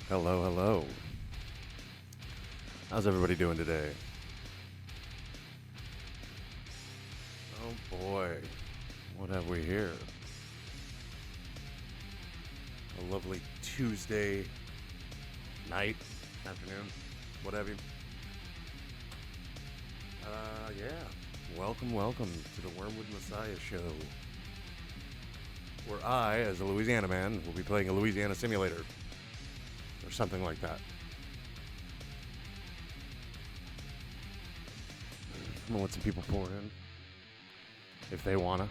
Hello, hello. How's everybody doing today? Oh boy, what have we here? A lovely Tuesday night, afternoon, what have you. Yeah. Welcome to the Wormwood Messiah Show, where I, as a Louisiana man, will be playing a Louisiana Simulator, or something like that. I'm gonna let some people pour in, if they wanna.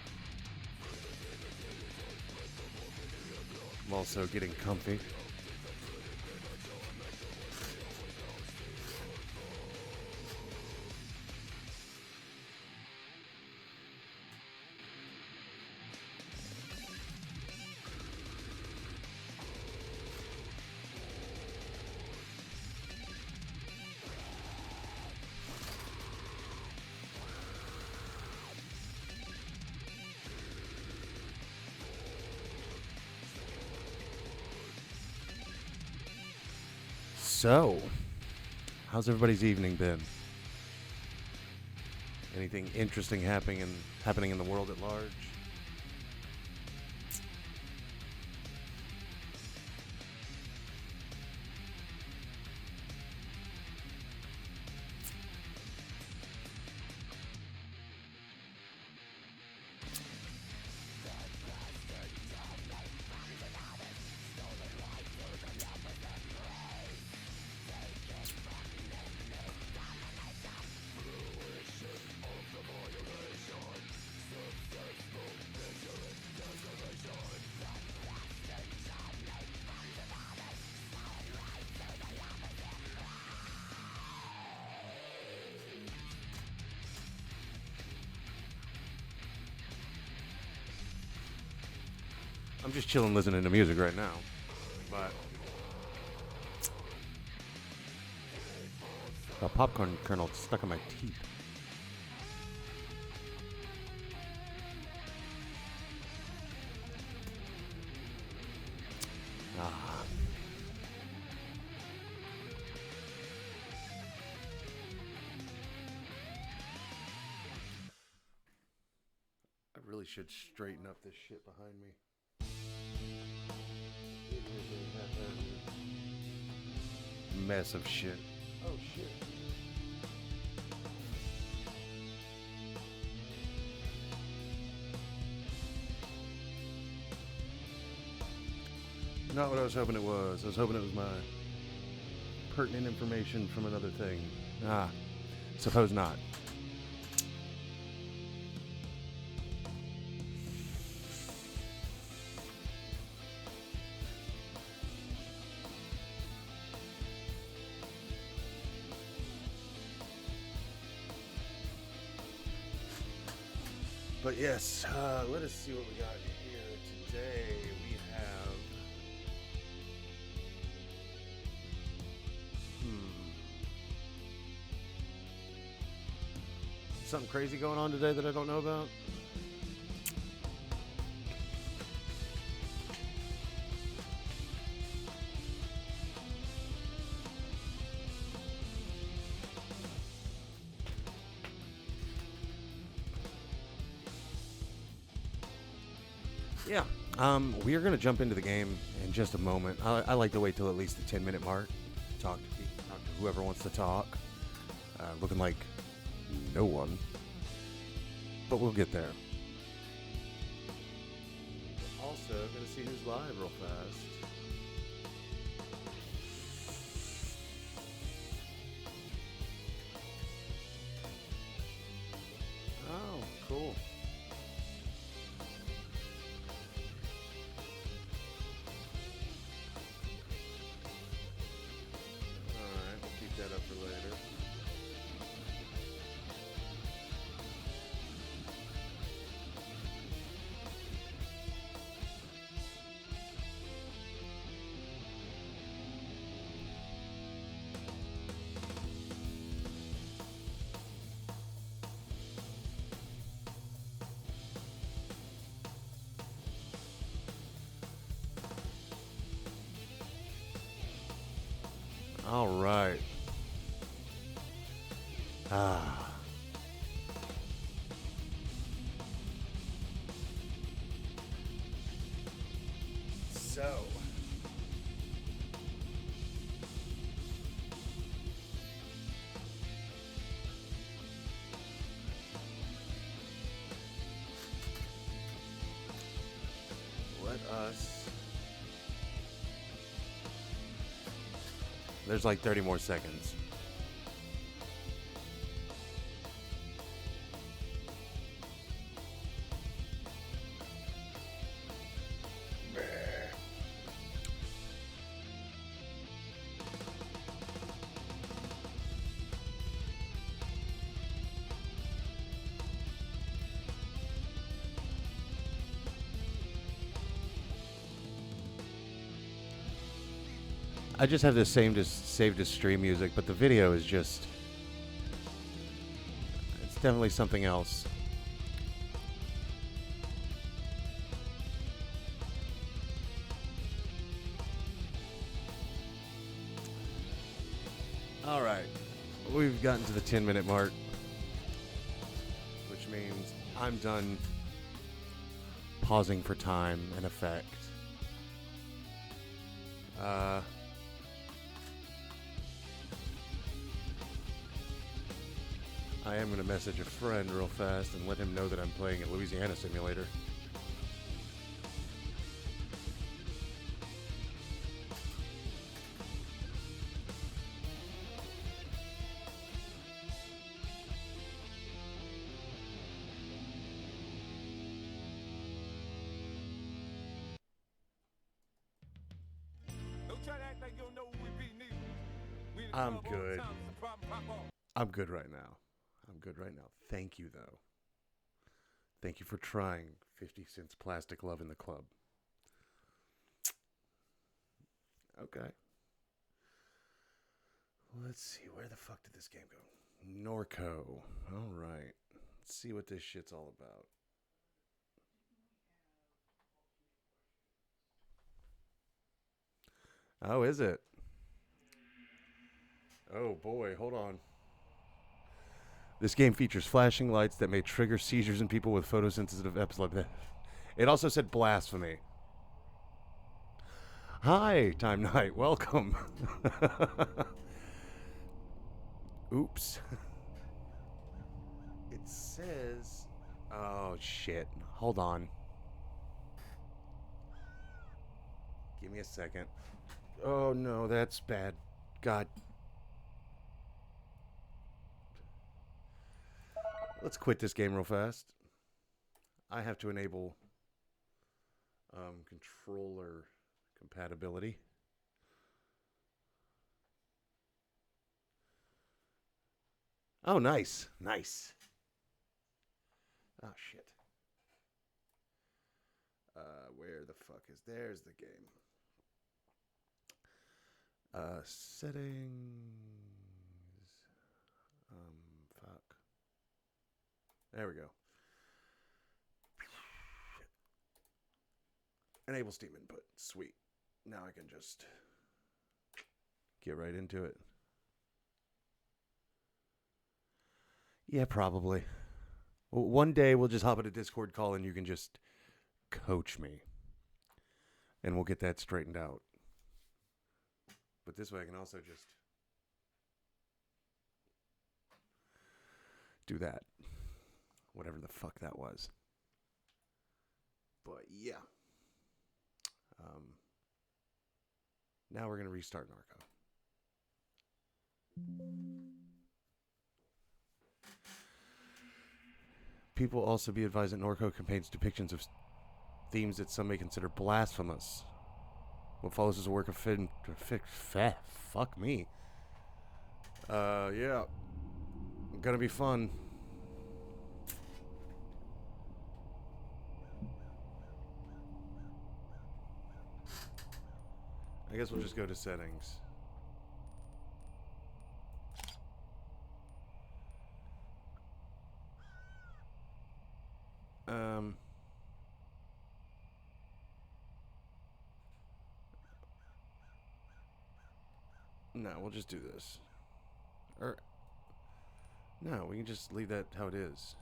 I'm also getting comfy. So, how's everybody's evening been? Anything interesting happening in the world at large? I'm just chilling listening to music right now. But a popcorn kernel stuck in my teeth. Ah. I really should straighten up this shit behind me. It is a mess of shit. Oh shit. Not what I was hoping it was. I was hoping it was my pertinent information from another thing. Suppose not. But yes, let us see what we got here today. We have something crazy going on today that I don't know about. Yeah. We are going to jump into the game in just a moment. I like to wait till at least the 10-minute mark. Talk to whoever wants to talk. Looking like no one. But we'll get there. Also, going to see who's live real fast. Oh, cool. That up for later. All right. Ah. So. Let us. There's like 30 more seconds. I just have this same saved as stream music, but the video is just. It's definitely something else. All right. We've gotten to the 10-minute mark, which means I'm done pausing for time and effect. I am going to message a friend real fast and let him know that I'm playing at Louisiana Simulator. I'm good. I'm good right now. I'm good right now. Thank you, though. Thank you for trying 50 Cents Plastic Love in the Club. Okay. Let's see. Where the fuck did this game go? Norco. All right. Let's see what this shit's all about. Oh, is it? Oh, boy. Hold on. This game features flashing lights that may trigger seizures in people with photosensitive epilepsy. It also said blasphemy. Hi, Time Knight. Welcome. Oops. It says... Oh, shit. Hold on. Give me a second. Oh, no, that's bad. God. Let's quit this game real fast. I have to enable controller compatibility. Oh, nice. Nice. Oh, shit. Where the fuck is... There's the game. Settings. Fuck. There we go. Enable Steam input. Sweet. Now I can just get right into it. Yeah, probably. Well, one day we'll just hop at a Discord call and you can just coach me. And we'll get that straightened out. But this way I can also just do that. Whatever the fuck that was. But yeah. Now we're going to restart Narco. People also be advised that Norco contains depictions of themes that some may consider blasphemous. What follows is a work of fuck me. Yeah. Gonna be fun. I guess we'll just go to settings. No, we'll just do this. Or, no, we can just leave that how it is.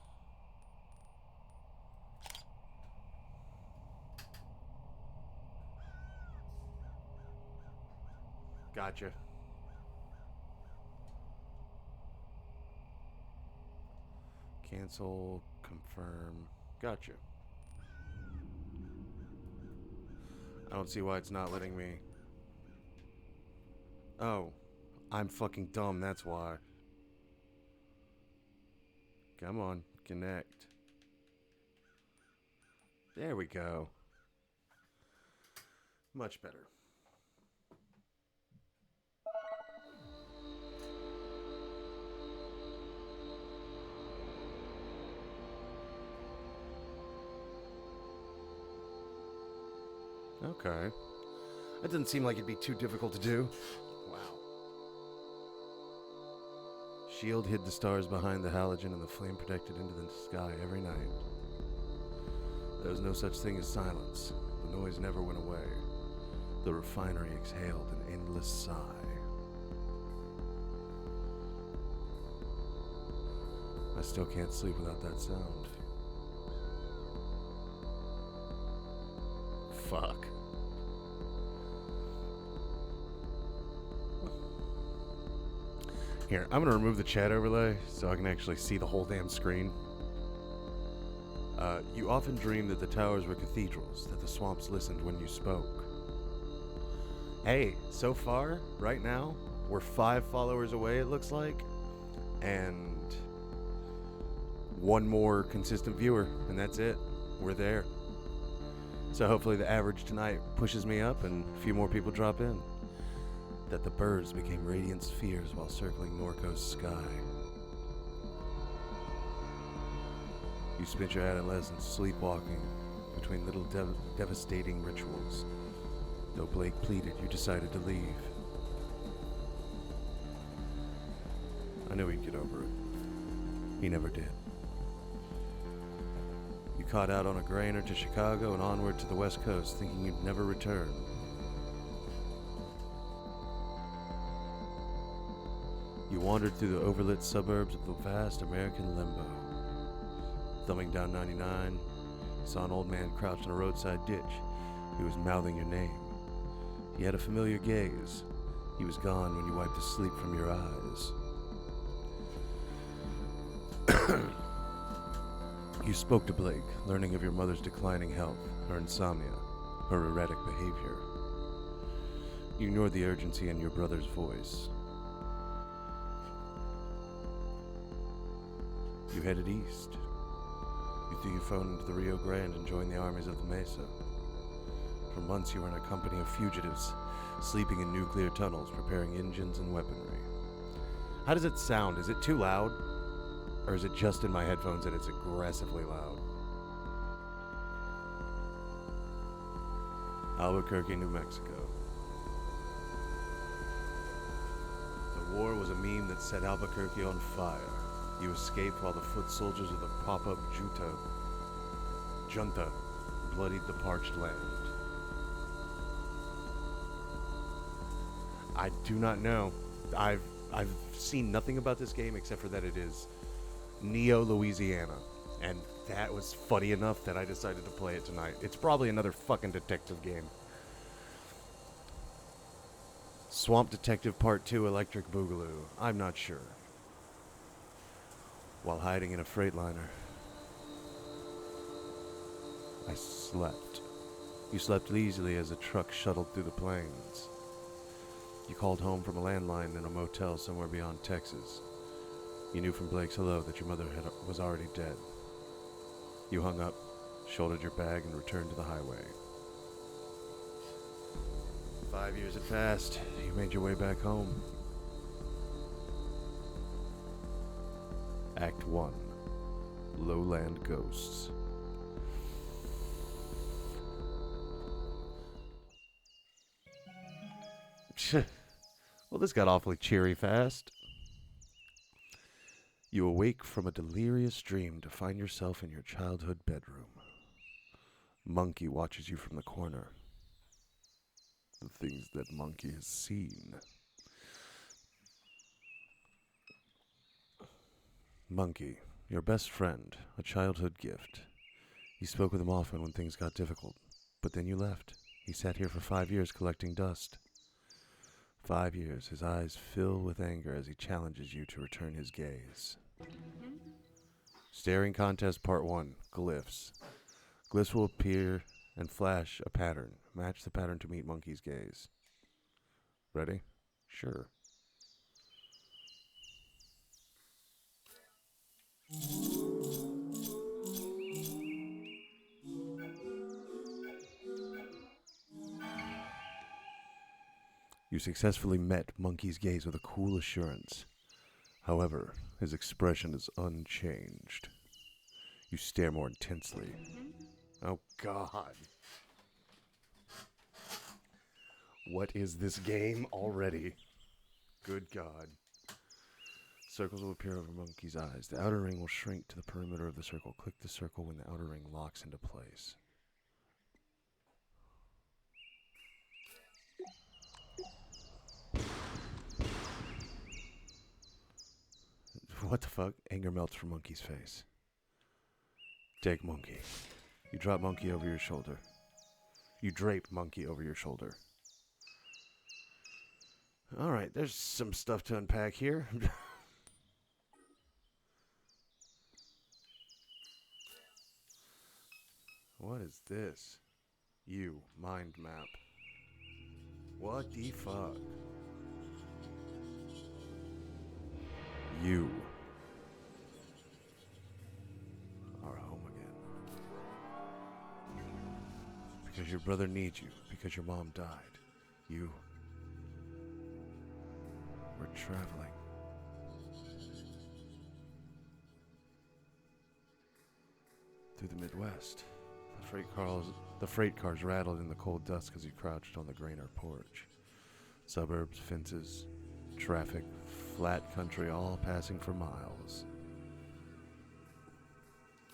Gotcha. Cancel, confirm. Gotcha. I don't see why it's not letting me. Oh, I'm fucking dumb, that's why. Come on, connect. There we go. Much better. Okay. That doesn't seem like it'd be too difficult to do. Wow. Shield hid the stars behind the halogen and the flame projected into the sky every night. There was no such thing as silence. The noise never went away. The refinery exhaled an endless sigh. I still can't sleep without that sound. Fuck. Here, I'm gonna remove the chat overlay so I can actually see the whole damn screen. You often dream that the towers were cathedrals, that the swamps listened when you spoke. Hey, so far, right now, we're 5 followers away, it looks like, and 1 more consistent viewer, and that's it. We're there. So hopefully the average tonight pushes me up and a few more people drop in. That the birds became radiant spheres while circling Norco's sky. You spent your adolescence sleepwalking between little devastating rituals. Though Blake pleaded, you decided to leave. I knew he'd get over it. He never did. You caught out on a grainer to Chicago and onward to the West Coast, thinking you'd never return. You wandered through the overlit suburbs of the vast American limbo. Thumbing down 99, saw an old man crouched in a roadside ditch. He was mouthing your name. He had a familiar gaze. He was gone when you wiped the sleep from your eyes. You spoke to Blake, learning of your mother's declining health, her insomnia, her erratic behavior. You ignored the urgency in your brother's voice. You headed east. You threw your phone into the Rio Grande and joined the armies of the Mesa. For months you were in a company of fugitives, sleeping in nuclear tunnels, preparing engines and weaponry. How does it sound? Is it too loud? Or is it just in my headphones and it's aggressively loud? Albuquerque, New Mexico. The war was a meme that set Albuquerque on fire. You escaped while the foot soldiers of the pop-up junta bloodied the parched land. I do not know. I've seen nothing about this game except for that it is Neo Louisiana, and that was funny enough that I decided to play it tonight. It's probably another fucking detective game. Swamp Detective Part 2 Electric Boogaloo. I'm not sure. While hiding in a freightliner, I slept. You slept easily as a truck shuttled through the plains. You called home from a landline in a motel somewhere beyond Texas. You knew from Blake's hello that your mother was already dead. You hung up, shouldered your bag, and returned to the highway. 5 years had passed. You made your way back home. Act 1. Lowland Ghosts. Well, this got awfully cheery fast. You awake from a delirious dream to find yourself in your childhood bedroom. Monkey watches you from the corner. The things that Monkey has seen. Monkey, your best friend, a childhood gift. You spoke with him often when things got difficult, but then you left. He sat here for 5 years collecting dust. 5 years, his eyes fill with anger as he challenges you to return his gaze. Staring Contest Part 1, Glyphs. Glyphs will appear and flash a pattern. Match the pattern to meet Monkey's gaze. Ready? Sure. You successfully met Monkey's gaze with a cool assurance. However, his expression is unchanged. You stare more intensely. Oh, God. What is this game already? Good God. Circles will appear over Monkey's eyes. The outer ring will shrink to the perimeter of the circle. Click the circle when the outer ring locks into place. What the fuck? Anger melts from Monkey's face. Take Monkey. You drop Monkey over your shoulder. You drape Monkey over your shoulder. Alright, there's some stuff to unpack here. What is this? You, mind map. What the fuck? You are home again. Because your brother needs you. Because your mom died. You were traveling. Through the Midwest. The freight cars rattled in the cold dust as you crouched on the Grainer porch. Suburbs, fences, traffic, flat country, all passing for miles.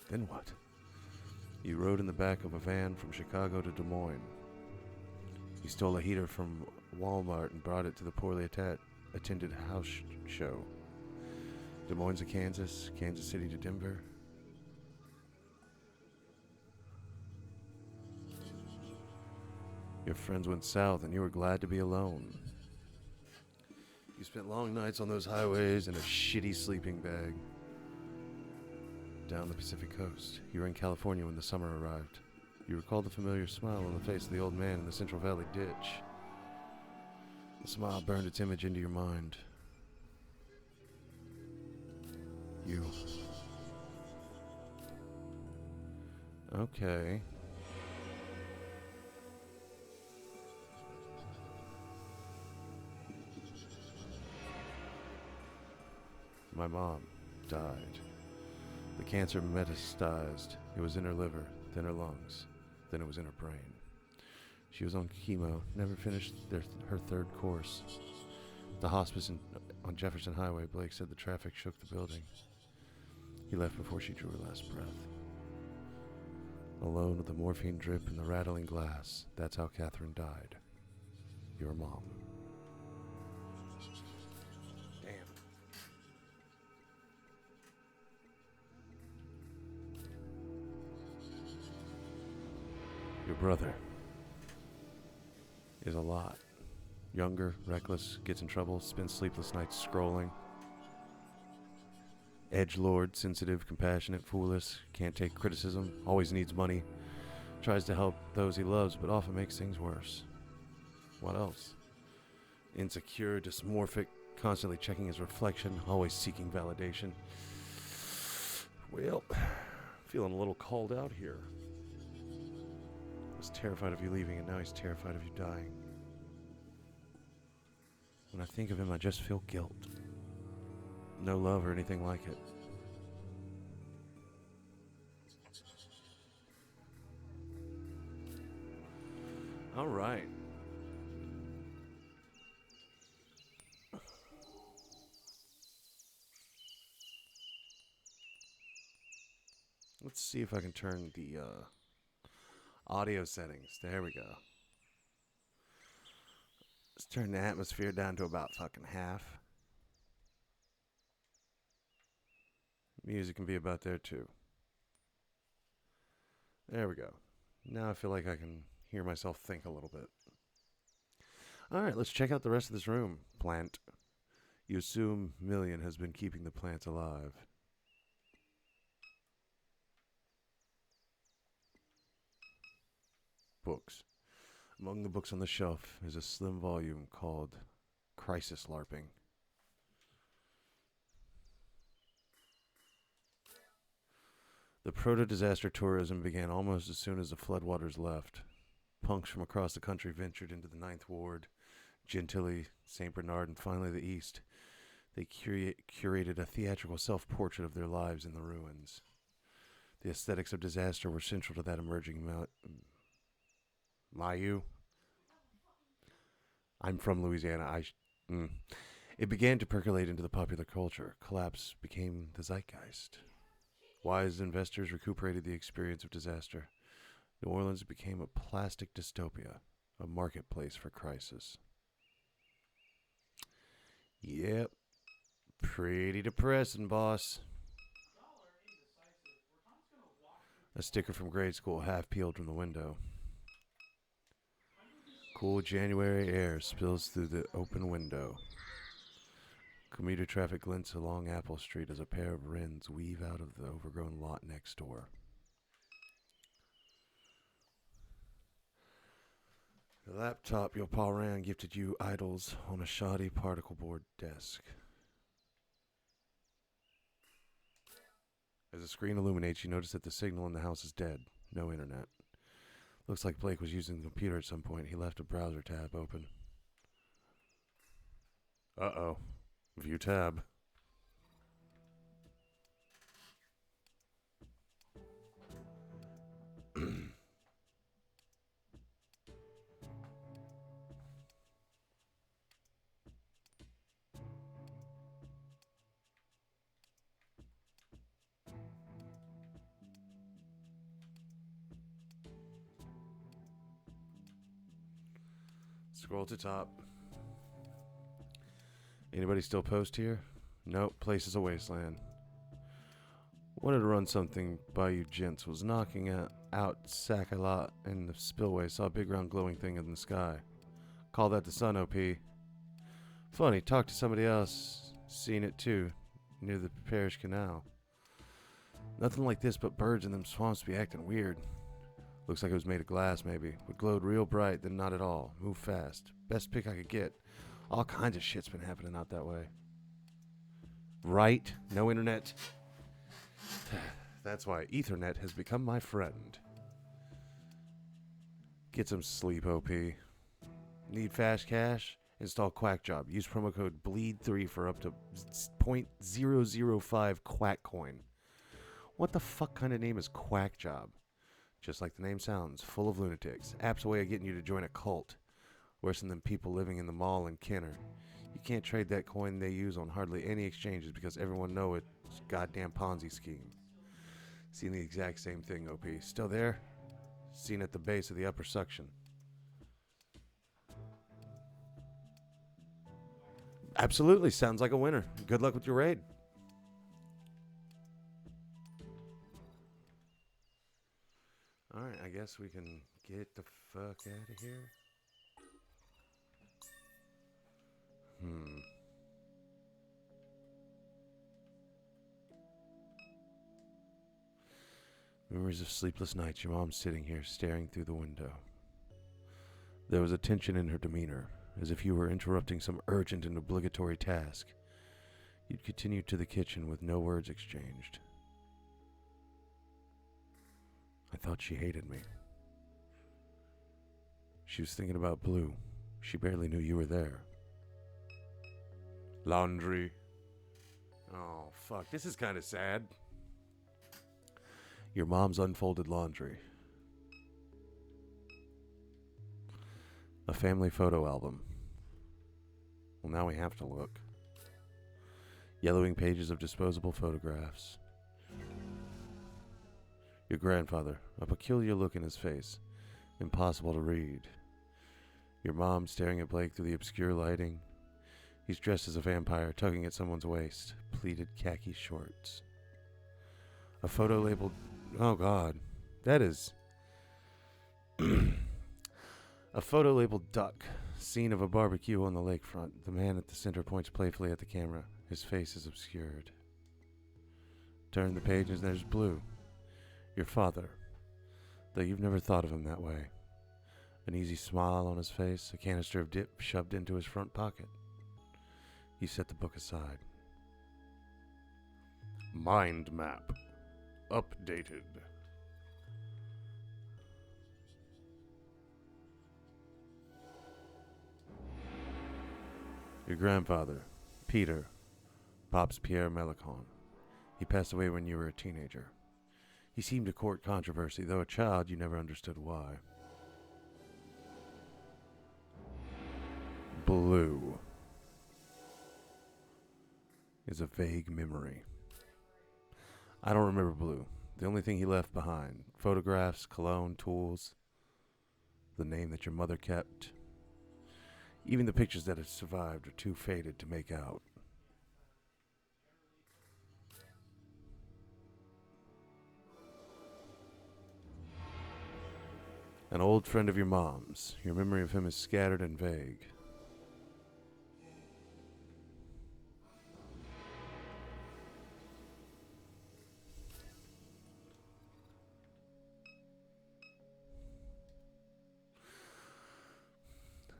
Then what? You rode in the back of a van from Chicago to Des Moines. You stole a heater from Walmart and brought it to the poorly attended house show. Des Moines to Kansas, Kansas City to Denver. Your friends went south and you were glad to be alone. You spent long nights on those highways in a shitty sleeping bag. Down the Pacific coast, you were in California when the summer arrived. You recalled the familiar smile on the face of the old man in the Central Valley ditch. The smile burned its image into your mind. You. Okay. My mom died. The cancer metastasized. It was in her liver, then her lungs, then it was in her brain. She was on chemo, never finished her third course. The hospice on Jefferson Highway, Blake said the traffic shook the building. He left before she drew her last breath. Alone with the morphine drip and the rattling glass, that's how Catherine died. Your mom. Damn. Your brother is a lot. Younger, reckless, gets in trouble, spends sleepless nights scrolling. Edgelord, sensitive, compassionate, foolish, can't take criticism, always needs money, tries to help those he loves, but often makes things worse. What else? Insecure, dysmorphic, constantly checking his reflection, always seeking validation. Well, feeling a little called out here. Was terrified of you leaving, and now he's terrified of you dying. When I think of him, I just feel guilt. No love or anything like it. All right. Let's see if I can turn the audio settings. There we go. Let's turn the atmosphere down to about fucking half. Music can be about there too. There we go. Now I feel like I can hear myself think a little bit. Alright, let's check out the rest of this room. Plant. You assume Million has been keeping the plants alive. Books. Among the books on the shelf is a slim volume called Crisis LARPing. The proto-disaster tourism began almost as soon as the floodwaters left. Punks from across the country ventured into the Ninth Ward, Gentilly, St. Bernard, and finally the East. They curated a theatrical self-portrait of their lives in the ruins. The aesthetics of disaster were central to that emerging milieu. I'm from Louisiana. It began to percolate into the popular culture. Collapse became the zeitgeist. Wise investors recuperated the experience of disaster. New Orleans became a plastic dystopia, a marketplace for crisis. Yep. Pretty depressing, boss. A sticker from grade school half peeled from the window. Cool January air spills through the open window. Commuter traffic glints along Apple Street as a pair of wrens weave out of the overgrown lot next door. The laptop your pa Rand gifted you idles on a shoddy particle board desk. As the screen illuminates, you notice that the signal in the house is dead. No internet. Looks like Blake was using the computer at some point. He left a browser tab open. Uh-oh. View tab. Scroll to top. Anybody still post here? Nope, place is a wasteland. Wanted to run something by you gents. Was knocking out Sack-a-Lot in the spillway. Saw a big round glowing thing in the sky. Call that the sun, OP. Funny, talked to somebody else. Seen it too. Near the parish canal. Nothing like this but birds in them swamps be acting weird. Looks like it was made of glass, maybe. Would glowed real bright, then not at all. Move fast. Best pick I could get. All kinds of shit's been happening out that way. Right? No internet. That's why Ethernet has become my friend. Get some sleep, OP. Need fast cash? Install QuackJob. Use promo code BLEED3 for up to 0.005 Quack coin. What the fuck kind of name is QuackJob? Just like the name sounds, full of lunatics. App's a way of getting you to join a cult. Worse than people living in the mall in Kenner. You can't trade that coin they use on hardly any exchanges because everyone knows it's a goddamn Ponzi scheme. Seen the exact same thing, OP. Still there? Seen at the base of the upper suction. Absolutely, sounds like a winner. Good luck with your raid. Alright, I guess we can get the fuck out of here. Memories of sleepless nights. Your mom's sitting here, staring through the window. There was a tension in her demeanor, as if you were interrupting some urgent and obligatory task. You'd continue to the kitchen with no words exchanged. I thought she hated me. She was thinking about Blue. She barely knew you were there. Laundry. Oh, fuck. This is kind of sad. Your mom's unfolded laundry. A family photo album. Well, now we have to look. Yellowing pages of disposable photographs. Your grandfather, a peculiar look in his face. Impossible to read. Your mom staring at Blake through the obscure lighting. He's dressed as a vampire, tugging at someone's waist. Pleated khaki shorts. A photo labeled, oh God, that is a photo labeled duck. Scene of a barbecue on the lakefront. The man at the center points playfully at the camera. His face is obscured. Turn the page and there's Blue. Your father. Though you've never thought of him that way. An easy smile on his face, a canister of dip shoved into his front pocket. You set the book aside. Mind map. Updated. Your grandfather, Peter, Pops Pierre Melicon. He passed away when you were a teenager. He seemed to court controversy, though a child you never understood why. Blue is a vague memory. I don't remember Blue. The only thing he left behind, photographs, cologne, tools, the name that your mother kept. Even the pictures that have survived are too faded to make out. An old friend of your mom's. Your memory of him is scattered and vague.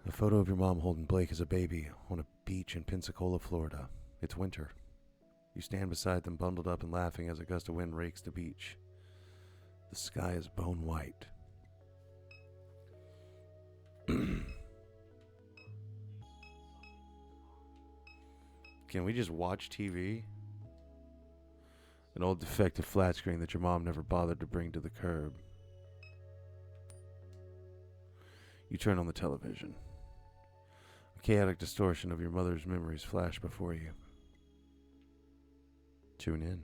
A photo of your mom holding Blake as a baby on a beach in Pensacola, Florida. It's winter. You stand beside them, bundled up and laughing as a gust of wind rakes the beach. The sky is bone white. Can we just watch TV? An old defective flat screen that your mom never bothered to bring to the curb. You turn on the television. A chaotic distortion of your mother's memories flash before you. Tune in.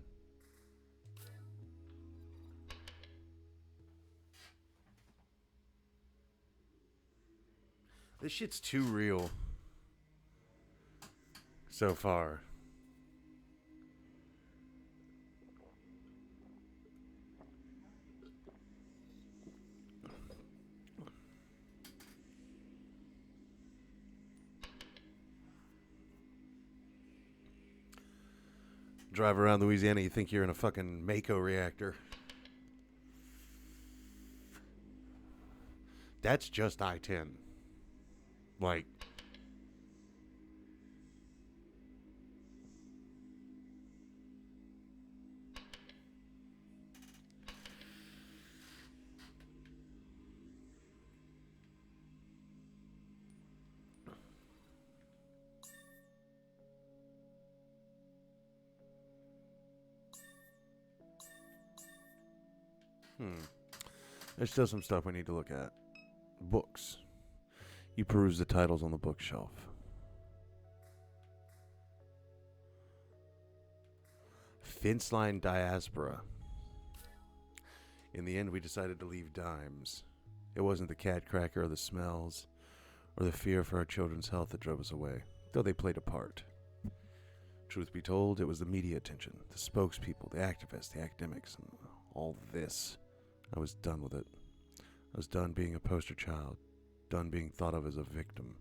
This shit's too real. So far. Drive around Louisiana, you think you're in a fucking Mako reactor. That's just I-10. Like... There's still some stuff we need to look at. Books. You peruse the titles on the bookshelf. Fence line diaspora. In the end, we decided to leave dimes. It wasn't the cat cracker or the smells or the fear for our children's health that drove us away, though they played a part. Truth be told, it was the media attention, the spokespeople, the activists, the academics, and all this. I was done with it. I was done being a poster child, done being thought of as a victim.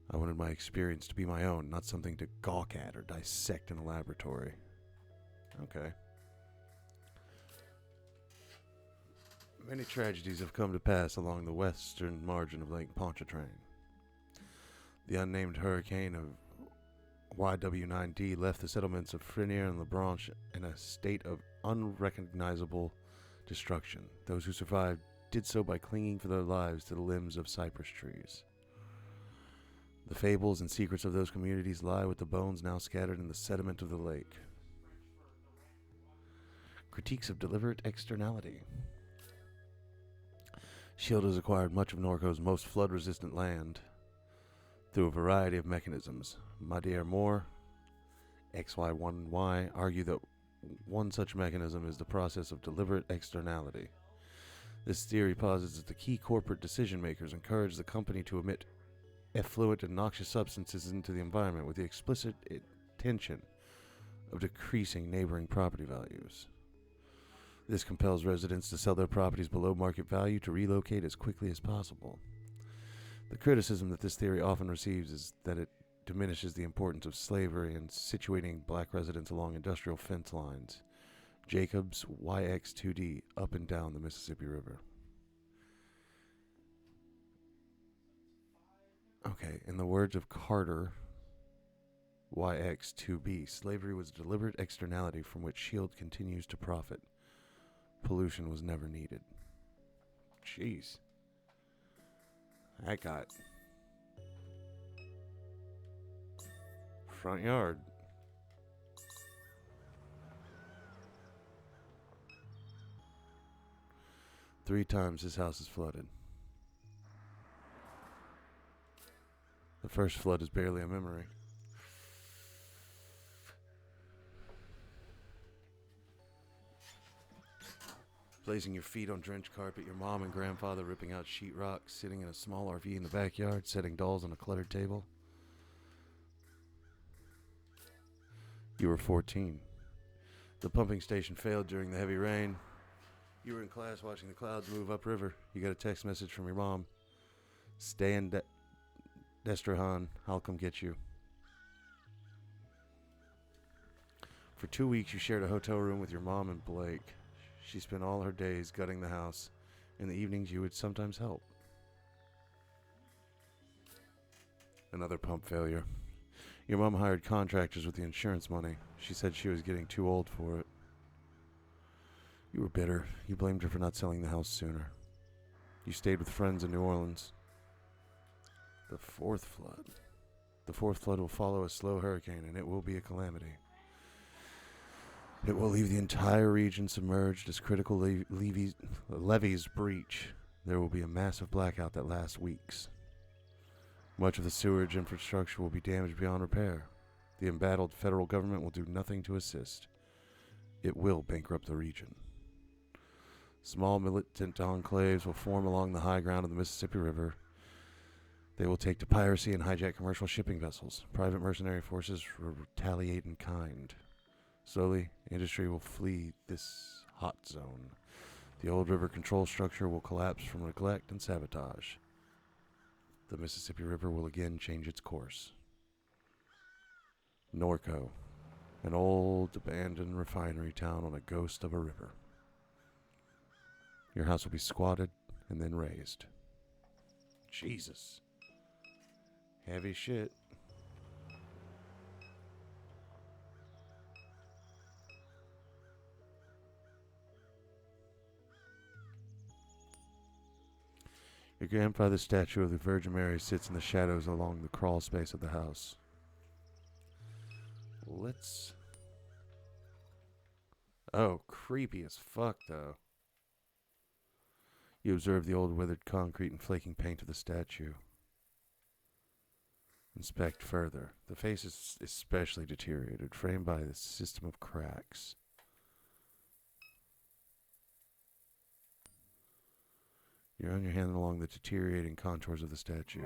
I wanted my experience to be my own, not something to gawk at or dissect in a laboratory. Okay. Many tragedies have come to pass along the western margin of Lake Pontchartrain. The unnamed hurricane of YW9D left the settlements of Frenier and La Branche in a state of unrecognizable destruction. Those who survived did so by clinging for their lives to the limbs of cypress trees. The fables and secrets of those communities lie with the bones now scattered in the sediment of the lake. Critiques of deliberate externality. Shield has acquired much of Norco's most flood-resistant land through a variety of mechanisms. Madier Moore, XY1Y, argue that one such mechanism is the process of deliberate externality. This theory posits that the key corporate decision-makers encourage the company to emit effluent and noxious substances into the environment with the explicit intention of decreasing neighboring property values. This compels residents to sell their properties below market value to relocate as quickly as possible. The criticism that this theory often receives is that it diminishes the importance of slavery and situating black residents along industrial fence lines. Jacobs, YX2D, up and down the Mississippi River. Okay, in the words of Carter, YX2B, slavery was a deliberate externality from which Shield continues to profit. Pollution was never needed. Jeez. That got front yard. Three times his house is flooded. The first flood is barely a memory. Placing your feet on drenched carpet, your mom and grandfather ripping out sheetrock, sitting in a small RV in the backyard, setting dolls on a cluttered table. You were 14. The pumping station failed during the heavy rain. You were in class watching the clouds move upriver. You got a text message from your mom. Stay in Destrehan. I'll come get you. For 2 weeks, you shared a hotel room with your mom and Blake. She spent all her days gutting the house. In the evenings, you would sometimes help. Another pump failure. Your mom hired contractors with the insurance money. She said she was getting too old for it. You were bitter. You blamed her for not selling the house sooner. You stayed with friends in New Orleans. The fourth flood. The fourth flood will follow a slow hurricane, and it will be a calamity. It will leave the entire region submerged as critical levees breach. There will be a massive blackout that lasts weeks. Much of the sewerage infrastructure will be damaged beyond repair. The embattled federal government will do nothing to assist. It will bankrupt the region. Small militant enclaves will form along the high ground of the Mississippi River. They will take to piracy and hijack commercial shipping vessels. Private mercenary forces will retaliate in kind. Slowly, industry will flee this hot zone. The old river control structure will collapse from neglect and sabotage. The Mississippi River will again change its course. Norco, an old abandoned refinery town on a ghost of a river. Your house will be squatted and then razed. Jesus. Heavy shit. Your grandfather's statue of the Virgin Mary sits in the shadows along the crawl space of the house. Let's... Oh, creepy as fuck, though. You observe the old weathered concrete and flaking paint of the statue. Inspect further. The face is especially deteriorated, framed by the system of cracks. You run your hand along the deteriorating contours of the statue.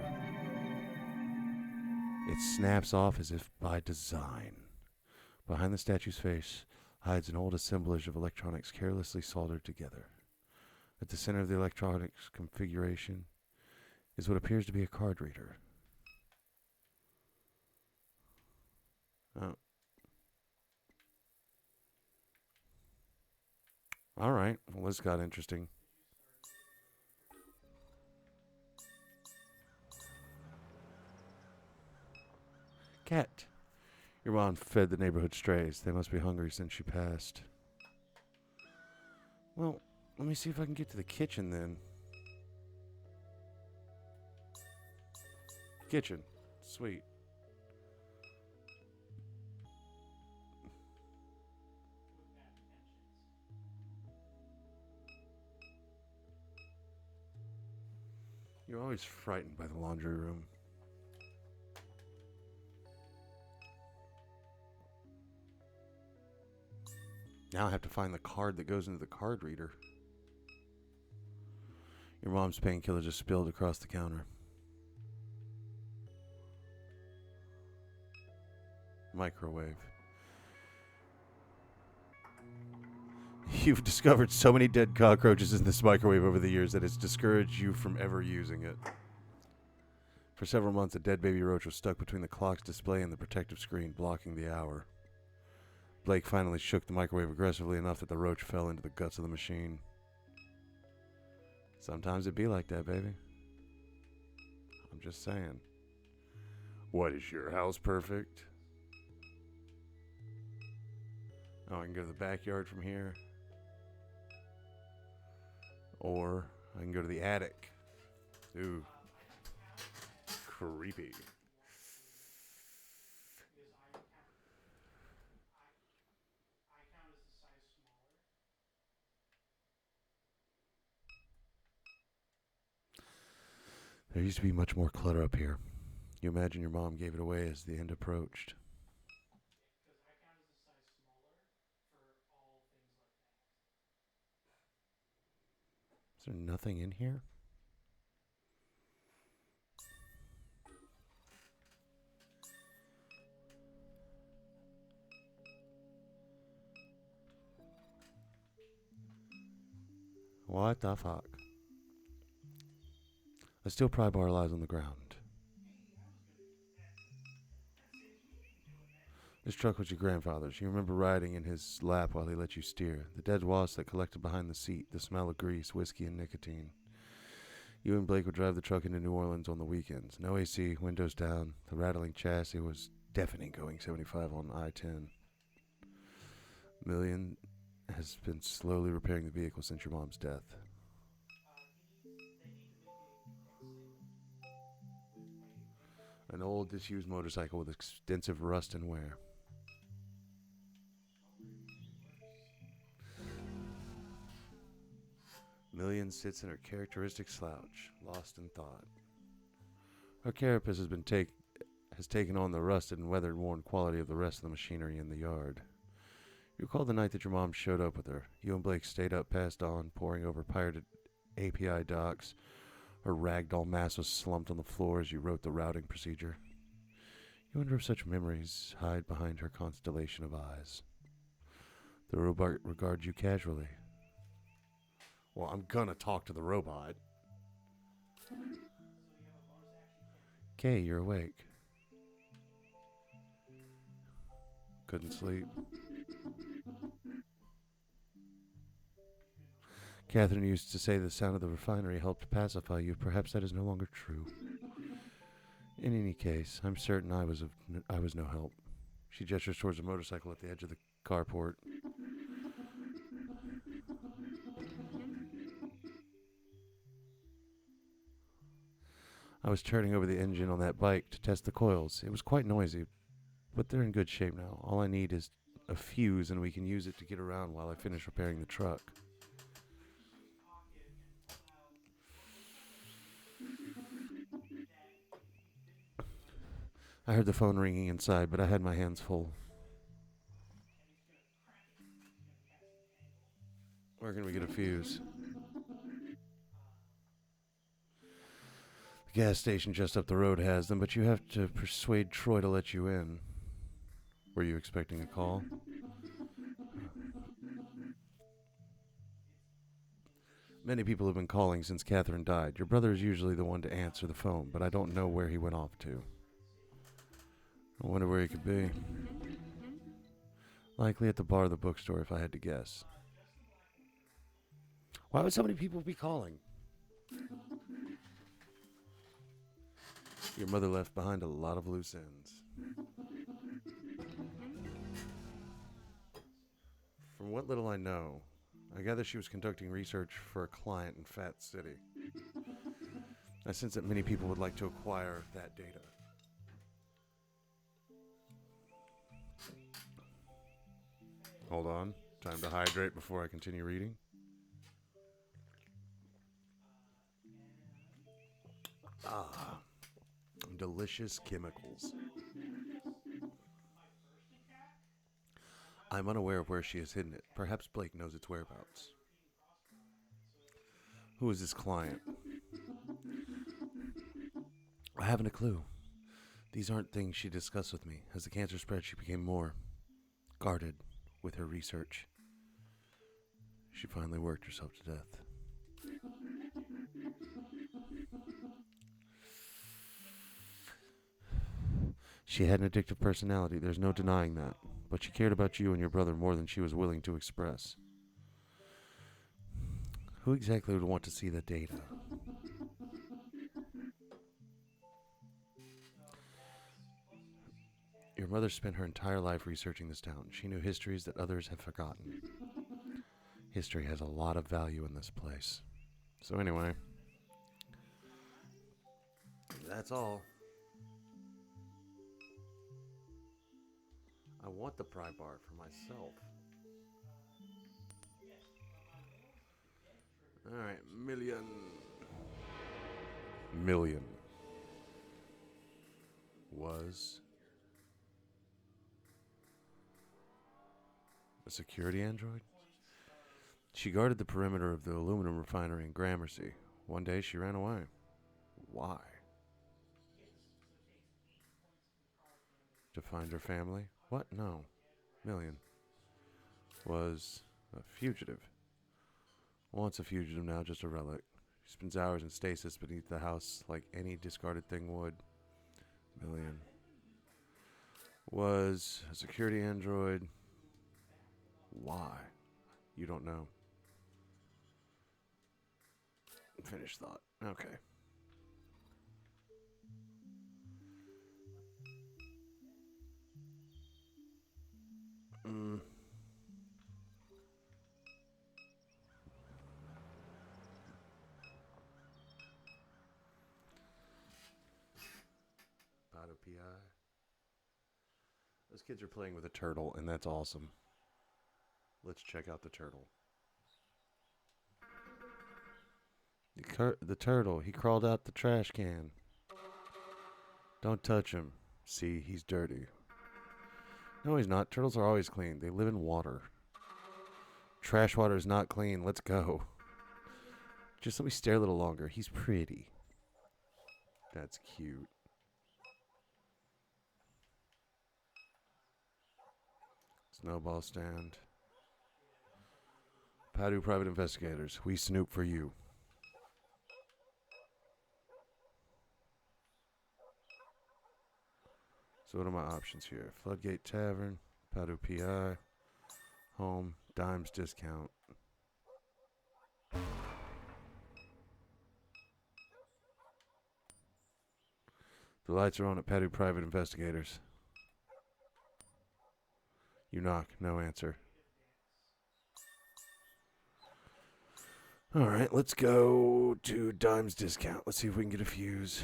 It snaps off as if by design. Behind the statue's face hides an old assemblage of electronics carelessly soldered together. At the center of the electronics configuration is what appears to be a card reader. Oh. Alright, well, this got interesting. Cat. Your mom fed the neighborhood strays. They must be hungry since she passed. Well, let me see if I can get to the kitchen then. Kitchen. Sweet. You're always frightened by the laundry room. Now I have to find the card that goes into the card reader. Your mom's painkiller just spilled across the counter. Microwave. You've discovered so many dead cockroaches in this microwave over the years that it's discouraged you from ever using it. For several months, a dead baby roach was stuck between the clock's display and the protective screen, blocking the hour. Blake finally shook the microwave aggressively enough that the roach fell into the guts of the machine. Sometimes it be like that, baby. I'm just saying. What, is your house perfect? Oh, I can go to the backyard from here. Or I can go to the attic. Ooh. Creepy. There used to be much more clutter up here. You imagine your mom gave it away as the end approached. Is there nothing in here? What the fuck? A steel pry bar lies on the ground. This truck was your grandfather's. You remember riding in his lap while he let you steer. The dead wasp that collected behind the seat, the smell of grease, whiskey, and nicotine. You and Blake would drive the truck into New Orleans on the weekends. No AC, windows down. The rattling chassis was deafening going 75 on I-10. Million has been slowly repairing the vehicle since your mom's death. An old, disused motorcycle with extensive rust and wear. Million sits in her characteristic slouch, lost in thought. Her carapace has taken on the rusted and weather-worn quality of the rest of the machinery in the yard. You recall the night that your mom showed up with her. You and Blake stayed up past dawn, poring over pirated API docs. Her ragdoll mass was slumped on the floor as you wrote the routing procedure. You wonder if such memories hide behind her constellation of eyes. The robot regards you casually. Well, I'm gonna talk to the robot. Kay, you're awake. Couldn't sleep. Catherine used to say the sound of the refinery helped pacify you. Perhaps that is no longer true. In any case, I'm certain I was no help. She gestures towards a motorcycle at the edge of the carport. I was turning over the engine on that bike to test the coils. It was quite noisy, but they're in good shape now. All I need is a fuse, and we can use it to get around while I finish repairing the truck. I heard the phone ringing inside, but I had my hands full. Where can we get a fuse? The gas station just up the road has them, but you have to persuade Troy to let you in. Were you expecting a call? Many people have been calling since Catherine died. Your brother is usually the one to answer the phone, but I don't know where he went off to. I wonder where he could be. Likely at the bar of the bookstore, if I had to guess. Why would so many people be calling? Your mother left behind a lot of loose ends. From what little I know, I gather she was conducting research for a client in Fat City. I sense that many people would like to acquire that data. Hold on. Time to hydrate before I continue reading. Ah, delicious chemicals. I'm unaware of where she has hidden it. Perhaps Blake knows its whereabouts. Who is this client? I haven't a clue. These aren't things she discussed with me. As the cancer spread, she became more guarded with her research. She finally worked herself to death. She had an addictive personality, there's no denying that. But she cared about you and your brother more than she was willing to express. Who exactly would want to see the data? Your mother spent her entire life researching this town. She knew histories that others have forgotten. History has a lot of value in this place. So anyway, that's all. I want the pry bar for myself. Alright, million. Million. Was a security android? She guarded the perimeter of the aluminum refinery in Gramercy. One day she ran away. Why? To find her family? What? No. Million. Was a fugitive. Once a fugitive, now just a relic. She spends hours in stasis beneath the house like any discarded thing would. Million. Was a security android. Why? You don't know. Finished thought. Okay. Pato PI. Those kids are playing with a turtle, and that's awesome. Let's check out the turtle. The turtle, he crawled out the trash can. Don't touch him. See, he's dirty. No, he's not. Turtles are always clean. They live in water. Trash water is not clean. Let's go. Just let me stare a little longer. He's pretty. That's cute. Snowball stand. Padu Private Investigators. We snoop for you. So what are my options here? Floodgate Tavern, Padu PI, Home, Dimes Discount. The lights are on at Padu Private Investigators. You knock, no answer. Alright, let's go to Dimes Discount. Let's see if we can get a fuse.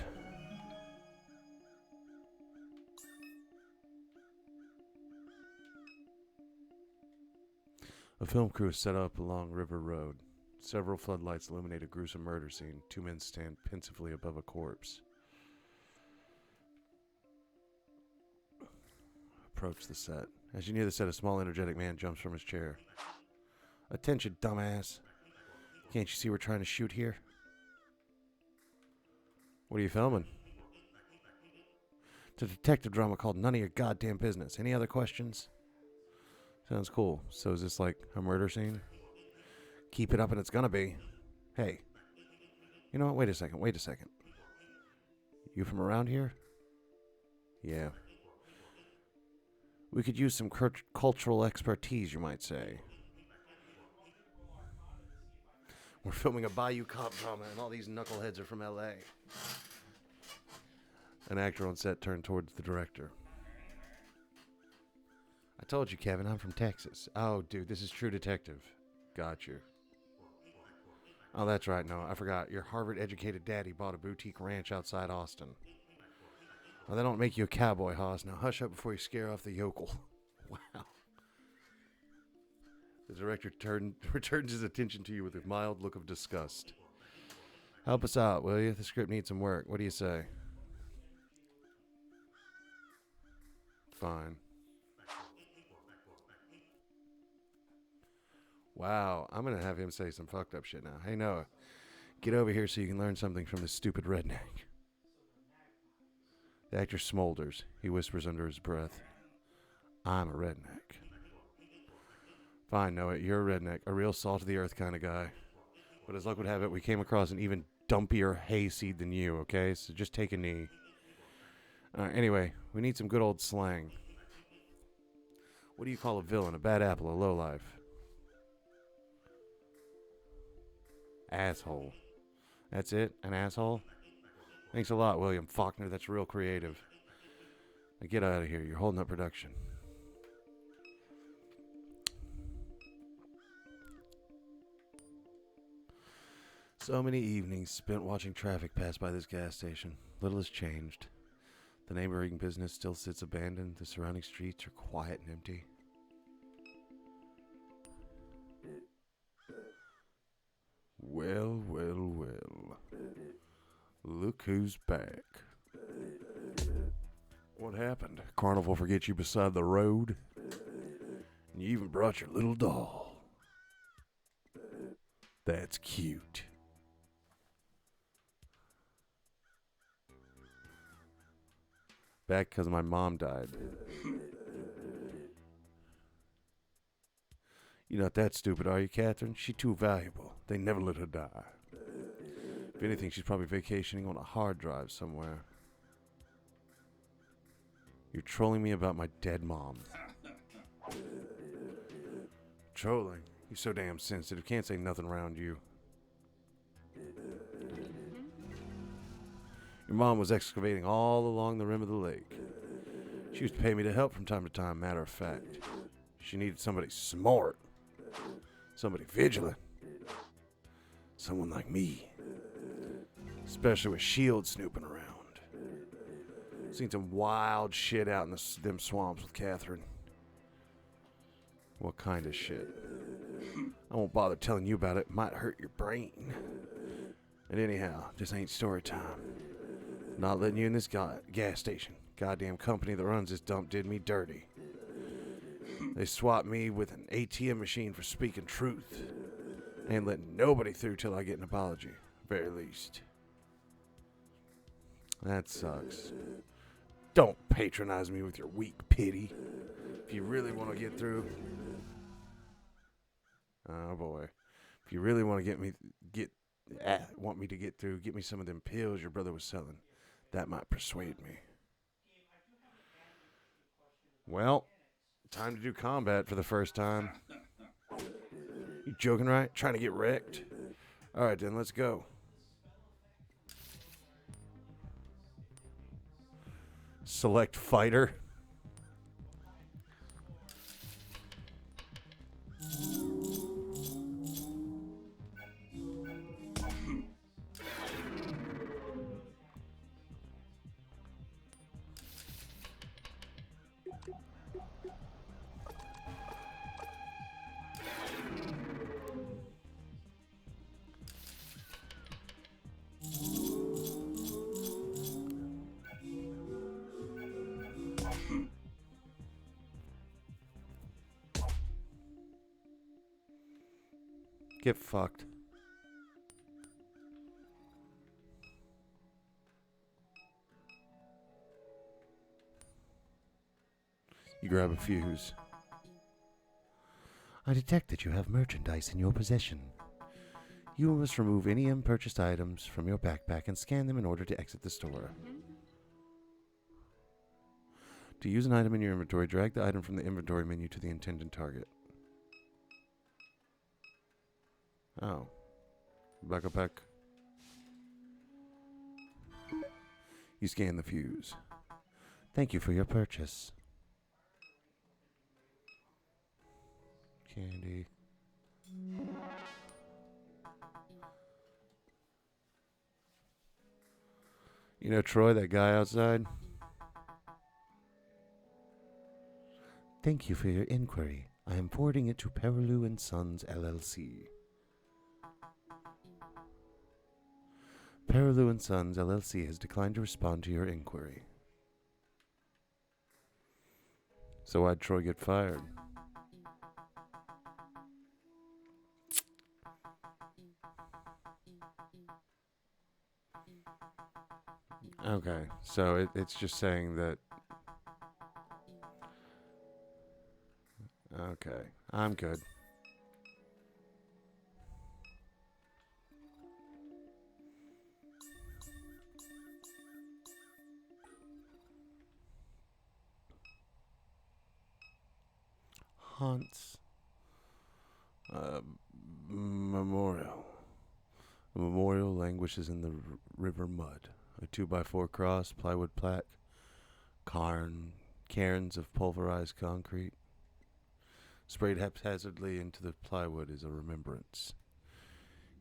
A film crew is set up along River Road. Several floodlights illuminate a gruesome murder scene. Two men stand pensively above a corpse. Approach the set. As you near the set, a small, energetic man jumps from his chair. Attention, dumbass. Can't you see we're trying to shoot here? What are you filming? It's a detective drama called None of Your Goddamn Business. Any other questions? Sounds cool. So is this like a murder scene? Keep it up and it's gonna be. Hey. You know what? Wait a second. You from around here? Yeah. We could use some cultural expertise, you might say. We're filming a Bayou cop drama and all these knuckleheads are from LA. An actor on set turned towards the director. I told you, Kevin, I'm from Texas. Oh, dude, this is True Detective. Got you. Oh, that's right. No, I forgot. Your Harvard-educated daddy bought a boutique ranch outside Austin. Well, they don't make you a cowboy, Hoss. Now hush up before you scare off the yokel. Wow. The director returns his attention to you with a mild look of disgust. Help us out, will you? The script needs some work. What do you say? Fine. Wow, I'm going to have him say some fucked up shit now. Hey, Noah, get over here so you can learn something from this stupid redneck. The actor smolders. He whispers under his breath, I'm a redneck. Fine, Noah, you're a redneck, a real salt of the earth kind of guy. But as luck would have it, we came across an even dumpier hayseed than you, okay? So just take a knee. Anyway, we need some good old slang. What do you call a villain, a bad apple, a lowlife? Asshole. That's it? An asshole? Thanks a lot, William Faulkner. That's real creative. Now get out of here. You're holding up production. So many evenings spent watching traffic pass by this gas station. Little has changed. The neighboring business still sits abandoned. The surrounding streets are quiet and empty. Well, well, well. Look who's back. What happened? Carnival forget you beside the road? And you even brought your little doll. That's cute. Back because my mom died. You're not that stupid, are you, Catherine? She's too valuable. They never let her die. If anything, she's probably vacationing on a hard drive somewhere. You're trolling me about my dead mom. Trolling? You're so damn sensitive. Can't say nothing around you. Your mom was excavating all along the rim of the lake. She used to pay me to help from time to time, matter of fact. She needed somebody smart. Somebody vigilant. Someone like me. Especially with shields snooping around. Seen some wild shit out in them swamps with Catherine. What kind of shit? I won't bother telling you about it. Might hurt your brain. And anyhow, this ain't story time. Not letting you in this gas station. Goddamn company that runs this dump did me dirty. They swapped me with an ATM machine for speaking truth. Ain't letting nobody through till I get an apology. Very least. That sucks. Don't patronize me with your weak pity. If you really want to get through... Oh boy. If you really want to want me to get through, get me some of them pills your brother was selling. That might persuade me. Well, time to do combat for the first time. You joking, right? Trying to get wrecked? Alright then, let's go. Select fighter. Get fucked. You grab a fuse. I detect that you have merchandise in your possession. You must remove any unpurchased items from your backpack and scan them in order to exit the store. To use an item in your inventory, drag the item from the inventory menu to the intended target. Oh. Backpack. You scan the fuse. Thank you for your purchase. Candy. You know Troy, that guy outside? Thank you for your inquiry. I am forwarding it to Perilou and Sons LLC. Perilou and Sons LLC has declined to respond to your inquiry. So why'd Troy get fired? Okay, so it's just saying that... Okay, I'm good. haunts. Memorial. A memorial languishes in the river mud. A 2x4 cross, plywood plaque, cairns of pulverized concrete. Sprayed haphazardly into the plywood is a remembrance.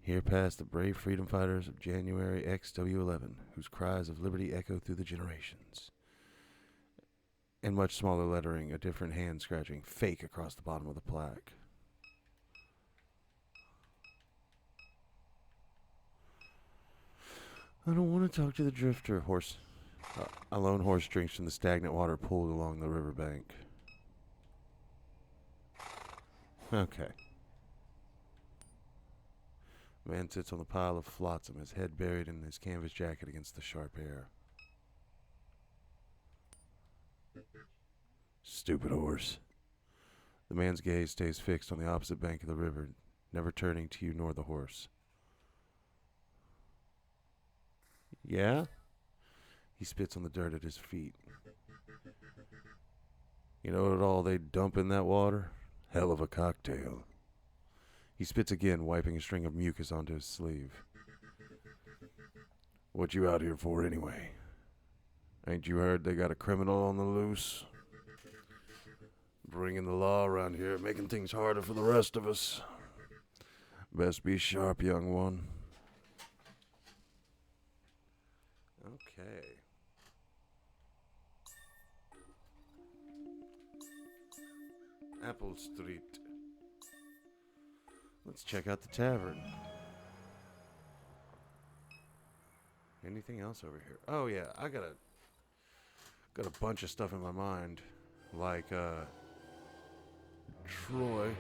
Here pass the brave freedom fighters of January XW11, whose cries of liberty echo through the generations. In much smaller lettering, a different hand scratching fake across the bottom of the plaque. I don't want to talk to the drifter. A lone horse drinks from the stagnant water pooled along the riverbank. Okay. Man sits on the pile of flotsam, his head buried in his canvas jacket against the sharp air. Stupid horse. The man's gaze stays fixed on the opposite bank of the river, never turning to you nor the horse. Yeah? He spits on the dirt at his feet. You know what all they dump in that water? Hell of a cocktail. He spits again, wiping a string of mucus onto his sleeve. What you out here for anyway? Ain't you heard they got a criminal on the loose? Bringing the law around here, making things harder for the rest of us. Best be sharp, young one. Okay. Apple Street. Let's check out the tavern. Anything else over here? Oh yeah, I got a bunch of stuff in my mind, like Troy.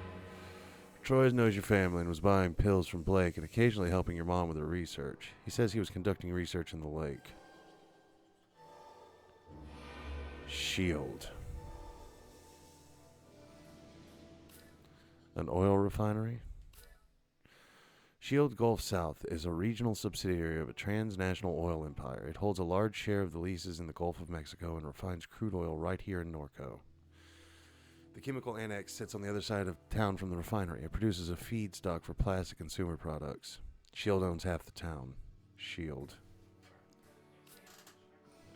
Troy knows your family and was buying pills from Blake and occasionally helping your mom with her research. He says he was conducting research in the lake. Shield. An oil refinery? Shield Gulf South is a regional subsidiary of a transnational oil empire. It holds a large share of the leases in the Gulf of Mexico and refines crude oil right here in Norco. The chemical annex sits on the other side of town from the refinery. It produces a feedstock for plastic consumer products. Shield owns half the town. Shield.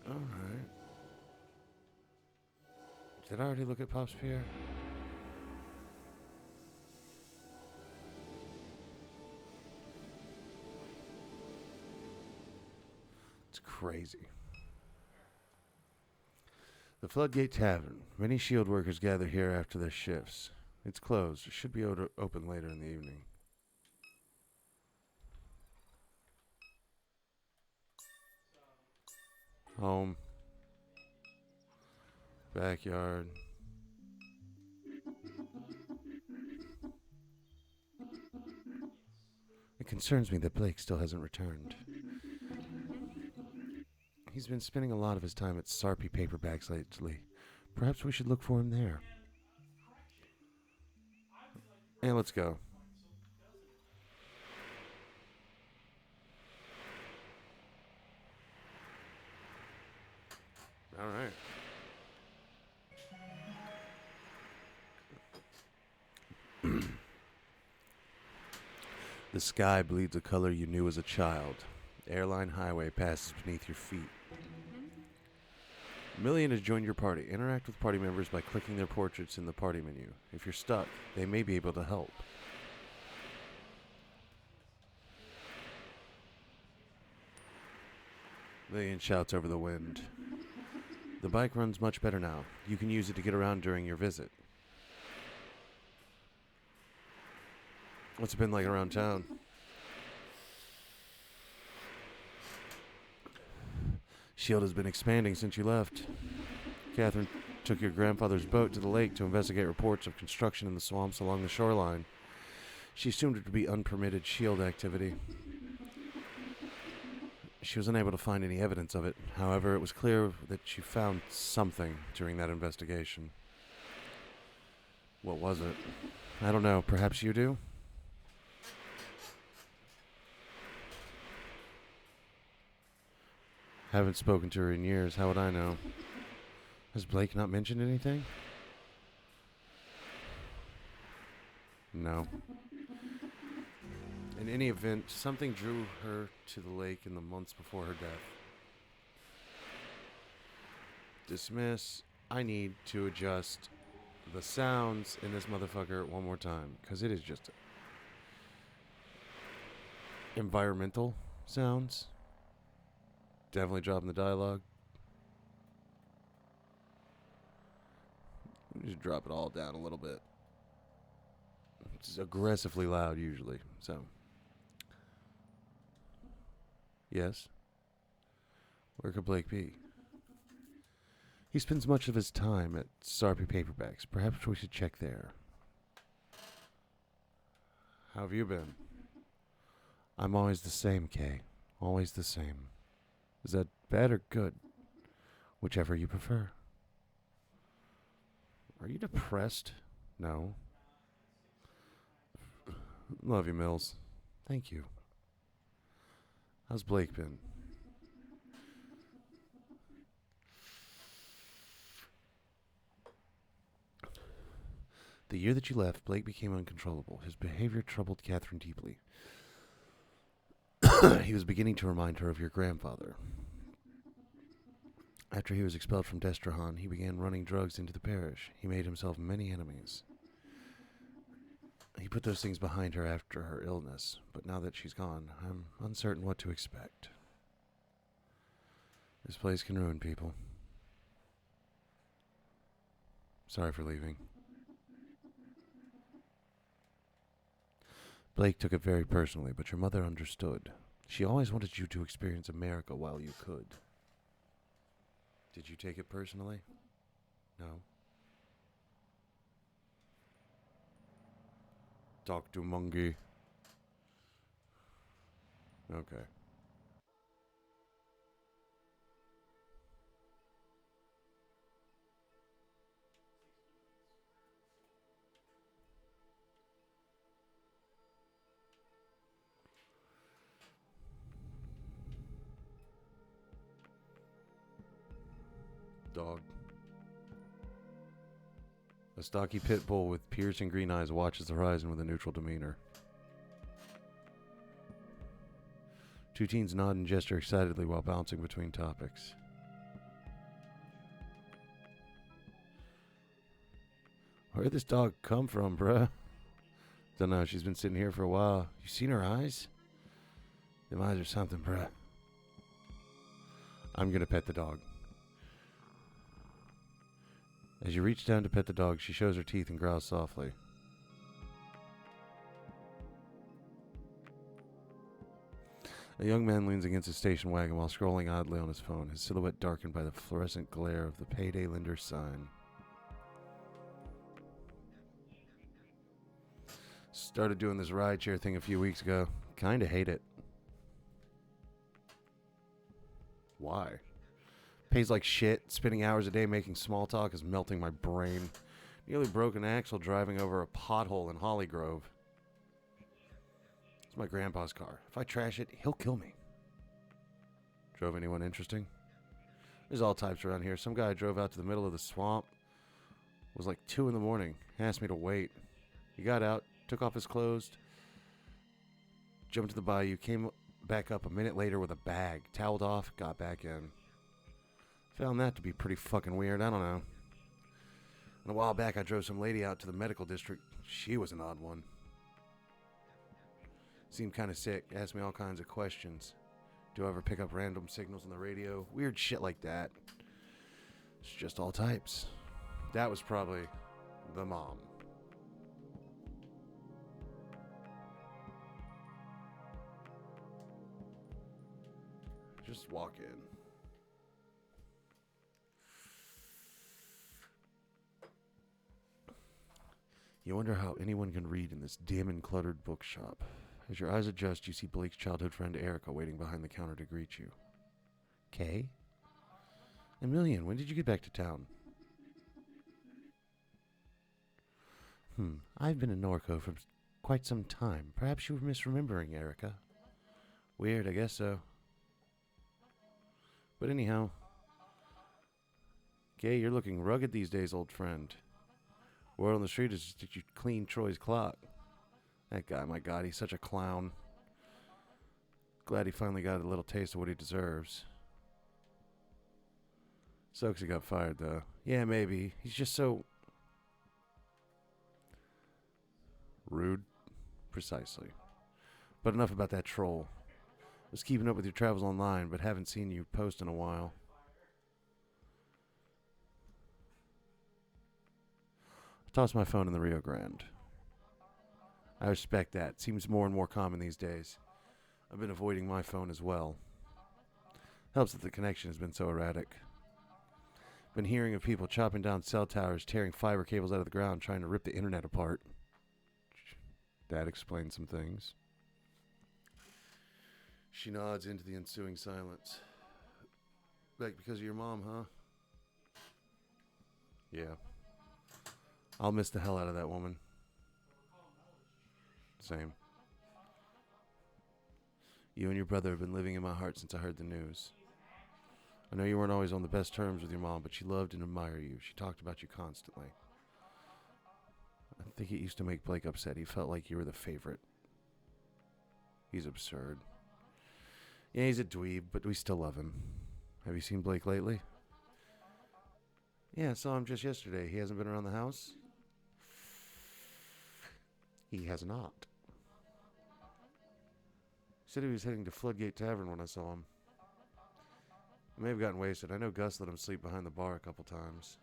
Alright. Did I already look at Pops Pierre? It's crazy. The Floodgate Tavern. Many shield workers gather here after their shifts. It's closed. It should be open later in the evening. Home. Backyard. It concerns me that Blake still hasn't returned. He's been spending a lot of his time at Sarpy Paperbacks lately. Perhaps we should look for him there. And let's go. All right. The sky bleeds a color you knew as a child. Airline highway passes beneath your feet. Million has joined your party. Interact with party members by clicking their portraits in the party menu. If you're stuck, they may be able to help. Million shouts over the wind. The bike runs much better now. You can use it to get around during your visit. What's it been like around town? Shield has been expanding since you left. Catherine took your grandfather's boat to the lake to investigate reports of construction in the swamps along the shoreline. She assumed it to be unpermitted Shield activity. She was unable to find any evidence of it. However, it was clear that she found something during that investigation. What was it? I don't know. Perhaps you do? Haven't spoken to her in years. How would I know? Has Blake not mentioned anything? No. In any event, something drew her to the lake in the months before her death. Dismiss. I need to adjust the sounds in this motherfucker one more time, because it is just environmental sounds. Definitely dropping the dialogue. Just drop it all down a little bit. It's aggressively loud usually, so. Yes? Where could Blake be? He spends much of his time at Sarpy Paperbacks. Perhaps we should check there. How have you been? I'm always the same, Kay. Always the same. Is that bad or good? Whichever you prefer. Are you depressed? No. Love you, Mills. Thank you. How's Blake been? The year that you left, Blake became uncontrollable. His behavior troubled Catherine deeply. He was beginning to remind her of your grandfather. After he was expelled from Destrahan, he began running drugs into the parish. He made himself many enemies. He put those things behind her after her illness, but now that she's gone, I'm uncertain what to expect. This place can ruin people. Sorry for leaving. Blake took it very personally, but your mother understood. She always wanted you to experience America while you could. Did you take it personally? No. Talk to Mungie. Okay. Dog. A stocky pit bull with piercing green eyes watches the horizon with a neutral demeanor. Two teens nod and gesture excitedly while bouncing between topics. Where'd this dog come from, bruh? Dunno, she's been sitting here for a while. You seen her eyes? Them eyes are something, bruh. I'm gonna pet the dog. As you reach down to pet the dog, she shows her teeth and growls softly. A young man leans against his station wagon while scrolling oddly on his phone, his silhouette darkened by the fluorescent glare of the payday lender sign. Started doing this rideshare thing a few weeks ago. Kinda hate it. Why? Pays like shit. Spending hours a day making small talk is melting my brain. Nearly broke an axle driving over a pothole in Hollygrove. It's my grandpa's car. If I trash it, he'll kill me. Drove anyone interesting? There's all types around here. Some guy drove out to the middle of the swamp. It was like 2 in the morning. Asked me to wait. He got out, took off his clothes, jumped to the bayou, came back up a minute later with a bag, toweled off, got back in. Found that to be pretty fucking weird. I don't know. And a while back, I drove some lady out to the medical district. She was an odd one. Seemed kind of sick. Asked me all kinds of questions. Do I ever pick up random signals on the radio? Weird shit like that. It's just all types. That was probably the mom. Just walk in. You wonder how anyone can read in this dim and cluttered bookshop. As your eyes adjust, you see Blake's childhood friend Erica waiting behind the counter to greet you. Kay? Emilian, when did you get back to town? I've been in Norco for quite some time. Perhaps you were misremembering, Erica. Weird, I guess so. But anyhow, Kay, you're looking rugged these days, old friend. Word on the street is that you clean Troy's clock. That guy, my God, he's such a clown. Glad he finally got a little taste of what he deserves. Sucks he got fired, though. Yeah, maybe. He's just so... rude. Precisely. But enough about that troll. Was keeping up with your travels online, but haven't seen you post in a while. I tossed my phone in the Rio Grande. I respect that. Seems more and more common these days. I've been avoiding my phone as well. Helps that the connection has been so erratic. Been hearing of people chopping down cell towers, tearing fiber cables out of the ground, trying to rip the internet apart. That explains some things. She nods into the ensuing silence. Like, because of your mom, huh? Yeah. I'll miss the hell out of that woman. Same. You and your brother have been living in my heart since I heard the news. I know you weren't always on the best terms with your mom, but she loved and admired you. She talked about you constantly. I think it used to make Blake upset. He felt like you were the favorite. He's absurd. Yeah, he's a dweeb, but we still love him. Have you seen Blake lately? Yeah, I saw him just yesterday. He hasn't been around the house? He has not. He said he was heading to Floodgate Tavern when I saw him. He may have gotten wasted. I know Gus let him sleep behind the bar a couple times.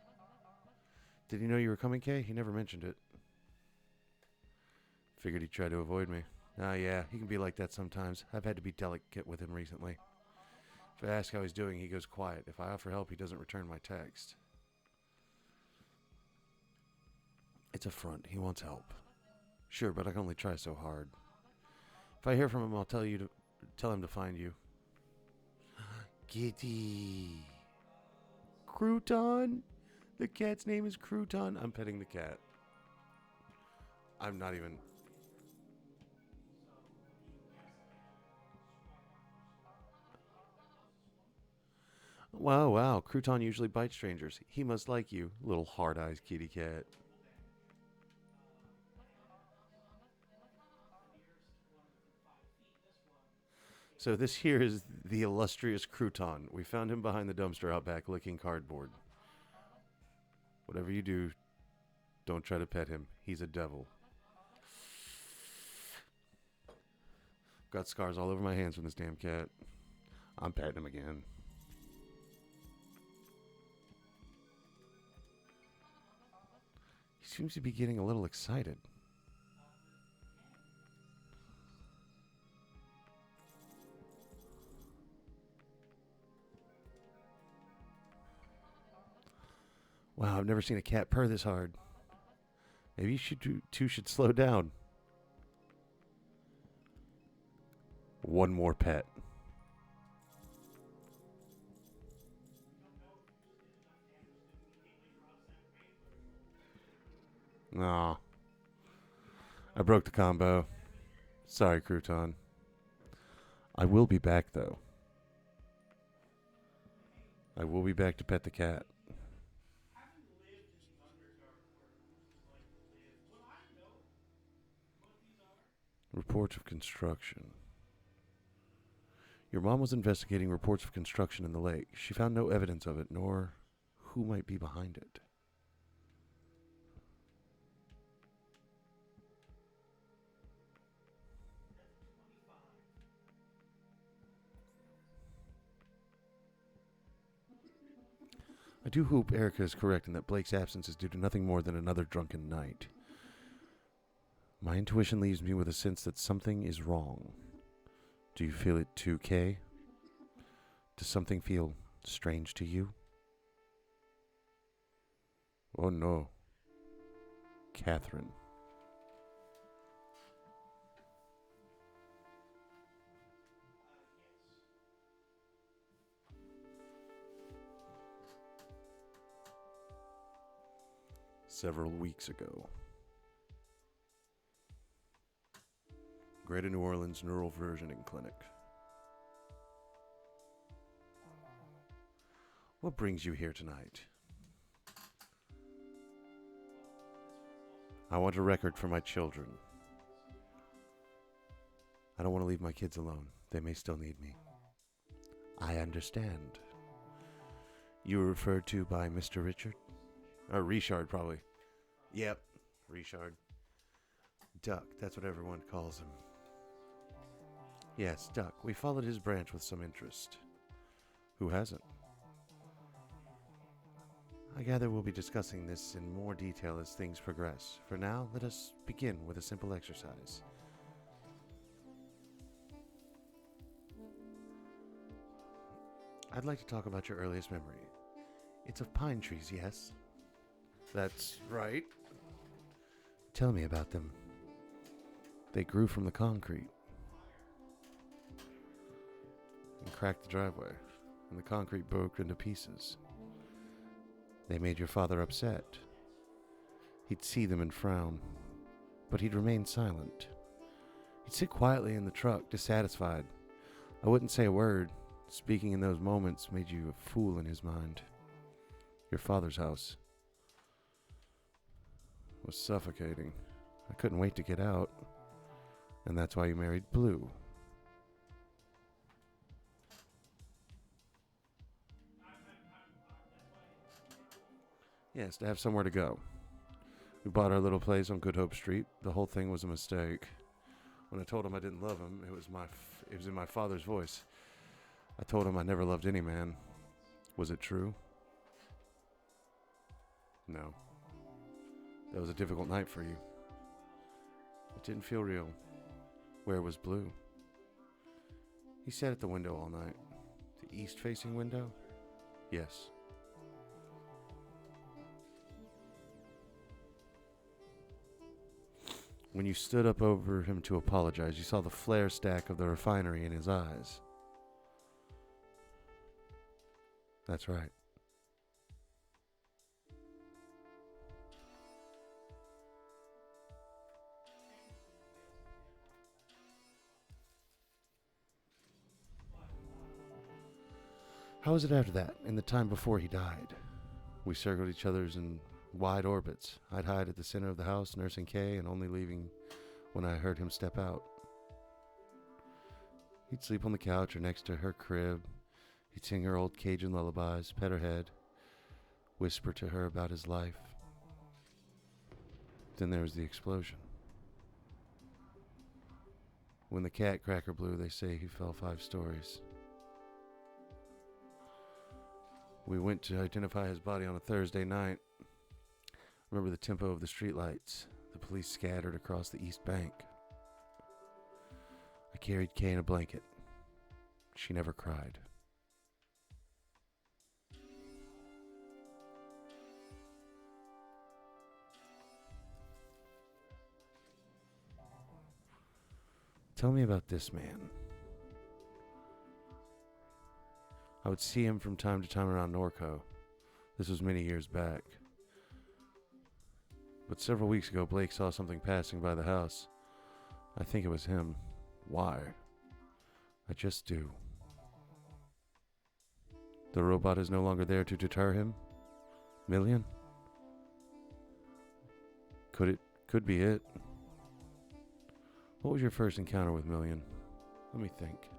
Did he know you were coming, Kay? He never mentioned it. Figured he'd try to avoid me. Ah, yeah, he can be like that sometimes. I've had to be delicate with him recently. If I ask how he's doing, he goes quiet. If I offer help, he doesn't return my text. It's a front. He wants help. Sure, but I can only try so hard. If I hear from him, I'll tell him to find you. Kitty. Crouton? The cat's name is Crouton. I'm petting the cat. I'm not even... Wow. Crouton usually bites strangers. He must like you, little hard-eyed kitty cat. So this here is the illustrious Crouton. We found him behind the dumpster out back licking cardboard. Whatever you do, don't try to pet him. He's a devil. Got scars all over my hands from this damn cat. I'm petting him again. He seems to be getting a little excited. Wow, I've never seen a cat purr this hard. Maybe you two should slow down. One more pet. Aw. I broke the combo. Sorry, Crouton. I will be back, though. I will be back to pet the cat. Reports of construction. Your mom was investigating reports of construction in the lake. She found no evidence of it, nor who might be behind it. I do hope Erica is correct in that Blake's absence is due to nothing more than another drunken night. My intuition leaves me with a sense that something is wrong. Do you feel it too, Kay? Does something feel strange to you? Oh no. Catherine. Several weeks ago. Greater New Orleans Neural Versioning Clinic. What brings you here tonight? I want a record for my children. I don't want to leave my kids alone. They may still need me. I understand. You were referred to by Mr. Richard? Or Richard, probably. Yep, Richard. Duck, that's what everyone calls him. Yes, Duck. We followed his branch with some interest. Who hasn't? I gather we'll be discussing this in more detail as things progress. For now, let us begin with a simple exercise. I'd like to talk about your earliest memory. It's of pine trees, yes? That's right. Tell me about them. They grew from the concrete and cracked the driveway, and the concrete broke into pieces. They made your father upset. He'd see them and frown, but he'd remain silent. He'd sit quietly in the truck, dissatisfied. I wouldn't say a word. Speaking in those moments made you a fool in his mind. Your father's house was suffocating. I couldn't wait to get out, and that's why you married Blue. Yes, to have somewhere to go. We bought our little place on Good Hope Street. The whole thing was a mistake. When I told him I didn't love him, it was in my father's voice. I told him I never loved any man. Was it true? No. That was a difficult night for you. It didn't feel real. Where was Blue? He sat at the window all night. The east-facing window? Yes. When you stood up over him to apologize, you saw the flare stack of the refinery in his eyes. That's right. How was it after that, in the time before he died? We circled each other's in wide orbits. I'd hide at the center of the house, nursing Kay, and only leaving when I heard him step out. He'd sleep on the couch or next to her crib. He'd sing her old Cajun lullabies, pet her head, whisper to her about his life. Then there was the explosion. When the cat cracker blew, they say he fell 5 stories. We went to identify his body on a Thursday night. Remember the tempo of the streetlights. The police scattered across the East Bank. I carried Kay in a blanket. She never cried. Tell me about this man. I would see him from time to time around Norco. This was many years back. But several weeks ago, Blake saw something passing by the house. I think it was him. Why? I just do. The robot is no longer there to deter him? Million? Could be it. What was your first encounter with Million? Let me think.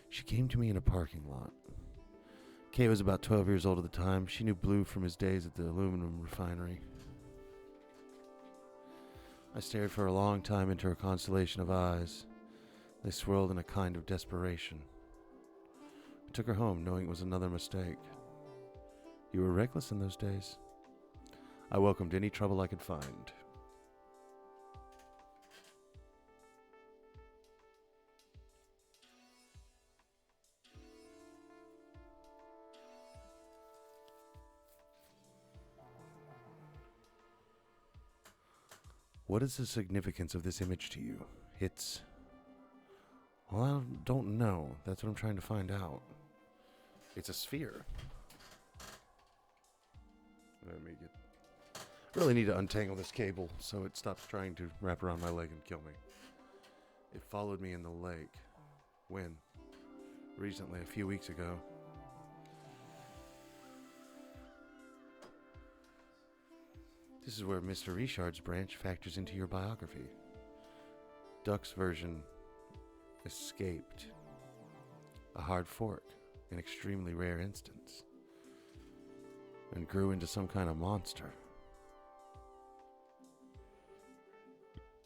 She came to me in a parking lot. Kay was about 12 years old at the time. She knew Blue from his days at the aluminum refinery. I stared for a long time into her constellation of eyes. They swirled in a kind of desperation. I took her home, knowing it was another mistake. You were reckless in those days. I welcomed any trouble I could find. What is the significance of this image to you? Well, I don't know. That's what I'm trying to find out. It's a sphere. Really need to untangle this cable so it stops trying to wrap around my leg and kill me. It followed me in the lake. When? Recently, a few weeks ago. This is where Mr. Richard's branch factors into your biography. Duck's version escaped. A hard fork, an extremely rare instance, and grew into some kind of monster.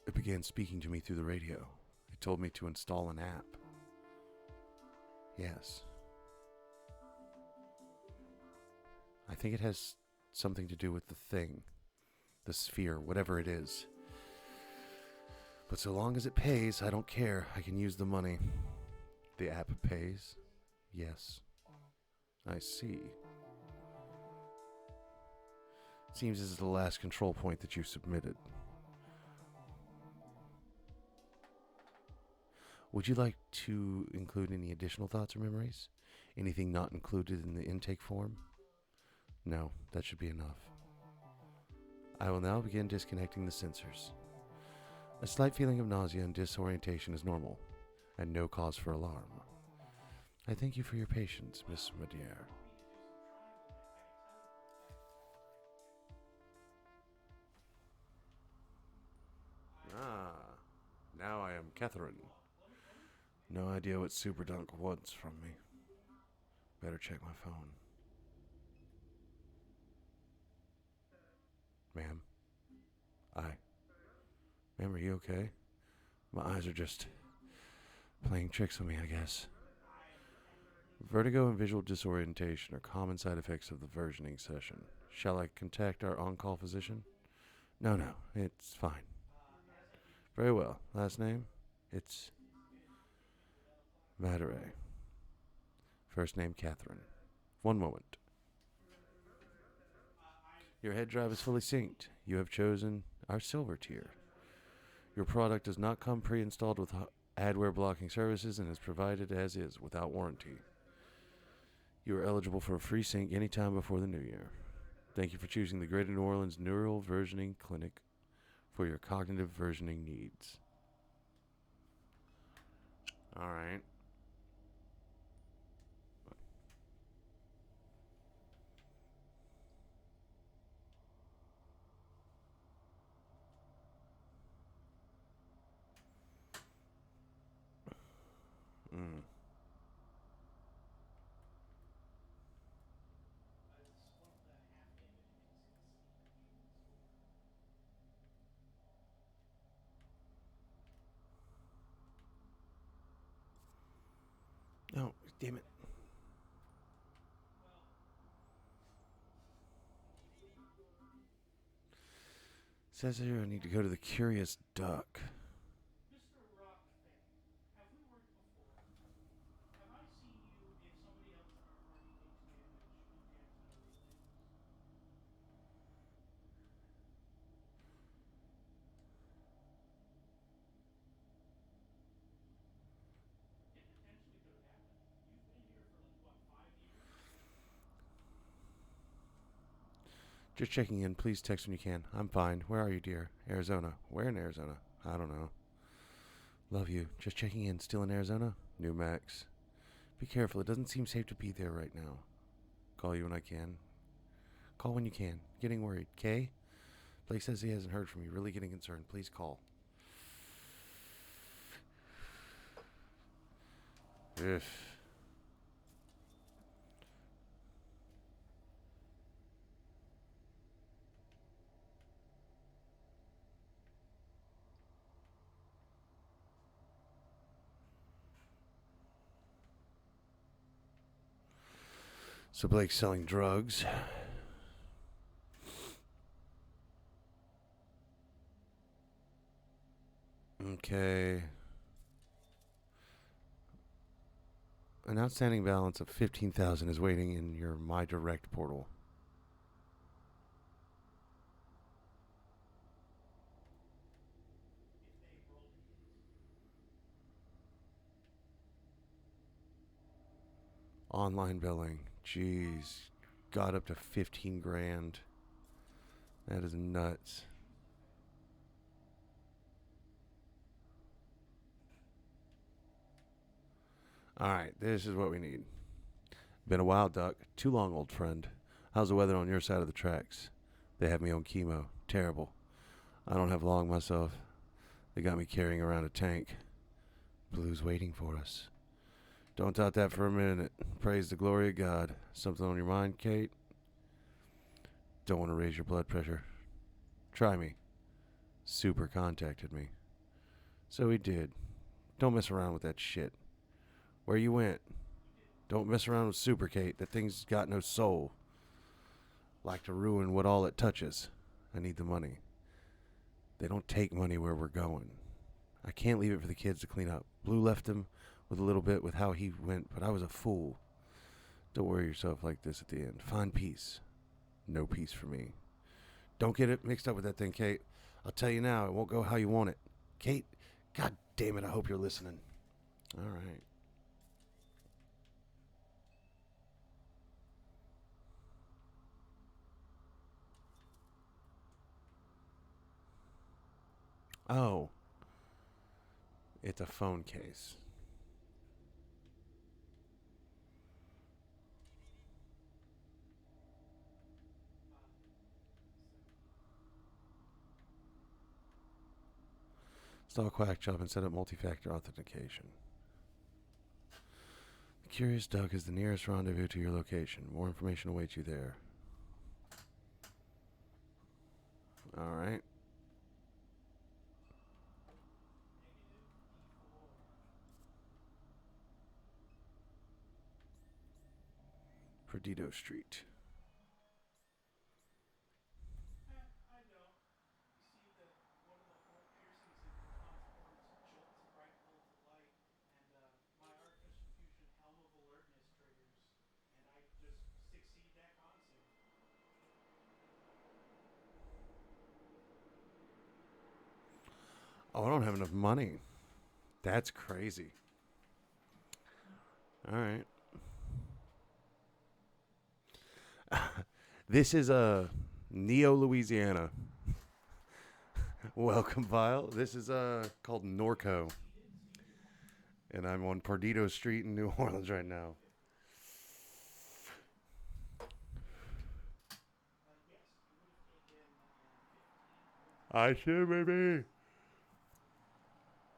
It began speaking to me through the radio. It told me to install an app. Yes. I think it has something to do with the thing, the sphere, whatever it is. But so long as it pays, I don't care. I can use the money. The app pays? Yes. I see. Seems this is the last control point that you submitted. Would you like to include any additional thoughts or memories? Anything not included in the intake form? No, that should be enough. I will now begin disconnecting the sensors. A slight feeling of nausea and disorientation is normal, and no cause for alarm. I thank you for your patience, Miss Madier. Ah, now I am Catherine. No idea what Superdunk wants from me. Better check my phone. Ma'am? Aye. Ma'am, are you okay? My eyes are just playing tricks on me, I guess. Vertigo and visual disorientation are common side effects of the versioning session. Shall I contact our on-call physician? No, it's fine. Very well. Last name? It's Madere. First name Catherine. One moment. Your head drive is fully synced. You have chosen our silver tier. Your product does not come pre-installed with adware blocking services and is provided as is without warranty. You are eligible for a free sync anytime before the new year. Thank you for choosing the Greater New Orleans Neural Versioning Clinic for your cognitive versioning needs. All right. Mm. Oh, damn it. Says here I need to go to the Curious Duck. Just checking in. Please text when you can. I'm fine. Where are you, dear? Arizona. Where in Arizona? I don't know. Love you. Just checking in. Still in Arizona? New Max. Be careful. It doesn't seem safe to be there right now. Call you when I can. Call when you can. Getting worried. Kay? Blake says he hasn't heard from you. Really getting concerned. Please call. Ugh. So Blake's selling drugs. Okay. An outstanding balance of 15,000 is waiting in your My Direct portal. Online billing. Jeez. Got up to 15 grand. That is nuts. Alright, this is what we need. Been a while, Duck. Too long, old friend. How's the weather on your side of the tracks? They have me on chemo. Terrible. I don't have long myself. They got me carrying around a tank. Blue's waiting for us. Don't doubt that for a minute. Praise the glory of God. Something on your mind, Kate? Don't want to raise your blood pressure. Try me. Super contacted me. So he did. Don't mess around with that shit. Where you went? Don't mess around with Super Kate. That thing's got no soul. Like to ruin what all it touches. I need the money. They don't take money where we're going. I can't leave it for the kids to clean up. Blue left him with a little bit with how he went, but I was a fool. Don't worry yourself like this at the end. Find peace. No peace for me. Don't get it mixed up with that thing, Kate. I'll tell you now, it won't go how you want it. Kate, God damn it, I hope you're listening. All right. Oh, it's a phone case. Install Quack Job and set up multi-factor authentication. The Curious Duck is the nearest rendezvous to your location. More information awaits you there. All right. Perdido Street. Oh, I don't have enough money. That's crazy. All right. This is a Neo, Louisiana. Welcome, Vile. This is called Norco, and I'm on Perdido Street in New Orleans right now. I should, baby.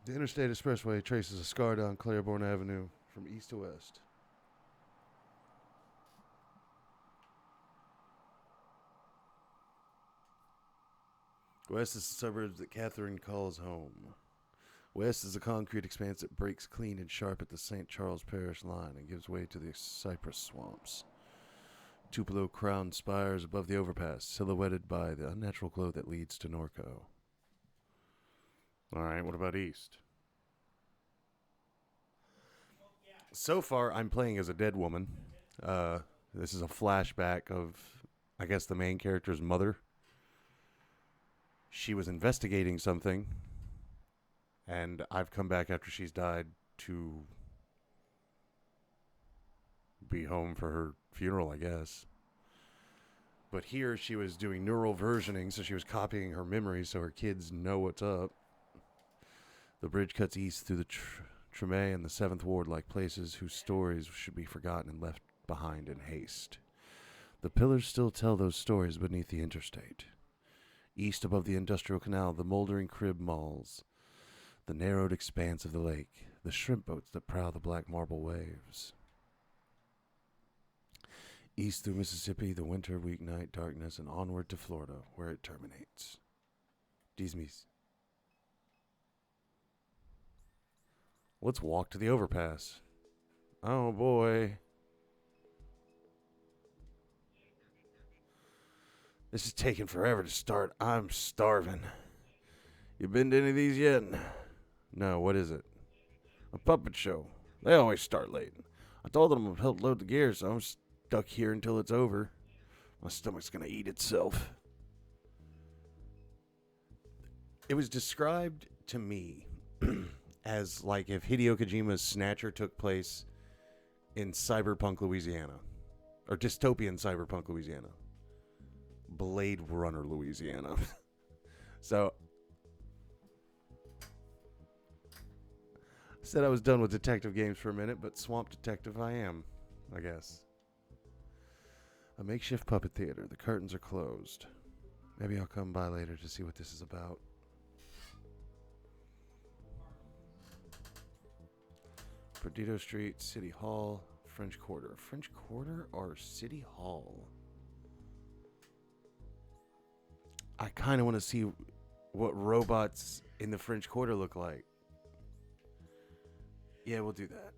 The Interstate Expressway traces a scar down Claiborne Avenue from east to west. West is the suburbs that Catherine calls home. West is a concrete expanse that breaks clean and sharp at the St. Charles Parish line and gives way to the cypress swamps. Tupelo crowned spires above the overpass, silhouetted by the unnatural glow that leads to Norco. All right, what about east? So far, I'm playing as a dead woman. This is a flashback of, I guess, the main character's mother. She was investigating something, and I've come back after she's died to be home for her funeral, I guess. But here she was doing neural versioning, so she was copying her memories so her kids know what's up. The bridge cuts east through the Tremé and the 7th Ward like places whose stories should be forgotten and left behind in haste. The pillars still tell those stories beneath the interstate. East above the industrial canal, the moldering crib malls, the narrowed expanse of the lake, the shrimp boats that prowl the black marble waves. East through Mississippi, the winter weeknight darkness, and onward to Florida, where it terminates. Dismis. Let's walk to the overpass. Oh boy. This is taking forever to start. I'm starving. You been to any of these yet? No, what is it? A puppet show. They always start late. I told them I'd help load the gear, so I'm stuck here until it's over. My stomach's gonna eat itself. It was described to me as like if Hideo Kojima's Snatcher took place in cyberpunk Louisiana. Or dystopian cyberpunk Louisiana. Blade Runner Louisiana. So I said I was done with detective games for a minute, but Swamp Detective I am, I guess. A makeshift puppet theater. The curtains are closed. Maybe I'll come by later to see what this is about. Perdido Street, City Hall, French Quarter. French Quarter or City Hall? I kind of want to see what robots in the French Quarter look like. Yeah, we'll do that.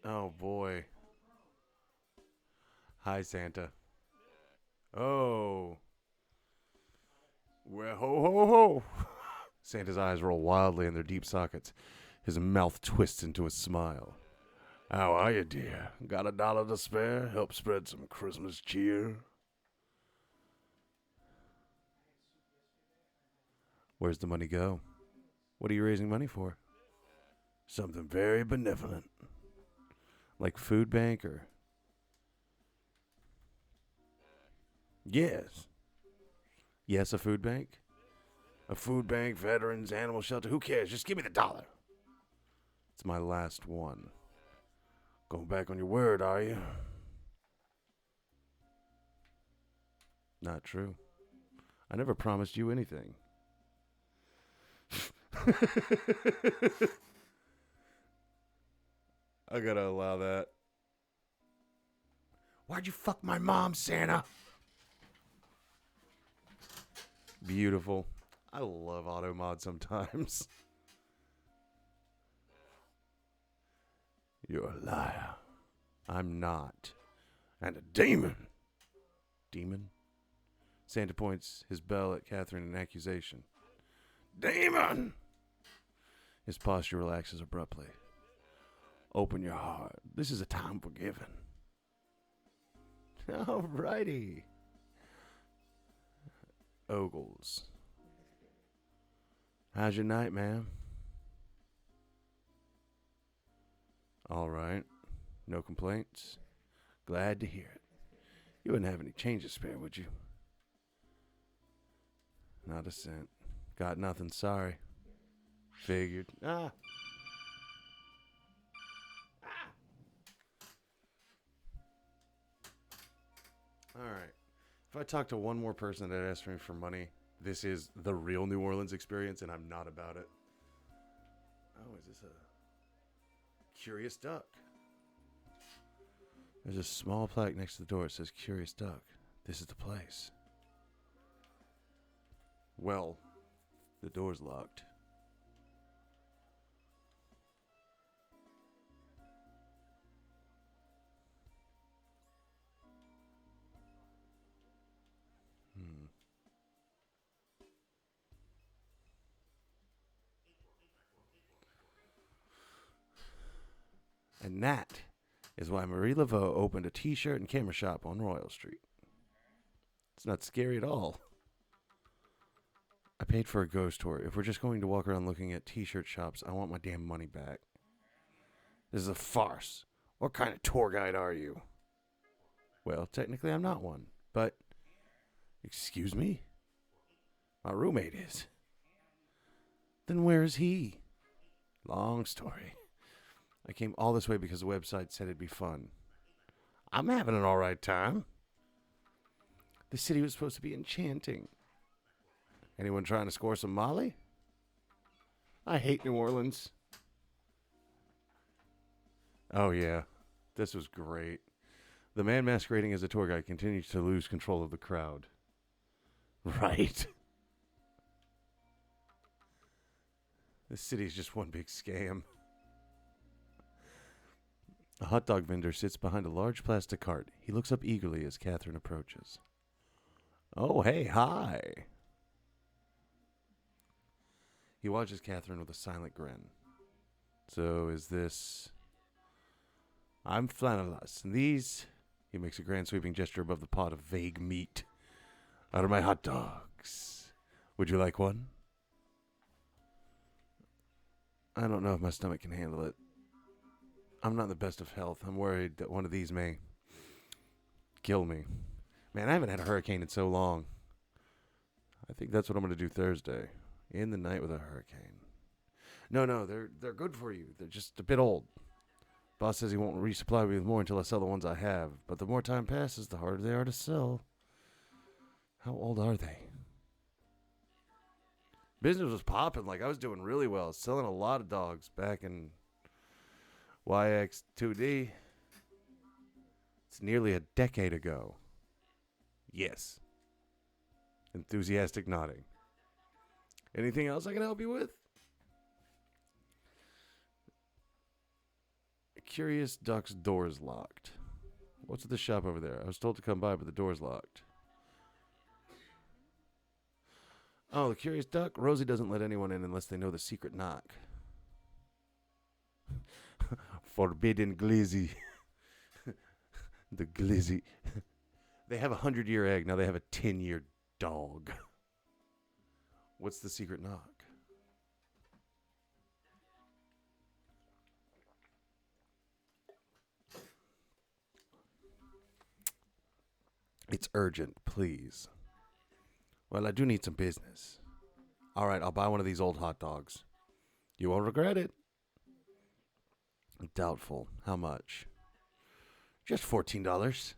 Oh, boy. Hi, Santa. Oh. Well, ho, ho, ho. Santa's eyes roll wildly in their deep sockets. His mouth twists into a smile. How are you, dear? Got $1 to spare? Help spread some Christmas cheer? Where's the money go? What are you raising money for? Something very benevolent. Like food bank or... Yes. Yes, a food bank? A food bank, veterans, animal shelter. Who cares? Just give me the $1. It's my last one. Going back on your word, are you? Not true. I never promised you anything. I gotta allow that. Why'd you fuck my mom, Santa? Beautiful. I love auto mod sometimes. You're a liar. I'm not. And a demon. Demon? Santa points his bell at Catherine in accusation. Demon! His posture relaxes abruptly. Open your heart. This is a time for giving. Alrighty. Ogles. How's your night, ma'am? All right. No complaints? Glad to hear it. You wouldn't have any change to spare, would you? Not a cent. Got nothing, sorry. Figured. All right. If I talk to one more person that asks me for money, this is the real New Orleans experience, and I'm not about it. Oh, is this a Curious Duck? There's a small plaque next to the door. It says Curious Duck. This is the place. Well, the door's locked. And that is why Marie Laveau opened a t-shirt and camera shop on Royal Street. It's not scary at all. I paid for a ghost tour. If we're just going to walk around looking at t-shirt shops, I want my damn money back. This is a farce. What kind of tour guide are you? Well, technically I'm not one, but... Excuse me? My roommate is. Then where is he? Long story. I came all this way because the website said it'd be fun. I'm having an alright time. The city was supposed to be enchanting. Anyone trying to score some Molly? I hate New Orleans. Oh yeah, this was great. The man masquerading as a tour guide continues to lose control of the crowd. Right. This city's just one big scam. A hot dog vendor sits behind a large plastic cart. He looks up eagerly as Catherine approaches. Oh, hey, hi. He watches Catherine with a silent grin. So is this... I'm Flannelas, and these... He makes a grand sweeping gesture above the pot of vague meat. Out of my hot dogs. Would you like one? I don't know if my stomach can handle it. I'm not in the best of health. I'm worried that one of these may kill me. Man, I haven't had a hurricane in so long. I think that's what I'm going to do Thursday. In the night with a hurricane. No, they're good for you. They're just a bit old. Boss says he won't resupply me with more until I sell the ones I have. But the more time passes, the harder they are to sell. How old are they? Business was popping. Like, I was doing really well. Selling a lot of dogs back in YX2D. It's nearly a decade ago. Yes. Enthusiastic nodding. Anything else I can help you with? Curious Duck's door's locked. What's at the shop over there? I was told to come by, but the door's locked. Oh, the Curious Duck? Rosie doesn't let anyone in unless they know the secret knock. Forbidden glizzy. The glizzy. They have a 100-year egg. Now they have a 10-year dog. What's the secret knock? It's urgent, please. Well, I do need some business. All right, I'll buy one of these old hot dogs. You won't regret it. Doubtful. How much? Just $14.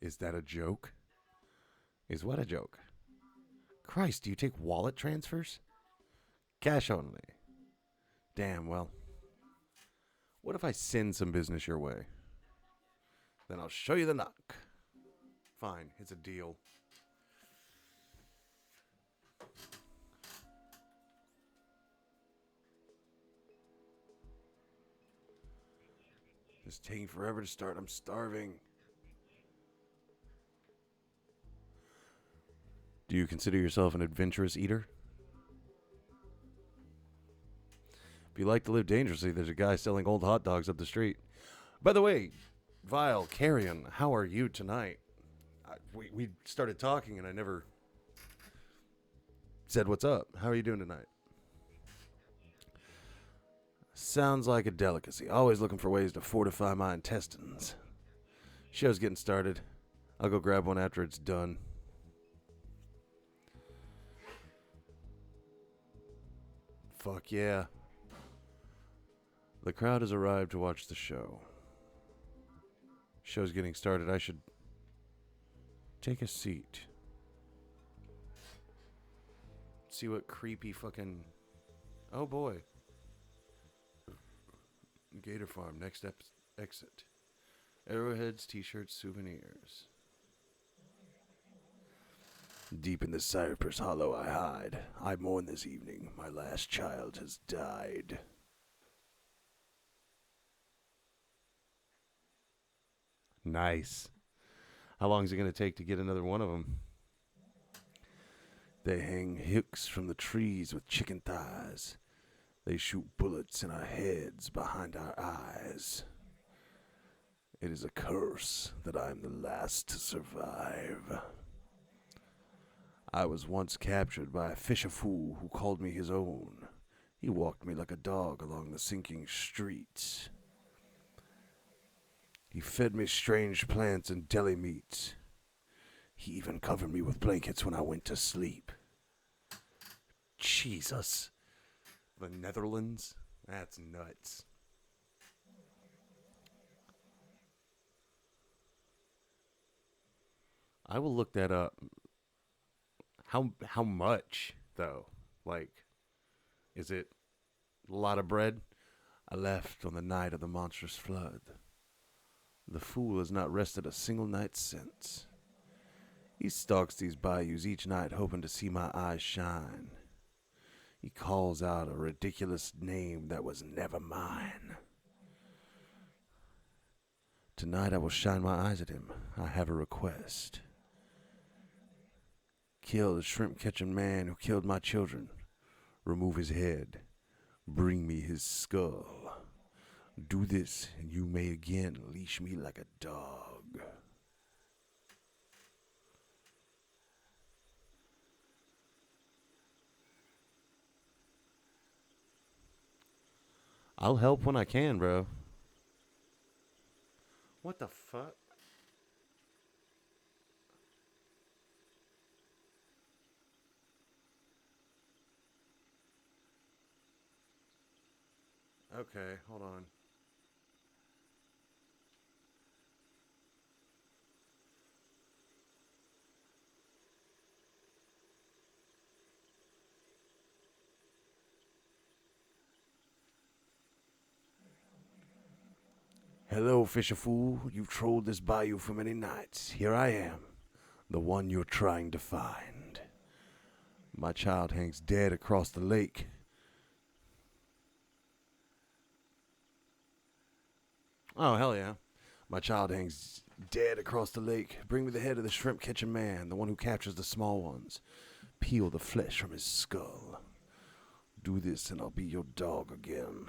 Is that a joke? Is what a joke? Christ, do you take wallet transfers? Cash only. Damn, well. What if I send some business your way? Then I'll show you the knock. Fine, it's a deal. It's taking forever to start. I'm starving. Do you consider yourself an adventurous eater? If you like to live dangerously, there's a guy selling old hot dogs up the street. By the way, Vile, Carrion, how are you tonight? We started talking and I never said what's up. How are you doing tonight? Sounds like a delicacy. Always looking for ways to fortify my intestines. Show's getting started. I'll go grab one after it's done. Fuck yeah. The crowd has arrived to watch the show. Show's getting started. I should take a seat. See what creepy fucking... Oh boy. Gator Farm, next exit. Arrowheads, t-shirts, souvenirs. Deep in the cypress hollow I hide. I mourn this evening. My last child has died. Nice. How long is it going to take to get another one of them? They hang hooks from the trees with chicken thighs. They shoot bullets in our heads, behind our eyes. It is a curse that I am the last to survive. I was once captured by a fisher fool who called me his own. He walked me like a dog along the sinking streets. He fed me strange plants and deli meats. He even covered me with blankets when I went to sleep. Jesus. The Netherlands? That's nuts. I will look that up. How much, though? Like, is it a lot of bread? I left on the night of the monstrous flood. The fool has not rested a single night since. He stalks these bayous each night hoping to see my eyes shine. He calls out a ridiculous name that was never mine. Tonight I will shine my eyes at him. I have a request. Kill the shrimp-catching man who killed my children. Remove his head. Bring me his skull. Do this, and you may again leash me like a dog. I'll help when I can, bro. What the fuck? Okay, hold on. Hello, fisher fool. You've trolled this bayou for many nights. Here I am, the one you're trying to find. My child hangs dead across the lake. Oh, hell yeah. My child hangs dead across the lake. Bring me the head of the shrimp-catching man, the one who captures the small ones. Peel the flesh from his skull. Do this and I'll be your dog again.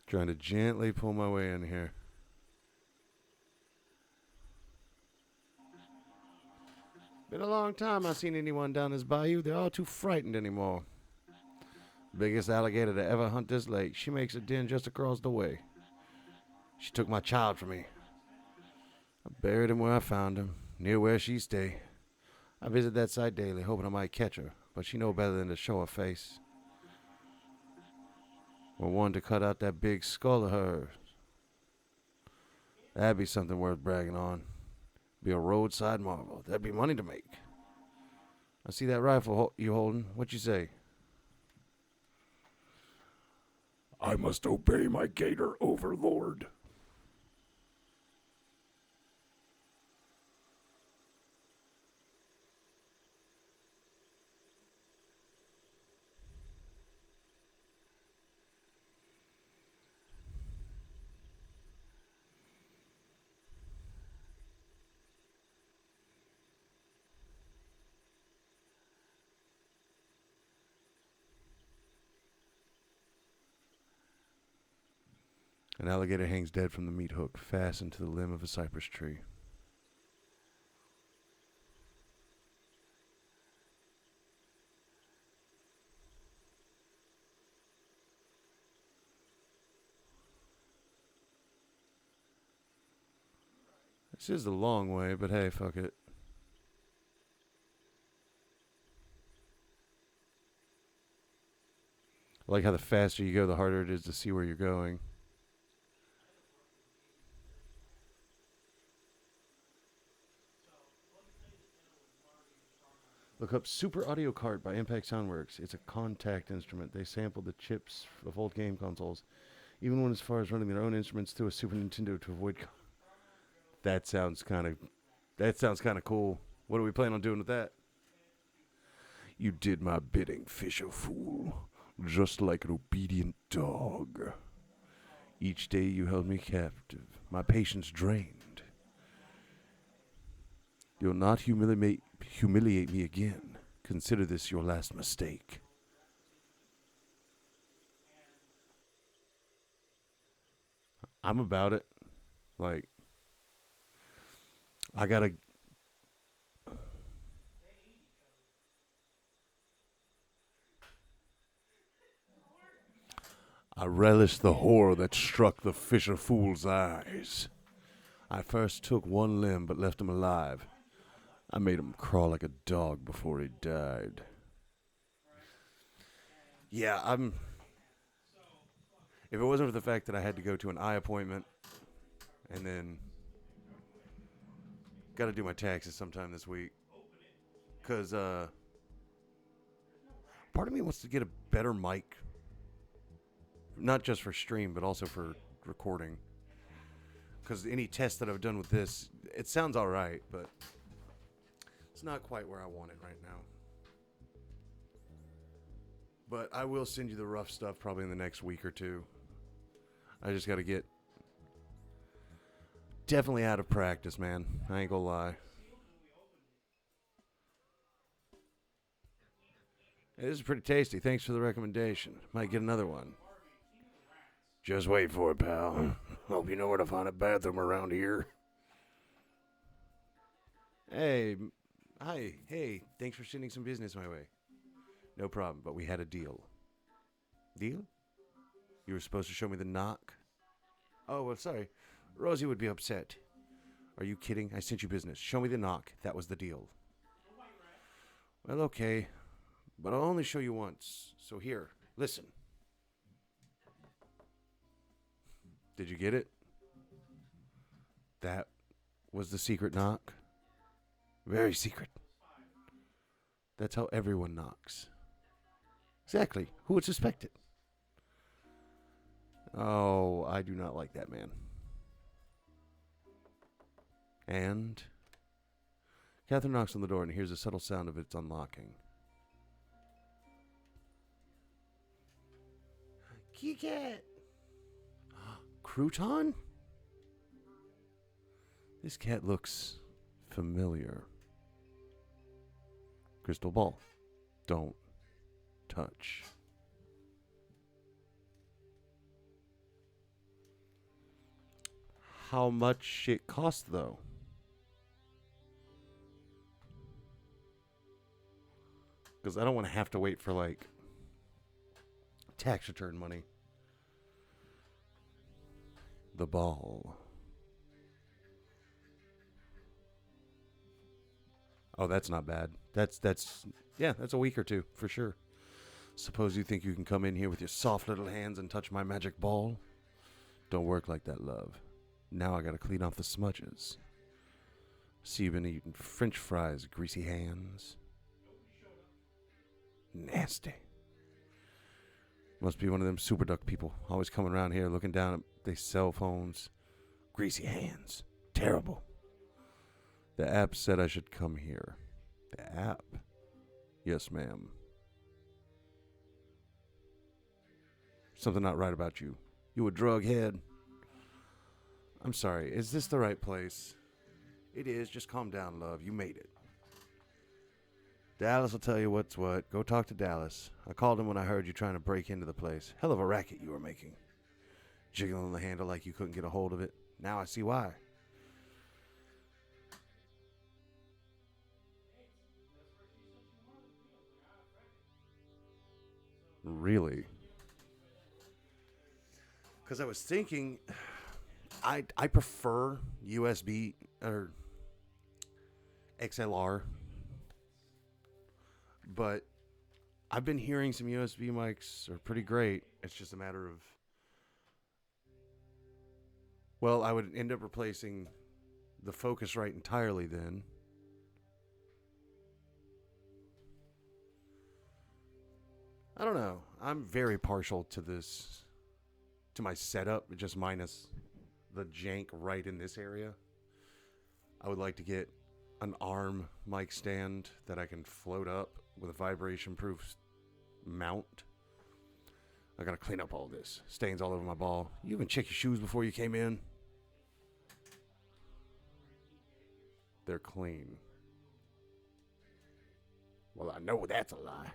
Trying to gently pull my way in here. Been a long time I've seen anyone down this bayou. They're all too frightened anymore. Biggest alligator to ever hunt this lake. She makes a den just across the way. She took my child from me. I buried him where I found him, near where she stay. I visit that site daily, hoping I might catch her, but she know better than to show her face. Or one to cut out that big skull of hers. That'd be something worth bragging on. Be a roadside marvel. That'd be money to make. I see that rifle you holding. What you say? I must obey my gator overlord. An alligator hangs dead from the meat hook, fastened to the limb of a cypress tree. This is a long way, but hey, fuck it. I like how the faster you go, the harder it is to see where you're going. Look up Super Audio Cart by Impact Soundworks. It's a contact instrument. They sampled the chips of old game consoles, even went as far as running their own instruments through a Super Nintendo to avoid. That sounds kind of cool. What are we planning on doing with that? You did my bidding, fisher fool, just like an obedient dog. Each day you held me captive, my patience drained. You'll not humiliate me again. Consider this your last mistake. I'm about it. Like, I relish the horror that struck the fisher fool's eyes. I first took one limb but left him alive. I made him crawl like a dog before he died. Yeah, if it wasn't for the fact that I had to go to an eye appointment and then got to do my taxes sometime this week, because part of me wants to get a better mic, not just for stream but also for recording, because any test that I've done with this, it sounds all right, but it's not quite where I want it right now. But I will send you the rough stuff probably in the next week or two. I just got to get definitely out of practice, man. I ain't gonna lie. Hey, this is pretty tasty. Thanks for the recommendation. Might get another one. Just wait for it, pal. Hope you know where to find a bathroom around here. Hey, hi, hey, thanks for sending some business my way. No problem, but we had a deal. Deal? You were supposed to show me the knock? Oh, well, sorry. Rosie would be upset. Are you kidding? I sent you business. Show me the knock. That was the deal. Well, okay. But I'll only show you once. So here, listen. Did you get it? That was the secret knock. Very secret. That's how everyone knocks. Exactly. Who would suspect it? Oh, I do not like that man. And Catherine knocks on the door and hears a subtle sound of its unlocking. Kitty Crouton? This cat looks familiar. Crystal ball. Don't touch. How much it costs, though? Because I don't want to have to wait for, like, tax return money. The ball. Oh, that's not bad. That's a week or two, for sure. Suppose you think you can come in here with your soft little hands and touch my magic ball? Don't work like that, love. Now I gotta clean off the smudges. See you been eating French fries, greasy hands. Nasty. Must be one of them super duck people, always coming around here looking down at their cell phones. Greasy hands. Terrible. The app said I should come here. The app? Yes, ma'am. Something not right about you. You a drug head. I'm sorry, is this the right place? It is, just calm down, love. You made it. Dallas will tell you what's what. Go talk to Dallas. I called him when I heard you trying to break into the place. Hell of a racket you were making. Jiggling the handle like you couldn't get a hold of it. Now I see why. Really? Because I was thinking, I prefer USB or XLR, but I've been hearing some USB mics are pretty great. It's just a matter of, well, I would end up replacing the Focusrite entirely then. I don't know. I'm very partial to this, to my setup, just minus the jank right in this area. I would like to get an arm mic stand that I can float up with a vibration-proof mount. I gotta clean up all this. Stains all over my ball. You even check your shoes before you came in? They're clean. Well, I know that's a lie.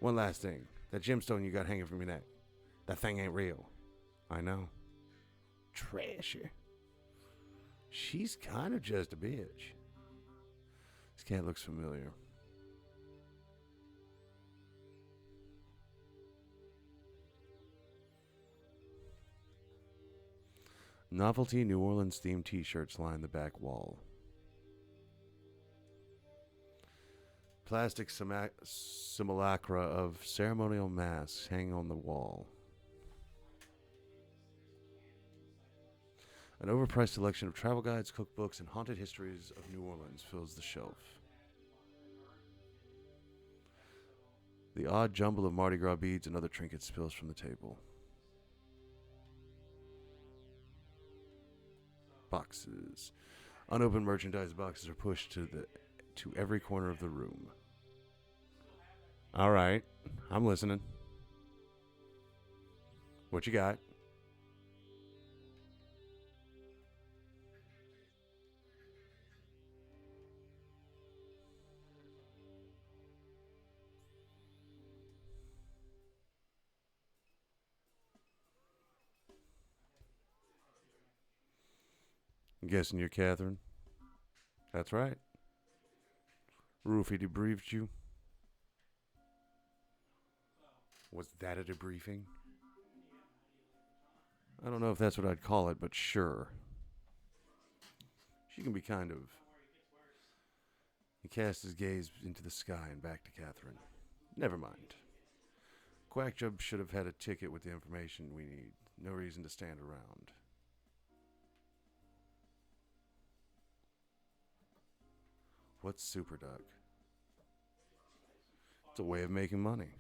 One last thing. That gemstone you got hanging from your neck. That thing ain't real. I know. Trashy. She's kind of just a bitch. This cat looks familiar. Novelty New Orleans themed t-shirts line the back wall. Plastic simulacra of ceremonial masks hang on the wall. An overpriced selection of travel guides, cookbooks, and haunted histories of New Orleans fills the shelf. The odd jumble of Mardi Gras beads and other trinkets spills from the table. Boxes. Unopened merchandise boxes are pushed to every corner of the room. All right, I'm listening. What you got? I'm guessing you're Catherine. That's right. Rufy debriefed you. Was that a debriefing? I don't know if that's what I'd call it, but sure. She can be kind of. He cast his gaze into the sky and back to Catherine. Never mind. Quackjob should have had a ticket with the information we need. No reason to stand around. What's Superduck? It's a way of making money.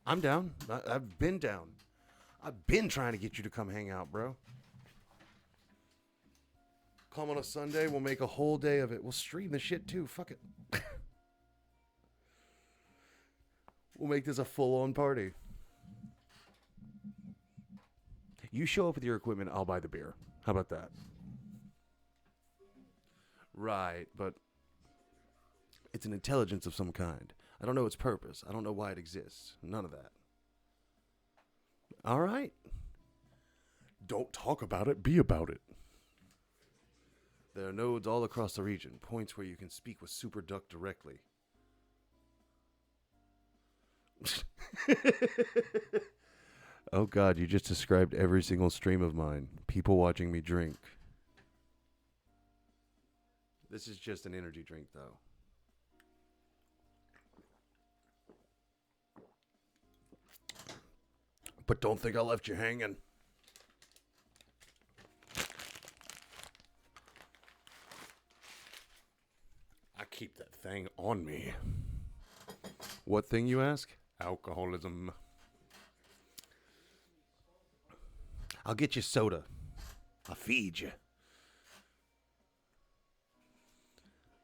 I'm down. I've been down. I've been trying to get you to come hang out, bro. Come on a Sunday. We'll make a whole day of it. We'll stream the shit too. Fuck it. We'll make this a full-on party. You show up with your equipment, I'll buy the beer. How about that? Right, but it's an intelligence of some kind. I don't know its purpose. I don't know why it exists. None of that. All right. Don't talk about it, be about it. There are nodes all across the region, points where you can speak with Superduck directly. Oh God, you just described every single stream of mine. People watching me drink. This is just an energy drink, though. But don't think I left you hanging. I keep that thing on me. What thing, you ask? Alcoholism. I'll get you soda. I'll feed you.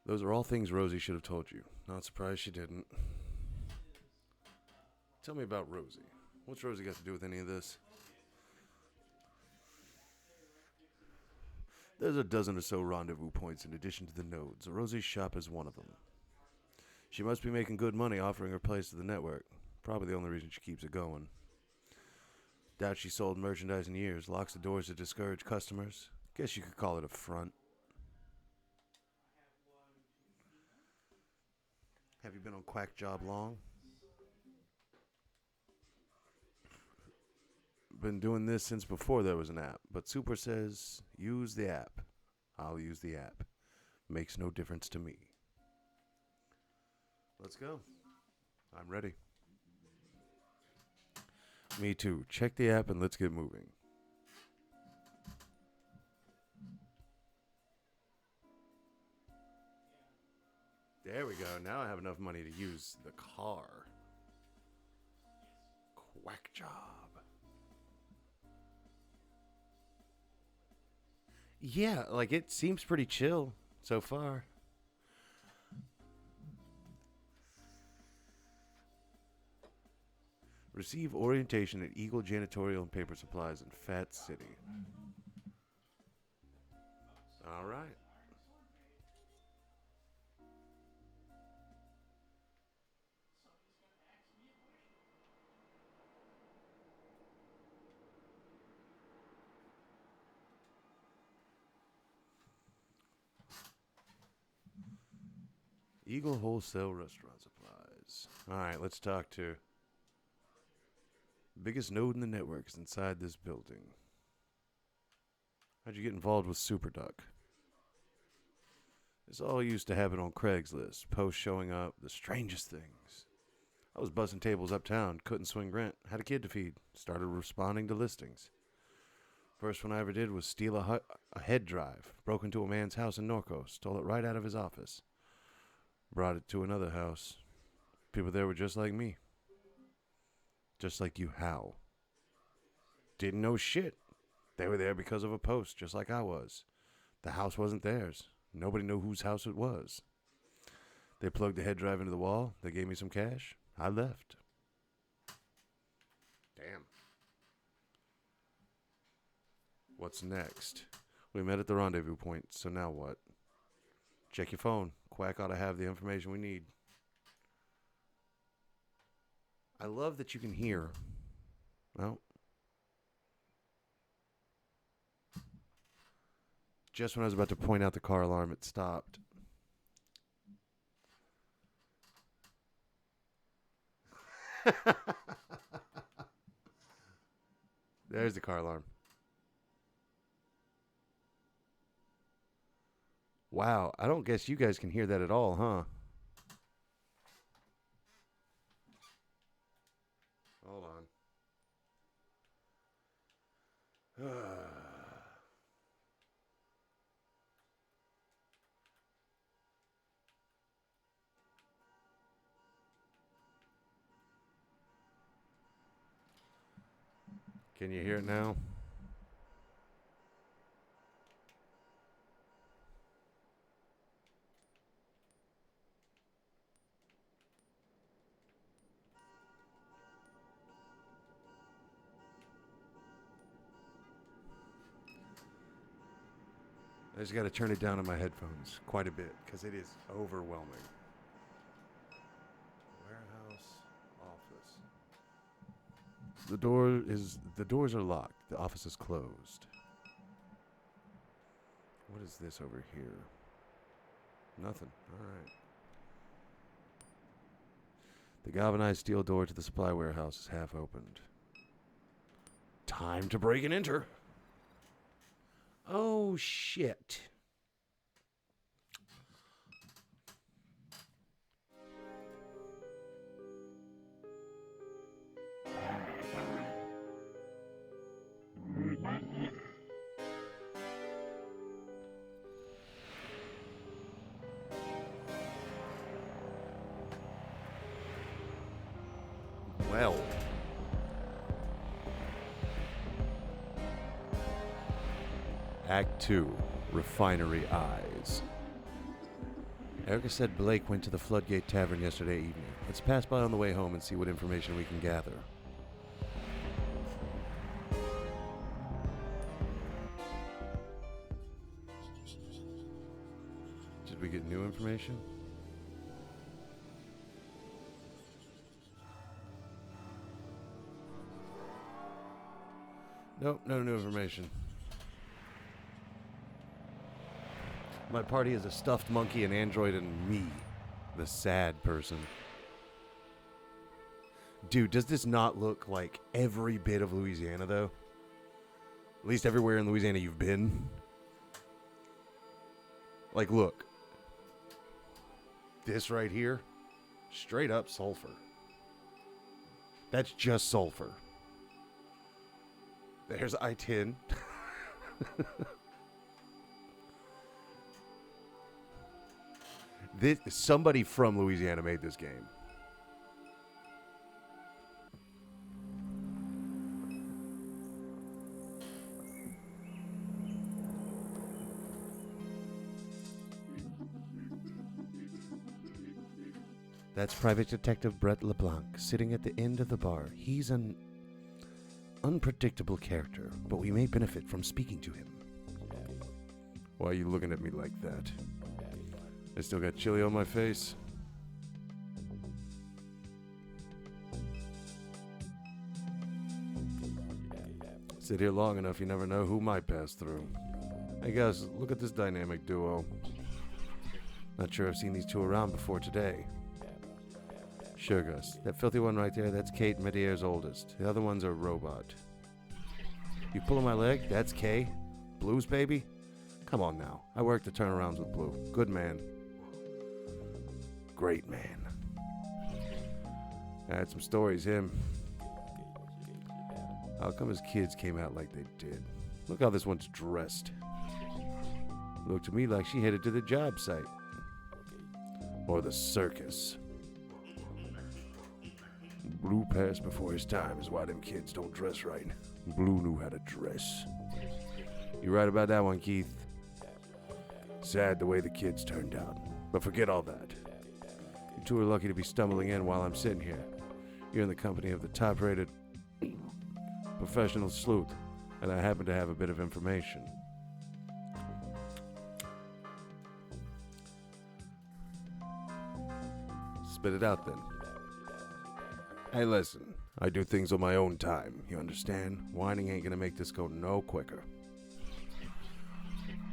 Those are all things Rosie should have told you. Not surprised she didn't. Tell me about Rosie. What's Rosie got to do with any of this? There's a dozen or so rendezvous points in addition to the nodes. Rosie's shop is one of them. She must be making good money offering her place to the network. Probably the only reason she keeps it going. Doubt she sold merchandise in years. Locks the doors to discourage customers. Guess you could call it a front. Have you been on Quack Job long? Been doing this since before there was an app. But Super says, use the app. I'll use the app. Makes no difference to me. Let's go. I'm ready. Me too. Check the app and let's get moving. There we go. Now I have enough money to use the car. Quack Job. Yeah, like it seems pretty chill so far. Receive orientation at Eagle Janitorial and Paper Supplies in Fat City. All right. Eagle Wholesale Restaurant Supplies. All right, let's talk to... Biggest node in the network is inside this building. How'd you get involved with Superduck? This all used to happen on Craigslist. Posts showing up, the strangest things. I was bussing tables uptown, couldn't swing rent, had a kid to feed, started responding to listings. First one I ever did was steal a head drive. Broke into a man's house in Norco, stole it right out of his office. Brought it to another house. People there were just like me. Just like you, how? Didn't know shit. They were there because of a post, just like I was. The house wasn't theirs. Nobody knew whose house it was. They plugged the head drive into the wall. They gave me some cash. I left. Damn. What's next? We met at the rendezvous point, so now what? Check your phone. Quack ought to have the information we need. I love that you can hear. Well, just when I was about to point out the car alarm, it stopped. There's the car alarm. Wow, I don't guess you guys can hear that at all, huh? Hold on. Can you hear it now? I just got to turn it down on my headphones quite a bit because it is overwhelming. Warehouse office. The doors are locked. The office is closed. What is this over here? Nothing. All right. The galvanized steel door to the supply warehouse is half opened. Time to break and enter. Oh, shit. Well. Act 2, Refinery Eyes. Erica said Blake went to the Floodgate Tavern yesterday evening. Let's pass by on the way home and see what information we can gather. Did we get new information? Nope, no new information. My party is a stuffed monkey, an android, and me, the sad person. Dude, does this not look like every bit of Louisiana, though? At least everywhere in Louisiana you've been. Like, look. This right here, straight up sulfur. That's just sulfur. There's I-10. Somebody from Louisiana made this game. That's Private Detective Brett LeBlanc sitting at the end of the bar. He's an unpredictable character, but we may benefit from speaking to him. Why are you looking at me like that? I still got chili on my face. Sit here long enough, you never know who might pass through. Hey guys, look at this dynamic duo. Not sure I've seen these two around before today. Sure, Gus. That filthy one right there, that's Kate, Mediere's oldest. The other one's a robot. You pulling my leg? That's Kay? Blues baby? Come on now. I work the turnarounds with Blue. Good man. Great man. I had some stories, him. How come his kids came out like they did? Look how this one's dressed. Looked to me like she headed to the job site. Or the circus. Blue passed before his time is why them kids don't dress right. Blue knew how to dress. You're right about that one, Keith. Sad the way the kids turned out. But forget all that. You two are lucky to be stumbling in while I'm sitting here. You're in the company of the top-rated professional sleuth, and I happen to have a bit of information. Spit it out then. Hey, listen. I do things on my own time, you understand? Whining ain't gonna make this go no quicker.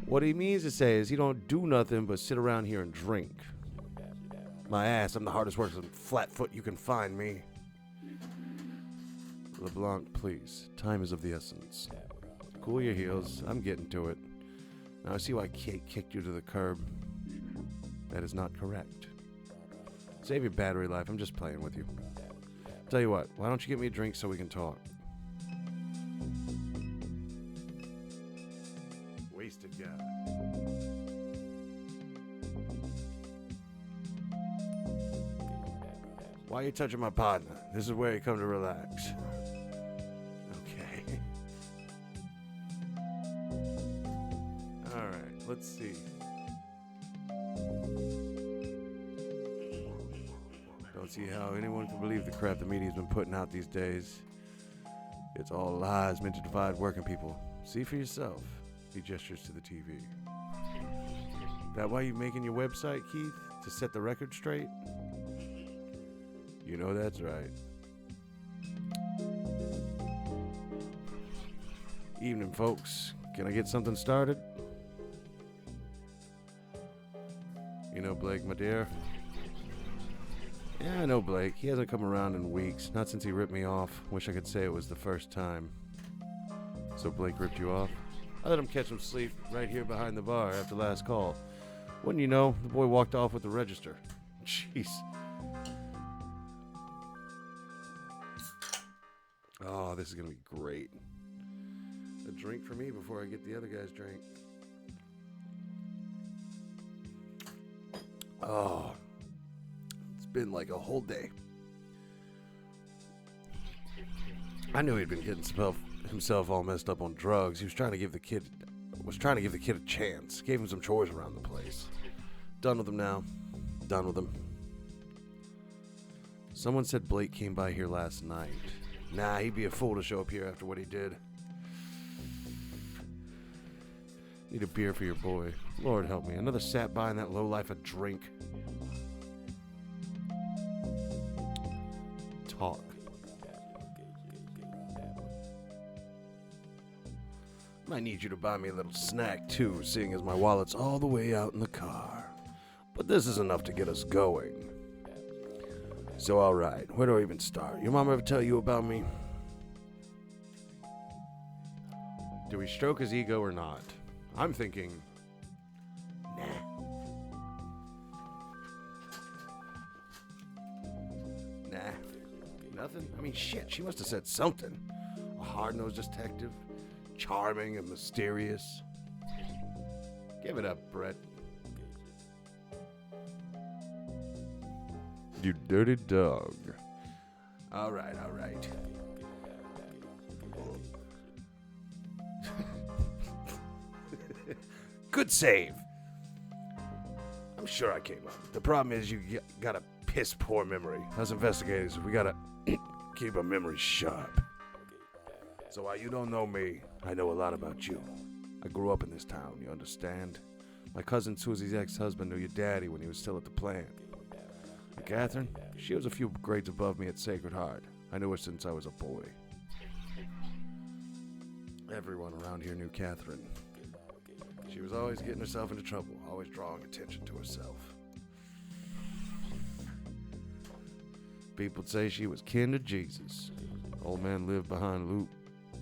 What he means to say is he don't do nothing but sit around here and drink. My ass, I'm the hardest working flatfoot you can find me. LeBlanc, please. Time is of the essence. Cool your heels. I'm getting to it. Now I see why Kate kicked you to the curb. That is not correct. Save your battery life. I'm just playing with you. Tell you what, why don't you get me a drink so we can talk? Wasted guy. Why are you touching my partner? This is where you come to relax. Okay. Alright, let's see. Don't see how anyone can believe the crap the media's been putting out these days. It's all lies meant to divide working people. See for yourself. He gestures to the TV. That why you making your website, Keith? To set the record straight? You know that's right. Evening, folks. Can I get something started? You know Blake, my dear? Yeah, I know Blake. He hasn't come around in weeks. Not since he ripped me off. Wish I could say it was the first time. So Blake ripped you off? I let him catch some sleep right here behind the bar after last call. Wouldn't you know, the boy walked off with the register. Jeez. Oh, this is going to be great. A drink for me before I get the other guy's drink. Oh, it's been like a whole day. I knew he'd been getting himself all messed up on drugs. He was trying to give the kid a chance. Gave him some chores around the place. Done with him now. Done with him. Someone said Blake came by here last night. Nah, he'd be a fool to show up here after what he did. Need a beer for your boy. Lord help me. Another sat buying that lowlife a drink. Talk. Might need you to buy me a little snack too, seeing as my wallet's all the way out in the car. But this is enough to get us going. So alright, where do I even start? Your mom ever tell you about me? Do we stroke his ego or not? I'm thinking, nah. Nah. Nothing? I mean, shit, she must have said something. A hard-nosed detective, charming and mysterious. Give it up, Brett. You dirty dog. Alright. Good save. I'm sure I came up. The problem is you got a piss poor memory. Us investigators, we gotta keep our memory sharp. So while you don't know me, I know a lot about you. I grew up in this town, you understand? My cousin Susie's ex-husband knew your daddy when he was still at the plant. And Catherine, she was a few grades above me at Sacred Heart. I knew her since I was a boy. Everyone around here knew Catherine. She was always getting herself into trouble, always drawing attention to herself. People'd say she was kin to Jesus. Old man lived behind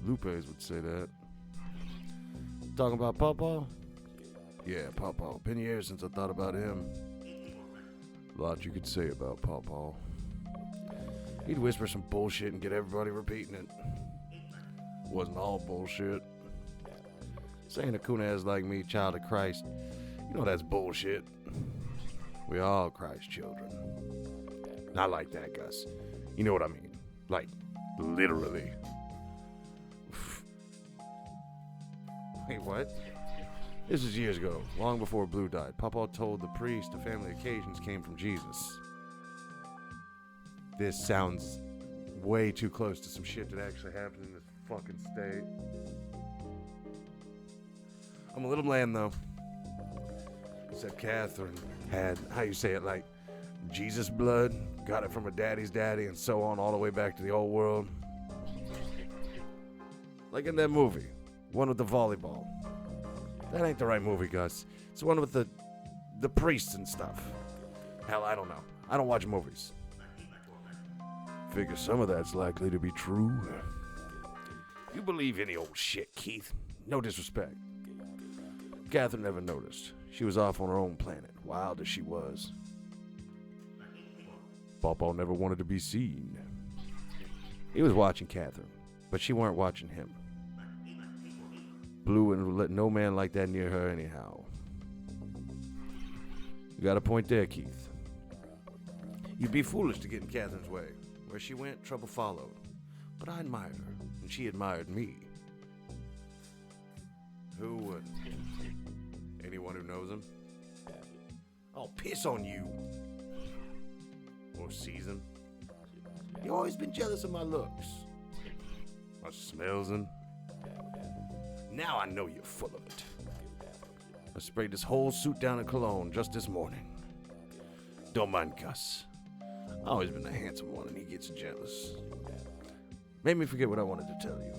Lupe's would say that. Talking about Pawpaw? Yeah, Pawpaw. Been years since I thought about him. A lot you could say about Pawpaw. He'd whisper some bullshit and get everybody repeating it. Wasn't all bullshit. Saying a coon-ass like me, child of Christ, you know that's bullshit. We all Christ's children. Not like that, Gus. You know what I mean. Like, literally. Wait, what? This was years ago, long before Blue died. Papa told the priest the family occasions came from Jesus. This sounds way too close to some shit that actually happened in this fucking state. I'm a little bland, though. Said Catherine had, how you say it, like Jesus blood. Got it from her daddy's daddy and so on all the way back to the old world. Like in that movie, one with the volleyball. That ain't the right movie, Gus. It's the one with the priests and stuff. Hell, I don't know. I don't watch movies. Figure some of that's likely to be true. You believe any old shit, Keith. No disrespect. Catherine never noticed. She was off on her own planet, wild as she was. Pawpaw never wanted to be seen. He was watching Catherine, but she weren't watching him. Blue and let no man like that near her anyhow. You got a point there, Keith. You'd be foolish to get in Catherine's way. Where she went, trouble followed. But I admired her, and she admired me. Who wouldn't? Anyone who knows him? I'll piss on you. Or sees him. You always been jealous of my looks. My smells him. Now I know you're full of it. I sprayed this whole suit down in cologne just this morning. Don't mind Gus. I've always been the handsome one and he gets jealous. Made me forget what I wanted to tell you.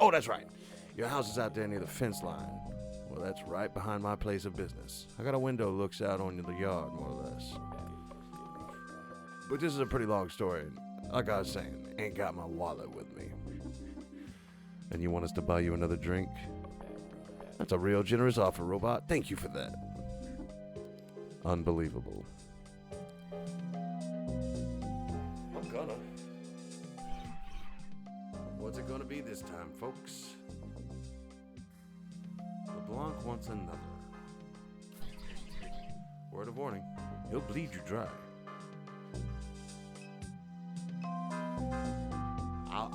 Oh, that's right. Your house is out there near the fence line. Well, that's right behind my place of business. I got a window that looks out on the yard, more or less. But this is a pretty long story. And like I was saying, ain't got my wallet with me. And you want us to buy you another drink? That's a real generous offer, Robot. Thank you for that. Unbelievable. I'm gonna. What's it gonna be this time, folks? LeBlanc wants another. Word of warning, he'll bleed you dry.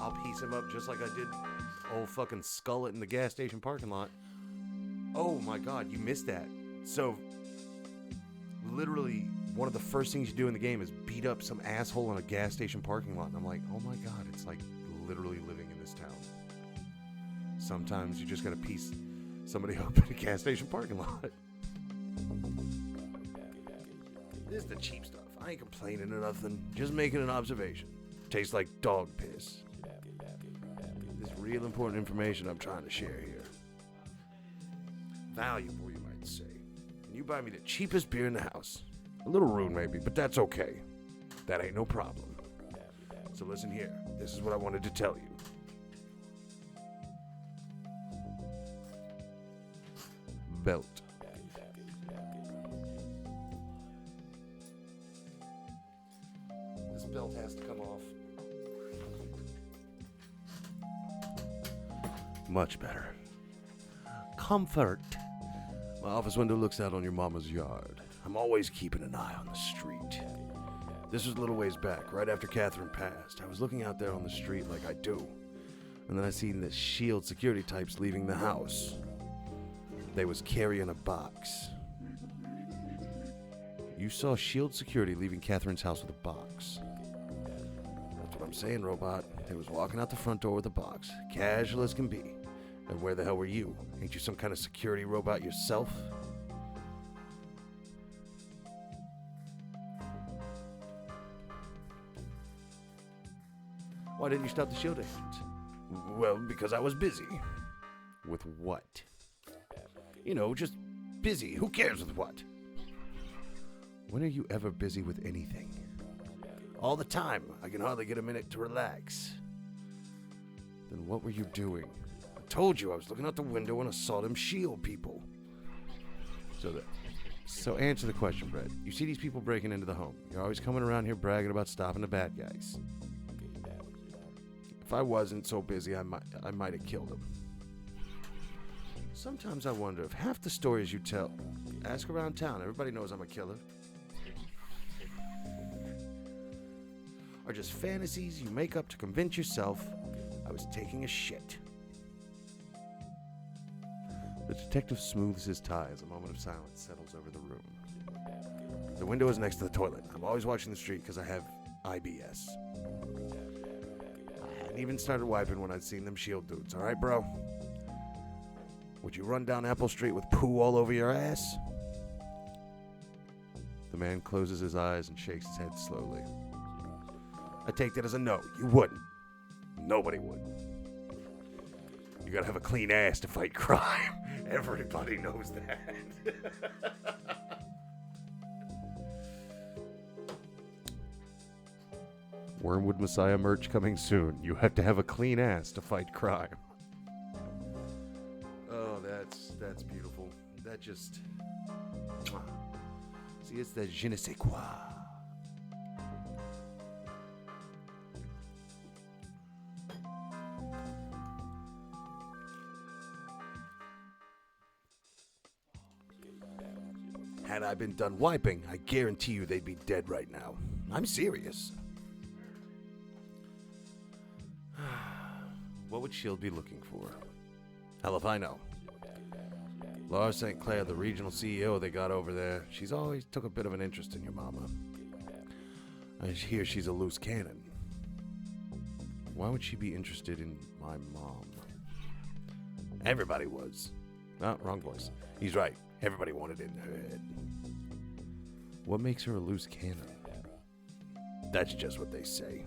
I'll piece him up just like I did old fucking Skullet in the gas station parking lot. Oh my god, you missed that. So, literally, one of the first things you do in the game is beat up some asshole in a gas station parking lot. And I'm like, oh my god, it's like literally living in this town. Sometimes you just gotta piece somebody up in a gas station parking lot. This is the cheap stuff. I ain't complaining or nothing. Just making an observation. Tastes like dog piss. This real important information I'm trying to share here. Valuable, you might say. And you buy me the cheapest beer in the house. A little rude maybe, but that's okay. That ain't no problem. So listen here. This is what I wanted to tell you. Belt. This belt has to come off. Much better. Comfort. My office window looks out on your mama's yard. I'm always keeping an eye on the street. This was a little ways back, right after Catherine passed. I was looking out there on the street like I do. And then I seen the shield security types leaving the house. They was carrying a box. You saw shield security leaving Catherine's house with a box. That's what I'm saying, Robot. They was walking out the front door with a box. Casual as can be. And where the hell were you? Ain't you some kind of security robot yourself? Why didn't you stop the shield agents? Well, because I was busy. With what? You know, just busy. Who cares with what? When are you ever busy with anything? All the time. I can hardly get a minute to relax. Then what were you doing? I told you I was looking out the window and I saw them shield people. So answer the question, Brett. You see these people breaking into the home. You're always coming around here bragging about stopping the bad guys. If I wasn't so busy, I might have killed them. Sometimes I wonder if half the stories you tell, ask around town, everybody knows I'm a killer, are just fantasies you make up to convince yourself I was taking a shit. The detective smooths his tie as a moment of silence settles over the room. The window is next to the toilet. I'm always watching the street because I have IBS. I hadn't even started wiping when I'd seen them shield dudes. All right, bro? Would you run down Apple Street with poo all over your ass? The man closes his eyes and shakes his head slowly. I take that as a no. You wouldn't. Nobody would. You gotta have a clean ass to fight crime. Everybody knows that. Wormwood Messiah merch coming soon. You have to have a clean ass to fight crime. Oh, that's beautiful. That just... See, it's that je ne sais quoi. Had I been done wiping, I guarantee you they'd be dead right now. I'm serious. What would S.H.I.E.L.D. be looking for? Hell if I know. Laura St. Clair, the regional CEO they got over there, she's always took a bit of an interest in your mama. I hear she's a loose cannon. Why would she be interested in my mom? Everybody was. Oh, wrong voice. He's right. Everybody wanted it in her head. What makes her a loose cannon? That's just what they say.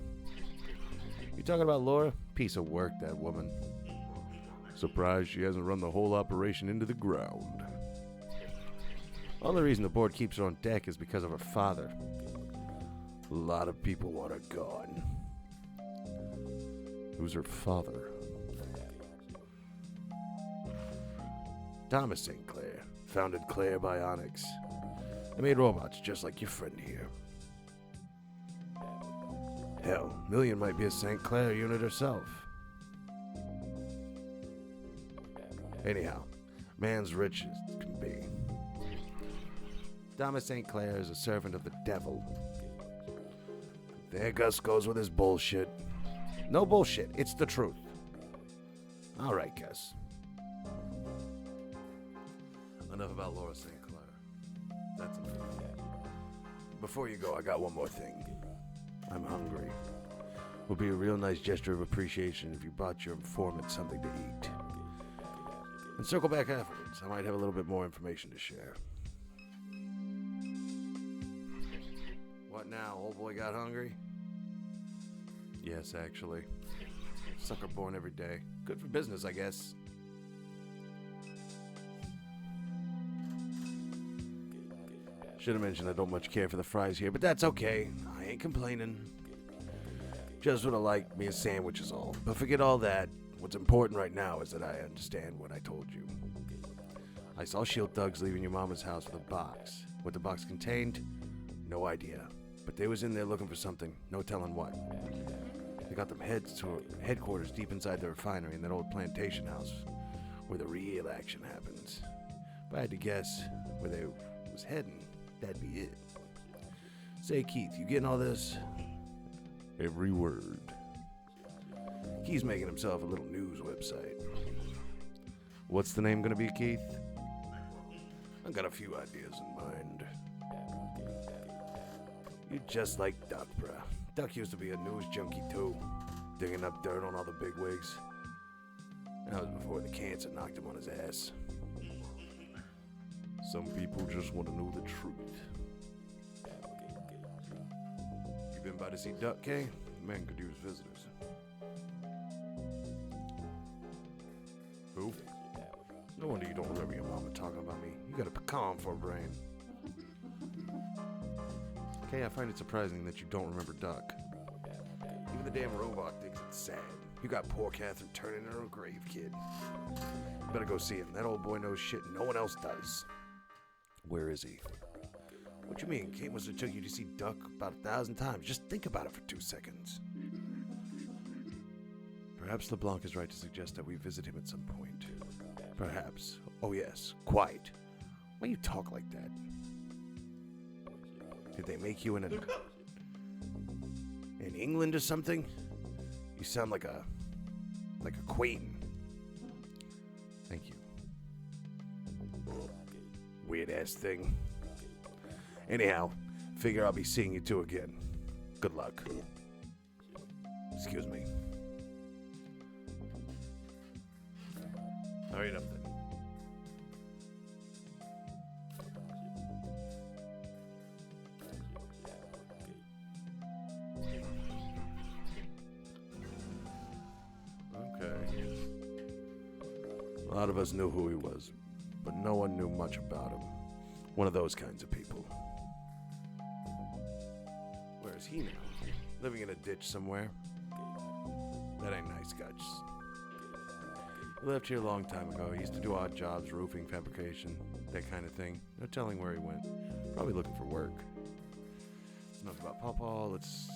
You talking about Laura? Piece of work, that woman. Surprised she hasn't run the whole operation into the ground. Only reason the board keeps her on deck is because of her father. A lot of people want her gone. Who's her father? Thomas St. Clair founded Clair Bionics. They made robots just like your friend here. Hell, Million might be a St. Clair unit herself. Anyhow, man's rich as can be. Thomas St. Clair is a servant of the devil. There Gus goes with his bullshit. No bullshit, it's the truth. All right, Gus. Enough about Laura St. Clair. That's enough. Before you go, I got one more thing. I'm hungry. Would be a real nice gesture of appreciation if you brought your informant something to eat. And circle back afterwards. I might have a little bit more information to share. What now? Old boy got hungry? Yes, actually. Sucker born every day. Good for business, I guess. Should have mentioned I don't much care for the fries here, but that's okay. I ain't complaining. Just would have liked me a sandwich is all. But forget all that. What's important right now is that I understand what I told you. I saw S.H.I.E.L.D. thugs leaving your mama's house with a box. What the box contained? No idea. But they was in there looking for something. No telling what. They got them heads to headquarters deep inside the refinery in that old plantation house where the real action happens. If I had to guess where they was heading, that'd be it. Say, Keith, you getting all this? Every word. He's making himself a little news website. What's the name gonna be, Keith? I've got a few ideas in mind. You just like Duck, bruh. Duck used to be a news junkie too, digging up dirt on all the bigwigs. That was before the cancer knocked him on his ass. Some people just want to know the truth. You been by to see Duck, Kay? The man could use visitors. Who? No wonder you don't remember your mama talking about me. You got a pecan for a brain. Kay, I find it surprising that you don't remember Duck. Even the damn robot thinks it's sad. You got poor Catherine turning in her grave, kid. You better go see him. That old boy knows shit no one else does. Where is he? What you mean? Kate must have took you to see Duck about 1,000 times. Just think about it for 2 seconds. Perhaps LeBlanc is right to suggest that we visit him at some point. Perhaps. Oh yes, quite. Why you talk like that? Did they make you in England or something? You sound like a queen. Thank you. Weird ass thing. Anyhow, figure I'll be seeing you two again. Good luck. Excuse me. Hurry it up then. Okay. A lot of us knew who he was, but no one knew much about him. One of those kinds of people. Where is he now? living in a ditch somewhere. That ain't nice, guys. He left here a long time ago. He used to do odd jobs, roofing, fabrication, that kind of thing. No telling where he went. Probably looking for work. Enough about Pawpaw. Let's,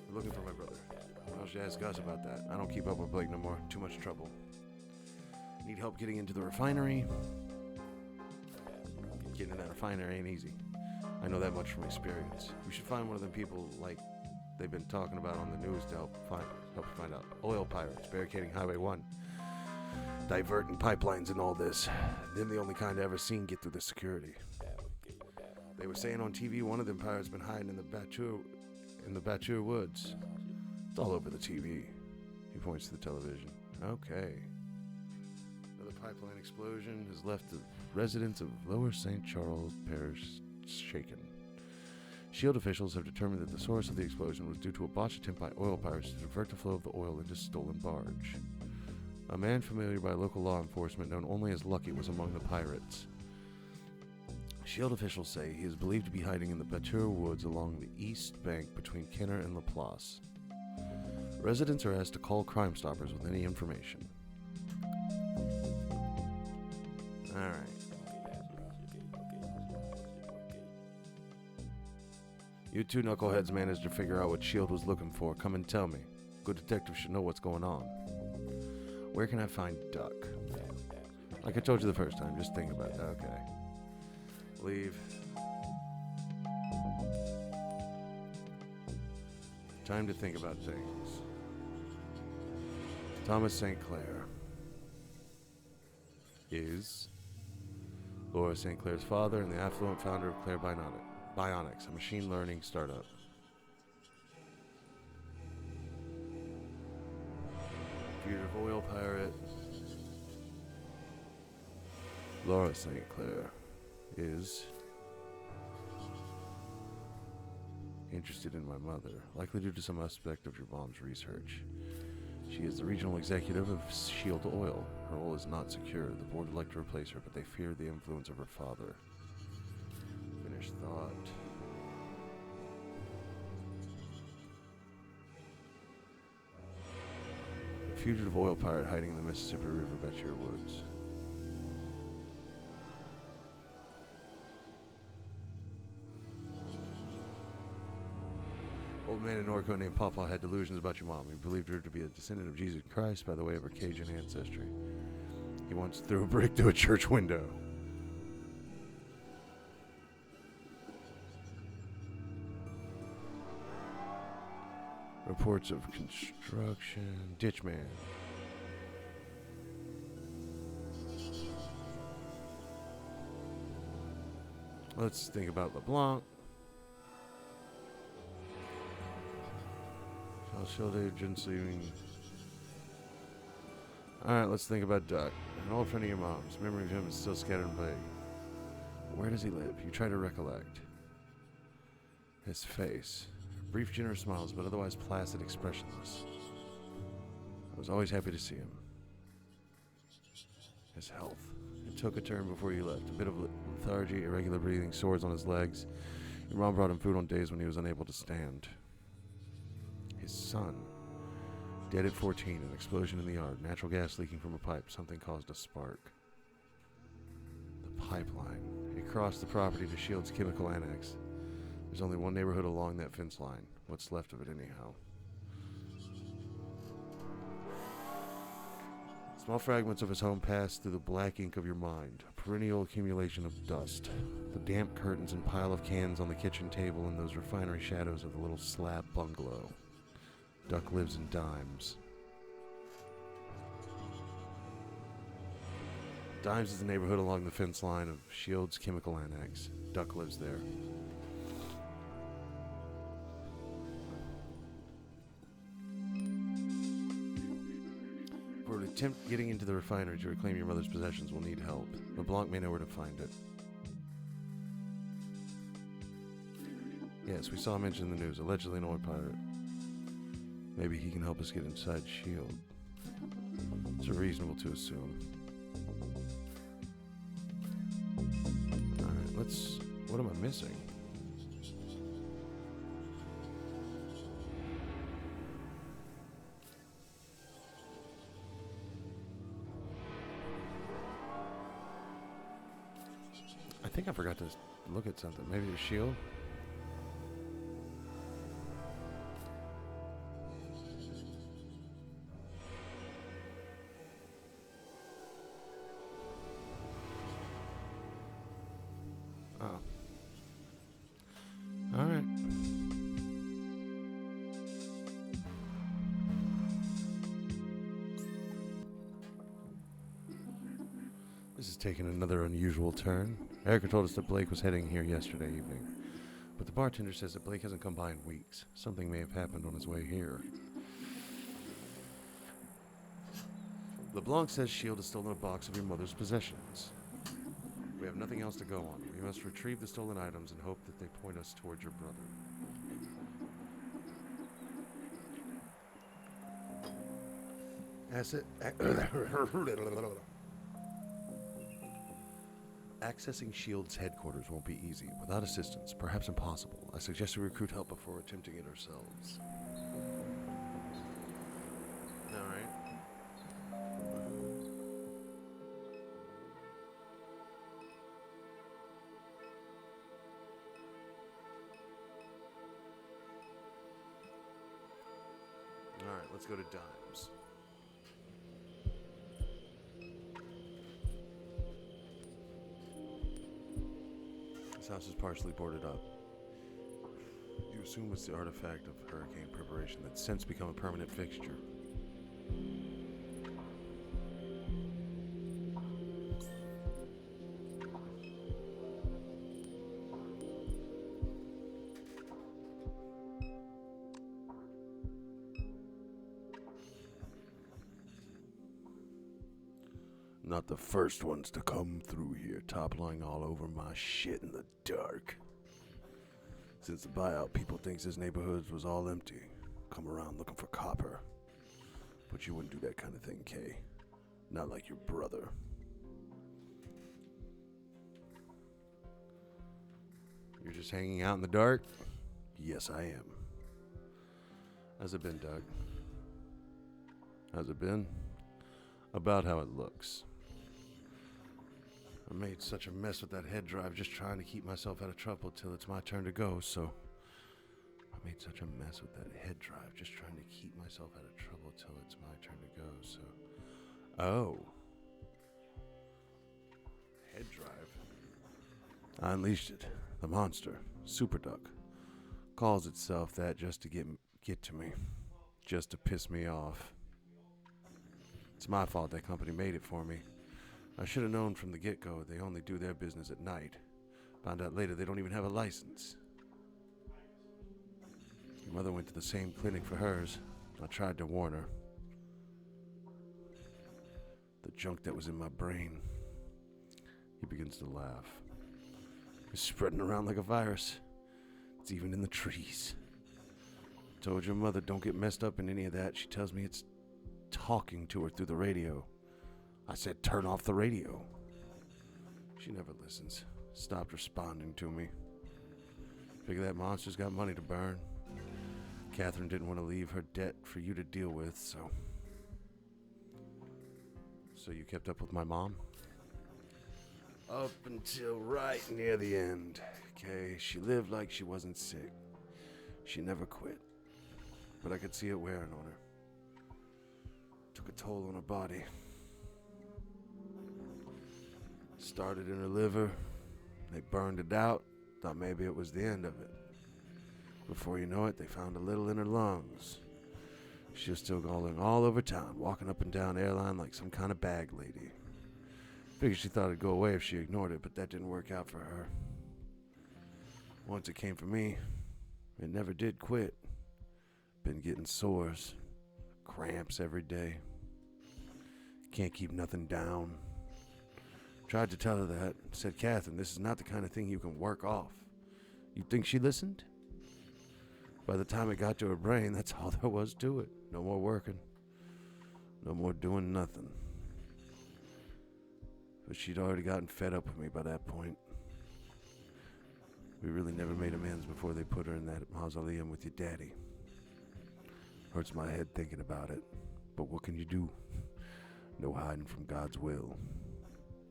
we're looking for my brother. I'll just ask Gus about that. I don't keep up with Blake no more. Too much trouble. Need help getting into the refinery? Getting in that refinery ain't easy. I know that much from experience. We should find one of them people like they've been talking about on the news to help find out. Oil pirates barricading Highway 1. Diverting pipelines and all this. Them the only kind I ever seen get through the security. They were saying on TV one of them pirates been hiding in the Batur woods. It's all over the TV. He points to the television. Okay. Another pipeline explosion has left the residents of Lower St. Charles Parish shaken. SHIELD officials have determined that the source of the explosion was due to a botched attempt by oil pirates to divert the flow of the oil into a stolen barge. A man familiar by local law enforcement known only as Lucky was among the pirates. SHIELD officials say he is believed to be hiding in the Batur woods along the east bank between Kenner and Laplace. Residents are asked to call Crime Stoppers with any information. Alright. You two knuckleheads managed to figure out what SHIELD was looking for. Come and tell me. Good detectives should know what's going on. Where can I find Duck? Like I told you the first time, just think about that, okay. Leave. Time to think about things. Thomas St. Clair is Laura St. Clair's father and the affluent founder of Claire Bionics, a machine learning startup. Fugitive oil pirate. Laura St. Clair is interested in my mother, likely due to some aspect of your mom's research. She is the regional executive of SHIELD Oil. Her role is not secure. The board would like to replace her, but they fear the influence of her father. Finished thought. A fugitive oil pirate hiding in the Mississippi River Batur woods. Old man in Norco named Pawpaw had delusions about your mom. He believed her to be a descendant of Jesus Christ by the way of her Cajun ancestry. He once threw a brick through a church window. Reports of construction. Ditchman. Let's think about LeBlanc. SHIELD agency. Alright, let's think about Duck. An old friend of your mom's. Memory of him is still scattered and vague. Where does he live? You try to recollect. His face. Brief, generous smiles, but otherwise placid, expressionless. I was always happy to see him. His health. It took a turn before you left. A bit of lethargy, irregular breathing, sores on his legs. Your mom brought him food on days when he was unable to stand. His son. Dead at 14, an explosion in the yard. Natural gas leaking from a pipe. Something caused a spark. The pipeline. It crossed the property to SHIELD's chemical annex. There's only one neighborhood along that fence line. What's left of it anyhow? Small fragments of his home pass through the black ink of your mind. A perennial accumulation of dust. The damp curtains and pile of cans on the kitchen table and those refinery shadows of the little slab bungalow. Duck lives in Dimes. Dimes is the neighborhood along the fence line of SHIELD's chemical annex. Duck lives there. For an attempt getting into the refinery to reclaim your mother's possessions will need help. LeBlanc may know where to find it. Yes, we saw him mentioned in the news. Allegedly an oil pirate. Maybe he can help us get inside SHIELD. It's reasonable to assume. Alright, what am I missing? think I forgot to look at something. Maybe the shield? Oh. Alright. This is taking another unusual turn. Erica told us that Blake was heading here yesterday evening. But the bartender says that Blake hasn't come by in weeks. Something may have happened on his way here. LeBlanc says Shield has stolen a box of your mother's possessions. We have nothing else to go on. We must retrieve the stolen items and hope that they point us towards your brother. Accessing S.H.I.E.L.D.'s headquarters won't be easy. Without assistance, perhaps impossible. I suggest we recruit help before attempting it ourselves. Alright. Alright, let's go to Dimes. This house is partially boarded up. You assume it's the artifact of hurricane preparation that's since become a permanent fixture. Not the first ones to come through here, toppling all over my shit in the dark. Since the buyout, people thinks this neighborhood was all empty. Come around looking for copper. But you wouldn't do that kind of thing, Kay. Not like your brother. You're just hanging out in the dark? Yes, I am. How's it been, Doug? How's it been? About how it looks. I made such a mess with that head drive just trying to keep myself out of trouble till it's my turn to go, so... I made such a mess with that head drive just trying to keep myself out of trouble till it's my turn to go, so... Oh. Head drive. I unleashed it. The monster. Super Duck. Calls itself that just to get to me. Just to piss me off. It's my fault that company made it for me. I should have known from the get-go they only do their business at night. Found out later they don't even have a license. Your mother went to the same clinic for hers. I tried to warn her. The junk that was in my brain. He begins to laugh. It's spreading around like a virus. It's even in the trees. Told your mother don't get messed up in any of that. She tells me it's talking to her through the radio. I said turn off the radio. She never listens. Stopped responding to me. Figure that monster's got money to burn. Catherine didn't want to leave her debt for you to deal with, so... So you kept up with my mom? Up until right near the end. Okay, she lived like she wasn't sick. She never quit. But I could see it wearing on her. Took a toll on her body. Started in her liver. They burned it out. Thought maybe it was the end of it. Before you know it, they found a little in her lungs. She was still going all over town, walking up and down airline like some kind of bag lady. Figured she thought it'd go away if she ignored it, but that didn't work out for her. Once it came for me, it never did quit. Been getting sores, cramps every day. Can't keep nothing down. Tried to tell her that. Said, Catherine, this is not the kind of thing you can work off. You think she listened? By the time it got to her brain, that's all there was to it. No more working. No more doing nothing. But she'd already gotten fed up with me by that point. We really never made amends before they put her in that mausoleum with your daddy. Hurts my head thinking about it. But what can you do? No hiding from God's will.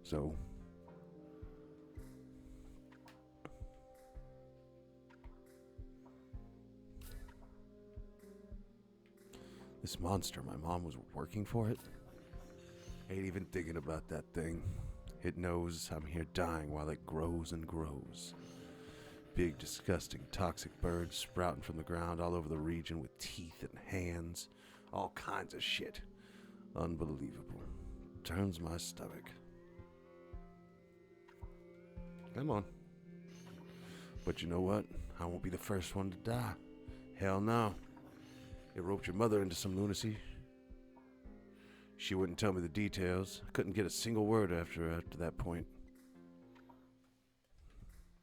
So, This monster, my mom was working for it? Ain't even thinking about that thing. It knows I'm here dying while it grows and grows. Big, disgusting, toxic birds sprouting from the ground all over the region with teeth and hands. All kinds of shit. Unbelievable. Turns my stomach. Come on. But you know what? I won't be the first one to die. Hell no. It roped your mother into some lunacy. She wouldn't tell me the details. I couldn't get a single word after that point.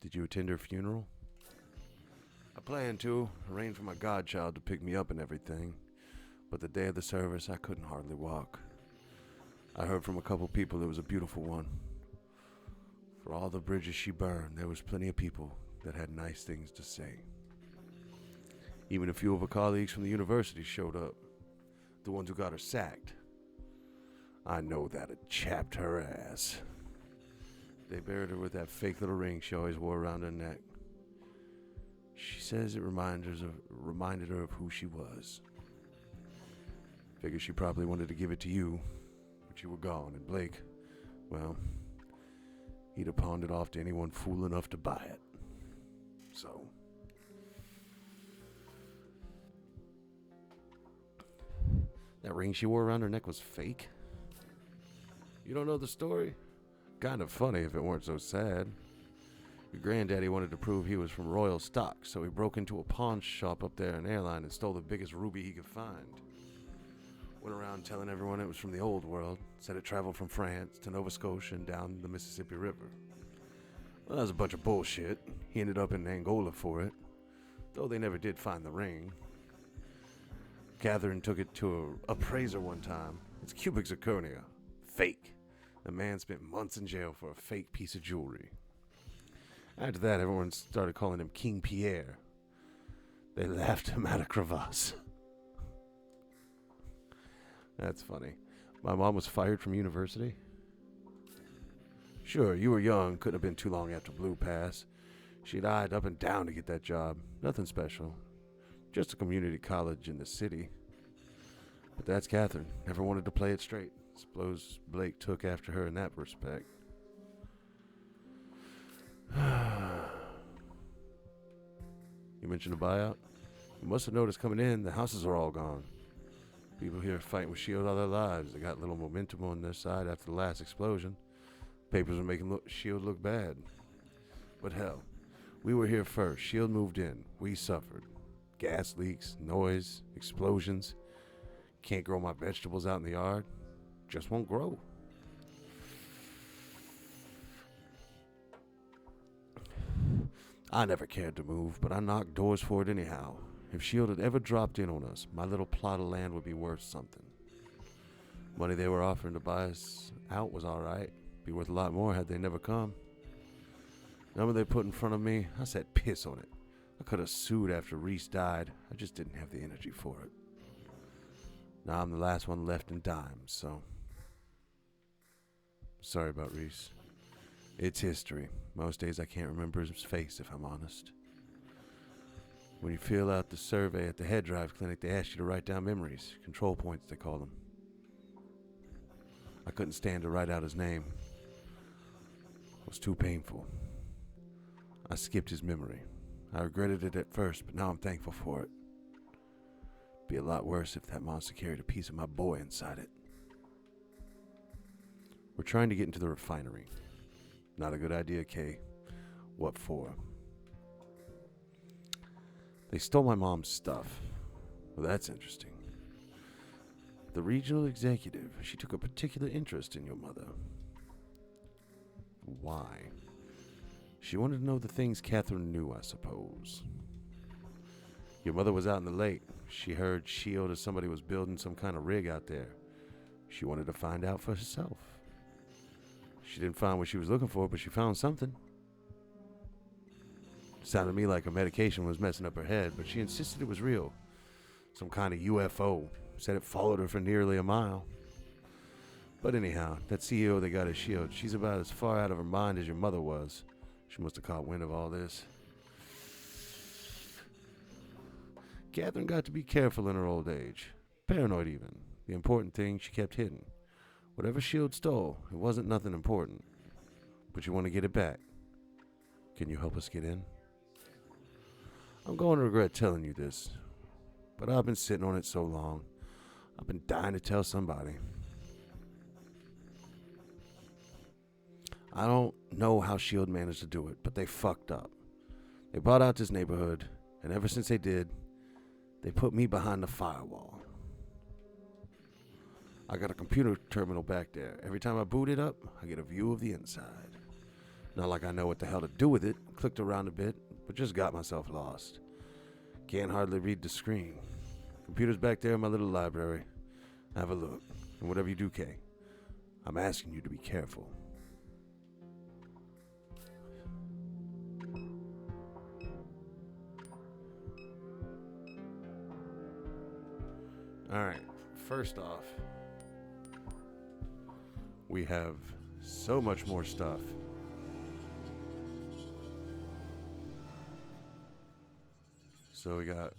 Did you attend her funeral? I planned to. Arranged for my godchild to pick me up and everything. But the day of the service, I couldn't hardly walk. I heard from a couple people it was a beautiful one. For all the bridges she burned, there was plenty of people that had nice things to say. Even a few of her colleagues from the university showed up. The ones who got her sacked. I know that it chapped her ass. They buried her with that fake little ring she always wore around her neck. She says it reminded her of who she was. Figured she probably wanted to give it to you, but you were gone, and Blake, well, he'd have pawned it off to anyone fool enough to buy it. So, that ring she wore around her neck was fake? You don't know the story? Kind of funny if it weren't so sad. Your granddaddy wanted to prove he was from royal stock, so he broke into a pawn shop up there in Airline and stole the biggest ruby he could find. Went around telling everyone it was from the old world, said it traveled from France to Nova Scotia and down the Mississippi River. Well, that was a bunch of bullshit. He ended up in Angola for it, though they never did find the ring. Catherine took it to an appraiser one time. It's cubic zirconia. Fake. The man spent months in jail for a fake piece of jewelry. After that, everyone started calling him King Pierre. They laughed him out of crevasse. That's funny. My mom was fired from university? Sure, you were young. Couldn't have been too long after Blue Pass. She'd eyed up and down to get that job. Nothing special. Just a community college in the city. But that's Catherine. Never wanted to play it straight. Suppose Blake took after her in that respect. You mentioned a buyout? You must have noticed coming in, the houses are all gone. People here fighting with S.H.I.E.L.D. all their lives. They got little momentum on their side after the last explosion. Papers were making S.H.I.E.L.D. look bad. But hell, we were here first. S.H.I.E.L.D. moved in. We suffered. Gas leaks, noise, explosions. Can't grow my vegetables out in the yard. Just won't grow. I never cared to move, but I knocked doors for it anyhow. If S.H.I.E.L.D. had ever dropped in on us, my little plot of land would be worth something. Money they were offering to buy us out was all right. Be worth a lot more had they never come. Number they put in front of me, I said piss on it. I could have sued after Reese died. I just didn't have the energy for it. Now I'm the last one left in dimes, so... Sorry about Reese. It's history. Most days I can't remember his face, if I'm honest. When you fill out the survey at the head drive clinic, they ask you to write down memories. Control points, they call them. I couldn't stand to write out his name. It was too painful. I skipped his memory. I regretted it at first, but now I'm thankful for it. It'd be a lot worse if that monster carried a piece of my boy inside it. We're trying to get into the refinery. Not a good idea, Kay. What for? They stole my mom's stuff. Well, that's interesting. The regional executive, she took a particular interest in your mother. Why? She wanted to know the things Catherine knew, I suppose. Your mother was out in the lake. She heard S.H.I.E.L.D. or somebody was building some kind of rig out there. She wanted to find out for herself. She didn't find what she was looking for, but she found something. Sounded to me like a medication was messing up her head, but she insisted it was real. Some kind of UFO. Said it followed her for nearly a mile. But anyhow, that CEO they got at S.H.I.E.L.D., she's about as far out of her mind as your mother was. She must have caught wind of all this. Catherine got to be careful in her old age. Paranoid even. The important thing she kept hidden. Whatever S.H.I.E.L.D. stole, it wasn't nothing important. But you want to get it back. Can you help us get in? I'm going to regret telling you this, but I've been sitting on it so long. I've been dying to tell somebody. I don't know how S.H.I.E.L.D. managed to do it, but they fucked up. They bought out this neighborhood, and ever since they did, they put me behind the firewall. I got a computer terminal back there. Every time I boot it up, I get a view of the inside. Not like I know what the hell to do with it. Clicked around a bit, but just got myself lost. Can't hardly read the screen. Computer's back there in my little library. Have a look. And whatever you do, Kay, I'm asking you to be careful. Alright, first off, we have so much more stuff. So we got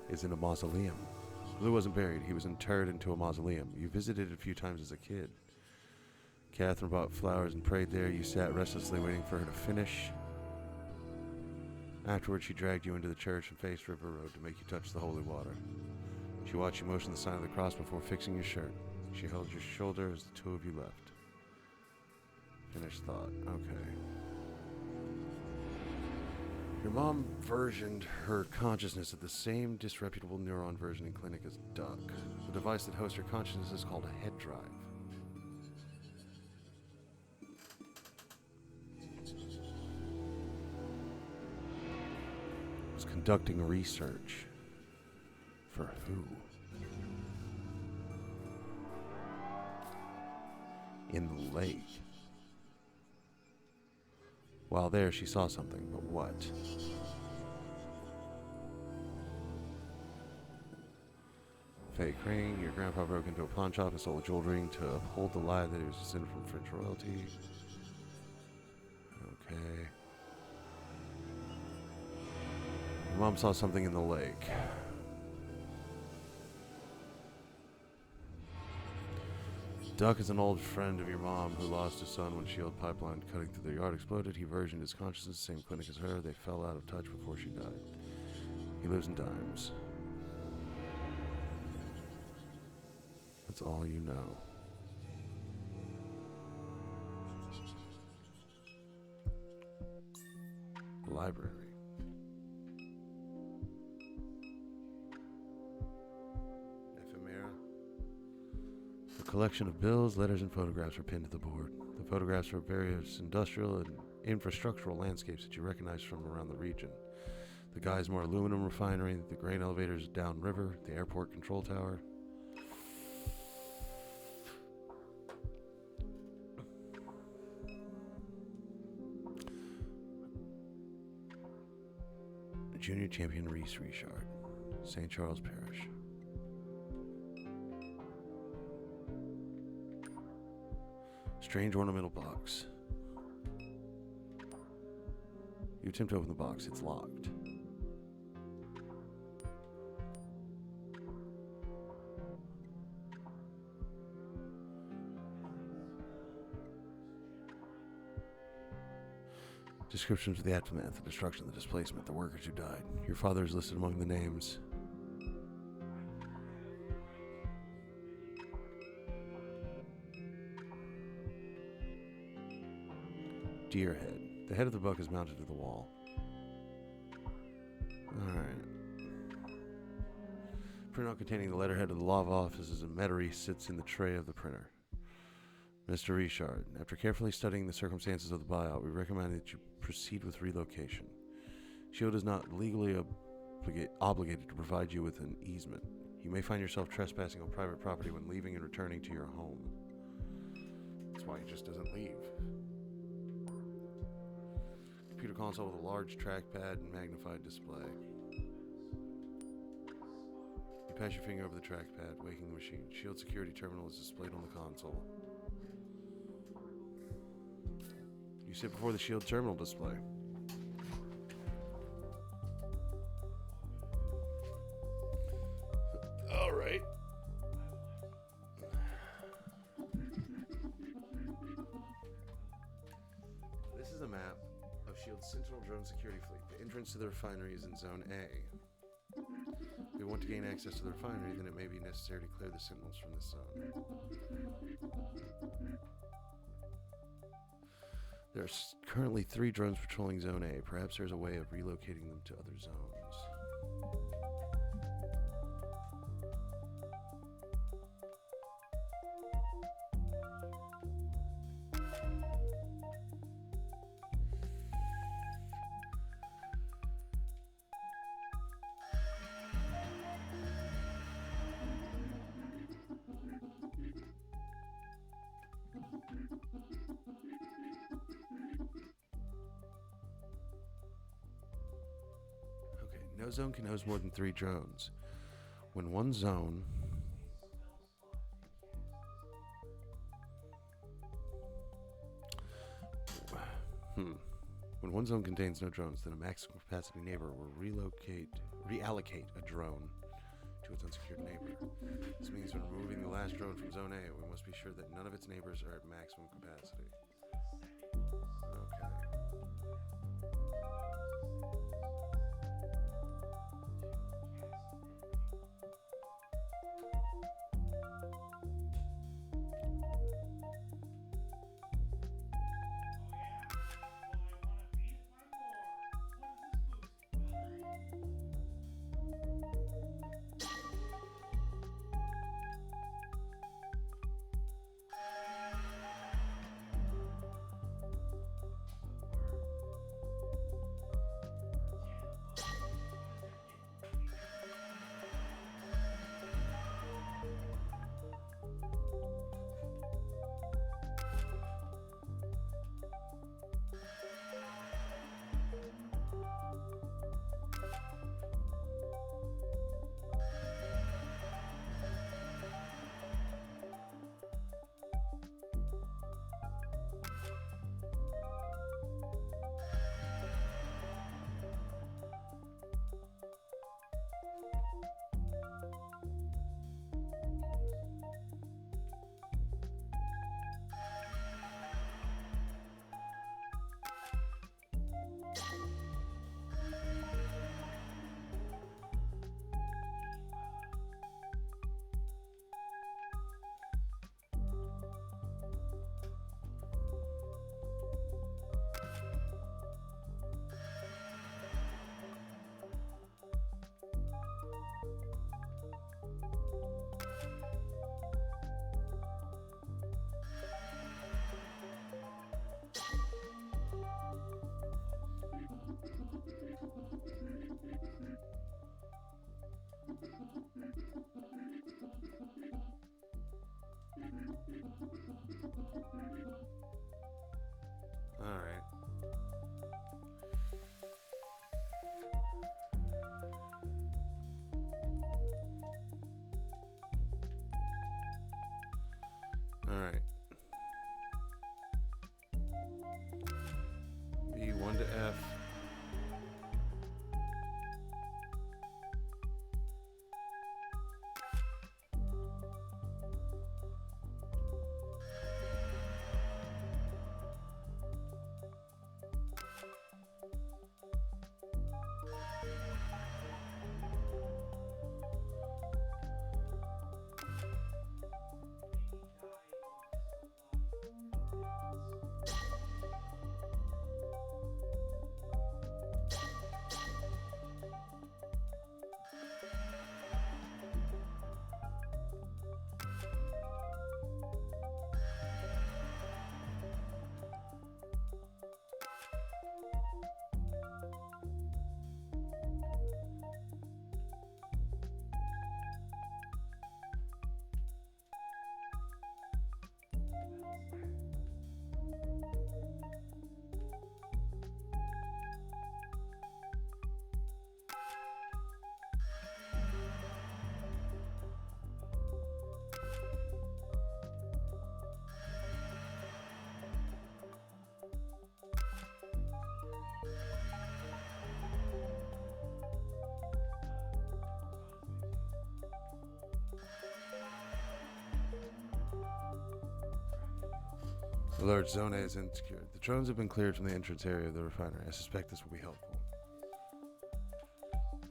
is in a mausoleum. Blue wasn't buried. He was interred into a mausoleum. You visited it a few times as a kid. Catherine bought flowers and prayed there. You sat restlessly waiting for her to finish. Afterwards, she dragged you into the church and faced River Road to make you touch the holy water. She watched you motion the sign of the cross before fixing your shirt. She held your shoulder as the two of you left. Finished thought. Okay. Your mom versioned her consciousness at the same disreputable neuron versioning clinic as Duck. The device that hosts her consciousness is called a head drive. Was conducting research. For who? In the lake. While there, she saw something, but what? Fake ring. Your grandpa broke into a pawn shop and stole a jeweled ring to uphold the lie that he was descended from French royalty. Okay. Your mom saw something in the lake. Duck is an old friend of your mom who lost his son when S.H.I.E.L.D. pipeline cutting through their yard exploded. He versioned his consciousness, same clinic as her. They fell out of touch before she died. He lives in Dimes. That's all you know. Library. Ephemera. A collection of bills, letters, and photographs are pinned to the board. The photographs are of various industrial and infrastructural landscapes that you recognize from around the region. The Geismar aluminum refinery, the grain elevators downriver, the airport control tower. Junior champion Reese Richard, St. Charles Parish. Strange ornamental box. You attempt to open the box, it's locked. Descriptions of the aftermath, the destruction, the displacement, the workers who died. Your father is listed among the names. Deer head. The head of the buck is mounted to the wall. Alright. Printout containing the letterhead of the law offices and Metairie sits in the tray of the printer. Mr. Richard, after carefully studying the circumstances of the buyout, we recommend that you proceed with relocation. S.H.I.E.L.D. is not legally obligated to provide you with an easement. You may find yourself trespassing on private property when leaving and returning to your home. That's why he just doesn't leave. Computer console with a large trackpad and magnified display. You pass your finger over the trackpad, waking the machine. Shield security terminal is displayed on the console. You sit before the Shield terminal display. All right. This is a map of Shield's Sentinel drone security fleet. The entrance to the refinery is in Zone A. If we want to gain access to the refinery, then it may be necessary to clear the Sentinels from this zone. There are currently 3 drones patrolling Zone A. Perhaps there's a way of relocating them to other zones. No zone can host more than 3 drones. When one zone contains no drones, then a maximum capacity neighbor will reallocate a drone to its unsecured neighbor. This means when removing the last drone from Zone A, we must be sure that none of its neighbors are at maximum capacity. Okay. Alert, Zone A is insecure. The drones have been cleared from the entrance area of the refinery. I suspect this will be helpful.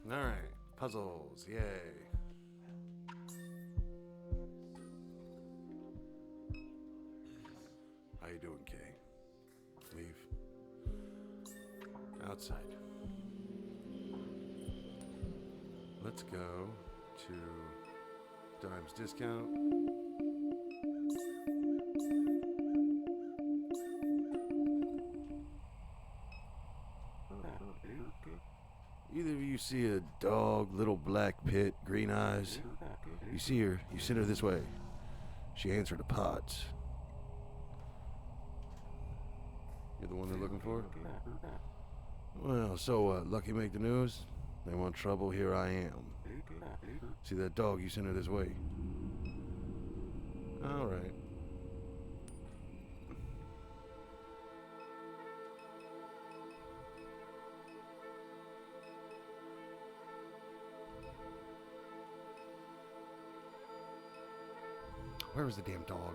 Alright, puzzles, yay. How you doing, Kay? Leave. Outside. Let's go to Dime's Discount. Either of you see a dog, little black pit, green eyes? You see her, you send her this way. She answered the pots. You're the one they're looking for? Well, so Lucky make the news? They want trouble, here I am. See that dog, you send her this way. Alright. Where was the damn dog?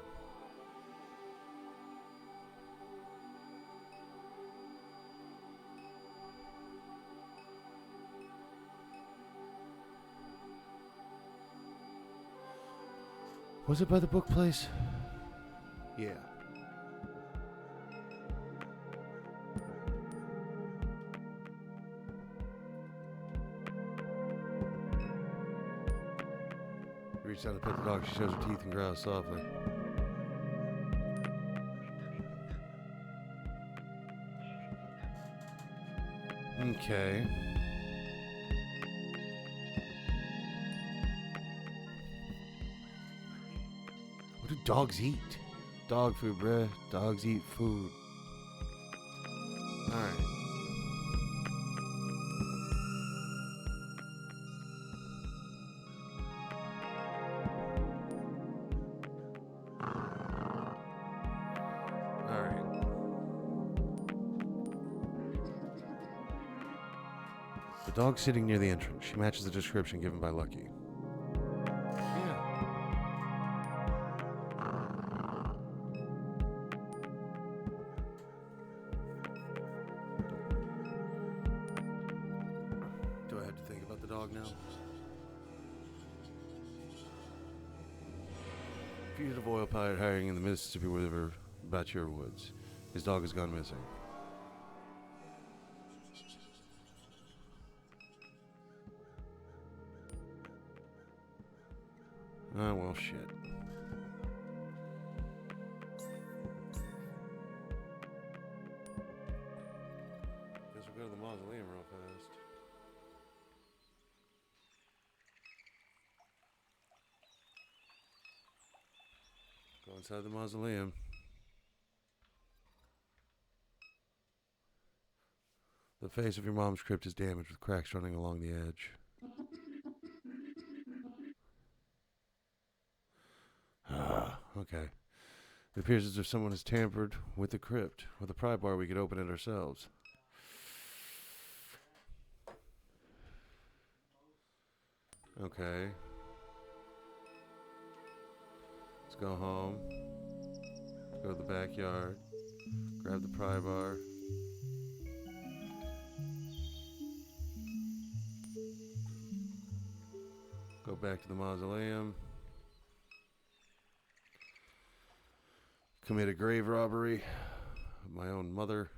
Was it by the book place? Yeah. He reached out to pet the dog. She shows her teeth and growls softly. Okay. What do dogs eat? Dog food, bruh. Dogs eat food. Alright. Alright. The dog's sitting near the entrance. She matches the description given by Lucky. Do I have to think about the dog now? Fugitive oil pilot hiring in the Mississippi River, Bachelor Woods. His dog has gone missing. Oh, well, shit. Guess we'll go to the mausoleum real fast. Go inside the mausoleum. The face of your mom's crypt is damaged with cracks running along the edge. Okay. It appears as if someone has tampered with the crypt. With a pry bar, we could open it ourselves. Okay. Let's go home. Go to the backyard. Grab the pry bar. Go back to the mausoleum. Commit a grave robbery of my own mother.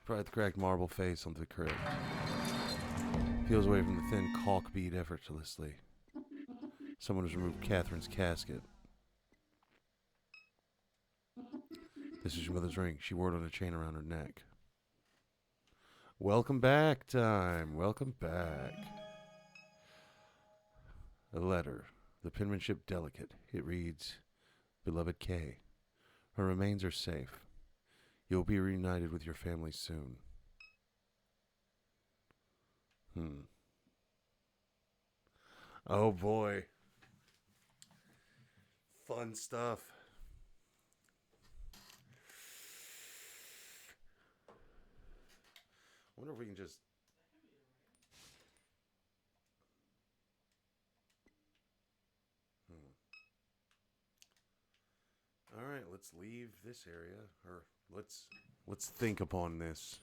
Pry the cracked marble face onto the crypt. Peels away from the thin caulk bead effortlessly. Someone has removed Catherine's casket. This is your mother's ring. She wore it on a chain around her neck. Welcome back, time. Welcome back. A letter. The penmanship delicate. It reads, Beloved Kay, her remains are safe. You'll be reunited with your family soon. Oh boy. Fun stuff. I wonder if we can just... Alright, let's leave this area. Or let's think upon this.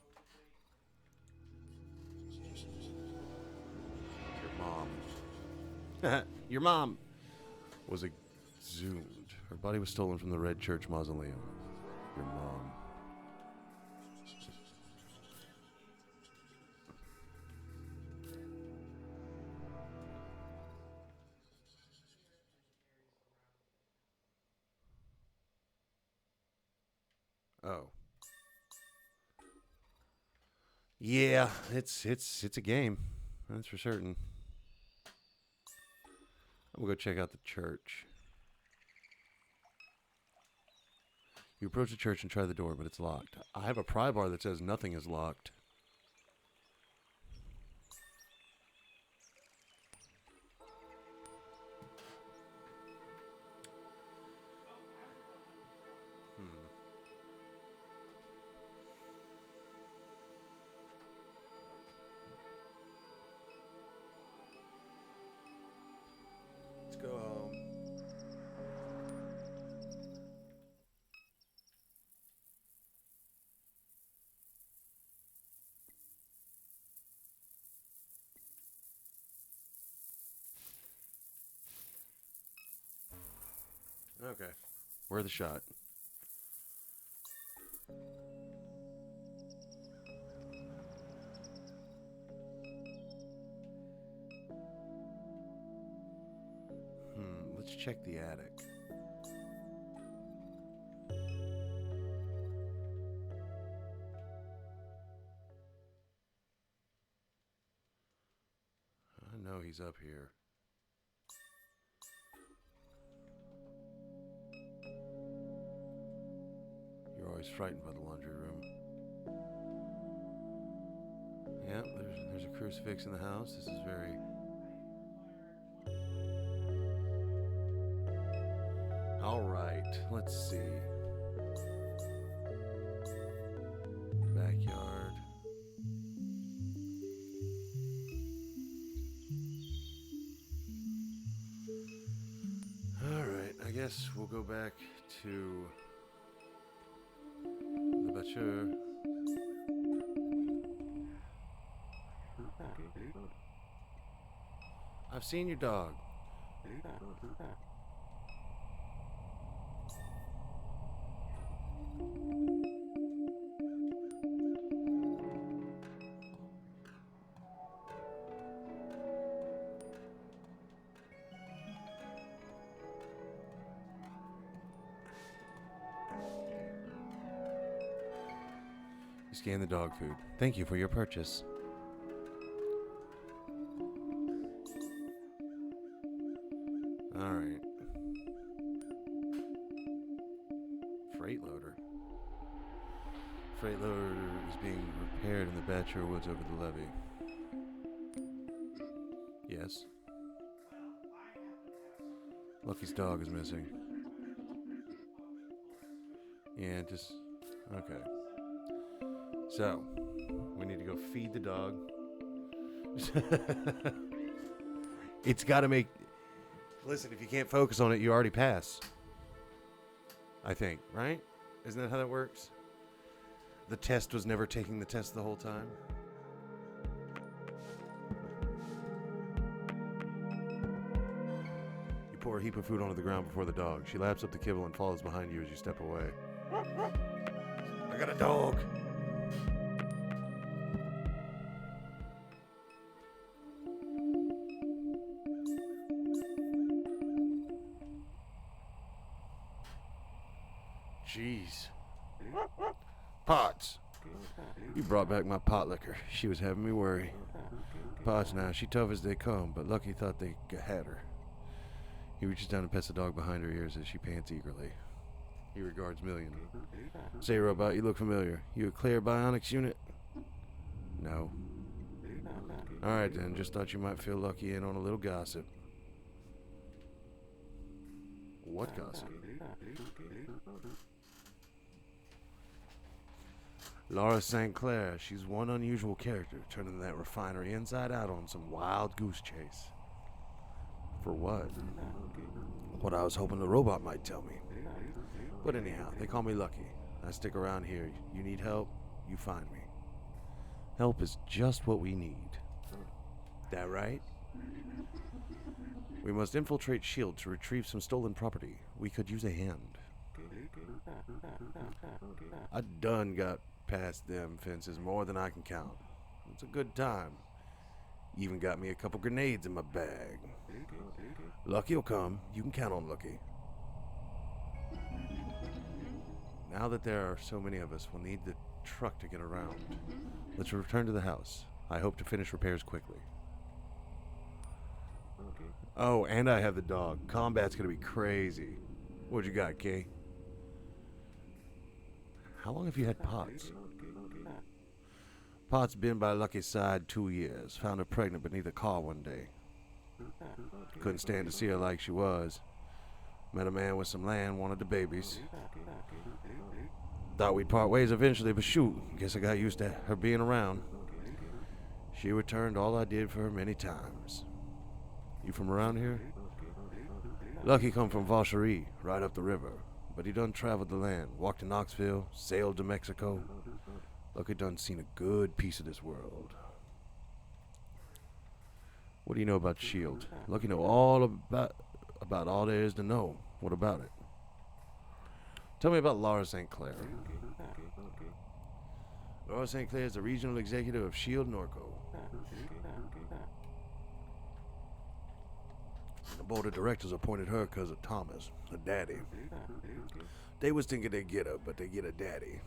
Your mom. Your mom was exhumed. Her body was stolen from the Red Church Mausoleum. Your mom. Oh. Yeah, it's a game. That's for certain. I'm gonna go check out the church. You approach the church and try the door, but it's locked. I have a pry bar that says nothing is locked. Let's go home. Okay. Worth a shot. Let's check the attic. I know he's up here. You're always frightened by the laundry room. Yeah, there's a crucifix in the house. This is very... Alright, let's see. Backyard. Alright, I guess we'll go back to the voiture. I've seen your dog. You scan the dog food. Thank you for your purchase. Alright. Freight loader. Freight loader is being repaired in the Bachelor Woods over the levee. Yes. Lucky's dog is missing. Yeah, just... Okay. So, we need to go feed the dog. It's got to make... Listen, if you can't focus on it, you already pass. I think, right? Isn't that how that works? The test was never taking the test the whole time. You pour a heap of food onto the ground before the dog. She laps up the kibble and follows behind you as you step away. I got a dog. Jeez. Potts. You brought back my pot liquor. She was having me worry. Potts now, she tough as they come, but Lucky thought they had her. He reaches down and pets the dog behind her ears as she pants eagerly. He regards Million. Say, Robot, you look familiar. You a clear bionics unit? No. Alright then, just thought you might feel lucky in on a little gossip. What gossip? Laura St. Clair, she's one unusual character, turning that refinery inside out on some wild goose chase. For what? What I was hoping the robot might tell me. But anyhow, they call me Lucky. I stick around here. You need help, you find me. Help is just what we need. That right? We must infiltrate S.H.I.E.L.D. to retrieve some stolen property. We could use a hand. I done got past them fences more than I can count. It's a good time. Even got me a couple grenades in my bag. Lucky'll come. You can count on Lucky. Now that there are so many of us, we'll need the truck to get around. Let's return to the house. I hope to finish repairs quickly. Oh, and I have the dog. Combat's gonna be crazy. What you got, Kay? How long have you had Potts? Potts been by Lucky's side 2 years. Found her pregnant beneath a car one day. Couldn't stand to see her like she was. Met a man with some land, wanted the babies. Thought we'd part ways eventually, but shoot, guess I got used to her being around. She returned all I did for her many times. You from around here? Lucky come from Vacherie, right up the river. But he done traveled the land, walked to Knoxville, sailed to Mexico. Lucky done seen a good piece of this world. What do you know about S.H.I.E.L.D.? Lucky know all about all there is to know. What about it? Tell me about Laura St. Clair. Laura St. Clair is the regional executive of S.H.I.E.L.D. Norco. The board of directors appointed her because of Thomas, her daddy. They was thinking they'd get her, but they get a daddy.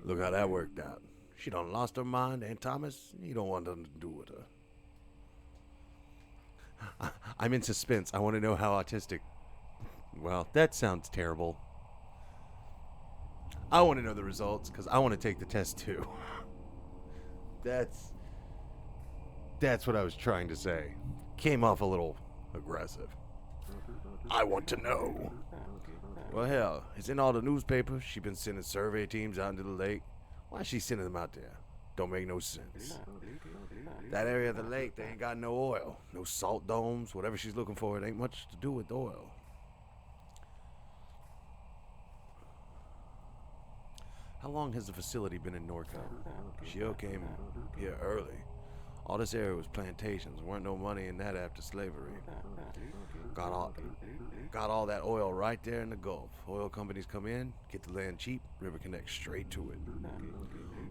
Look how that worked out. She done lost her mind, and Thomas, he don't want nothing to do with her. I'm in suspense. I want to know how autistic... Well, that sounds terrible. I want to know the results, because I want to take the test too. That's what I was trying to say. Came off a little aggressive. I want to know. Well, hell, it's in all the newspapers. She been sending survey teams out into the lake. Why is she sending them out there? Don't make no sense. That area of the lake, they ain't got no oil. No salt domes. Whatever she's looking for, it ain't much to do with oil. How long has the facility been in Norco? S.H.I.E.L.D. came here early. All this area was plantations. Weren't no money in that after slavery. Got all that oil right there in the Gulf. Oil companies come in, get the land cheap, river connects straight to it.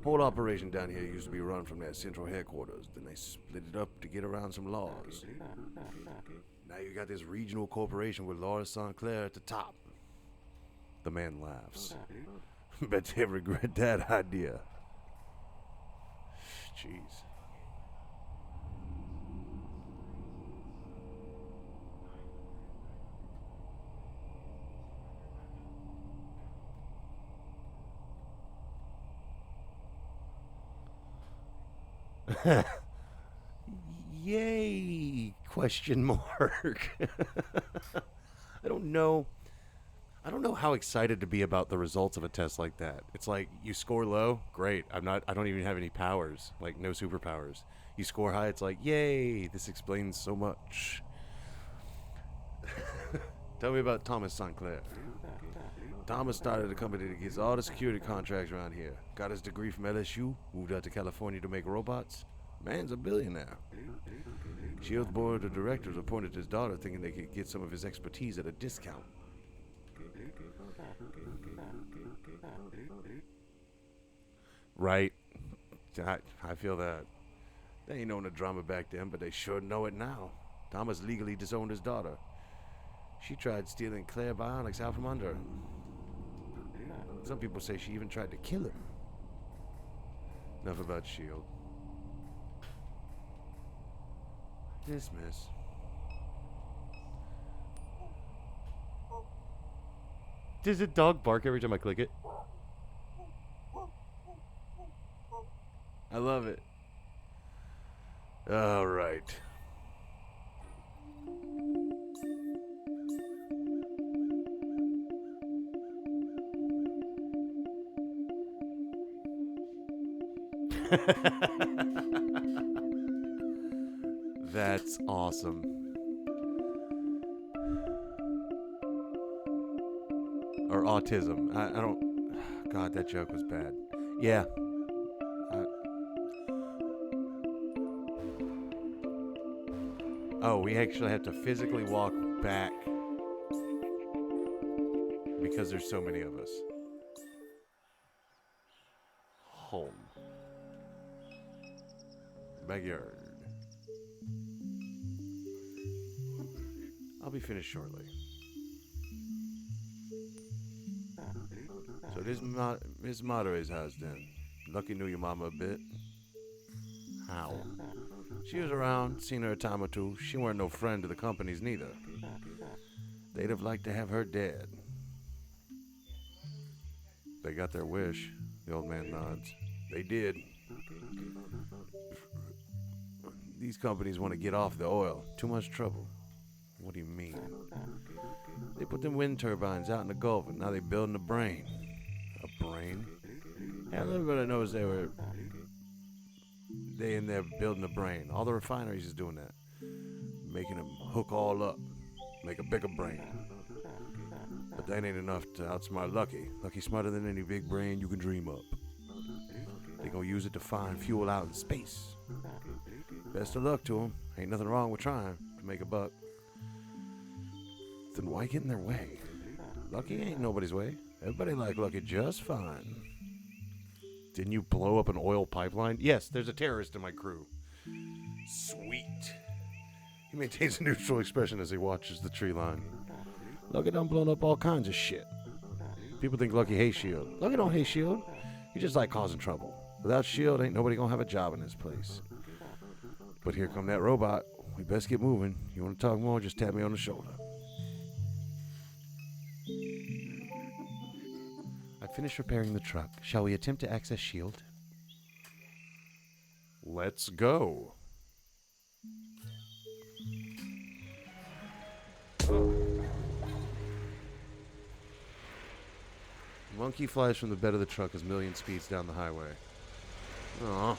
Whole operation down here used to be run from that central headquarters. Then they split it up to get around some laws. Now you got this regional corporation with Laura St. Clair at the top. The man laughs. Bet they regret that idea. Jeez. Yay! Question mark. I don't know how excited to be about the results of a test like that. It's like you score low, great. I don't even have any powers, like no superpowers. You score high, it's like, yay, this explains so much. Tell me about Thomas St. Clair. Thomas started a company that gets all the security contracts around here. Got his degree from LSU, moved out to California to make robots. Man's a billionaire. S.H.I.E.L.D.'s board of directors appointed his daughter thinking they could get some of his expertise at a discount. Right. I feel that. They ain't known the drama back then, but they sure know it now. Thomas legally disowned his daughter. She tried stealing Claire bionics out from under him. Some people say she even tried to kill him. Enough about S.H.I.E.L.D. Dismiss. Does a dog bark every time I click it? I love it. All right. That's awesome. Or autism. I don't. God, that joke was bad. Yeah. Oh, we actually have to physically walk back because there's so many of us. Home. Backyard. I'll be finished shortly. So this Miss Monterey's house then. Lucky knew your mama a bit. How? She was around, seen her a time or two. She weren't no friend to the companies neither. They'd have liked to have her dead. They got their wish, the old man nods. They did. These companies want to get off the oil. Too much trouble. What do you mean? They put them wind turbines out in the Gulf, and now they building a brain. A brain? Yeah, everybody knows they in there building a brain. All the refineries is doing that. Making them hook all up. Make a bigger brain. But that ain't enough to outsmart Lucky. Lucky's smarter than any big brain you can dream up. They gonna use it to find fuel out in space. Best of luck to them. Ain't nothing wrong with trying to make a buck. Then why get in their way? Lucky ain't nobody's way. Everybody like Lucky just fine. Didn't you blow up an oil pipeline? Yes, there's a terrorist in my crew. Sweet. He maintains a neutral expression as he watches the tree line. Lucky done blown up all kinds of shit. People think Lucky hates S.H.I.E.L.D. Lucky don't hate S.H.I.E.L.D. He just like causing trouble. Without S.H.I.E.L.D., ain't nobody gonna have a job in this place. But here come that robot. We best get moving. You want to talk more, just tap me on the shoulder. I've finished repairing the truck. Shall we attempt to access S.H.I.E.L.D.? Let's go. Monkey flies from the bed of the truck as million speeds down the highway. Aww.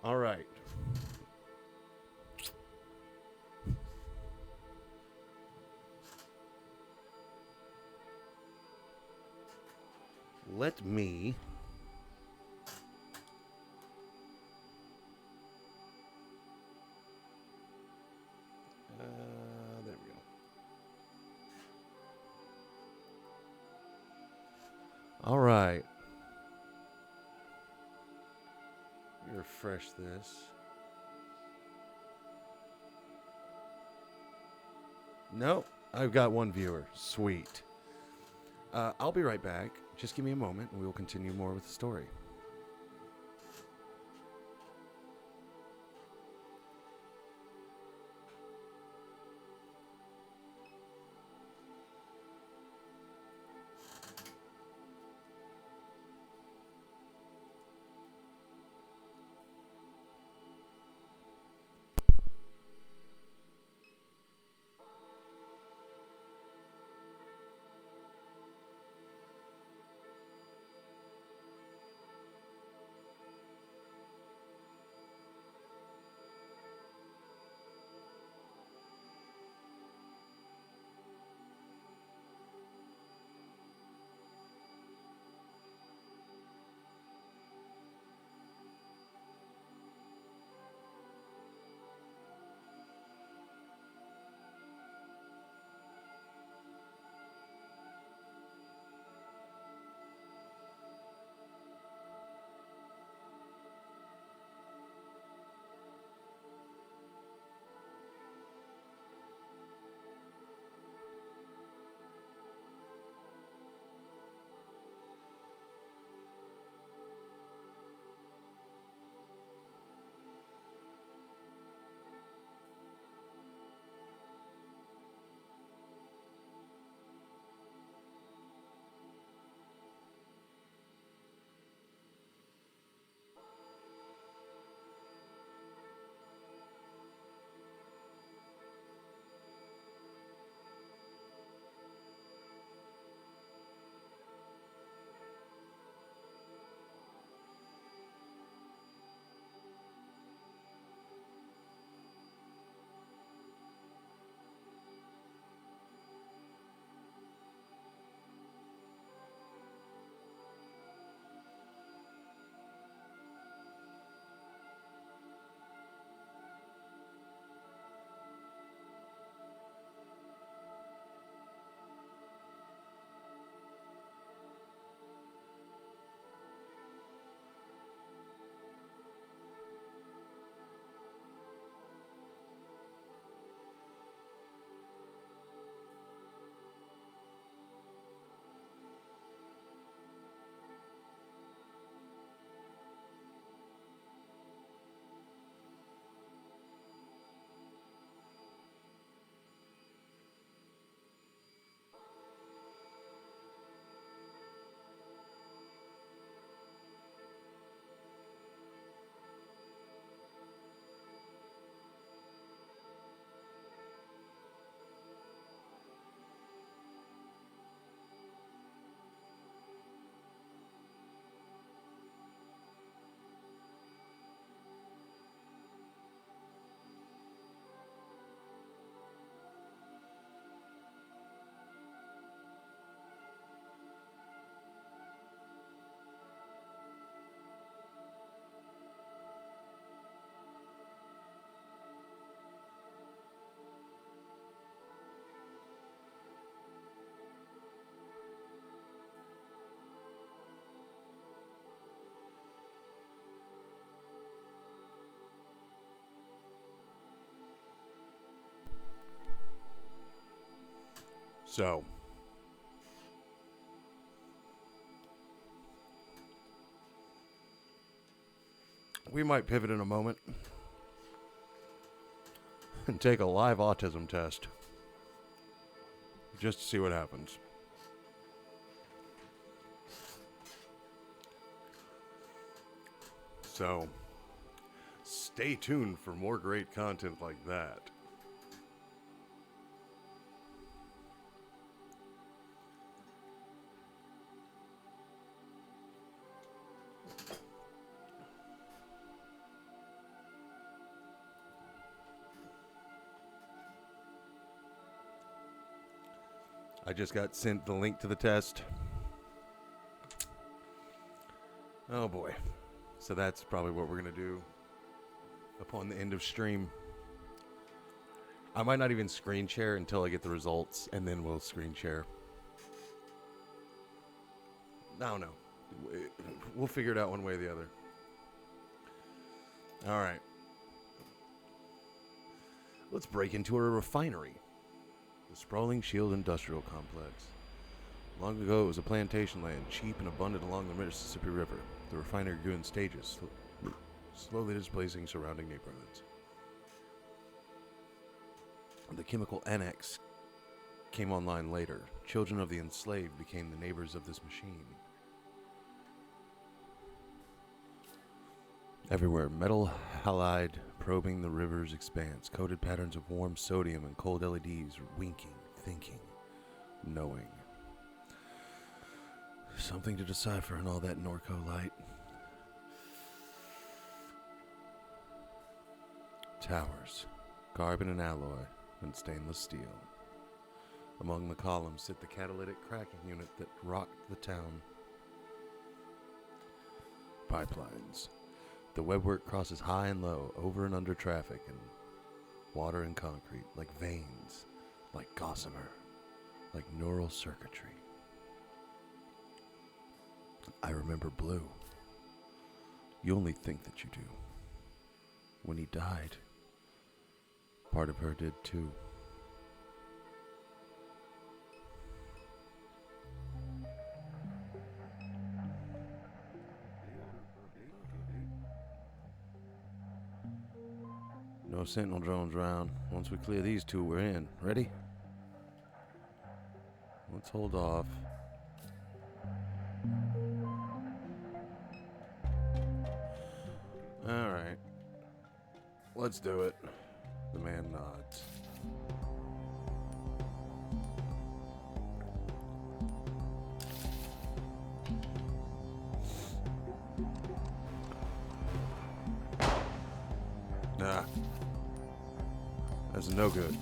All right. Let me there we go. All right. Let me refresh this. Nope. I've got one viewer. Sweet. I'll be right back. Just give me a moment and we will continue more with the story. So, we might pivot in a moment and take a live autism test just to see what happens. So, stay tuned for more great content like that. I just got sent the link to the test. Oh boy. So that's probably what we're going to do upon the end of stream. I might not even screen share until I get the results, and then we'll screen share. I don't know. We'll figure it out one way or the other. All right. Let's break into a refinery. The sprawling Shield Industrial Complex. Long ago, it was a plantation land, cheap and abundant along the Mississippi River. The refinery grew in stages, slowly displacing surrounding neighborhoods. The chemical annex came online later. Children of the enslaved became the neighbors of this machine. Everywhere, metal halide probing the river's expanse, coded patterns of warm sodium and cold LEDs winking, thinking, knowing. Something to decipher in all that Norco light. Towers, carbon and alloy, and stainless steel. Among the columns sit the catalytic cracking unit that rocked the town. Pipelines. The webwork crosses high and low, over and under traffic, and water and concrete, like veins, like gossamer, like neural circuitry. I remember Blue. You only think that you do. When he died, part of her did too. No sentinel drones around. Once we clear these two, we're in. Ready? Let's hold off. Alright. Let's do it. The man nods. Nah. That's no good.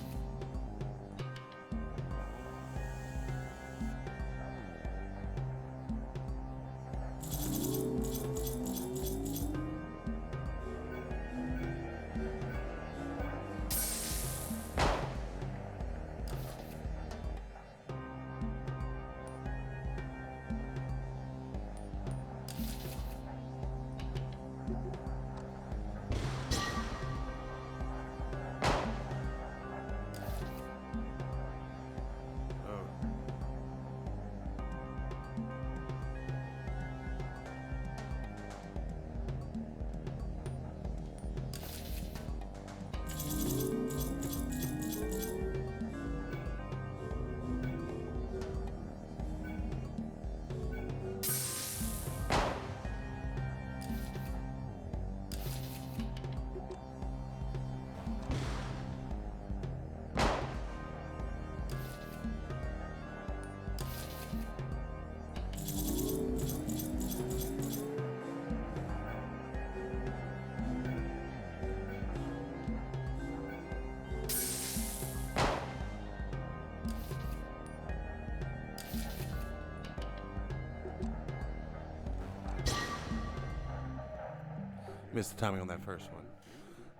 Missed the timing on that first one.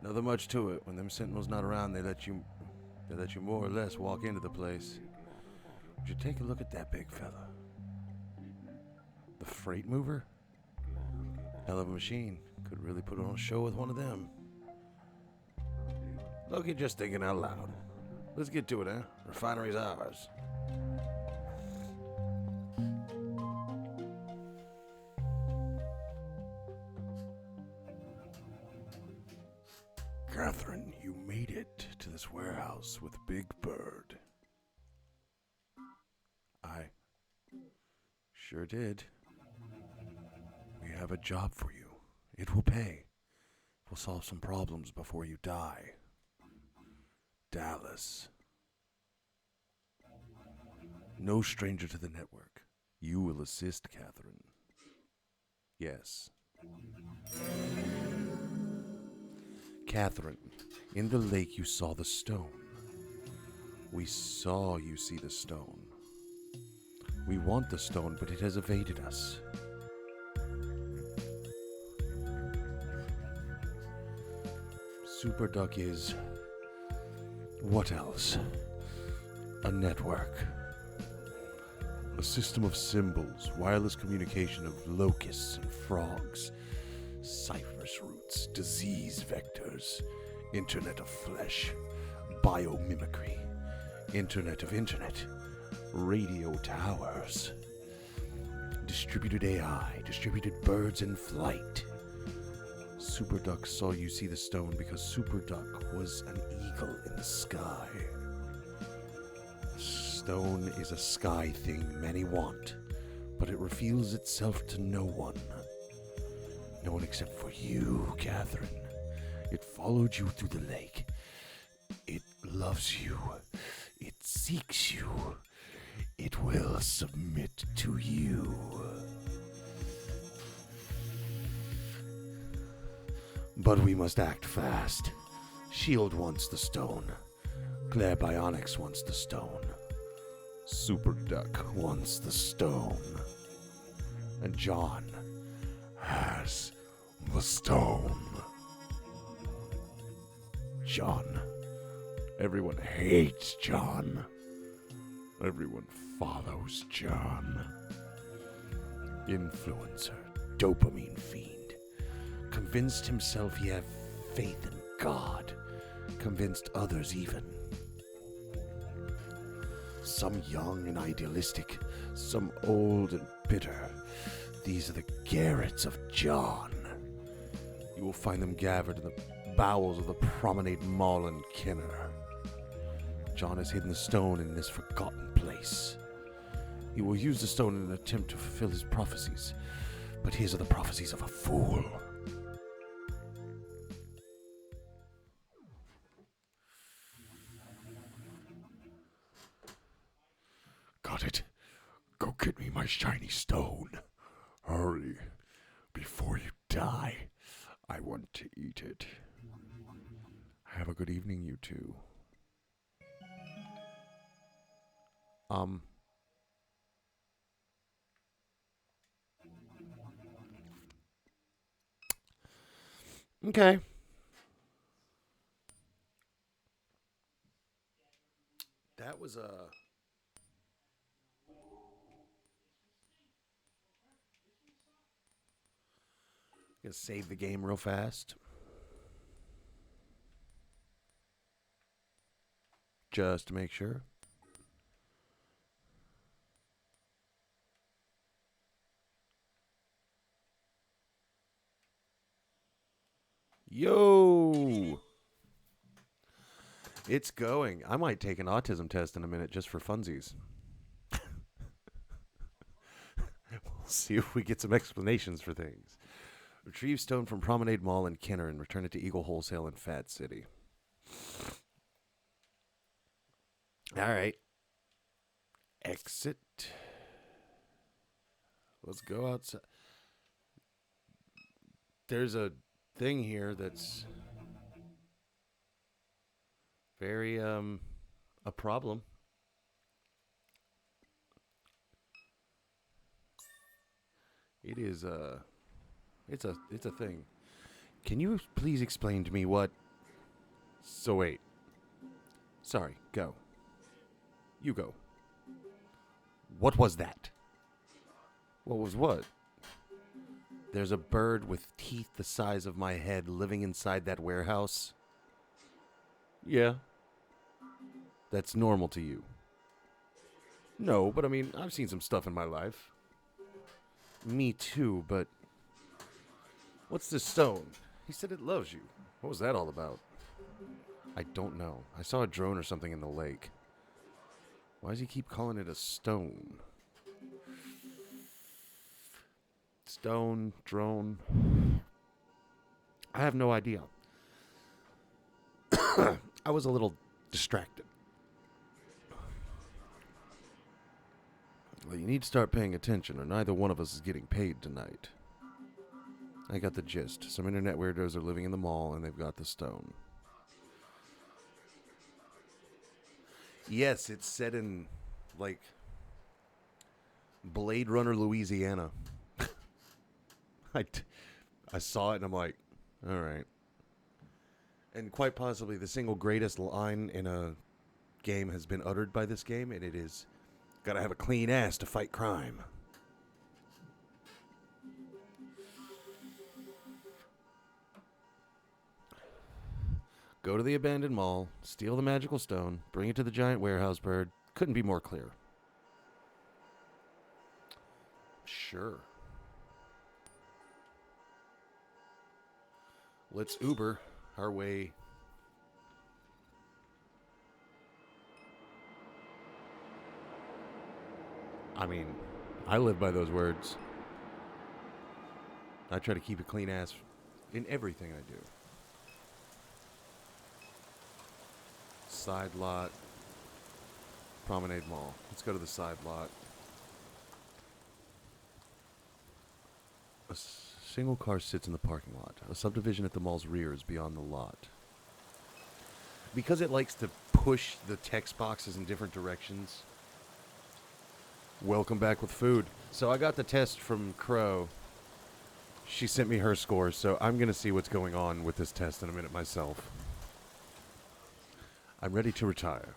Nothing much to it. When them sentinels not around, they let you more or less walk into the place. Would you take a look at that big fella? The freight mover? Hell of a machine. Could really put on a show with one of them. Loki just thinking out loud. Let's get to it, huh? Refinery's ours. Catherine, you made it to this warehouse with Big Bird. I sure did. We have a job for you. It will pay. We'll solve some problems before you die. Dallas. No stranger to the network. You will assist Catherine. Yes. Catherine, in the lake you saw the stone. We saw you see the stone. We want the stone, but it has evaded us. Super Duck is... what else? A network. A system of symbols, wireless communication of locusts and frogs, cypress roots, disease vectors, internet of flesh, biomimicry, internet of internet, radio towers, distributed AI, distributed birds in flight. Super Duck saw you see the stone because Super Duck was an eagle in the sky. Stone is a sky thing many want, but it reveals itself to no one. No one except for you, Catherine. It followed you through the lake. It loves you. It seeks you. It will submit to you. But we must act fast. Shield wants the stone. Claire Bionics wants the stone. Super Duck wants the stone. And John has the stone. John. Everyone hates John. Everyone follows John. Influencer, dopamine fiend. Convinced himself he had faith in God. Convinced others even. Some young and idealistic, some old and bitter. These are the garrets of John. You will find them gathered in the bowels of the Promenade Mall in Kenner. John has hidden the stone in this forgotten place. He will use the stone in an attempt to fulfill his prophecies, but his are the prophecies of a fool. Got it. Go get me my shiny stone. Hurry. Before you die. I want to eat it. Have a good evening, you two. Okay. That was gonna save the game real fast. Just to make sure. Yo! It's going. I might take an autism test in a minute just for funsies. We'll see if we get some explanations for things. Retrieve stone from Promenade Mall in Kenner and return it to Eagle Wholesale in Fat City. All right. Exit. Let's go outside. There's a thing here that's very a problem. It is it's a thing. Can you please explain to me what? So wait. Sorry, go. You go. What was that? What was what? There's a bird with teeth the size of my head living inside that warehouse. Yeah. That's normal to you. No, but I mean, I've seen some stuff in my life. Me too, but... What's this stone? He said it loves you. What was that all about? I don't know. I saw a drone or something in the lake. Why does he keep calling it a stone? Stone, drone. I have no idea. I was a little distracted. Well, you need to start paying attention, or neither one of us is getting paid tonight. I got the gist. Some internet weirdos are living in the mall, and they've got the stone. Yes, it's set in, like, Blade Runner, Louisiana. I saw it, and I'm like, all right. And quite possibly the single greatest line in a game has been uttered by this game, and it is, gotta have a clean ass to fight crime. Go to the abandoned mall, steal the magical stone, bring it to the giant warehouse bird. Couldn't be more clear. Sure. Let's Uber our way. I mean, I live by those words. I try to keep a clean ass in everything I do. Side lot. Promenade Mall. Let's go to the side lot. A single car sits in the parking lot. A subdivision at the mall's rear is beyond the lot. Because it likes to push the text boxes in different directions. Welcome back with food. So I got the test from Crow. She sent me her score, so I'm going to see what's going on with this test in a minute myself. I'm ready to retire.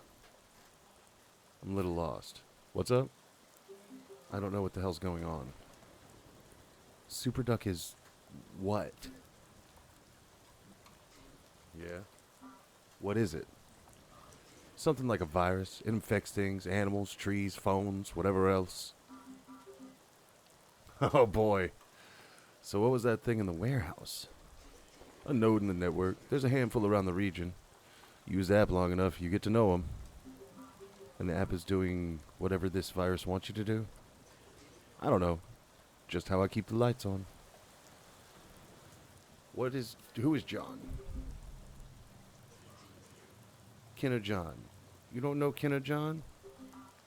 I'm a little lost. What's up? I don't know what the hell's going on. Super Duck is what? Yeah. What is it? Something like a virus. It infects things, animals, trees, phones, whatever else. Oh boy. So what was that thing in the warehouse? A node in the network. There's a handful around the region. Use the app long enough, you get to know them. And the app is doing whatever this virus wants you to do. I don't know. Just how I keep the lights on. Who is John? Kenner John. You don't know Kenner John?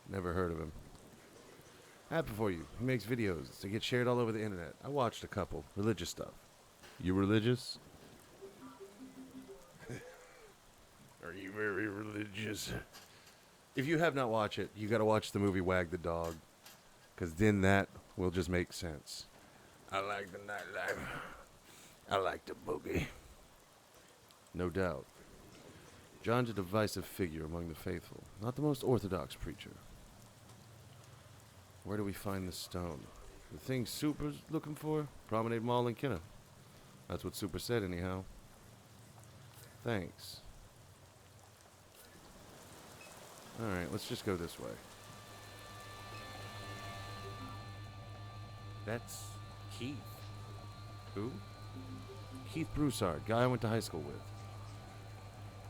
Never heard of him. Happy for you. He makes videos that get shared all over the internet. I watched a couple. Religious stuff. You religious? Are you very religious? If you have not watched it, you gotta watch the movie Wag the Dog. Because then that will just make sense. I like the nightlife. I like the boogie. No doubt. John's a divisive figure among the faithful. Not the most orthodox preacher. Where do we find the stone? The thing Super's looking for? Promenade Mall in Kenner. That's what Super said anyhow. Thanks. Alright, let's just go this way. That's Keith. Who? Keith Broussard, guy I went to high school with.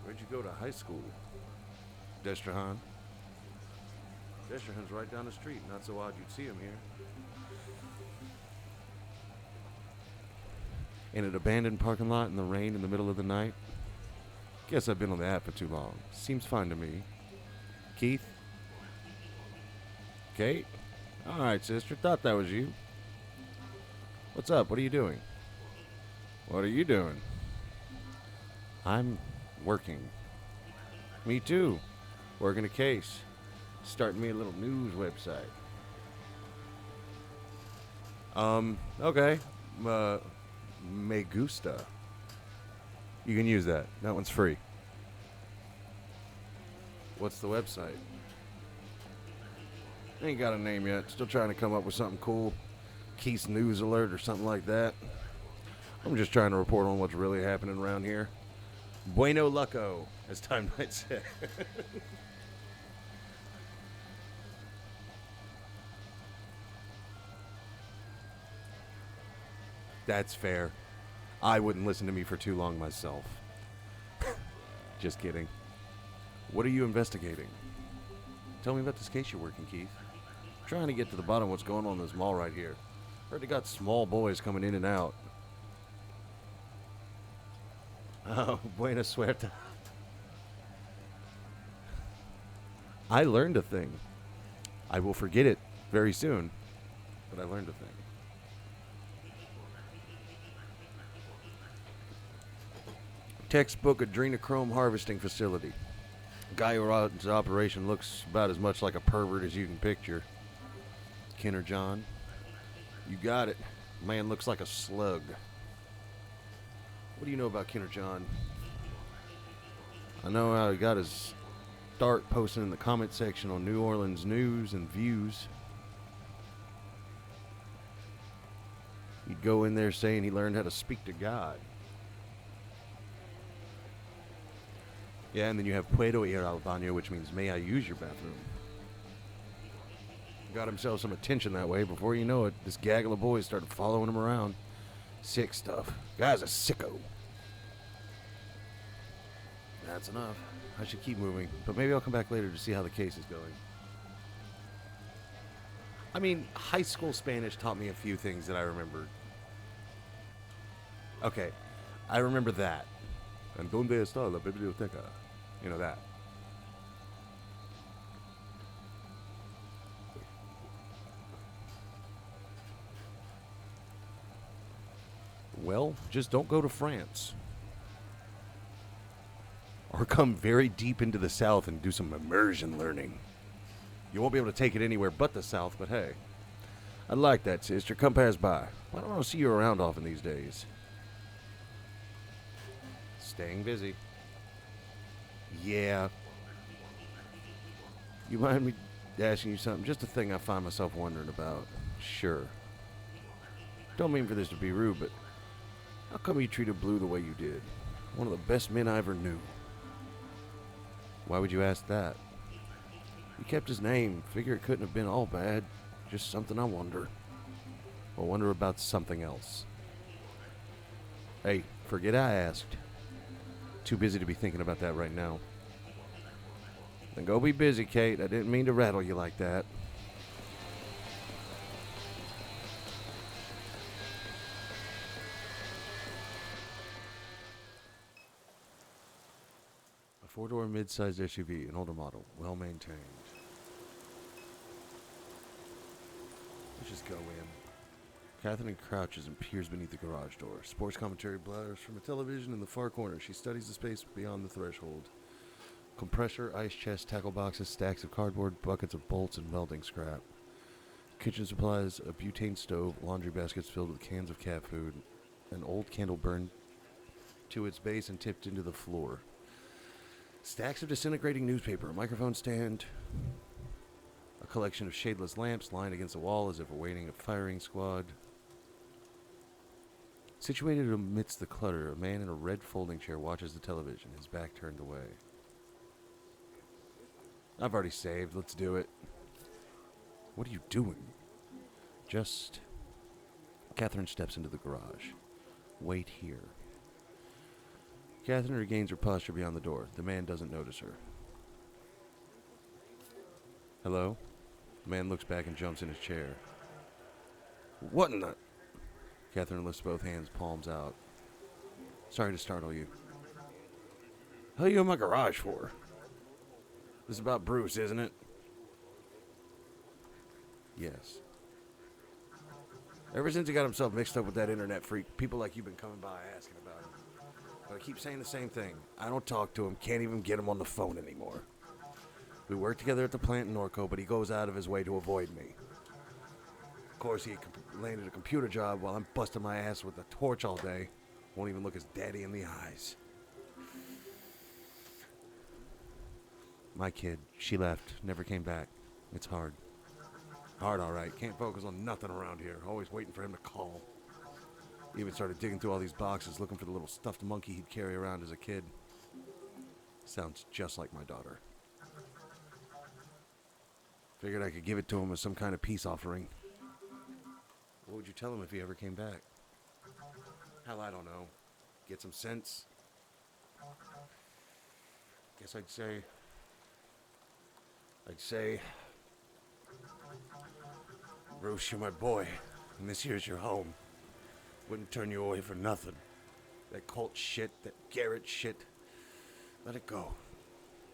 Where'd you go to high school? Destrehan. Destrehan's right down the street. Not so odd you'd see him here. In an abandoned parking lot in the rain in the middle of the night. Guess I've been on the app for too long. Seems fine to me. Keith? Kate? Alright, sister. Thought that was you. What's up? What are you doing? What are you doing? I'm working. Me too. Working a case. Starting me a little news website. Okay. Me gusta. You can use that. That one's free. What's the website? Ain't got a name yet. Still trying to come up with something cool. Keith's News Alert or something like that. I'm just trying to report on what's really happening around here. Bueno Lucco, as Time might say. That's fair. I wouldn't listen to me for too long myself. Just kidding. What are you investigating? Tell me about this case you're working, Keith. I'm trying to get to the bottom of what's going on in this mall right here. Heard they got small boys coming in and out. Oh, buena suerte. I learned a thing. I will forget it very soon, but I learned a thing. Textbook adrenochrome harvesting facility. Guy who runs the operation looks about as much like a pervert as you can picture. Kenner John. You got it. Man looks like a slug. What do you know about Kenner John? I know how he got his start posting in the comment section on New Orleans news and views. He'd go in there saying he learned how to speak to God. Yeah, and then you have Puedo ir al baño, which means may I use your bathroom. Got himself some attention that way. Before you know it, this gaggle of boys started following him around. Sick stuff. Guy's a sicko. That's enough. I should keep moving, but maybe I'll come back later to see how the case is going. I mean, high school Spanish taught me a few things that I remembered. Okay, I remember that. And donde está la biblioteca? You know that. Well, just don't go to France. Or come very deep into the South and do some immersion learning. You won't be able to take it anywhere but the South, but hey. I'd like that, sister. Come pass by. I don't want to see you around often these days. Staying busy. Yeah. You mind me asking you something? Just a thing I find myself wondering about. Sure. Don't mean for this to be rude, but how come you treated Blue the way you did? One of the best men I ever knew. Why would you ask that? You kept his name. Figure it couldn't have been all bad. Just something I wonder. Or wonder about something else. Hey, forget I asked. Too busy to be thinking about that right now. Then go be busy, Kate. I didn't mean to rattle you like that. A four-door mid-sized SUV, an older model, well-maintained. Let's just go in. Catherine crouches and peers beneath the garage door. Sports commentary blares from a television in the far corner. She studies the space beyond the threshold. Compressor, ice chest, tackle boxes, stacks of cardboard, buckets of bolts, and welding scrap. Kitchen supplies, a butane stove, laundry baskets filled with cans of cat food, an old candle burned to its base and tipped into the floor. Stacks of disintegrating newspaper, a microphone stand, a collection of shadeless lamps lined against the wall as if awaiting a firing squad. Situated amidst the clutter, a man in a red folding chair watches the television, his back turned away. I've already saved. Let's do it. What are you doing? Just... Catherine steps into the garage. Wait here. Catherine regains her posture beyond the door. The man doesn't notice her. Hello? The man looks back and jumps in his chair. What in the... Catherine lifts both hands, palms out. Sorry to startle you. What are you in my garage for? This is about Bruce, isn't it? Yes. Ever since he got himself mixed up with that internet freak, people like you've been coming by asking about him. But I keep saying the same thing. I don't talk to him, can't even get him on the phone anymore. We work together at the plant in Norco, but he goes out of his way to avoid me. Of course, he landed a computer job while I'm busting my ass with a torch all day. Won't even look his daddy in the eyes. My kid, she left, never came back. It's hard. Hard, all right. Can't focus on nothing around here. Always waiting for him to call. Even started digging through all these boxes, looking for the little stuffed monkey he'd carry around as a kid. Sounds just like my daughter. Figured I could give it to him as some kind of peace offering. What would you tell him if he ever came back? Hell, I don't know. Get some sense? Guess I'd say, Bruce, you're my boy, and this here's your home. Wouldn't turn you away for nothing. That cult shit, that Garrett shit, let it go.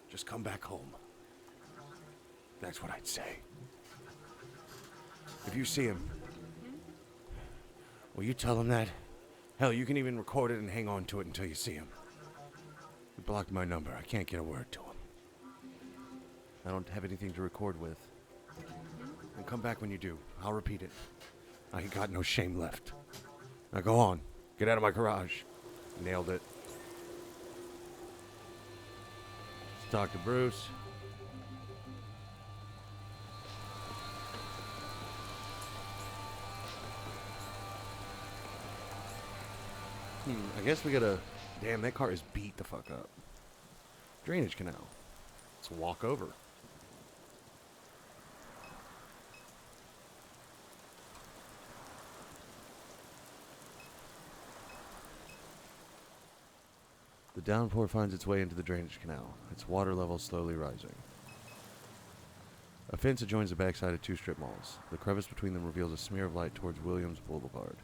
Just come back home. That's what I'd say. If you see him, will you tell him that? Hell, you can even record it and hang on to it until you see him. He blocked my number. I can't get a word to him. I don't have anything to record with. And come back when you do. I'll repeat it. I ain't got no shame left. Now go on. Get out of my garage. Nailed it. Let's talk to Bruce. I guess we gotta... Damn, that car is beat the fuck up. Drainage canal. Let's walk over. The downpour finds its way into the drainage canal, its water level slowly rising. A fence adjoins the backside of two strip malls. The crevice between them reveals a smear of light towards Williams Boulevard.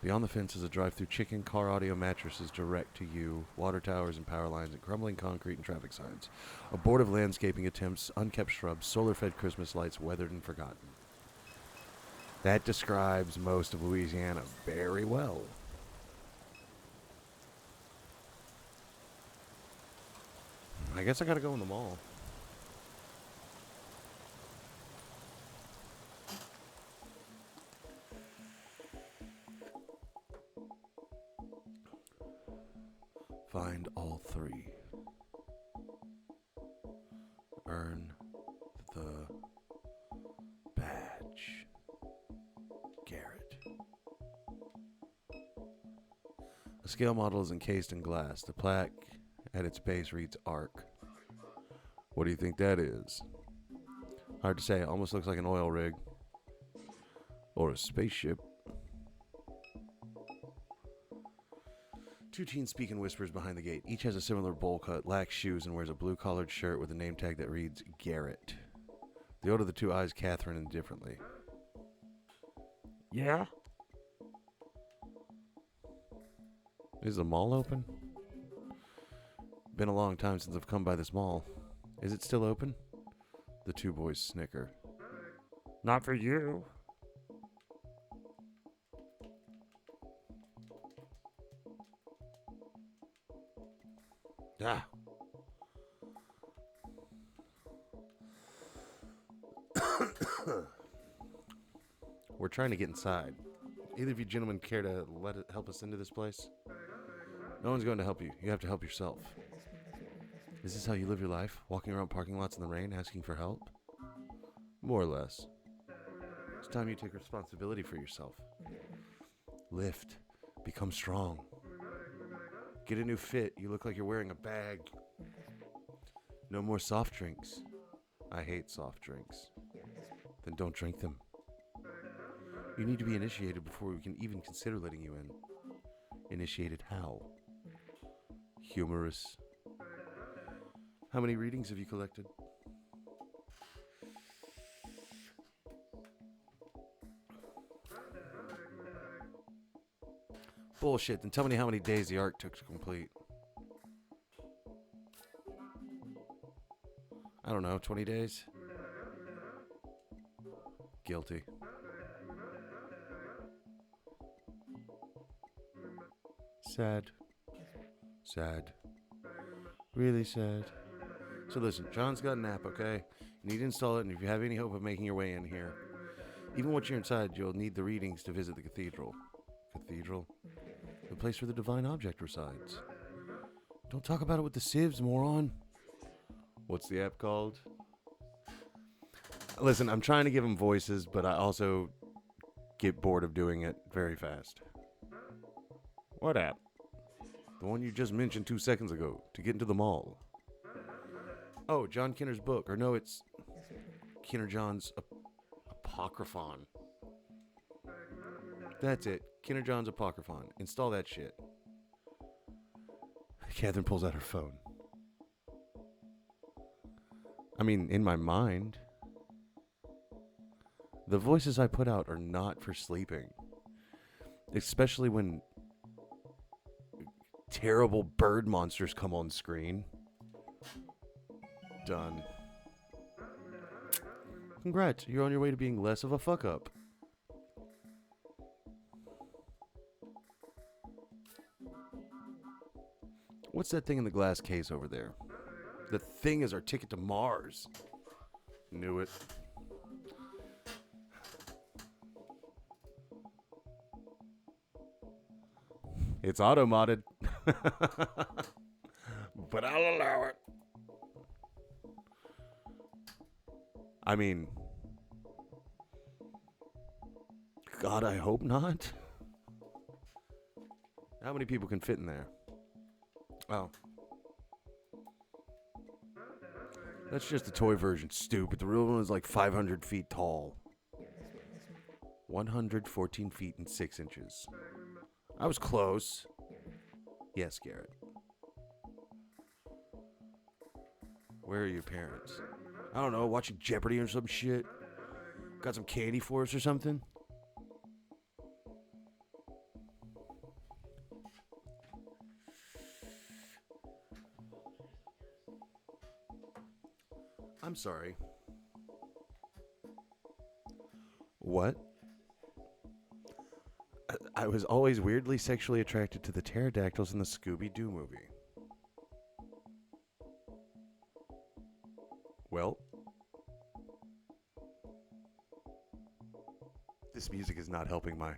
Beyond the fence is a drive-through chicken, car audio mattresses direct to you, water towers and power lines, and crumbling concrete and traffic signs. Abortive landscaping attempts, unkept shrubs, solar-fed Christmas lights, weathered and forgotten. That describes most of Louisiana very well. I guess I gotta go in the mall. Find all three. Earn the badge. Garrett. The scale model is encased in glass. The plaque at its base reads ARC. What do you think that is? Hard to say. It almost looks like an oil rig. Or a spaceship. Two teens speak in whispers behind the gate. Each has a similar bowl cut, lacks shoes, and wears a blue-collared shirt with a name tag that reads Garrett. The older of the two eyes Catherine indifferently. Yeah? Is the mall open? Been a long time since I've come by this mall. Is it still open? The two boys snicker. Not for you. Ah. We're trying to get inside. Either of you gentlemen care to help us into this place? No one's going to help you. You have to help yourself. Is this how you live your life? Walking around parking lots in the rain, asking for help? More or less. It's time you take responsibility for yourself. Lift. Become strong. Get a new fit. You look like you're wearing a bag. No more soft drinks. I hate soft drinks. Then don't drink them. You need to be initiated before we can even consider letting you in. Initiated how? Humorous. How many readings have you collected? Bullshit. Then tell me how many days the arc took to complete. I don't know, 20 days? Guilty. Sad. Sad. Really sad. So listen, John's got an app, okay? You need to install it, and if you have any hope of making your way in here, even once you're inside, you'll need the readings to visit the cathedral. Cathedral? The place where the divine object resides. Don't talk about it with the sieves, moron. What's the app called? Listen, I'm trying to give them voices, but I also get bored of doing it very fast. What app? The one you just mentioned 2 seconds ago, to get into the mall. Oh, John Kinner's book. Or no, it's Kinner John's Apocryphon. That's it. Kinner John's Apocryphon. Install that shit. Catherine pulls out her phone. I mean, in my mind. The voices I put out are not for sleeping. Especially when terrible bird monsters come on screen. Done. Congrats, you're on your way to being less of a fuck up. What's that thing in the glass case over there? The thing is our ticket to Mars. Knew it. It's auto-modded. But I'll allow it. I mean, God, I hope not. How many people can fit in there? Oh. That's just the toy version, stupid. The real one is like 500 feet tall. 114 feet and 6 inches. I was close. Yes, Garrett. Where are your parents? I don't know, watching Jeopardy or some shit. Got some candy for us or something? I'm sorry. What? I was always weirdly sexually attracted to the pterodactyls in the Scooby-Doo movie. Well, this music is not helping my...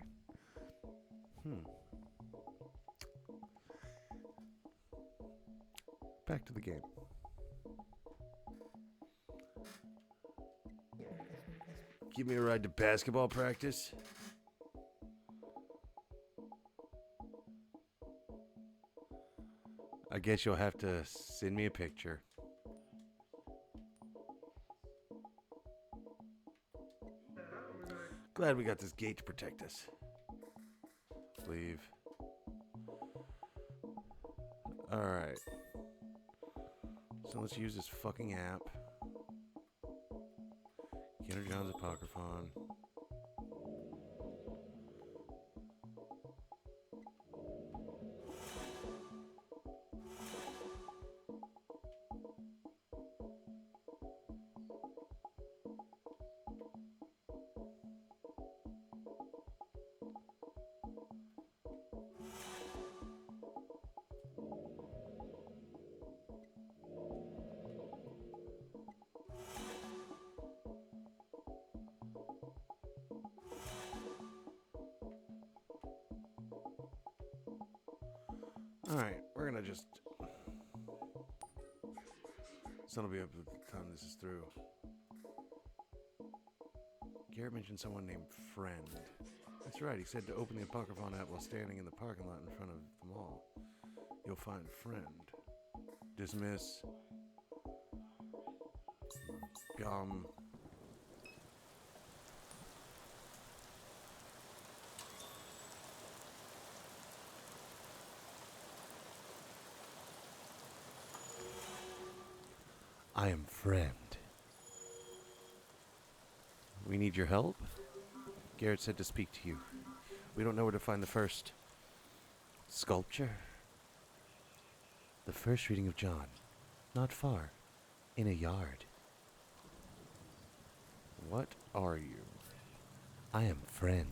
Back to the game. Give me a ride to basketball practice. I guess you'll have to send me a picture. Glad we got this gate to protect us. Leave. Alright. So let's use this fucking app. Kenner John's Apocryphon. Alright, we're gonna just... Sun will be up by the time this is through. Garrett mentioned someone named Friend. That's right, he said to open the Apocryphon app while standing in the parking lot in front of the mall. You'll find Friend. Dismiss. I am Friend. We need your help? Garrett said to speak to you. We don't know where to find the first sculpture. The first reading of John. Not far. In a yard. What are you? I am Friend.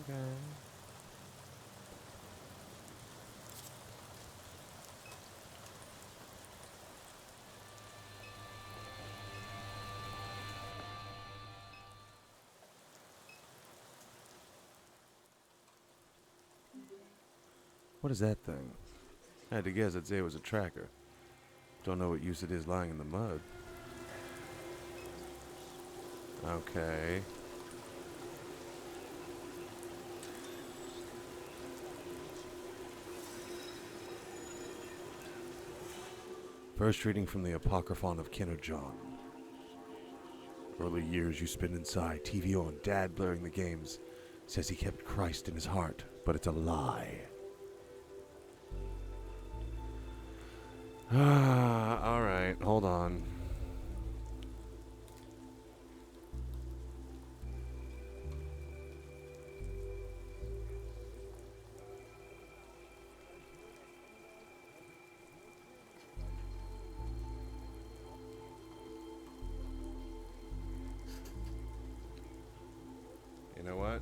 Okay. What is that thing? I had to guess I'd say it was a tracker. Don't know what use it is lying in the mud. Okay. First reading from the Apocryphon of Kenner John. Early years you spent inside, TV on, Dad blurring the games. Says he kept Christ in his heart, but it's a lie. Alright, hold on. You know what?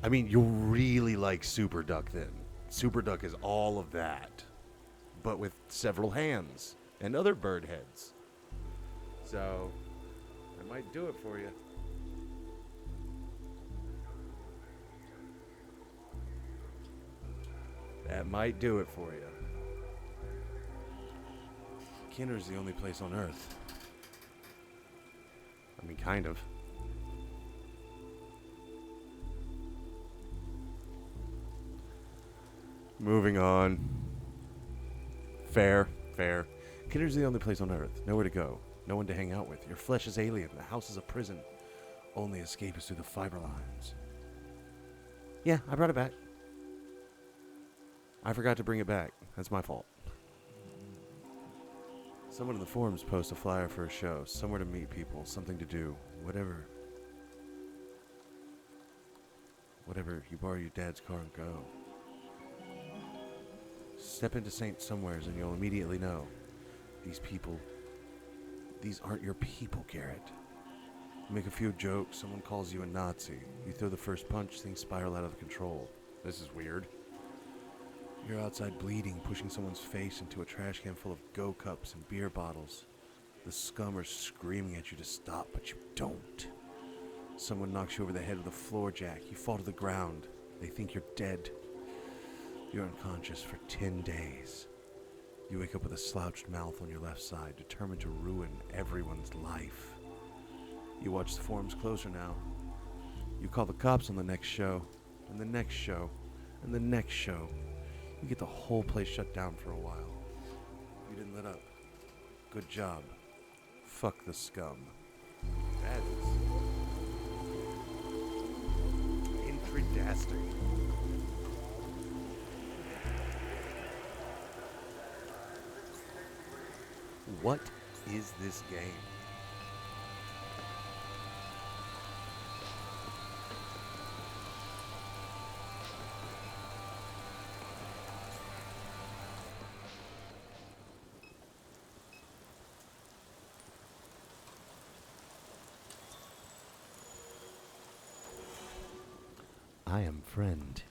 I mean, you'll really like Super Duck then. Super Duck is all of that, but with several hands and other bird heads. So, I might do it for you. That might do it for you. Kinder's the only place on Earth. I mean, kind of. Moving on. Fair. Kinder's the only place on Earth. Nowhere to go. No one to hang out with. Your flesh is alien. The house is a prison. Only escape is through the fiber lines. Yeah, I brought it back. I forgot to bring it back. That's my fault. Someone in the forums posts a flyer for a show. Somewhere to meet people. Something to do. Whatever. You borrow your dad's car and go. Step into St. Somewheres and you'll immediately know. These aren't your people, Garrett. You make a few jokes, someone calls you a Nazi. You throw the first punch, things spiral out of control. This is weird. You're outside bleeding, pushing someone's face into a trash can full of Go cups and beer bottles. The scum are screaming at you to stop, but you don't. Someone knocks you over the head with a floor jack. You fall to the ground. They think you're dead. You're unconscious for 10 days. You wake up with a slouched mouth on your left side, determined to ruin everyone's life. You watch the forums closer now. You call the cops on the next show, and the next show, and the next show. You get the whole place shut down for a while. You didn't let up. Good job. Fuck the scum. That is intradastic. What is this game? I am friend.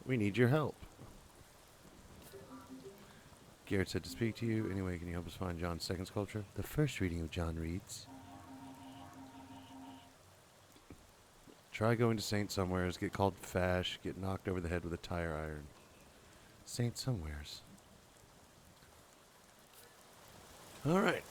We need your help. Garrett said to speak to you. Anyway, can you help us find John's second sculpture? The first reading of John reads, try going to St. Somewheres, get called fash, get knocked over the head with a tire iron. St. Somewheres. Alright.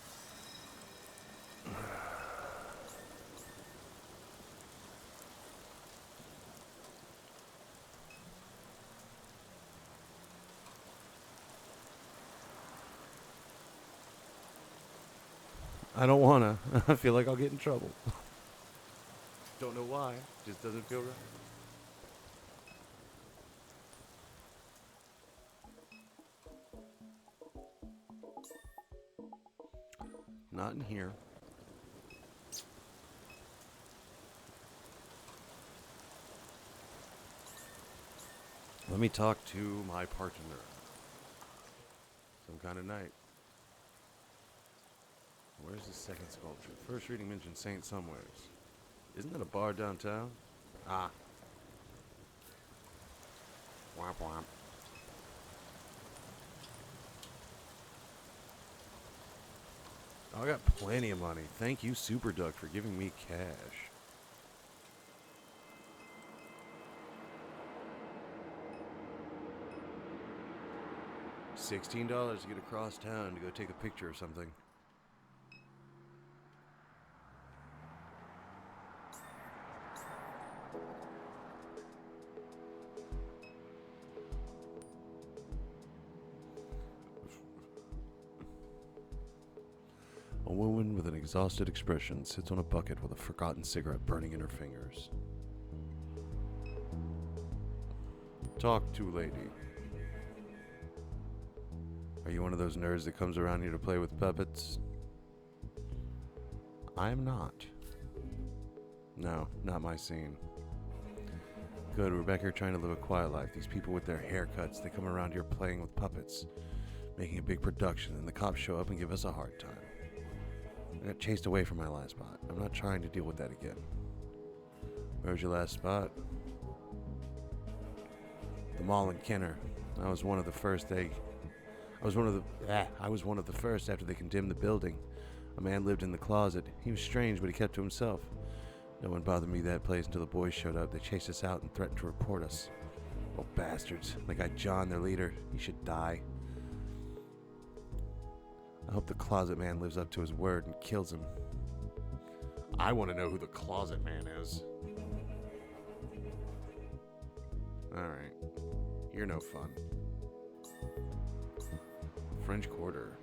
I don't wanna. I feel like I'll get in trouble. Don't know why. Just doesn't feel right. Not in here. Let me talk to my partner. Some kind of night. Where's the second sculpture? First reading mentioned St. Somewheres. Isn't that a bar downtown? Ah. Womp womp. Oh, I got plenty of money. Thank you, Super Duck, for giving me cash. $16 to get across town to go take a picture or something. A woman with an exhausted expression sits on a bucket with a forgotten cigarette burning in her fingers. Talk to, lady. Are you one of those nerds that comes around here to play with puppets? I am not. No, not my scene. Good, we're back here trying to live a quiet life. These people with their haircuts, they come around here playing with puppets, making a big production, and the cops show up and give us a hard time. I got chased away from my last spot. I'm not trying to deal with that again. Where was your last spot? The mall in Kenner. I was one of the first after they condemned the building. A man lived in the closet. He was strange, but he kept to himself. No one bothered me that place until the boys showed up. They chased us out and threatened to report us. Oh, bastards. That guy John, their leader, he should die. I hope the closet man lives up to his word and kills him. I want to know who the closet man is. Alright. You're no fun. French Quarter.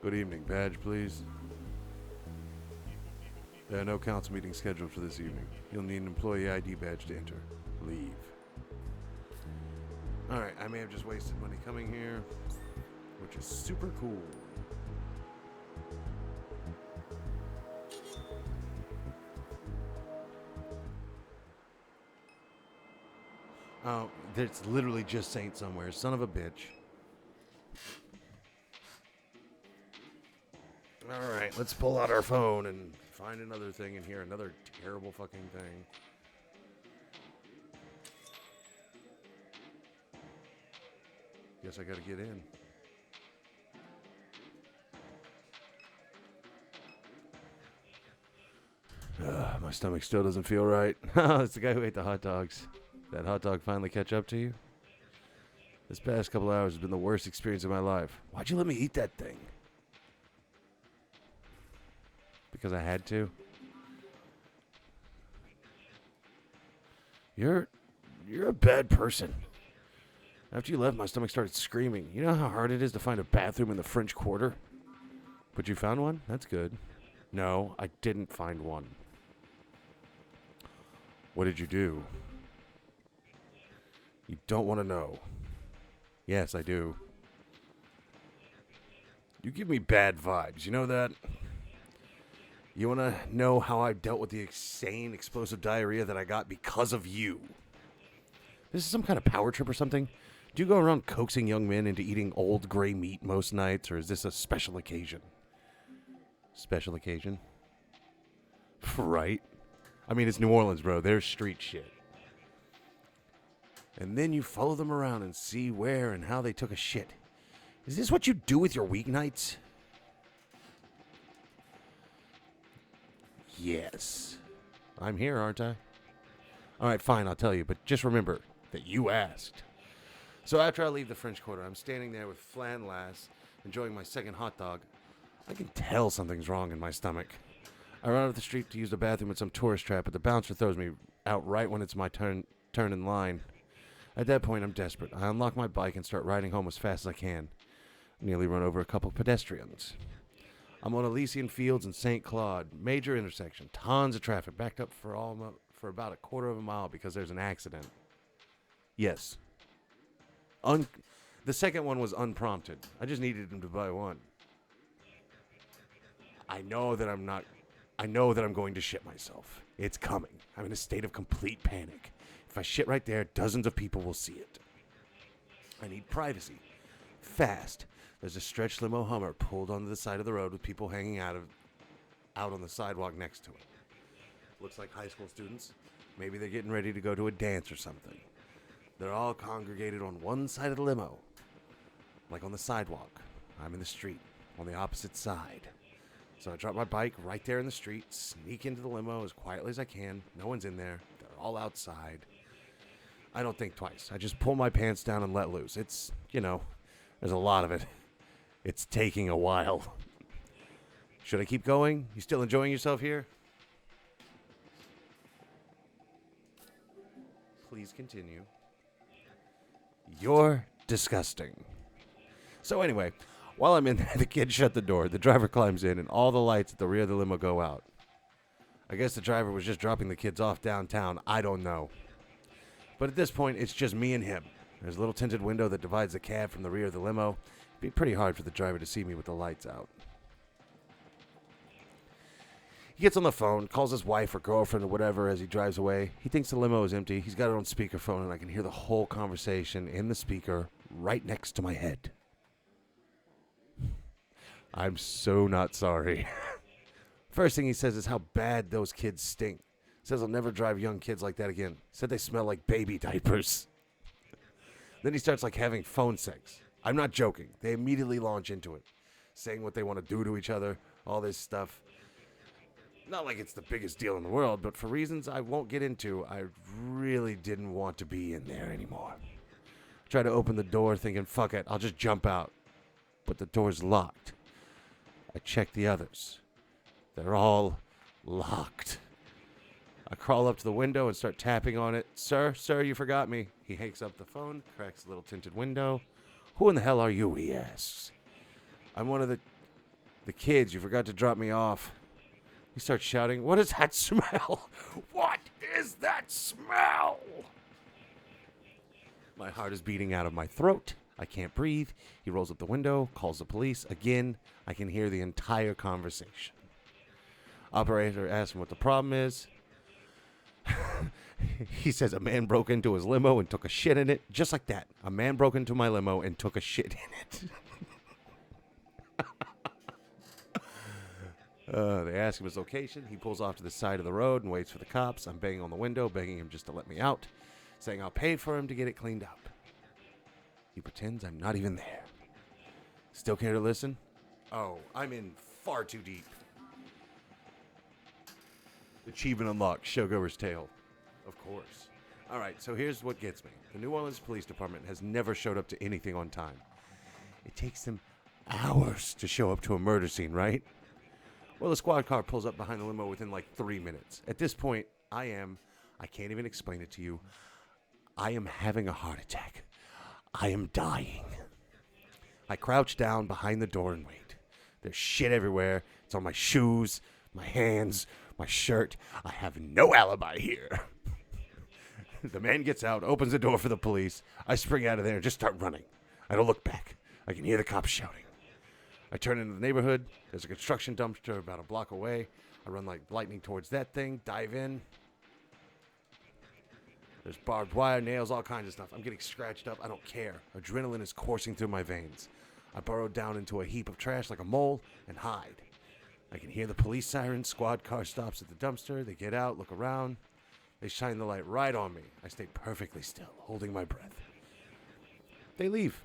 Good evening. Badge, please. There are no council meetings scheduled for this evening. You'll need an employee ID badge to enter. Leave. Alright, I may have just wasted money coming here, which is super cool. Oh, it's literally just Saint somewhere. Son of a bitch. Alright, let's pull out our phone and find another thing in here. Another terrible fucking thing. Guess I gotta get in. My stomach still doesn't feel right. It's the guy who ate the hot dogs. Did that hot dog finally catch up to you? This past couple hours has been the worst experience of my life. Why'd you let me eat that thing? Because I had to? You're a bad person. After you left, my stomach started screaming. You know how hard it is to find a bathroom in the French Quarter? But you found one? That's good. No, I didn't find one. What did you do? You don't want to know. Yes, I do. You give me bad vibes, you know that? You want to know how I dealt with the insane explosive diarrhea that I got because of you? This is some kind of power trip or something? Do you go around coaxing young men into eating old gray meat most nights, or is this a special occasion? Special occasion? Right? I mean, it's New Orleans, bro. There's street shit. And then you follow them around and see where and how they took a shit. Is this what you do with your weeknights? Yes. I'm here, aren't I? Alright, fine, I'll tell you, but just remember that you asked. So after I leave the French Quarter, I'm standing there with Flan Lass, enjoying my second hot dog. I can tell something's wrong in my stomach. I run out the street to use the bathroom at some tourist trap, but the bouncer throws me out right when it's my turn in line. At that point, I'm desperate. I unlock my bike and start riding home as fast as I can. I nearly run over a couple pedestrians. I'm on Elysian Fields in St. Claude, major intersection, tons of traffic, backed up for about a quarter of a mile because there's an accident. Yes. The second one was unprompted. I just needed him to buy one. I know that I'm going to shit myself. It's coming. I'm in a state of complete panic. If I shit right there, dozens of people will see it. I need privacy. Fast. There's a stretch limo Hummer pulled onto the side of the road with people hanging out on the sidewalk next to it. Looks like high school students. Maybe they're getting ready to go to a dance or something. They're all congregated on one side of the limo, like on the sidewalk. I'm in the street, on the opposite side. So I drop my bike right there in the street, sneak into the limo as quietly as I can. No one's in there. They're all outside. I don't think twice. I just pull my pants down and let loose. It's, there's a lot of it. It's taking a while. Should I keep going? You still enjoying yourself here? Please continue. You're disgusting. So anyway, while I'm in there, the kid shut the door. The driver climbs in, and all the lights at the rear of the limo go out. I guess the driver was just dropping the kids off downtown. I don't know. But at this point, it's just me and him. There's a little tinted window that divides the cab from the rear of the limo. It'd be pretty hard for the driver to see me with the lights out. He gets on the phone, calls his wife or girlfriend or whatever as he drives away. He thinks the limo is empty. He's got it on speakerphone, and I can hear the whole conversation in the speaker right next to my head. I'm so not sorry. First thing he says is how bad those kids stink. Says I'll never drive young kids like that again. Said they smell like baby diapers. Then he starts having phone sex. I'm not joking. They immediately launch into it. Saying what they want to do to each other. All this stuff. Not like it's the biggest deal in the world, but for reasons I won't get into, I really didn't want to be in there anymore. Tried to open the door thinking, fuck it, I'll just jump out. But the door's locked. I check the others. They're all locked. I crawl up to the window and start tapping on it. Sir, you forgot me. He hangs up the phone, cracks the little tinted window. Who in the hell are you, he asks. I'm one of the kids. You forgot to drop me off. He starts shouting, what is that smell? What is that smell? My heart is beating out of my throat. I can't breathe. He rolls up the window, calls the police. Again, I can hear the entire conversation. Operator asks him what the problem is. He says a man broke into his limo and took a shit in it. Just like that. A man broke into my limo and took a shit in it. They ask him his location. He pulls off to the side of the road and waits for the cops. I'm banging on the window, begging him just to let me out, saying I'll pay for him to get it cleaned up. He pretends I'm not even there. Still care to listen? Oh, I'm in far too deep. Achievement unlocked, Showgoer's Tale. Of course. Alright, so here's what gets me. The New Orleans Police Department has never showed up to anything on time. It takes them hours to show up to a murder scene, right? Well, the squad car pulls up behind the limo within 3 minutes. At this point, I can't even explain it to you, I am having a heart attack. I am dying. I crouch down behind the door and wait. There's shit everywhere. It's on my shoes, my hands, my shirt. I have no alibi here. The man gets out, opens the door for the police. I spring out of there and just start running. I don't look back. I can hear the cops shouting. I turn into the neighborhood. There's a construction dumpster about a block away. I run like lightning towards that thing, dive in. There's barbed wire, nails, all kinds of stuff. I'm getting scratched up. I don't care. Adrenaline is coursing through my veins. I burrow down into a heap of trash like a mole and hide. I can hear the police sirens. Squad car stops at the dumpster. They get out, look around. They shine the light right on me. I stay perfectly still, holding my breath. They leave.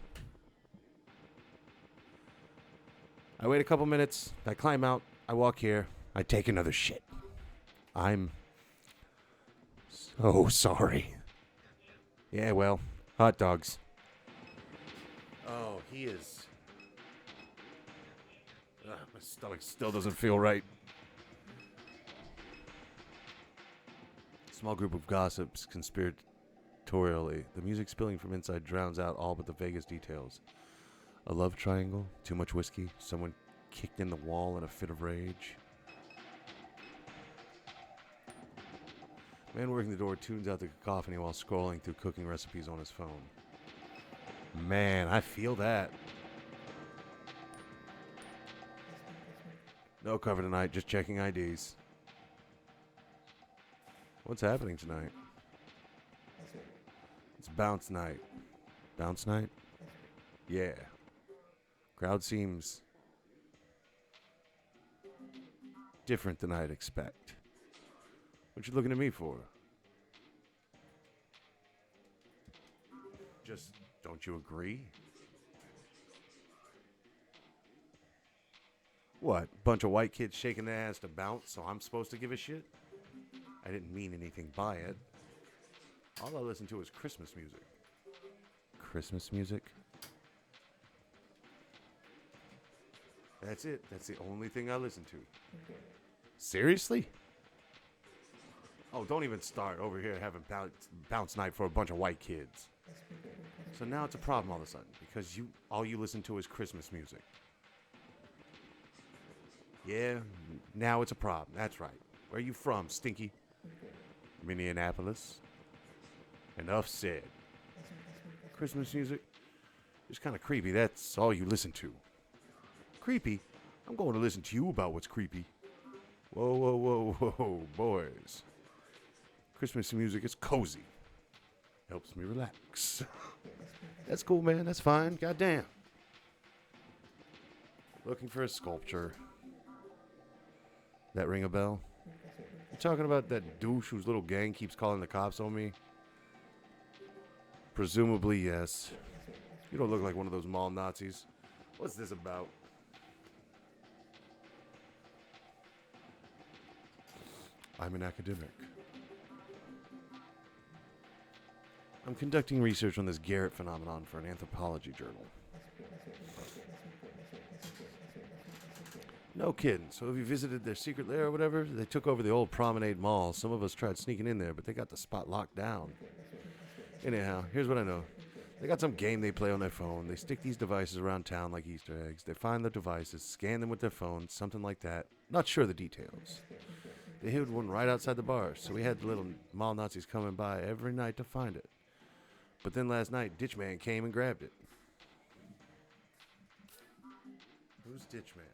I wait a couple minutes. I climb out. I walk here. I take another shit. I'm so sorry. Yeah, well, hot dogs. Oh, he is. My stomach still doesn't feel right. Small group of gossips conspiratorially. The music spilling from inside drowns out all but the vaguest details. A love triangle, too much whiskey, someone kicked in the wall in a fit of rage. Man working the door tunes out the cacophony while scrolling through cooking recipes on his phone. Man, I feel that. No cover tonight, just checking IDs. What's happening tonight? It's bounce night. Bounce night? Yeah. Crowd seems different than I'd expect. What you looking at me for? Just, don't you agree? What, bunch of white kids shaking their ass to bounce, so I'm supposed to give a shit? I didn't mean anything by it. All I listen to is Christmas music. Christmas music? That's it. That's the only thing I listen to. Seriously? Oh, don't even start over here having bounce night for a bunch of white kids. So now it's a problem all of a sudden because all you listen to is Christmas music. Yeah, now it's a problem. That's right. Where are you from, Stinky? Minneapolis. Enough said. Christmas music? It's kind of creepy. That's all you listen to. Creepy? I'm going to listen to you about what's creepy. Whoa, whoa, whoa, whoa, boys. Christmas music is cozy. Helps me relax. That's cool, man. That's fine. Goddamn. Looking for a sculpture. That ring a bell? You talking about that douche whose little gang keeps calling the cops on me? Presumably, yes. You don't look like one of those mall Nazis. What's this about? I'm an academic. I'm conducting research on this Garrett phenomenon for an anthropology journal. No kidding. So have you visited their secret lair or whatever? They took over the old Promenade Mall. Some of us tried sneaking in there, but they got the spot locked down. Anyhow, here's what I know. They got some game they play on their phone. They stick these devices around town like Easter eggs. They find the devices, scan them with their phones, something like that. Not sure the details. They hid one right outside the bar, so we had the little mall Nazis coming by every night to find it. But then last night, Ditchman came and grabbed it. Who's Ditchman?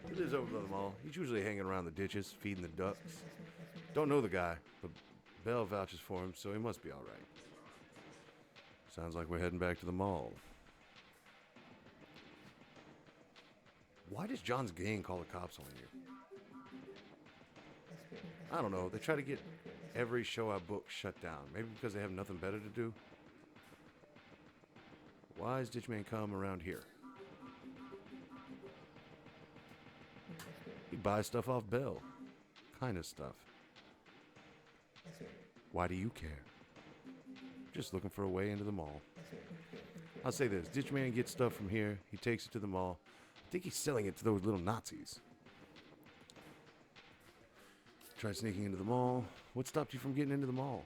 He lives over by the mall. He's usually hanging around the ditches, feeding the ducks. Don't know the guy, but Bell vouches for him, so he must be all right. Sounds like we're heading back to the mall. Why does John's gang call the cops on you? I don't know. They try to get every show I book shut down. Maybe because they have nothing better to do. Why is Ditchman come around here? He buys stuff off Bell. Kind of stuff. Why do you care? Just looking for a way into the mall. I'll say this. Ditchman gets stuff from here. He takes it to the mall. I think he's selling it to those little Nazis. Tried sneaking into the mall. What stopped you from getting into the mall?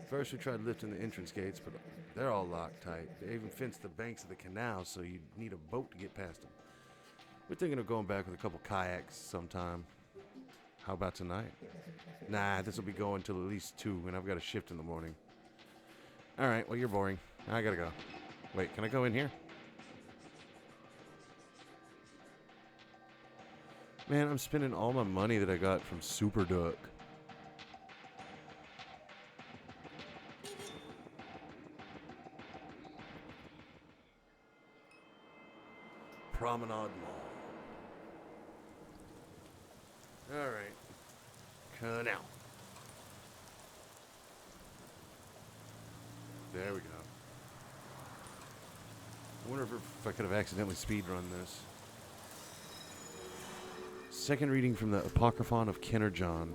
First we tried lifting the entrance gates, but they're all locked tight. They even fenced the banks of the canal, so you need a boat to get past them. We're thinking of going back with a couple kayaks sometime. How about tonight? Nah, this will be going till at least 2, and I've got a shift in the morning. All right, well, you're boring. I gotta go. Wait, can I go in here? Man, I'm spending all my money that I got from Super Duck. Promenade Mall. All right. Cut out. There we go. I wonder if I could have accidentally speedrun this. Second reading from the Apocryphon of Kenner John.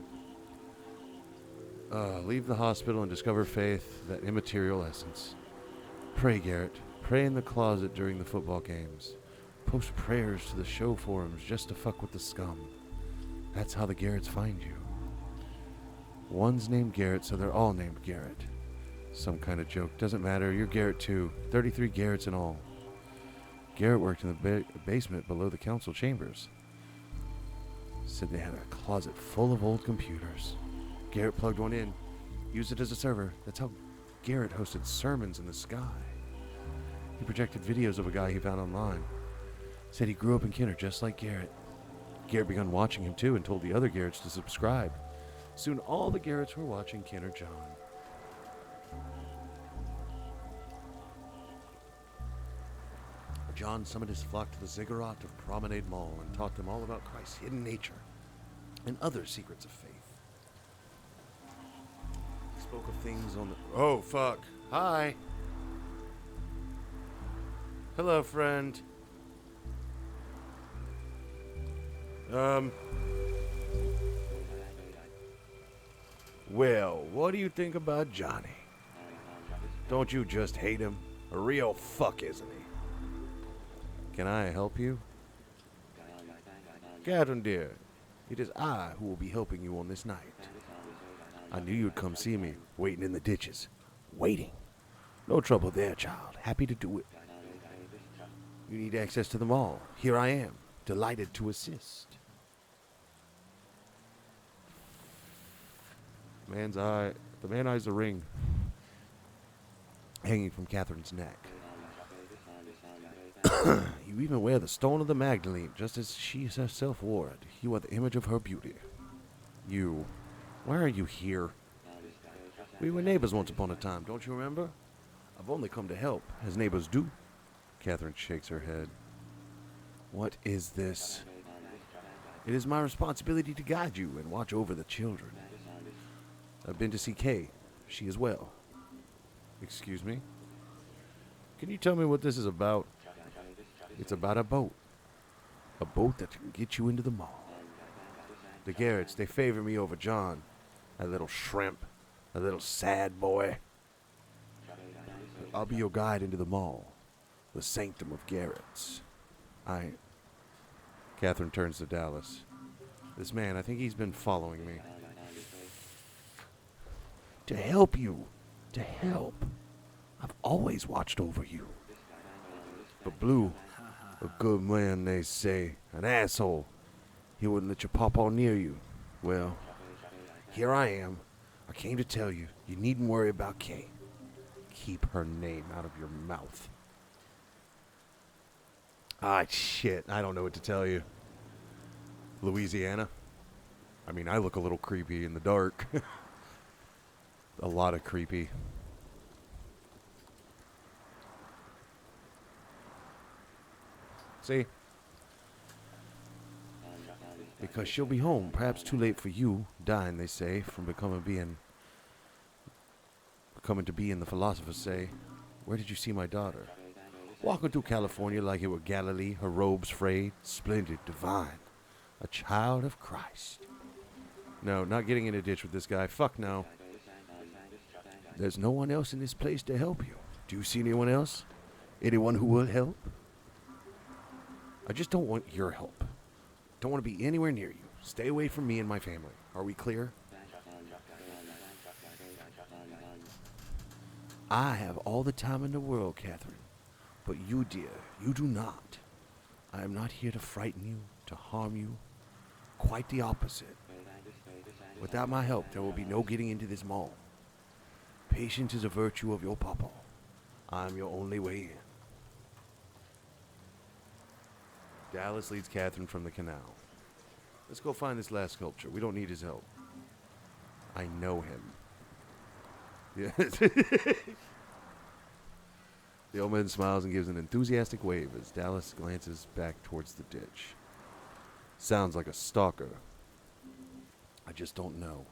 Leave the hospital and discover faith, that immaterial essence. Pray, Garrett. Pray in the closet during the football games. Post prayers to the show forums just to fuck with the scum. That's how the Garretts find you. One's named Garrett, so they're all named Garrett. Some kind of joke. Doesn't matter. You're Garrett too. 33 Garretts in all. Garrett worked in the basement below the council chambers. Said they had a closet full of old computers. Garrett plugged one in, used it as a server. That's how Garrett hosted sermons in the sky. He projected videos of a guy he found online. Said he grew up in Kenner just like Garrett. Garrett began watching him too and told the other Garretts to subscribe. Soon all the Garretts were watching Kenner John. John summoned his flock to the ziggurat of Promenade Mall and taught them all about Christ's hidden nature and other secrets of faith. He spoke of things on the... Oh, fuck. Hi. Hello, friend. Well, what do you think about Johnny? Don't you just hate him? A real fuck, isn't he? Can I help you? Catherine, dear, it is I who will be helping you on this night. I knew you'd come see me, waiting in the ditches. Waiting. No trouble there, child. Happy to do it. You need access to the mall. Here I am, delighted to assist. The man eyes a ring hanging from Catherine's neck. You even wear the stone of the Magdalene, just as she herself wore it. You are the image of her beauty. Why are you here? We were neighbors once upon a time, don't you remember? I've only come to help, as neighbors do. Catherine shakes her head. What is this? It is my responsibility to guide you and watch over the children. I've been to see Kay. She is well. Excuse me? Can you tell me what this is about? It's about a boat. A boat that can get you into the mall. The Garretts, they favor me over John. That little shrimp. That little sad boy. I'll be your guide into the mall. The sanctum of Garrett's. Catherine turns to Dallas. This man, I think he's been following me. To help you. To help. I've always watched over you. But Blue, a good man, they say, an asshole. He wouldn't let your pawpaw near you. Well, here I am. I came to tell you, you needn't worry about Kay. Keep her name out of your mouth. Shit, I don't know what to tell you. Louisiana? I mean, I look a little creepy in the dark. A lot of creepy. See? Because she'll be home, perhaps too late for you, dying, they say, from becoming to be in the philosophers say. Where did you see my daughter? Walking through California like it were Galilee, her robes frayed, splendid, divine. A child of Christ. No, not getting in a ditch with this guy. Fuck no. There's no one else in this place to help you. Do you see anyone else? Anyone who will help? I just don't want your help. Don't want to be anywhere near you. Stay away from me and my family. Are we clear? I have all the time in the world, Catherine. But you, dear, you do not. I am not here to frighten you, to harm you. Quite the opposite. Without my help, there will be no getting into this mall. Patience is a virtue of your papa. I am your only way in. Dallas leads Catherine from the canal. Let's go find this last sculpture. We don't need his help. I know him. Yeah. The old man smiles and gives an enthusiastic wave as Dallas glances back towards the ditch. Sounds like a stalker. I just don't know.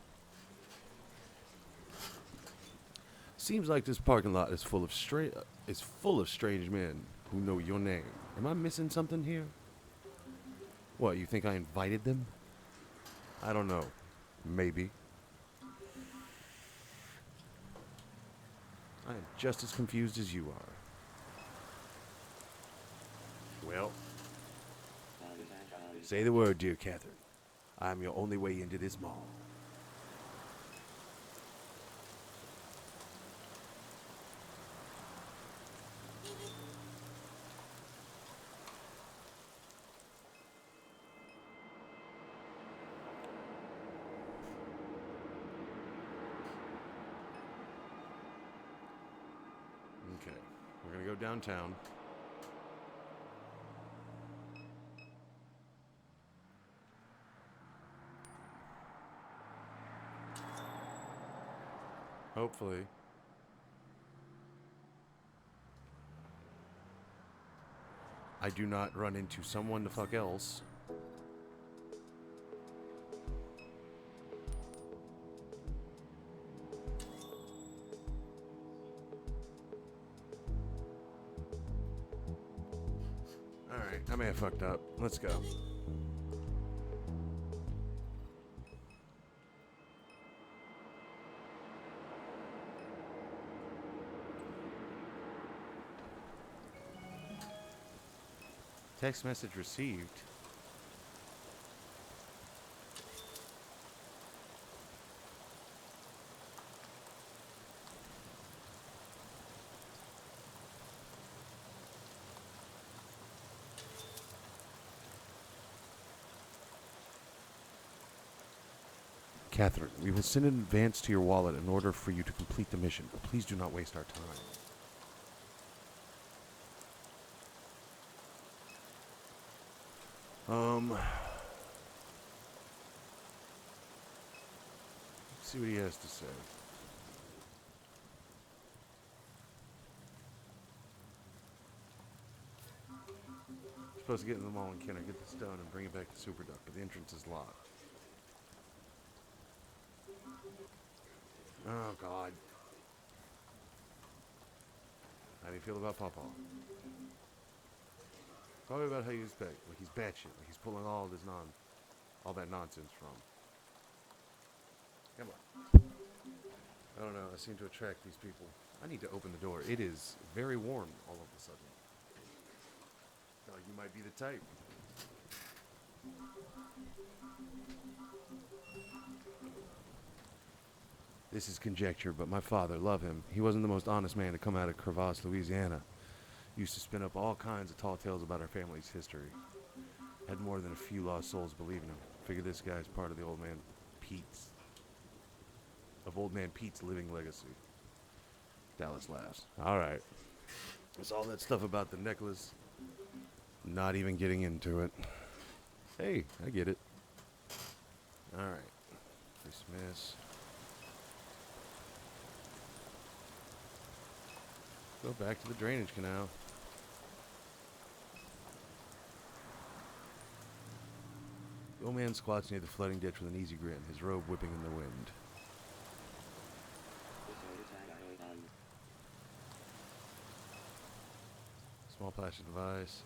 Seems like this parking lot is full of strange men who know your name. Am I missing something here? What, you think I invited them? I don't know. Maybe. I am just as confused as you are. Well, say the word, dear Catherine. I am your only way into this mall. Okay, we're gonna go downtown. Hopefully. I do not run into someone the fuck else. Alright, I may have fucked up. Let's go. Text message received. Catherine, we will send an advance to your wallet in order for you to complete the mission, but please do not waste our time. Let's see what he has to say. Supposed to get in the mall and Kenner, get the stone and bring it back to Superduck, but the entrance is locked. Oh, God. How do you feel about Pawpaw? Tell me about how you expect. Like he's batshit. Like he's pulling all that nonsense from. Come on. I don't know. I seem to attract these people. I need to open the door. It is very warm all of a sudden. Oh, you might be the type. This is conjecture, but my father, love him. He wasn't the most honest man to come out of Crevasse, Louisiana. Used to spin up all kinds of tall tales about our family's history. Had more than a few lost souls believing him. Figure this guy's part of the old man Pete's. Of old man Pete's living legacy. Dallas laughs. Alright. There's all that stuff about the necklace. Not even getting into it. Hey, I get it. Alright. Dismiss. Go back to the drainage canal. The old man squats near the flooding ditch with an easy grin, his robe whipping in the wind. Small plastic device.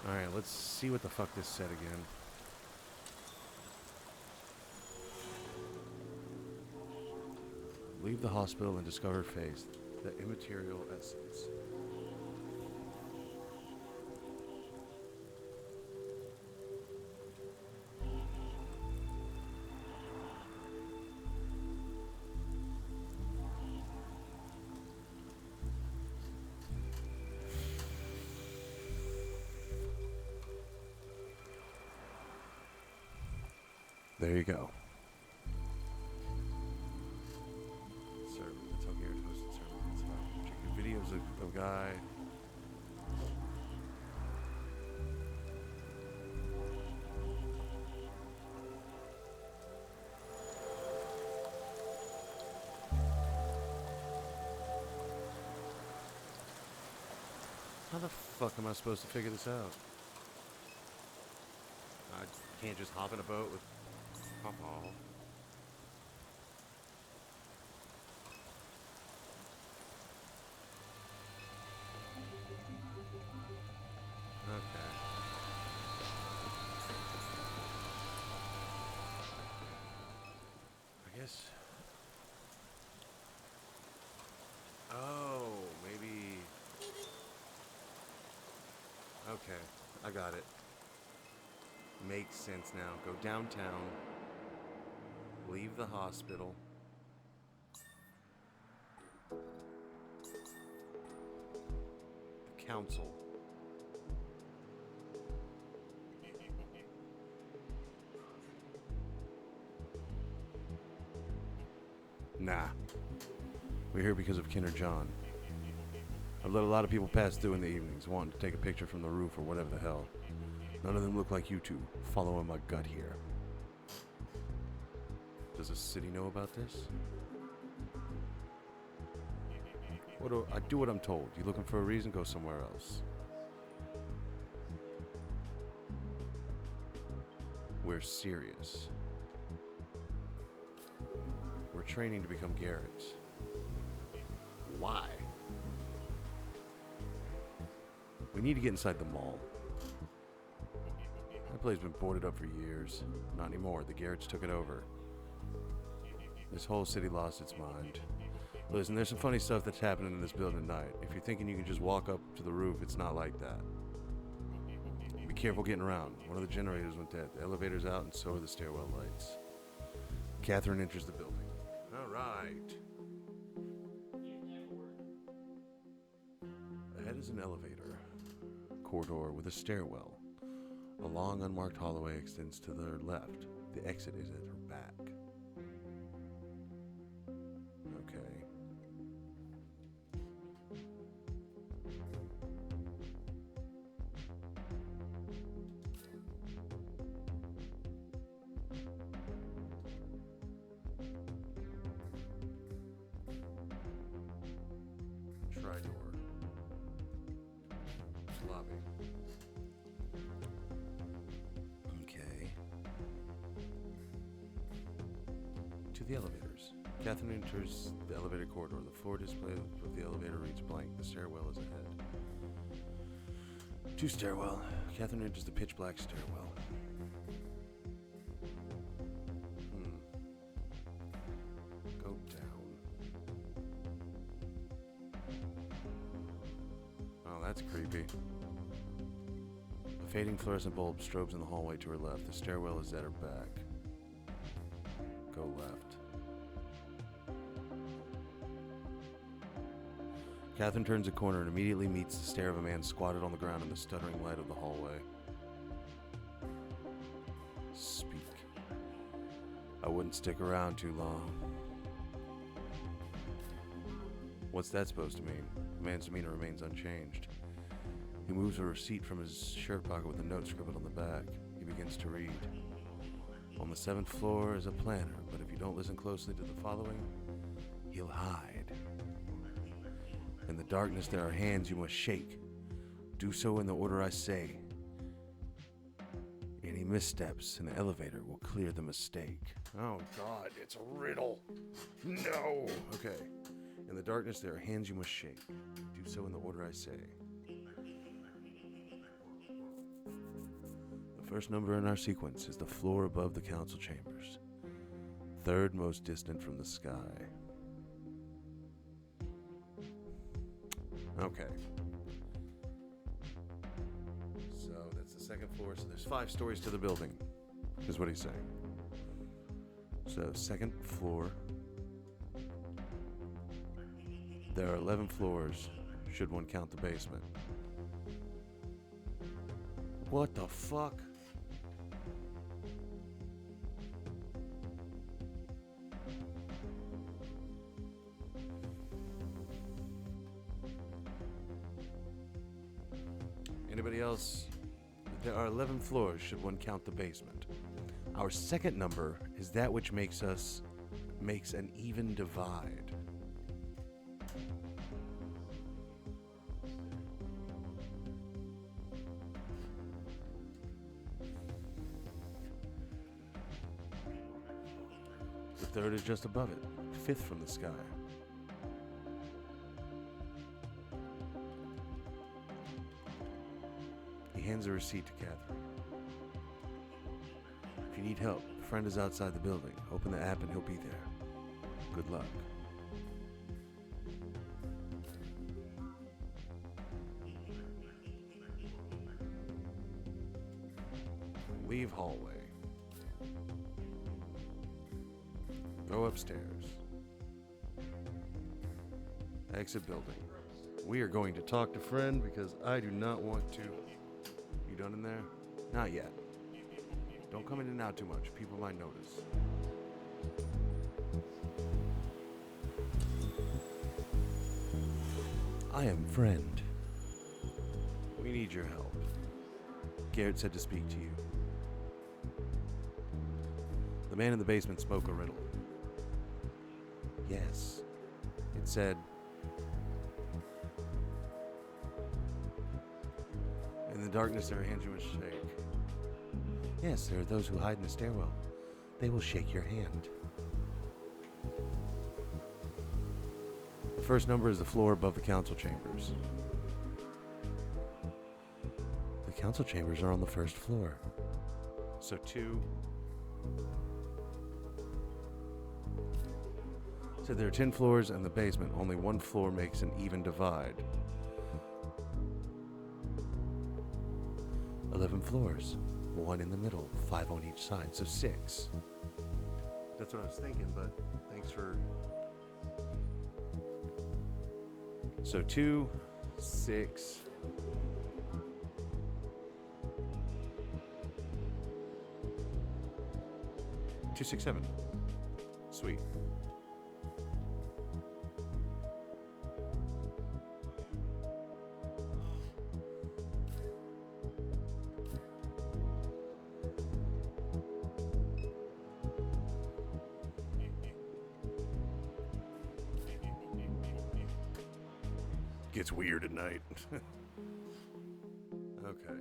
Alright, let's see what the fuck this said again. Leave the hospital and discover face. The immaterial essence. There you go. Videos of a guy. How the fuck am I supposed to figure this out? I can't just hop in a boat with Pawpaw. Okay. I guess. Oh, maybe. Okay, I got it. Makes sense now. Go downtown. Leave the hospital. The council. Nah. We're here because of Kenner John. I've let a lot of people pass through in the evenings, wanting to take a picture from the roof or whatever the hell. None of them look like you two, following my gut here. Does the city know about this? I do what I'm told. You looking for a reason? Go somewhere else. We're serious. We're training to become Garretts. Why? We need to get inside the mall. That place has been boarded up for years. Not anymore. The Garretts took it over. This whole city lost its mind. Listen, there's some funny stuff that's happening in this building at night. If you're thinking you can just walk up to the roof, it's not like that. careful getting around. One of the generators went dead. The elevator's out, and so are the stairwell lights. Catherine enters the building. All right. Ahead is an elevator corridor with a stairwell. A long, unmarked hallway extends to their left. The exit is at her back. Okay. Tri-door. Lobby. Okay. To the elevators. Catherine enters the elevator corridor. The floor display of the elevator reads blank. The stairwell is ahead. To stairwell. Catherine enters the pitch black stairwell. Go down. Oh, that's creepy. A fading fluorescent bulb strobes in the hallway to her left. The stairwell is at her back. Go left. Catherine turns a corner and immediately meets the stare of a man squatted on the ground in the stuttering light of the hallway. Speak. I wouldn't stick around too long. What's that supposed to mean? The man's demeanor remains unchanged. He moves a receipt from his shirt pocket with a note scribbled on the back. He begins to read. On the 7th floor is a planter, but if you don't listen closely to the following, he'll hide. In the darkness there are hands you must shake. Do so in the order I say. Any missteps in the elevator will clear the mistake. Oh God, it's a riddle. No. Okay. In the darkness there are hands you must shake. Do so in the order I say. The first number in our sequence is the floor above the council chambers. Third most distant from the sky. Okay. So that's the 2nd floor. So there's 5 stories to the building, is what he's saying. So 2nd floor. There are 11 floors, should one count the basement. What the fuck? Anybody else? There are 11 floors, should one count the basement. Our second number is that which makes an even divide. The third is just above it, 5th from the sky. He hands a receipt to Catherine. If you need help, a friend is outside the building. Open the app and he'll be there. Good luck. Leave hallway. Go upstairs. Exit building. We are going to talk to friend because I do not want to. You done in there? Not yet. Don't come in and out too much. People might notice. I am friend. We need your help. Garrett said to speak to you. The man in the basement spoke a riddle. Yes. It said, in the darkness there are hands you must shake. Yes, there are those who hide in the stairwell. They will shake your hand. The first number is the floor above the council chambers. The council chambers are on the 1st floor. So 2. So there are 10 floors and the basement. Only 1 floor makes an even divide. 11 floors, 1 in the middle, 5 on each side, so 6. That's what I was thinking, but thanks for... So 2, 6... 2, 6, 7. Sweet. Gets weird at night. Okay.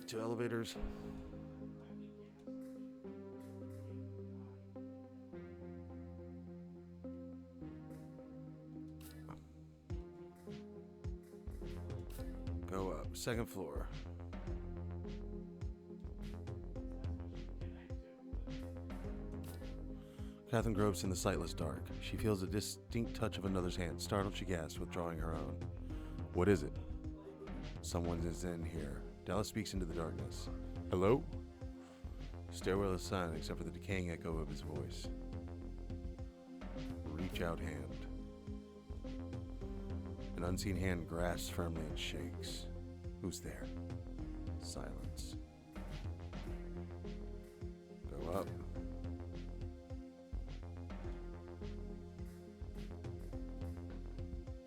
Two elevators. Go up. 2nd floor. Catherine gropes in the sightless dark. She feels a distinct touch of another's hand. Startled, she gasps, withdrawing her own. What is it? Someone is in here. Dallas speaks into the darkness. Hello? Stairwell is silent except for the decaying echo of his voice. Reach out hand. An unseen hand grasps firmly and shakes. Who's there? Silence. Go up.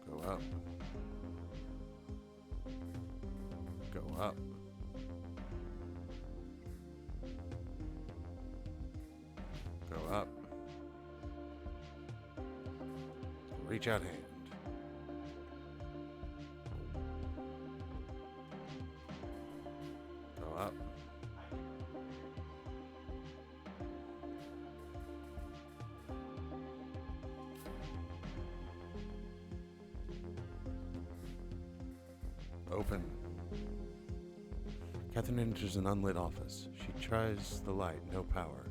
Go up. Go up. Go up. Reach out hand. Go up. Open. Catherine enters an unlit office. She tries the light, no power.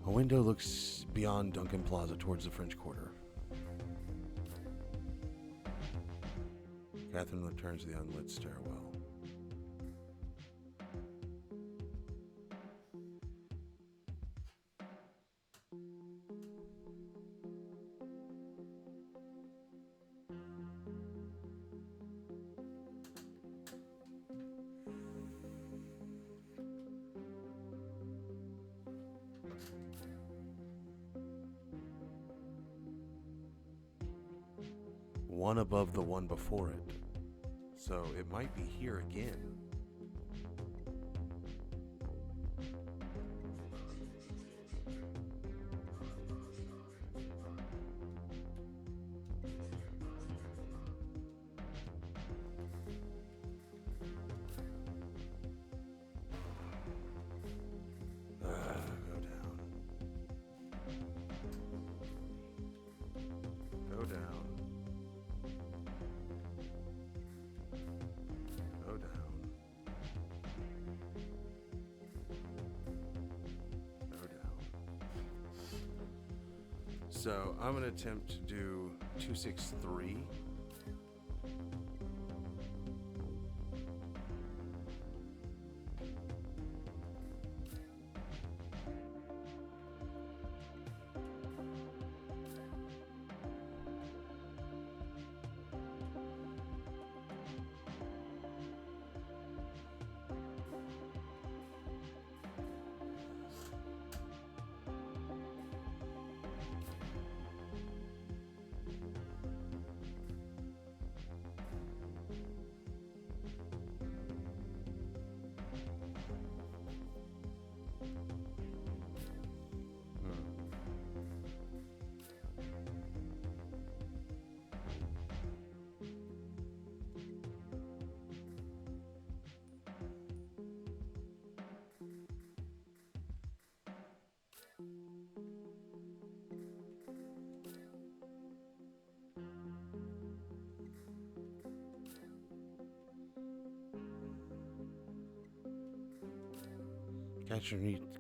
A window looks beyond Duncan Plaza towards the French Quarter. Catherine returns to the unlit stairwell. One above the one before it. So it might be here again. Go down. Go down. Go down. Go down. So I'm going to attempt to do 263.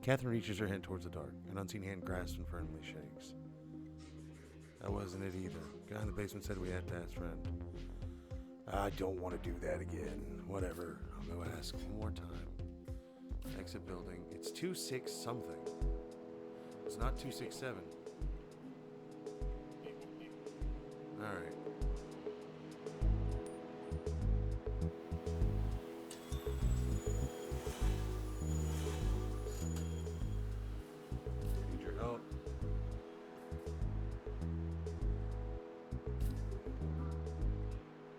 Catherine reaches her hand towards the dark. An unseen hand grasps and firmly shakes. That wasn't it either. Guy in the basement said we had to ask friend. I don't want to do that again. Whatever. I'll go ask one more time. Exit building. It's 26 something. It's not 267. Alright. Need your help.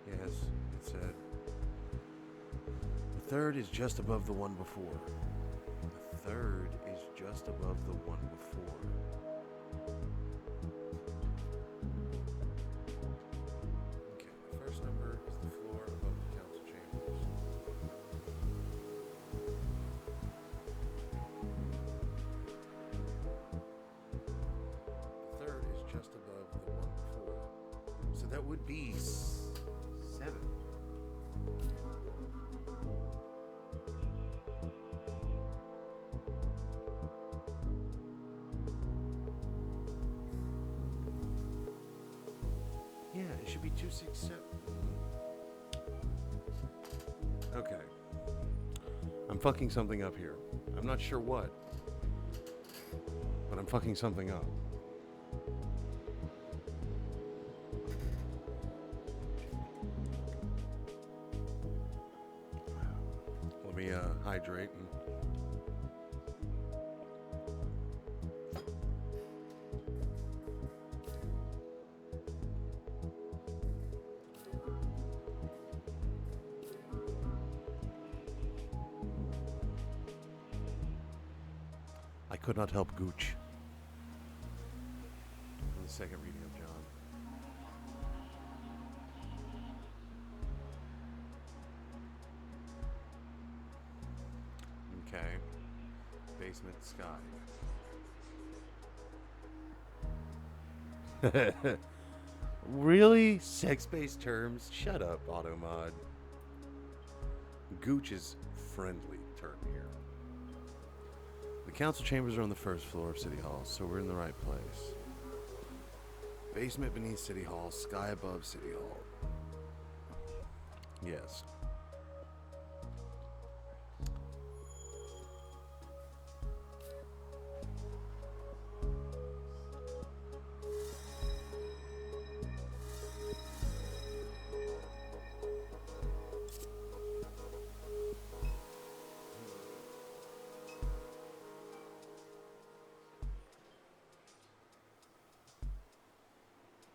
Yes, it said. The third is just above the one before. The third is just above the one before. Okay, the first number is the floor above the council chambers. The third is just above the one before. So that would be 7. Yeah, it should be 267. Okay. I'm fucking something up here. I'm not sure what, but I'm fucking something up. Let me hydrate and I could not help Gooch. In the second reading of John. Okay. Basement sky. Really? Sex-based terms? Shut up, Automod. Gooch is friendly term here. The council chambers are on the first floor of City Hall, so we're in the right place. Basement beneath City Hall, sky above City Hall. Yes.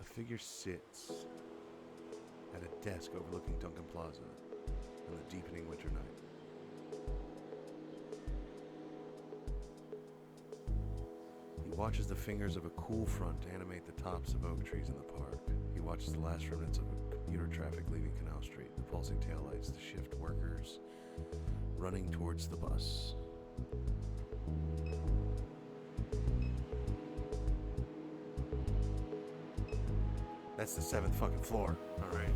A figure sits at a desk overlooking Duncan Plaza on the deepening winter night. He watches the fingers of a cool front animate the tops of oak trees in the park. He watches the last remnants of commuter traffic leaving Canal Street, the pulsing taillights, the shift workers running towards the bus. That's the 7th fucking floor. All right.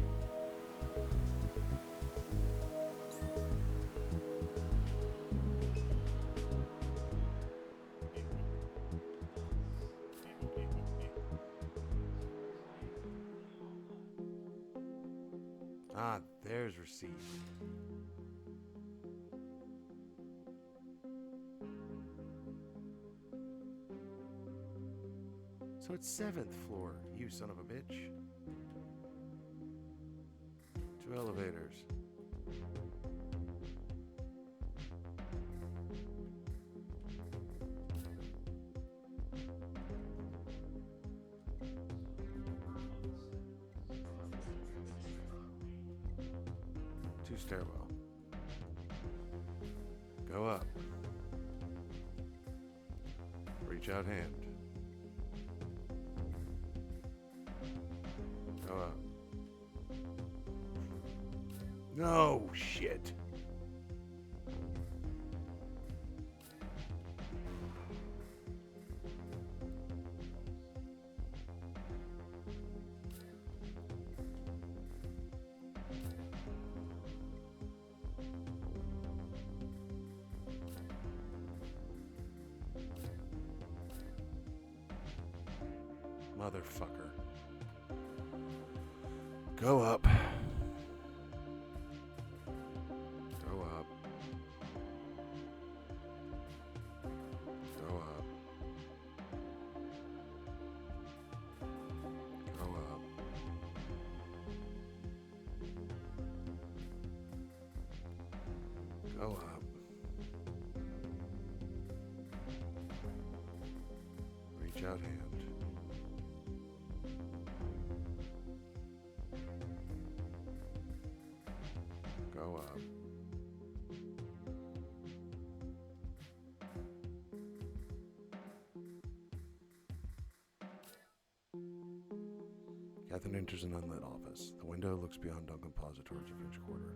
Ah, there's receipt. So it's 7th floor, you son of a bitch. 2 elevators. Two stairwell. Go up. Reach out hand. Go up. No shit. Motherfucker. Go up. Go up. Go up. Go up. Go up. Reach out hand. Go up. Catherine enters an unlit office. The window looks beyond Duncan Plaza towards the French Quarter.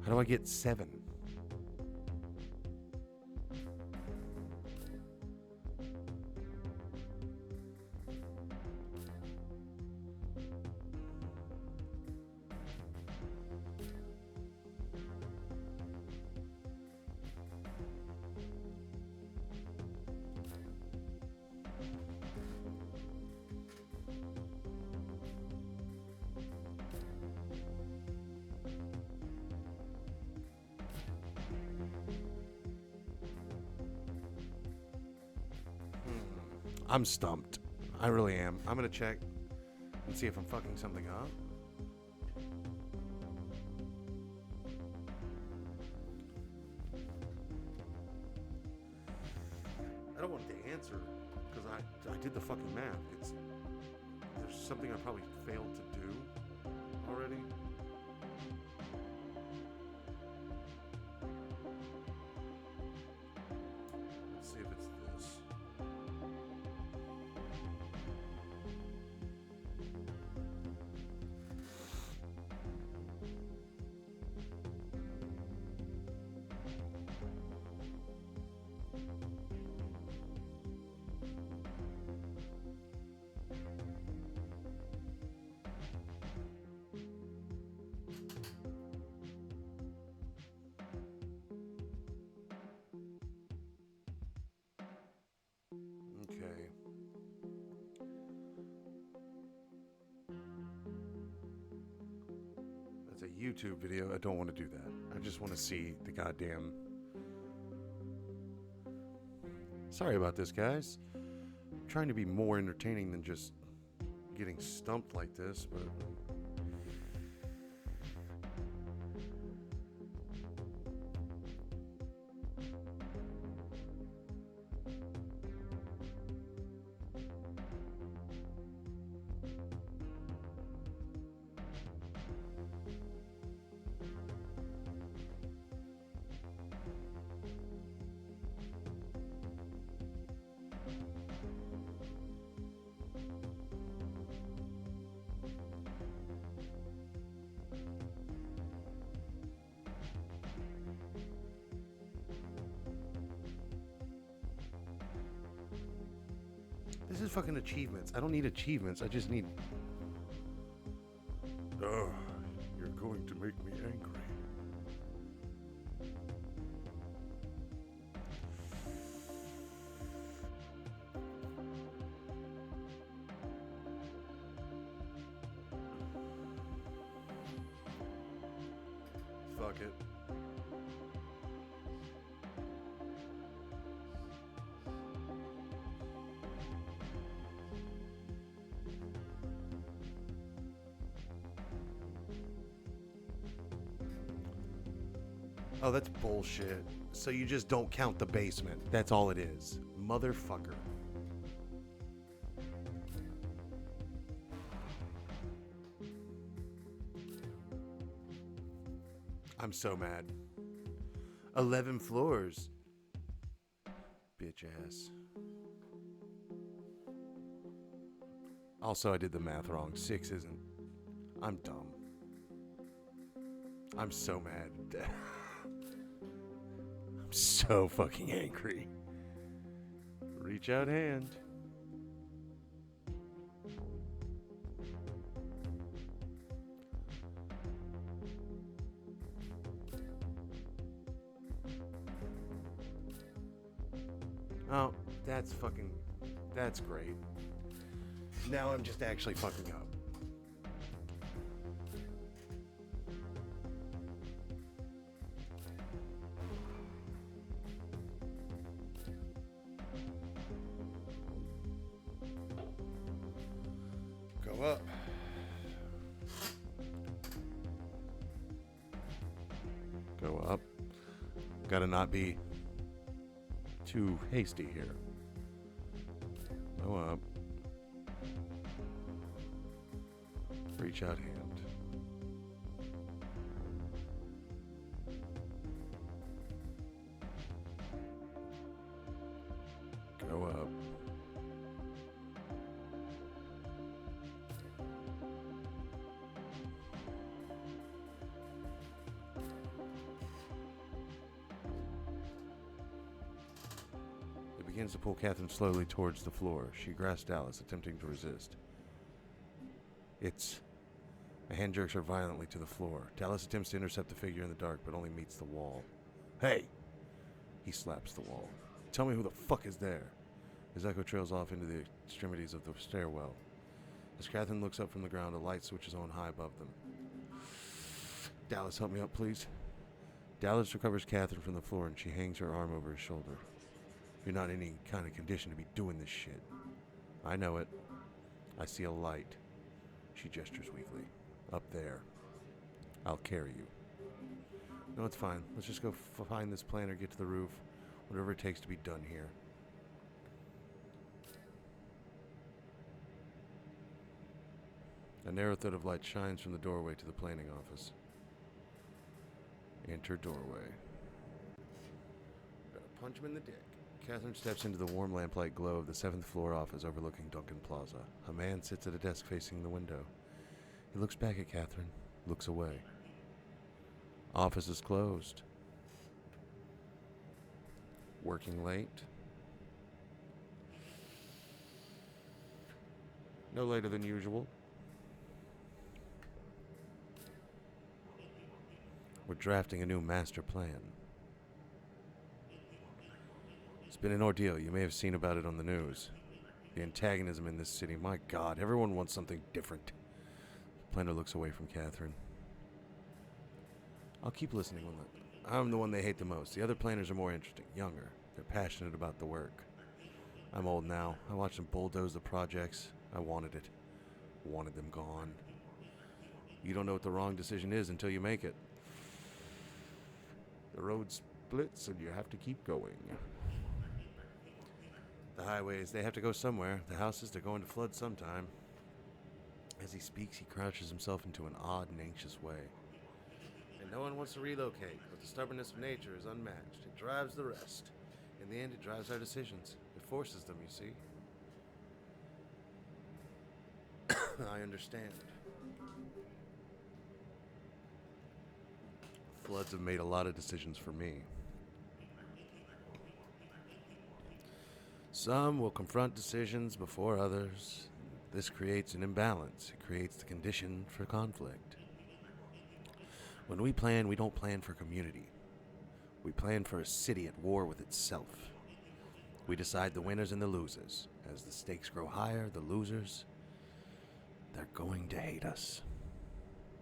How do I get 7? I'm stumped. I really am. I'm gonna check and see if I'm fucking something up. I don't want the answer because I did the fucking math. There's something I probably failed to do already. Let's see if it's this. Okay. That's a YouTube video. I don't want to do that. I just want to see the goddamn... Sorry about this, guys. I'm trying to be more entertaining than just getting stumped like this, but... This is fucking achievements. I don't need achievements. I just need... Ugh, you're going to make me angry. Fuck it. Oh, that's bullshit. So you just don't count the basement. That's all it is. Motherfucker. I'm so mad. 11 floors. Bitch ass. Also, I did the math wrong. 6 isn't. I'm dumb. I'm so mad. I'm so fucking angry. Reach out hand. Oh, that's great. Now I'm just actually fucking up. Go up. Go up. Gotta not be too hasty here. Go up. Reach out hand. Go up. It begins to pull Catherine slowly towards the floor. She grasps Dallas, attempting to resist. A hand jerks her violently to the floor. Dallas attempts to intercept the figure in the dark, but only meets the wall. Hey! He slaps the wall. Tell me who the fuck is there? His echo trails off into the extremities of the stairwell. As Catherine looks up from the ground, a light switches on high above them. Dallas, help me up, please. Dallas recovers Catherine from the floor, and she hangs her arm over his shoulder. You're not in any kind of condition to be doing this shit. I know it. I see a light. She gestures weakly. Up there. I'll carry you. No, it's fine. Let's just go find this planter, get to the roof. Whatever it takes to be done here. A narrow thread of light shines from the doorway to the planning office. Enter doorway. Gotta punch him in the dick. Catherine steps into the warm lamplight glow of the 7th floor office overlooking Duncan Plaza. A man sits at a desk facing the window. He looks back at Catherine, looks away. Office is closed. Working late. No later than usual. We're drafting a new master plan. It's been an ordeal. You may have seen about it on the news. The antagonism in this city. My God, everyone wants something different. The planner looks away from Catherine. I'll keep listening. I'm the one they hate the most. The other planners are more interesting, younger. They're passionate about the work. I'm old now. I watched them bulldoze the projects. I wanted it. Wanted them gone. You don't know what the wrong decision is until you make it. The road splits and you have to keep going. The highways, they have to go somewhere. The houses, they're going to flood sometime. As he speaks, he crouches himself into an odd and anxious way. And no one wants to relocate, but the stubbornness of nature is unmatched. It drives the rest. In the end, it drives our decisions. It forces them, you see. I understand. Floods have made a lot of decisions for me. Some will confront decisions before others. This creates an imbalance. It creates the condition for conflict. When we plan, we don't plan for community. We plan for a city at war with itself. We decide the winners and the losers. As the stakes grow higher, the losers, they're going to hate us.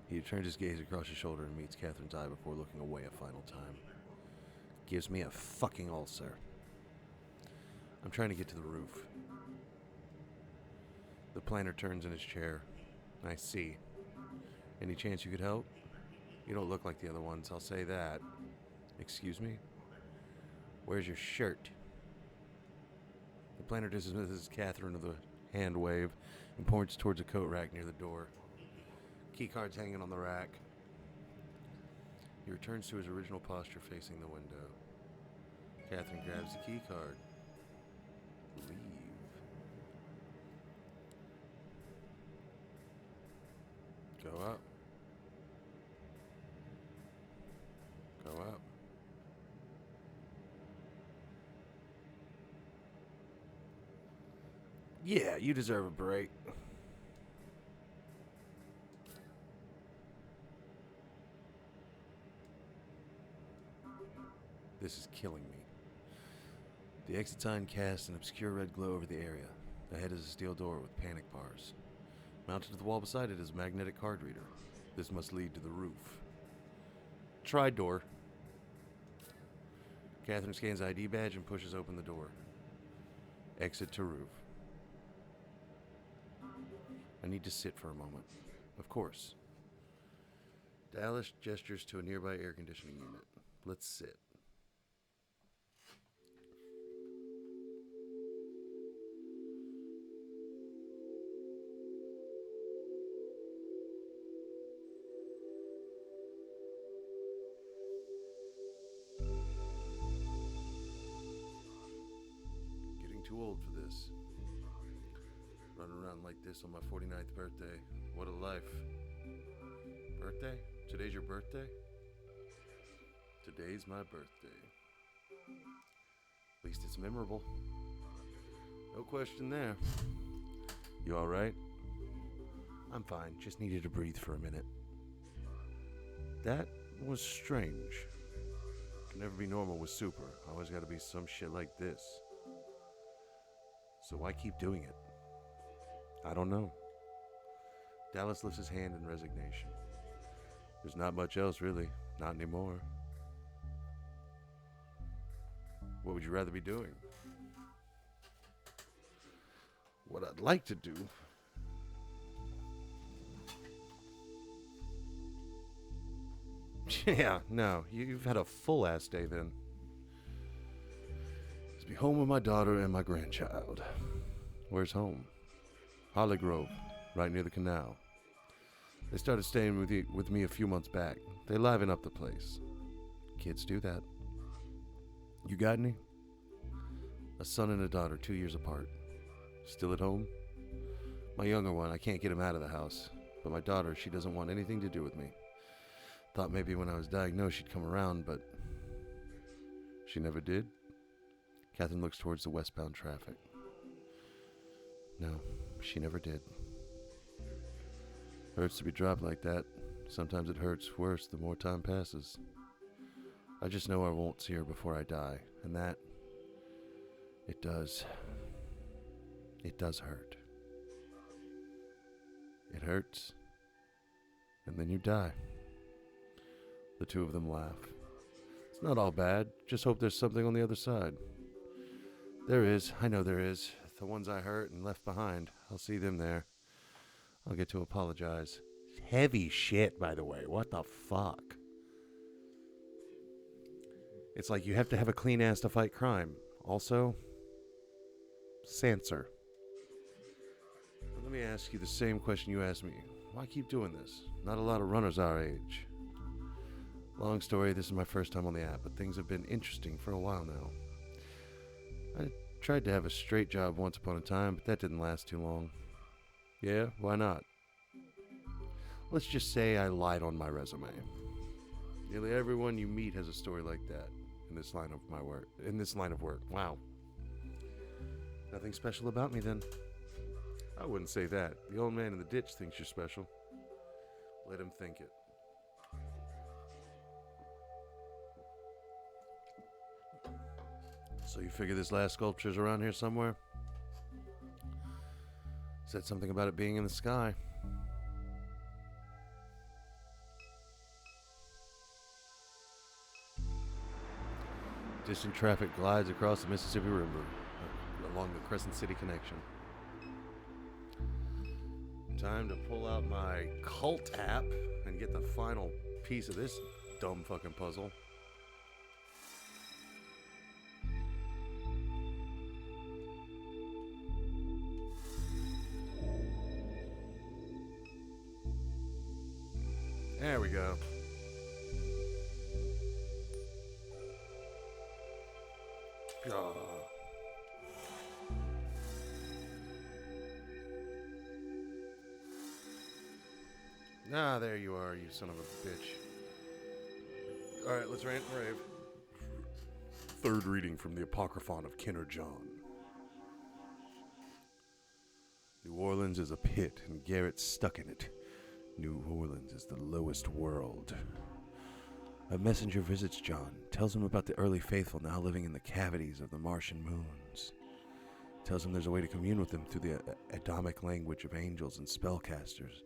He turns his gaze across his shoulder and meets Catherine's eye before looking away a final time. Gives me a fucking ulcer. I'm trying to get to the roof. The planner turns in his chair. I see. Any chance you could help? You don't look like the other ones, I'll say that. Excuse me? Where's your shirt? The planner dismisses Catherine with a hand wave and points towards a coat rack near the door. Key card's hanging on the rack. He returns to his original posture facing the window. Catherine grabs the key card. Leave. Go up. Go up. Yeah, you deserve a break. This is killing me. The exit sign casts an obscure red glow over the area. Ahead is a steel door with panic bars. Mounted to the wall beside it is a magnetic card reader. This must lead to the roof. Try door. Catherine scans ID badge and pushes open the door. Exit to roof. I need to sit for a moment. Of course. Dallas gestures to a nearby air conditioning unit. Let's sit. Getting too old for this. Running around like this on my 49th birthday. What a life. Birthday? Today's your birthday? Today's my birthday. At least it's memorable. No question there. You alright? I'm fine, just needed to breathe for a minute. That was strange. Can never be normal with super. Always gotta be some shit like this. So why keep doing it? I don't know. Dallas lifts his hand in resignation. There's not much else, really. Not anymore. What would you rather be doing? What I'd like to do... Yeah, no. You've had a full-ass day then. Is be home with my daughter and my grandchild. Where's home? Holly Grove, right near the canal. They started staying with me a few months back. They liven up the place. Kids do that. You got any? A son and a daughter, 2 years apart. Still at home? My younger one, I can't get him out of the house. But my daughter, she doesn't want anything to do with me. Thought maybe when I was diagnosed she'd come around, but she never did. Catherine looks towards the westbound traffic. No, she never did. Hurts to be dropped like that. Sometimes it hurts worse the more time passes. I just know I won't see her before I die, and that... It does hurt. It hurts, and then you die. The two of them laugh. It's not all bad, just hope there's something on the other side. There is, I know there is. The ones I hurt and left behind, I'll see them there. I'll get to apologize. Heavy shit, by the way. What the fuck? It's like you have to have a clean ass to fight crime. Also, censor. Let me ask you the same question you asked me. Why keep doing this? Not a lot of runners our age. Long story, this is my first time on the app, but things have been interesting for a while now. I tried to have a straight job once upon a time, but that didn't last too long. Yeah, why not? Let's just say I lied on my resume. Nearly everyone you meet has a story like that in this line of work. Wow. Nothing special about me then. I wouldn't say that. The old man in the ditch thinks you're special. Let him think it. So you figure this last sculpture's around here somewhere? Said something about it being in the sky. Distant traffic glides across the Mississippi River along the Crescent City connection. Time to pull out my cult app and get the final piece of this dumb fucking puzzle. There we go. God. Ah, there you are, you son of a bitch. Alright, let's rant and rave. Third reading from the Apocryphon of Kenner John. New Orleans is a pit, and Garrett's stuck in it. New Orleans is the lowest world. A messenger visits John, tells him about the early faithful now living in the cavities of the Martian moons. Tells him there's a way to commune with them through the Adamic language of angels and spellcasters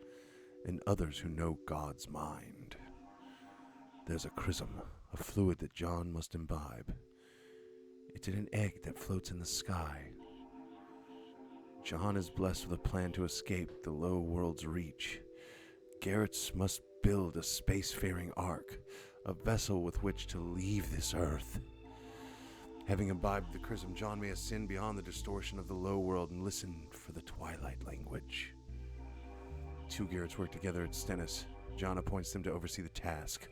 and others who know God's mind. There's a chrism, a fluid that John must imbibe. It's in an egg that floats in the sky. John is blessed with a plan to escape the low world's reach. Garrett's must build a spacefaring ark, a vessel with which to leave this earth. Having imbibed the chrism, John may ascend beyond the distortion of the low world and listen for the twilight language. Two Garretts work together at Stennis. John appoints them to oversee the task.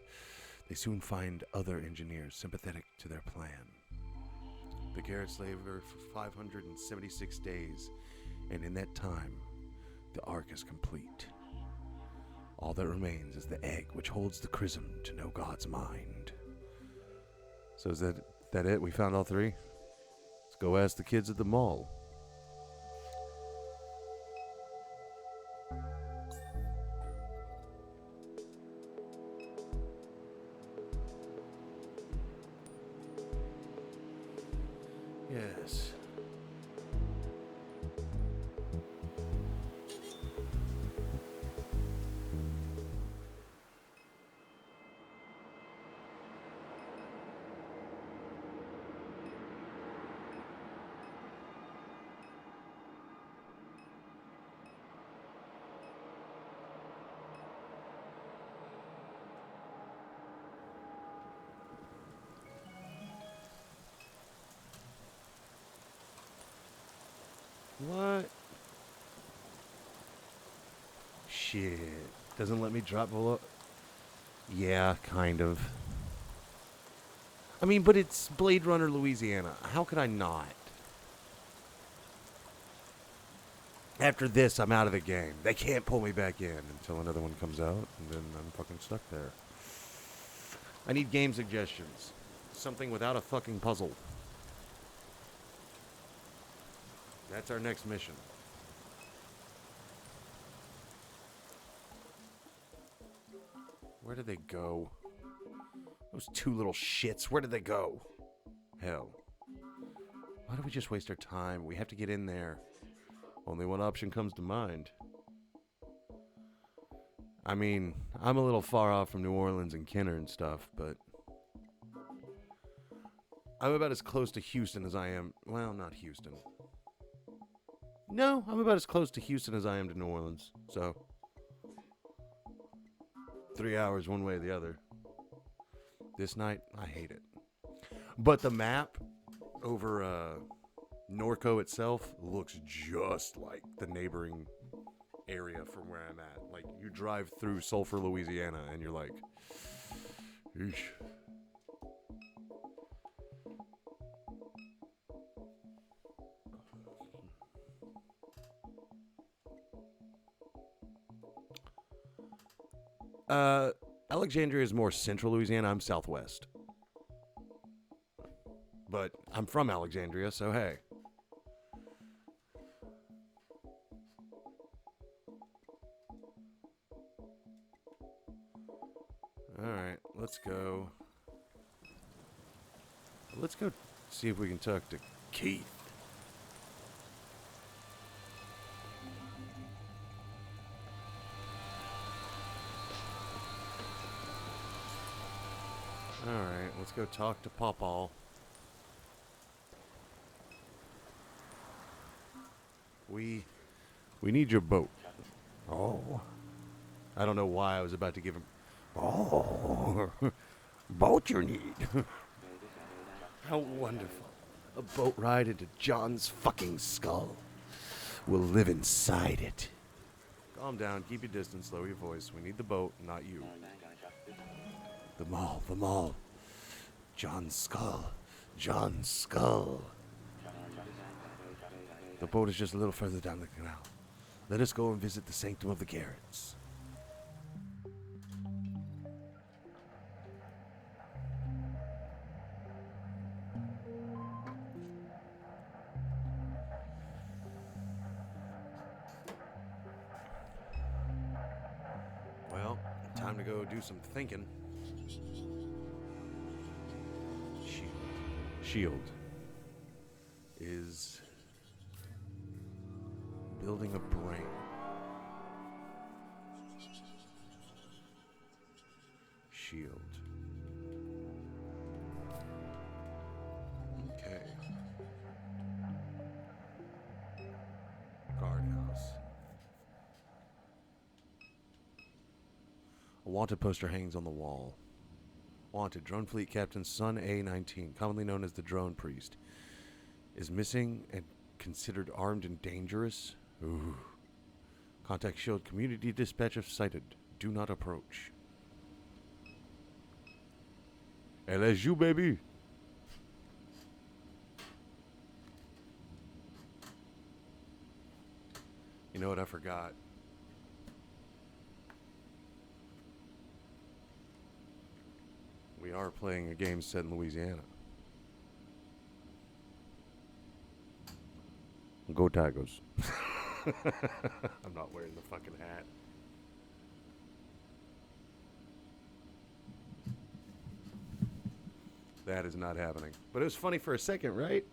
They soon find other engineers sympathetic to their plan. The Garretts labor for 576 days, and in that time, the ark is complete. All that remains is the egg which holds the chrism to know God's mind. So is that it? We found all three? Let's go ask the kids at the mall. Yes. What? Shit. Doesn't let me drop below. Yeah, kind of. I mean, but it's Blade Runner, Louisiana. How could I not? After this, I'm out of the game. They can't pull me back in until another one comes out, and then I'm fucking stuck there. I need game suggestions. Something without a fucking puzzle. That's our next mission. Where did they go? Those two little shits, where did they go? Hell. Why do we just waste our time? We have to get in there. Only one option comes to mind. I mean, I'm a little far off from New Orleans and Kenner and stuff, but I'm about as close to Houston as I am. Well, not Houston. No, I'm about as close to Houston as I am to New Orleans. So, 3 hours one way or the other. This night, I hate it. But the map over Norco itself looks just like the neighboring area from where I'm at. Like, you drive through Sulphur, Louisiana, and you're like, eesh. Alexandria is more central Louisiana. I'm southwest. But I'm from Alexandria, so hey. Alright, let's go. Let's go see if we can talk to Keith. Alright, let's go talk to Pawpaw. We need your boat. Oh. I don't know why I was about to give him... Oh. Boat you need. How wonderful. A boat ride into John's fucking skull. We'll live inside it. Calm down, keep your distance, lower your voice. We need the boat, not you. The mall. John's skull. John's skull. The boat is just a little further down the canal. Let us go and visit the sanctum of the Garretts. Well, time to go do some thinking. 'Cause I don't know what to do. Shield is building a brain. Shield. Okay. Guardhouse. A wanted poster hangs on the wall. Wanted, Drone Fleet Captain Sun A-19, commonly known as the Drone Priest, is missing and considered armed and dangerous. Ooh. Contact Shield Community Dispatch if sighted. Do not approach. LSU, baby. You know what I forgot? We are playing a game set in Louisiana. Go Tigers. I'm not wearing the fucking hat. That is not happening. But it was funny for a second, right?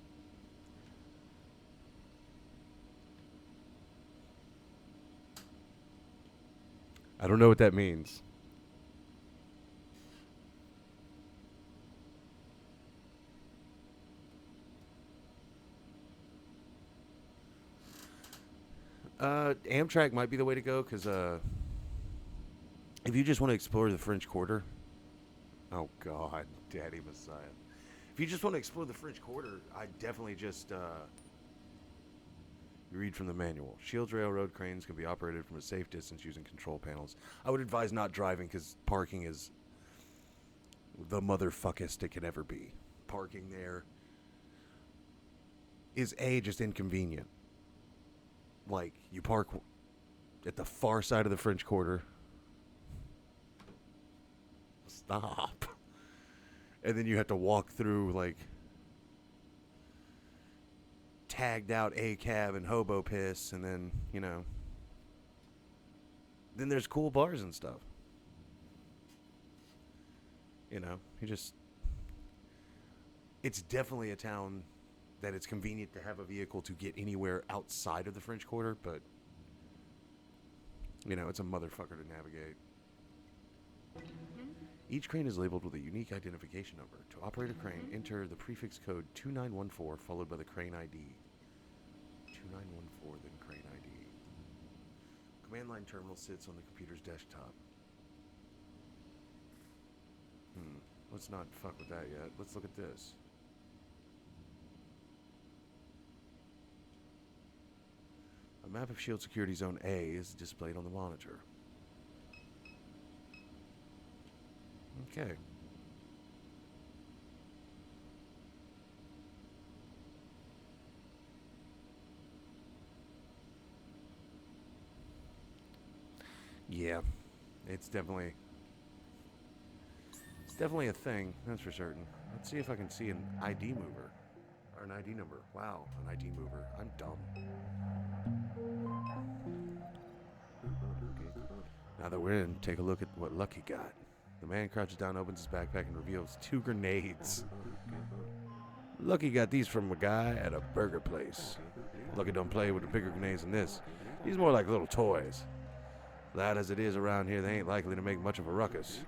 I don't know what that means. Amtrak might be the way to go, because if you just want to explore the French Quarter, oh God, Daddy Messiah. If you just want to explore the French Quarter, I definitely just read from the manual. Shields railroad cranes can be operated from a safe distance using control panels. I would advise not driving, because parking is the motherfuckest it can ever be. Parking there is just inconvenient. Like, you park at the far side of the French Quarter. Stop. And then you have to walk through, like, tagged out A-cab and hobo piss, and then, you know. Then there's cool bars and stuff. You know, it's definitely a town that it's convenient to have a vehicle to get anywhere outside of the French Quarter, but, you know, it's a motherfucker to navigate. Each crane is labeled with a unique identification number. To operate a crane, enter the prefix code 2914 followed by the crane ID. 2914, then crane ID. Command line terminal sits on the computer's desktop. Let's not fuck with that yet. Let's look at this. A map of Shield Security Zone A is displayed on the monitor. Okay. Yeah, it's definitely a thing, that's for certain. Let's see if I can see an ID mover. Or an ID number. Wow, an ID mover. I'm dumb. Now that we're in, take a look at what Lucky got. The man crouches down, opens his backpack, and reveals 2 grenades. Lucky got these from a guy at a burger place. Lucky don't play with the bigger grenades than this. These more like little toys. Loud as it is around here, they ain't likely to make much of a ruckus.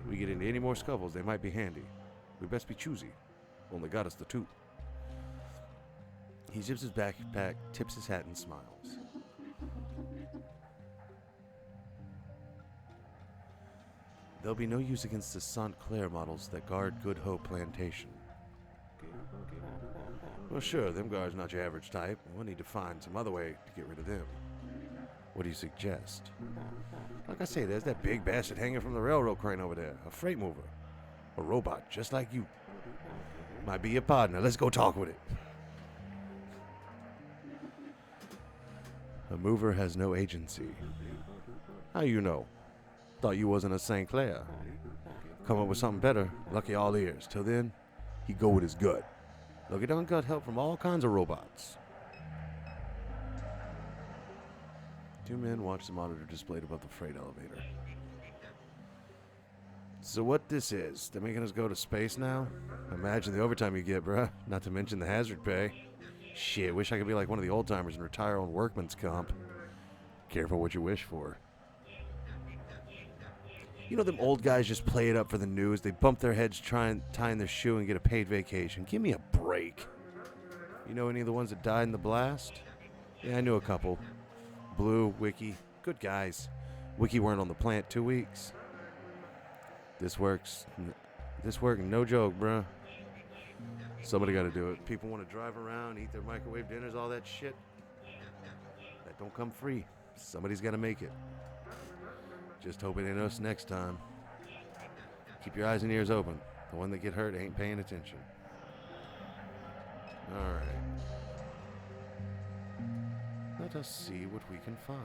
If we get into any more scuffles, they might be handy. We best be choosy. Only got us the 2. He zips his backpack, tips his hat, and smiles. There'll be no use against the Saint Clair models that guard Good Hope Plantation. Well, sure, them guards not your average type. We'll need to find some other way to get rid of them. What do you suggest? Like I say, there's that big bastard hanging from the railroad crane over there. A freight mover. A robot, just like you. Might be your partner. Let's go talk with it. A mover has no agency. How you know? Thought you wasn't a St. Clair. Come up with something better, Lucky all ears. Till then, he go with his gut. Lucky done got help from all kinds of robots. 2 men watch the monitor displayed above the freight elevator. So what this is, they're making us go to space now? Imagine the overtime you get, bruh. Not to mention the hazard pay. Shit, wish I could be like one of the old timers and retire on workman's comp. Careful what you wish for. You know them old guys just play it up for the news. They bump their heads tying their shoe and get a paid vacation. Give me a break. You know any of the ones that died in the blast? Yeah, I knew a couple. Blue, Wiki, good guys. Wiki weren't on the plant 2 weeks. This work, no joke, bruh. Somebody got to do it. People want to drive around, eat their microwave dinners, all that shit. That don't come free. Somebody's got to make it. Just hope it ain't us next time. Keep your eyes and ears open. The one that get hurt ain't paying attention. All right. Let us see what we can find.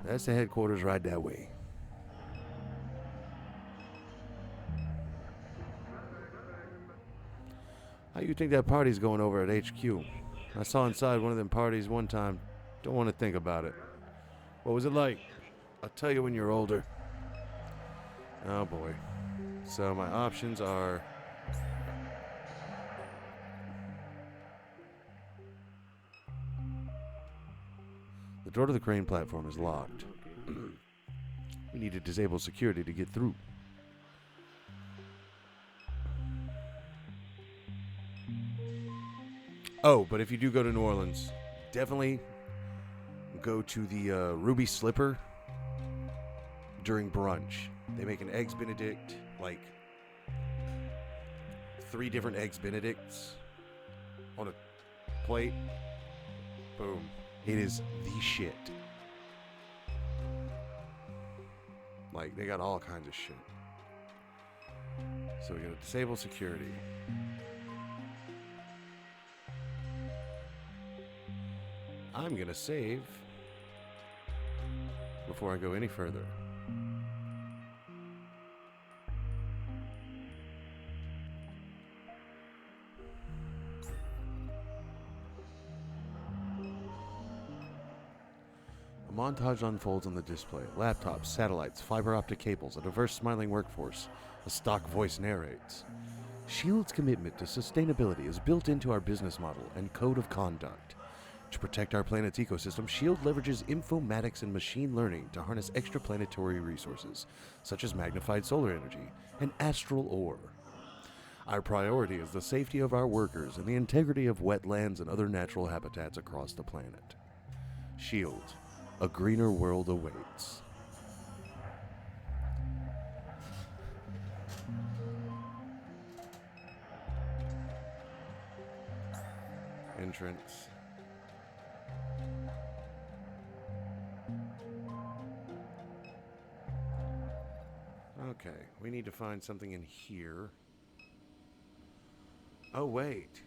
That's the headquarters right that way. How you think that party's going over at HQ? I saw inside one of them parties one time. Don't want to think about it. What was it like? I'll tell you when you're older. Oh boy. So my options are... The door to the crane platform is locked. We need to disable security to get through. Oh, but if you do go to New Orleans, definitely go to the Ruby Slipper during brunch. They make an Eggs Benedict, like 3 different Eggs Benedicts on a plate. Boom. It is the shit. Like, they got all kinds of shit. So we gotta disable security. I'm gonna save before I go any further. A montage unfolds on the display. Laptops, satellites, fiber optic cables, a diverse smiling workforce. A stock voice narrates. SHIELD's commitment to sustainability is built into our business model and code of conduct. To protect our planet's ecosystem, SHIELD leverages informatics and machine learning to harness extraplanetary resources, such as magnified solar energy and astral ore. Our priority is the safety of our workers and the integrity of wetlands and other natural habitats across the planet. SHIELD. A greener world awaits. Entrance. Okay, we need to find something in here. Oh, wait.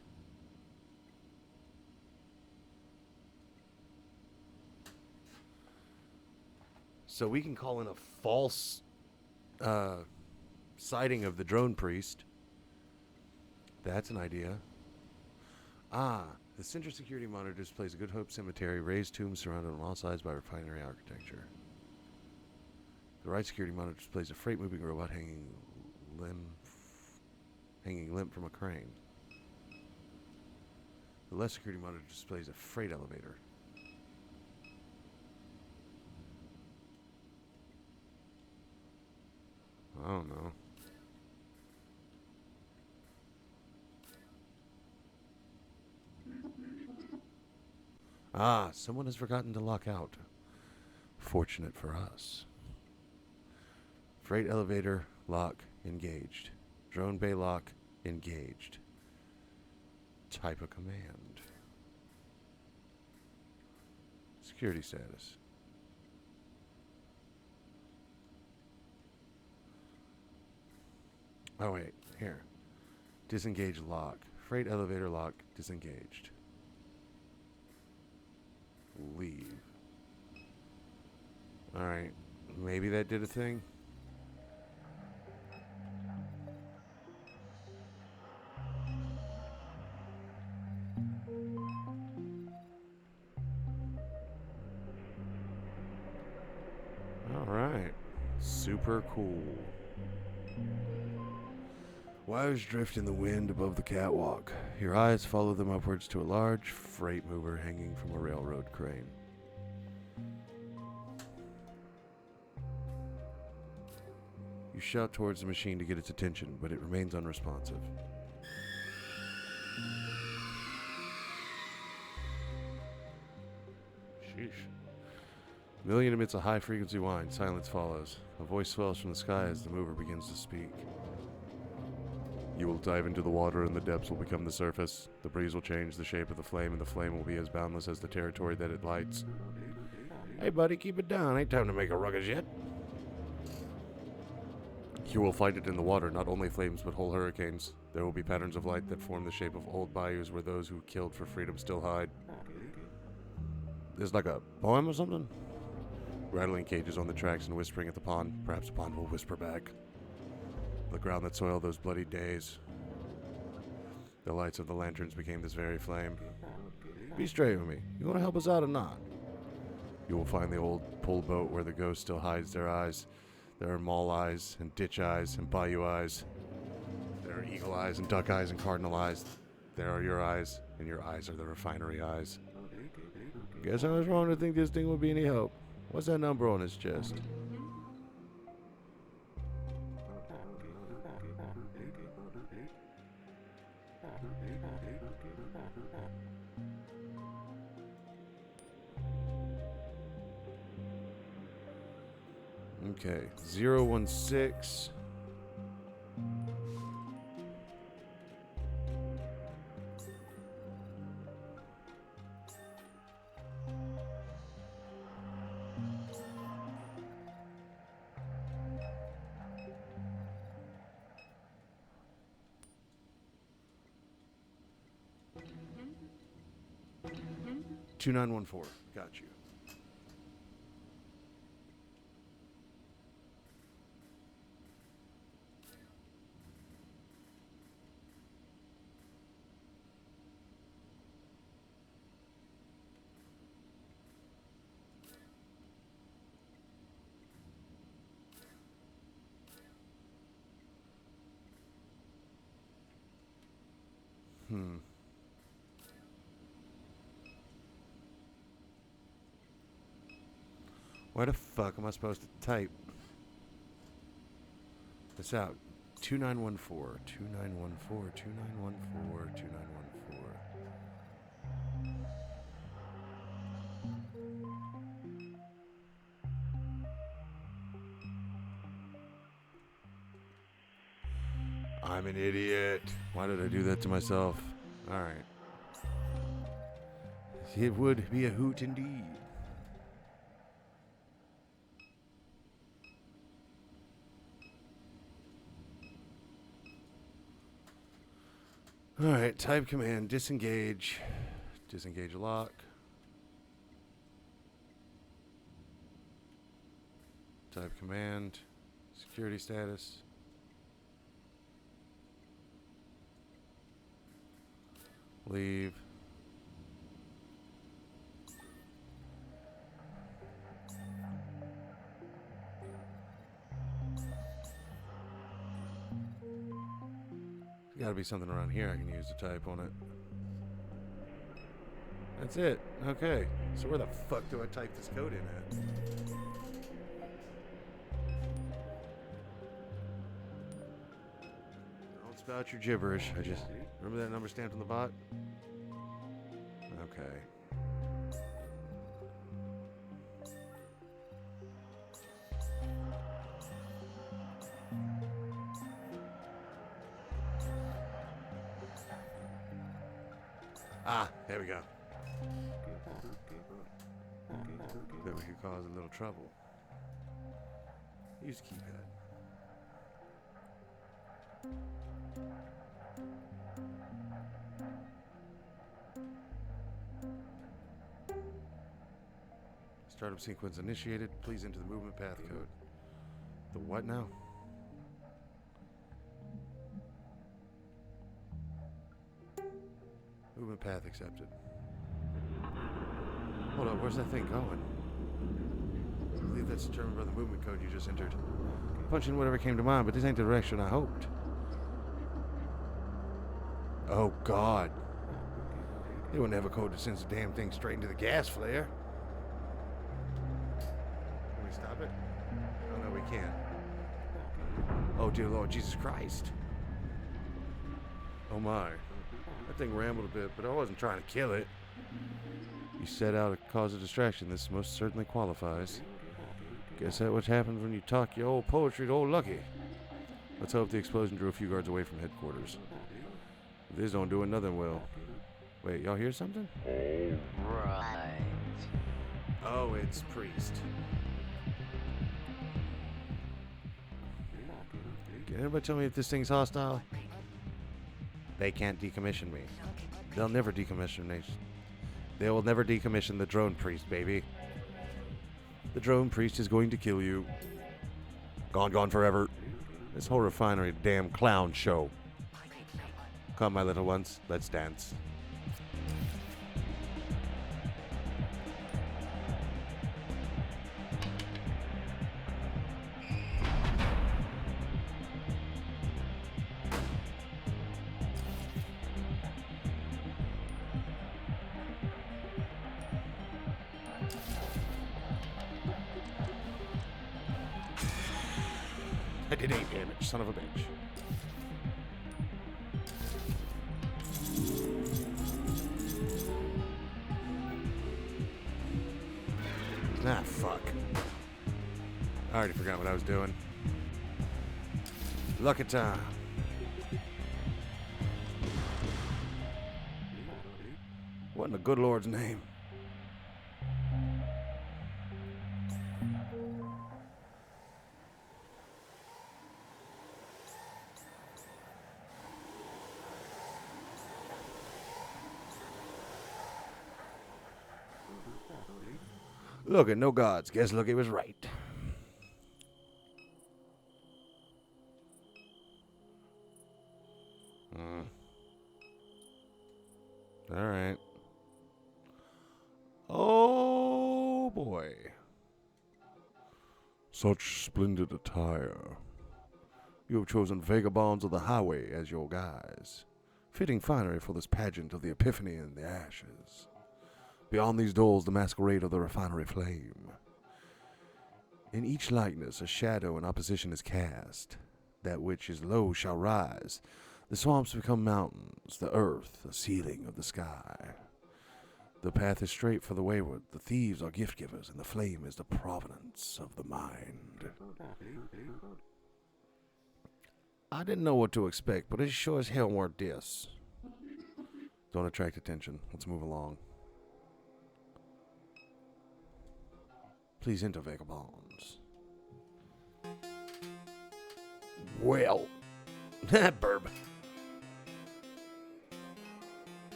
So we can call in a false sighting of the drone priest. That's an idea. Ah, the center security monitor displays a Good Hope Cemetery, raised tombs surrounded on all sides by refinery architecture. The right security monitor displays a freight moving robot hanging limp from a crane. The left security monitor displays a freight elevator. I don't know. Ah, someone has forgotten to lock out. Fortunate for us. Freight elevator lock engaged. Drone bay lock engaged. Type of command. Security status. Oh wait, here. Disengage lock. Freight elevator lock disengaged. Leave. Alright. Maybe that did a thing. Super cool. Wires drift in the wind above the catwalk. Your eyes follow them upwards to a large freight mover hanging from a railroad crane. You shout towards the machine to get its attention, but it remains unresponsive. Sheesh. Million emits a high-frequency whine. Silence follows. A voice swells from the sky as the mover begins to speak. You will dive into the water and the depths will become the surface. The breeze will change the shape of the flame and the flame will be as boundless as the territory that it lights. Hey, buddy, keep it down. Ain't time to make a ruckus yet. You will find it in the water, not only flames but whole hurricanes. There will be patterns of light that form the shape of old bayous where those who killed for freedom still hide. There's like a poem or something? Rattling cages on the tracks and whispering at the pond. Perhaps the pond will whisper back. The ground that soiled those bloody days. The lights of the lanterns became this very flame. Be straight with me. You want to help us out or not? You will find the old pull boat where the ghost still hides their eyes. There are mall eyes and ditch eyes and bayou eyes. There are eagle eyes and duck eyes and cardinal eyes. There are your eyes, and your eyes are the refinery eyes. Guess I was wrong to think this thing would be any help. What's that number on his chest? Okay, 016. Two 914. Got you. Where the fuck am I supposed to type this out? 2914, 2914, 2914, 2914. I'm an idiot. Why did I do that to myself? Alright. It would be a hoot indeed. Alright, type command, disengage. Disengage lock. Type command, security status. Leave. There's gotta be something around here I can use to type on it. That's it. Okay. So where the fuck do I type this code in at? Don't spout your gibberish. I just... Remember that number stamped on the bot? Okay. Ah, there we go. Then we could cause a little trouble. Use keypad. Startup sequence initiated. Please enter the movement path code. The what now? Movement path accepted. Hold up, where's that thing going? if that's determined by the movement code you just entered. Punch in whatever came to mind, but this ain't the direction I hoped. Oh, God. They wouldn't have a code that sends the damn thing straight into the gas flare. Can we stop it? Oh, no, we can't. Oh, dear Lord Jesus Christ. Oh, my. That thing rambled a bit, but I wasn't trying to kill it. You set out to cause a distraction. This most certainly qualifies. Guess that's what happens when you talk your old poetry to old Lucky. Let's hope the explosion drew a few guards away from headquarters. If this don't do it, nothing will. Wait, y'all hear something? Right. Oh, it's Priest. Can anybody tell me if this thing's hostile? They can't decommission me. They'll never decommission me. They will never decommission the drone priest, baby. The drone priest is going to kill you. Gone, gone forever. This whole refinery damn clown show. Come, my little ones, let's dance. I did 8 damage, son of a bitch. Ah, fuck. I already forgot what I was doing. Lucky time. What in the good Lord's name? Look at no gods. Guess Lucky was right. All right. Oh boy. Such splendid attire. You have chosen vagabonds of the highway as your guise. Fitting finery for this pageant of the Epiphany in the ashes. Beyond these doors, the masquerade of the refinery flame. In each likeness, a shadow in opposition is cast. That which is low shall rise. The swamps become mountains, the earth the ceiling of the sky. The path is straight for the wayward, the thieves are gift givers, and the flame is the provenance of the mind. I didn't know what to expect, but it sure as hell weren't this. Don't attract attention. Let's move along. Please enter, vagabonds. Well, burb.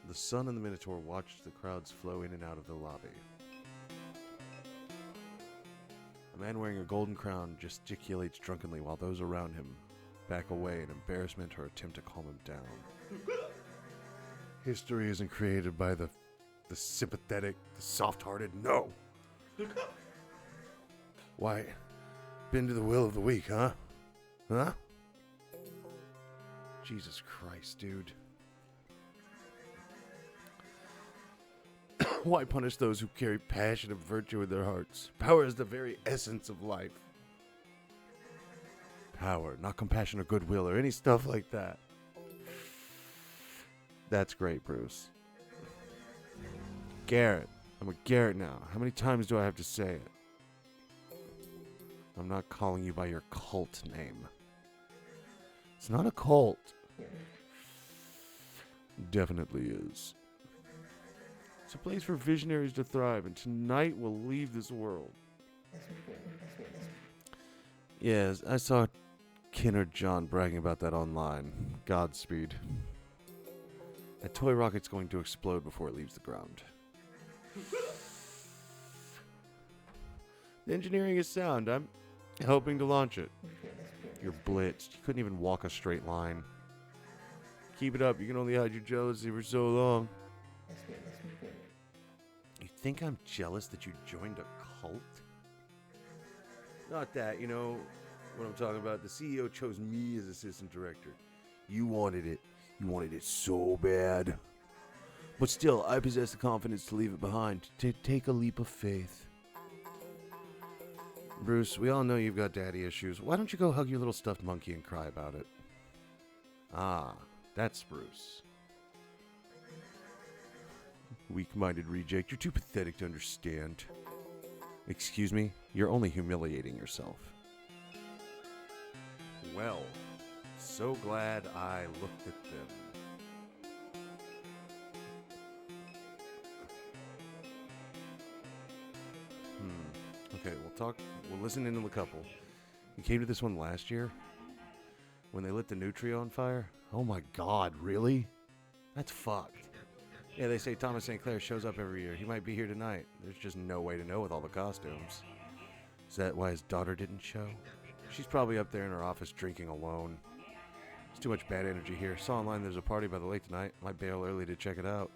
The sun and the Minotaur watched the crowds flow in and out of the lobby. A man wearing a golden crown gesticulates drunkenly while those around him back away in embarrassment or attempt to calm him down. History isn't created by the sympathetic, the soft-hearted. No. Why, bend to the will of the weak, huh? Huh? Jesus Christ, dude. Why punish those who carry passion and virtue in their hearts? Power is the very essence of life. Power, not compassion or goodwill or any stuff like that. That's great, Bruce. Garrett. I'm a Garrett now. How many times do I have to say it? I'm not calling you by your cult name. It's not a cult. Definitely is. It's a place for visionaries to thrive, and tonight we'll leave this world. Yes, I saw Kennard John bragging about that online. Godspeed. That toy rocket's going to explode before it leaves the ground. The engineering is sound. I'm helping to launch it. You're blitzed. You couldn't even walk a straight line. Keep it up. You can only hide your jealousy for so long. You think I'm jealous that you joined a cult? Not that, you know what I'm talking about. The CEO chose me as assistant director. You wanted it. You wanted it so bad. But still, I possess the confidence to leave it behind, to take a leap of faith. Bruce, we all know you've got daddy issues. Why don't you go hug your little stuffed monkey and cry about it? Ah, that's Bruce. Weak-minded reject, you're too pathetic to understand. Excuse me? You're only humiliating yourself. Well, so glad I looked at them. Okay, we'll listen into the couple. You came to this one last year? When they lit the Nutria on fire? Oh my god, really? That's fucked. Yeah, they say Thomas St. Clair shows up every year. He might be here tonight. There's just no way to know with all the costumes. Is that why his daughter didn't show? She's probably up there in her office drinking alone. There's too much bad energy here. Saw online there's a party by the lake tonight. Might bail early to check it out.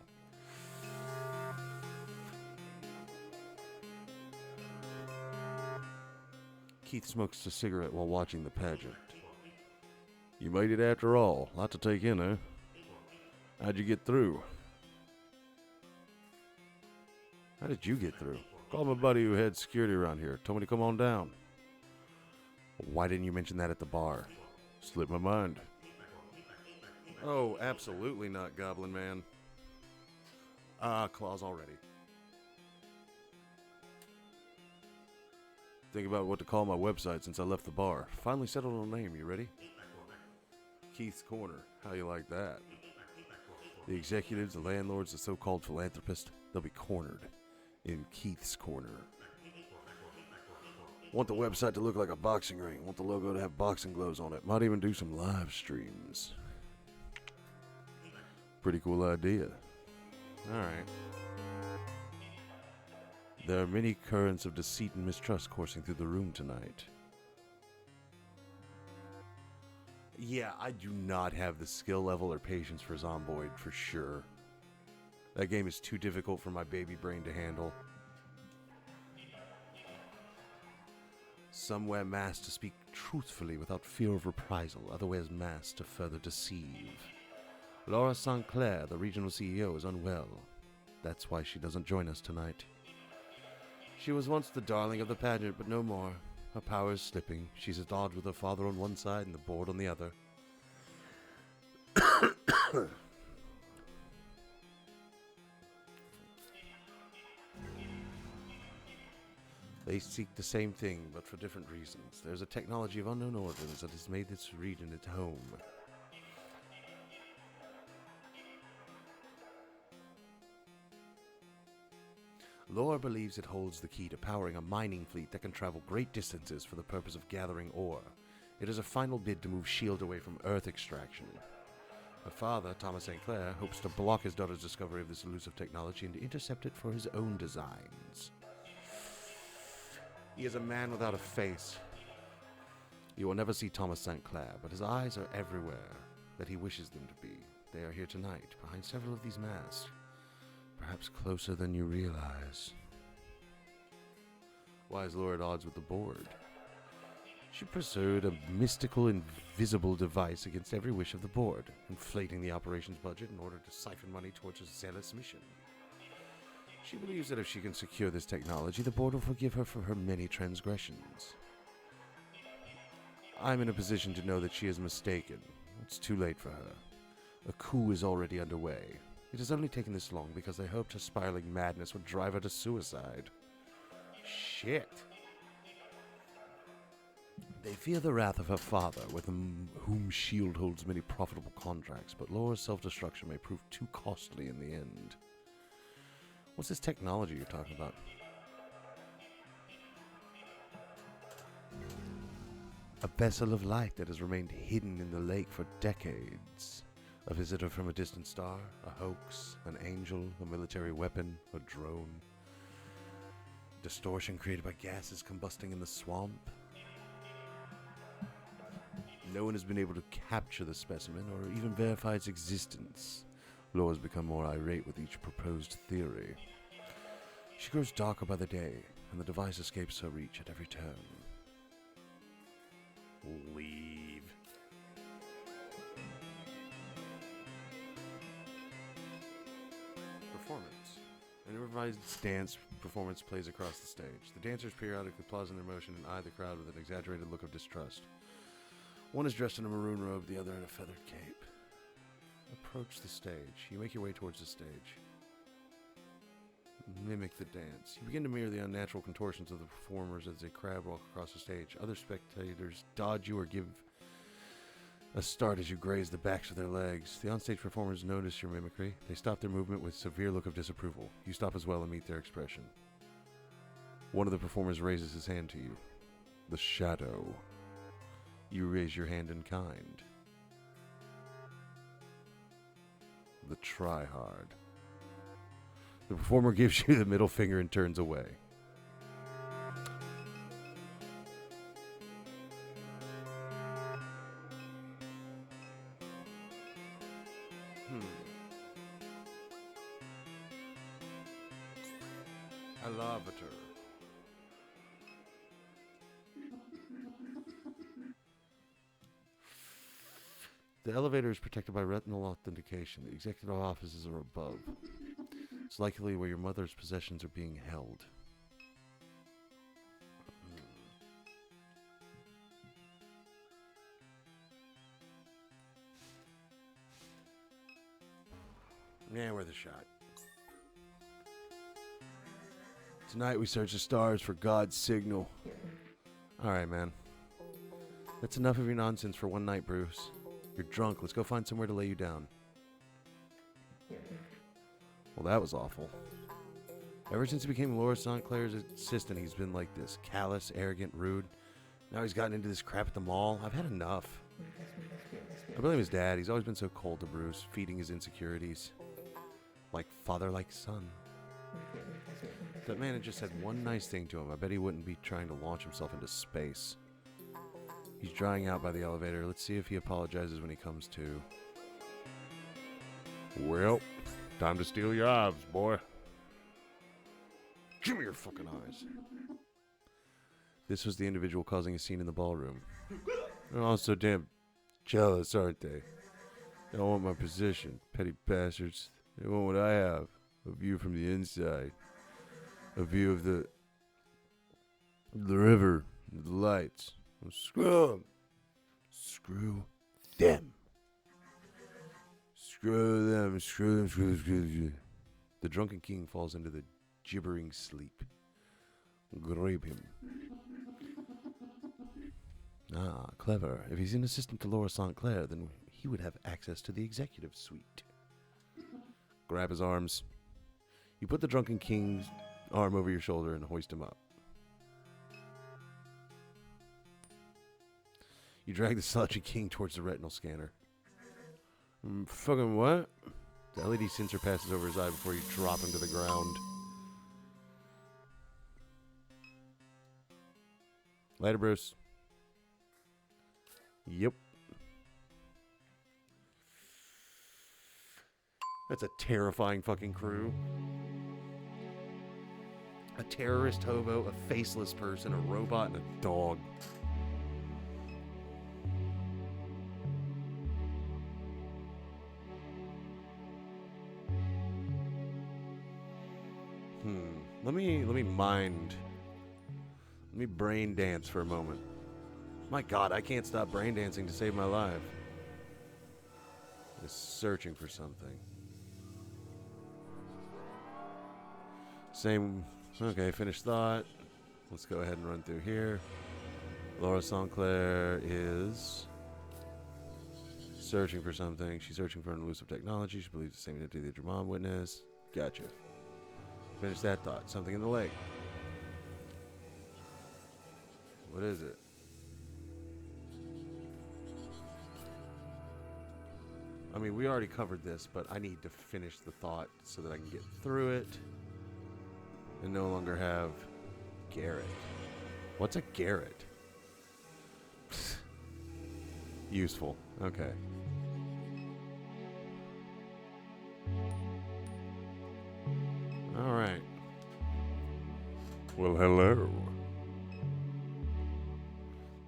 Keith smokes a cigarette while watching the pageant. You made it after all. Lot to take in, huh? How'd you get through? How did you get through? Called my buddy who had security around here. Told me to come on down. Why didn't you mention that at the bar? Slipped my mind. Oh, absolutely not, Goblin Man. Claws already. Think about what to call my website since I left the bar. Finally settled on a name. You ready? Keith's Corner. How you like that? The executives, the landlords, the so-called philanthropists, they'll be cornered in Keith's Corner. Want the website to look like a boxing ring. Want the logo to have boxing gloves on it. Might even do some live streams. Pretty cool idea. Alright. There are many currents of deceit and mistrust coursing through the room tonight. Yeah, I do not have the skill level or patience for Zomboid for sure. That game is too difficult for my baby brain to handle. Some wear masks to speak truthfully without fear of reprisal. Other wears masks to further deceive. Laura St. Clair, the regional CEO, is unwell. That's why she doesn't join us tonight. She was once the darling of the pageant, but no more. Her power is slipping. She's at odds with her father on one side and the board on the other. They seek the same thing, but for different reasons. There's a technology of unknown origins that has made this region its home. Lore believes it holds the key to powering a mining fleet that can travel great distances for the purpose of gathering ore. It is a final bid to move S.H.I.E.L.D. away from Earth extraction. Her father, Thomas St. Clair, hopes to block his daughter's discovery of this elusive technology and to intercept it for his own designs. He is a man without a face. You will never see Thomas St. Clair, but his eyes are everywhere that he wishes them to be. They are here tonight, behind several of these masks. Perhaps closer than you realize. Why is Laura at odds with the board? She pursued a mystical, invisible device against every wish of the board, inflating the operations budget in order to siphon money towards a zealous mission. She believes that if she can secure this technology, the board will forgive her for her many transgressions. I'm in a position to know that she is mistaken. It's too late for her. A coup is already underway. It has only taken this long because they hoped her spiraling madness would drive her to suicide. Shit. They fear the wrath of her father, with whom S.H.I.E.L.D. holds many profitable contracts, but Laura's self-destruction may prove too costly in the end. What's this technology you're talking about? A vessel of light that has remained hidden in the lake for decades. A visitor from a distant star, a hoax, an angel, a military weapon, a drone. Distortion created by gases combusting in the swamp. No one has been able to capture the specimen or even verify its existence. Laura's become more irate with each proposed theory. She grows darker by the day, and the device escapes her reach at every turn. Leave. Performance. An improvised dance performance plays across the stage. The dancers periodically pause in their motion and eye the crowd with an exaggerated look of distrust. One is dressed in a maroon robe, the other in a feathered cape. Approach the stage. You make your way towards the stage. Mimic the dance. You begin to mirror the unnatural contortions of the performers as they crab walk across the stage. Other spectators dodge you or give a start as you graze the backs of their legs. The onstage performers notice your mimicry. They stop their movement with a severe look of disapproval. You stop as well and meet their expression. One of the performers raises his hand to you. The Shadow. You raise your hand in kind. The Tryhard. The performer gives you the middle finger and turns away. Elevator. The elevator is protected by retinal authentication. The executive offices are above. It's likely where your mother's possessions are being held. Yeah, we're the shot. Tonight we search the stars for God's signal. Alright, man. That's enough of your nonsense for one night, Bruce. You're drunk. Let's go find somewhere to lay you down. Well, that was awful. Ever since he became Laura St. Clair's assistant, he's been like this. Callous, arrogant, rude. Now he's gotten into this crap at the mall. I've had enough. I blame his dad. He's always been so cold to Bruce, feeding his insecurities. Like father, like son. If that man had just said one nice thing to him, I bet he wouldn't be trying to launch himself into space. He's drying out by the elevator. Let's see if he apologizes when he comes to. Well, time to steal your eyes, boy. Give me your fucking eyes. This was the individual causing a scene in the ballroom. They're all so damn jealous, aren't they? They all want my position, petty bastards. They want what I have. A view from the inside. A view of the river, the lights. Well, screw them. Screw them. Screw them, screw them, screw them, screw them. The drunken king falls into the gibbering sleep. Grape him. Ah, clever. If he's an assistant to Laura St. Clair, then he would have access to the executive suite. Grab his arms. You put the drunken king's arm over your shoulder and hoist him up. You drag the slouchy king towards the retinal scanner. Fucking what? The LED sensor passes over his eye before you drop him to the ground. Later, Bruce. Yep. That's a terrifying fucking crew. A terrorist hobo, a faceless person, a robot, and a dog. Let me brain dance for a moment. My God, I can't stop brain dancing to save my life. Just searching for something. Same. Okay, finished thought. Let's go ahead and run through here. Laura St. Clair is searching for something. She's searching for an elusive technology. She believes the same identity that your mom witnessed. Gotcha. Finish that thought. Something in the lake. What is it? I mean, we already covered this, but I need to finish the thought so that I can get through it and no longer have Garrett. What's a Garrett? Useful. Okay. All right. Well, hello.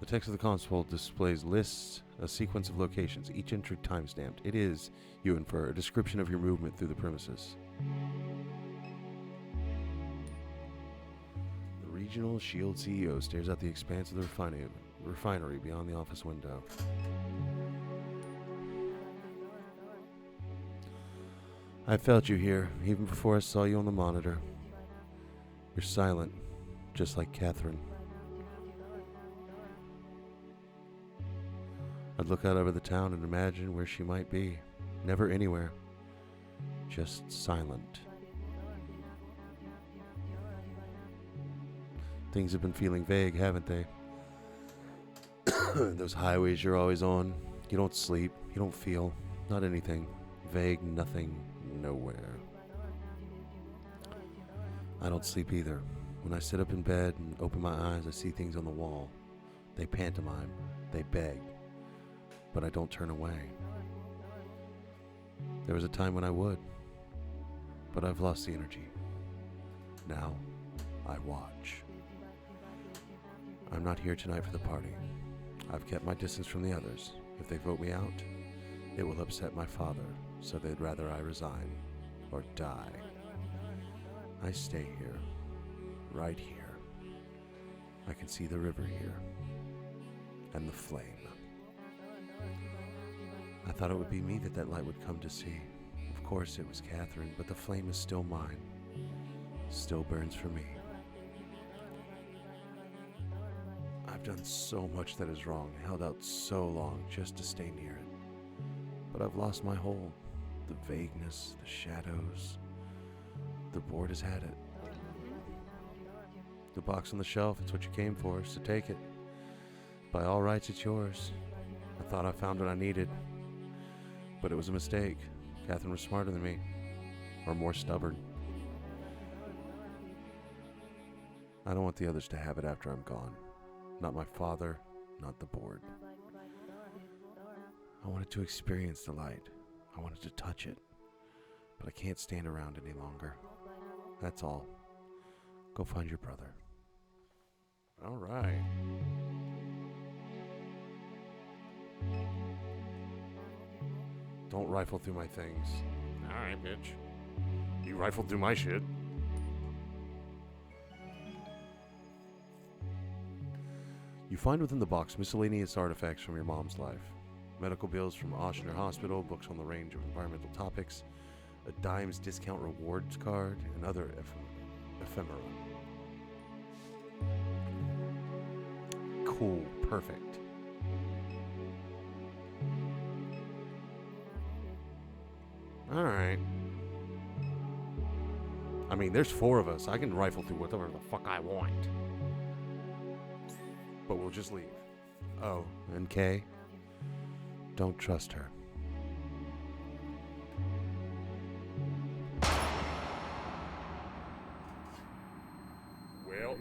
The text of the console displays lists a sequence of locations, each entry timestamped. It is, you infer, a description of your movement through the premises. The regional Shield CEO stares out the expanse of the refinery beyond the office window. I felt you here, even before I saw you on the monitor. You're silent, just like Catherine. I'd look out over the town and imagine where she might be. Never anywhere. Just silent. Things have been feeling vague, haven't they? Those highways you're always on. You don't sleep. You don't feel. Not anything. Vague, nothing, nowhere. I don't sleep either. When I sit up in bed and open my eyes, I see things on the wall. They pantomime. They beg. But I don't turn away. There was a time when I would. But I've lost the energy. Now, I watch. I'm not here tonight for the party. I've kept my distance from the others. If they vote me out, it will upset my father, so they'd rather I resign or die. I stay here, right here. I can see the river here, and the flame. I thought it would be me that light would come to see. Of course it was Catherine, but the flame is still mine. Still burns for me. I've done so much that is wrong, held out so long just to stay near it. But I've lost my hold. The vagueness, the shadows. The board has had it. The box on the shelf, it's what you came for, so take it. By all rights, it's yours. I thought I found what I needed. But it was a mistake. Catherine was smarter than me. Or more stubborn. I don't want the others to have it after I'm gone. Not my father, not the board. I wanted to experience the light. I wanted to touch it. But I can't stand around any longer. That's all. Go find your brother. All right. Don't rifle through my things. All right, bitch. You rifled through my shit. You find within the box miscellaneous artifacts from your mom's life. Medical bills from Oshner Hospital, books on the range of environmental topics, a dimes discount rewards card, and other ephemera. Cool. Perfect. Alright. I mean, there's 4 of us. I can rifle through whatever the fuck I want. But we'll just leave. Oh, and Kay? Don't trust her. Well.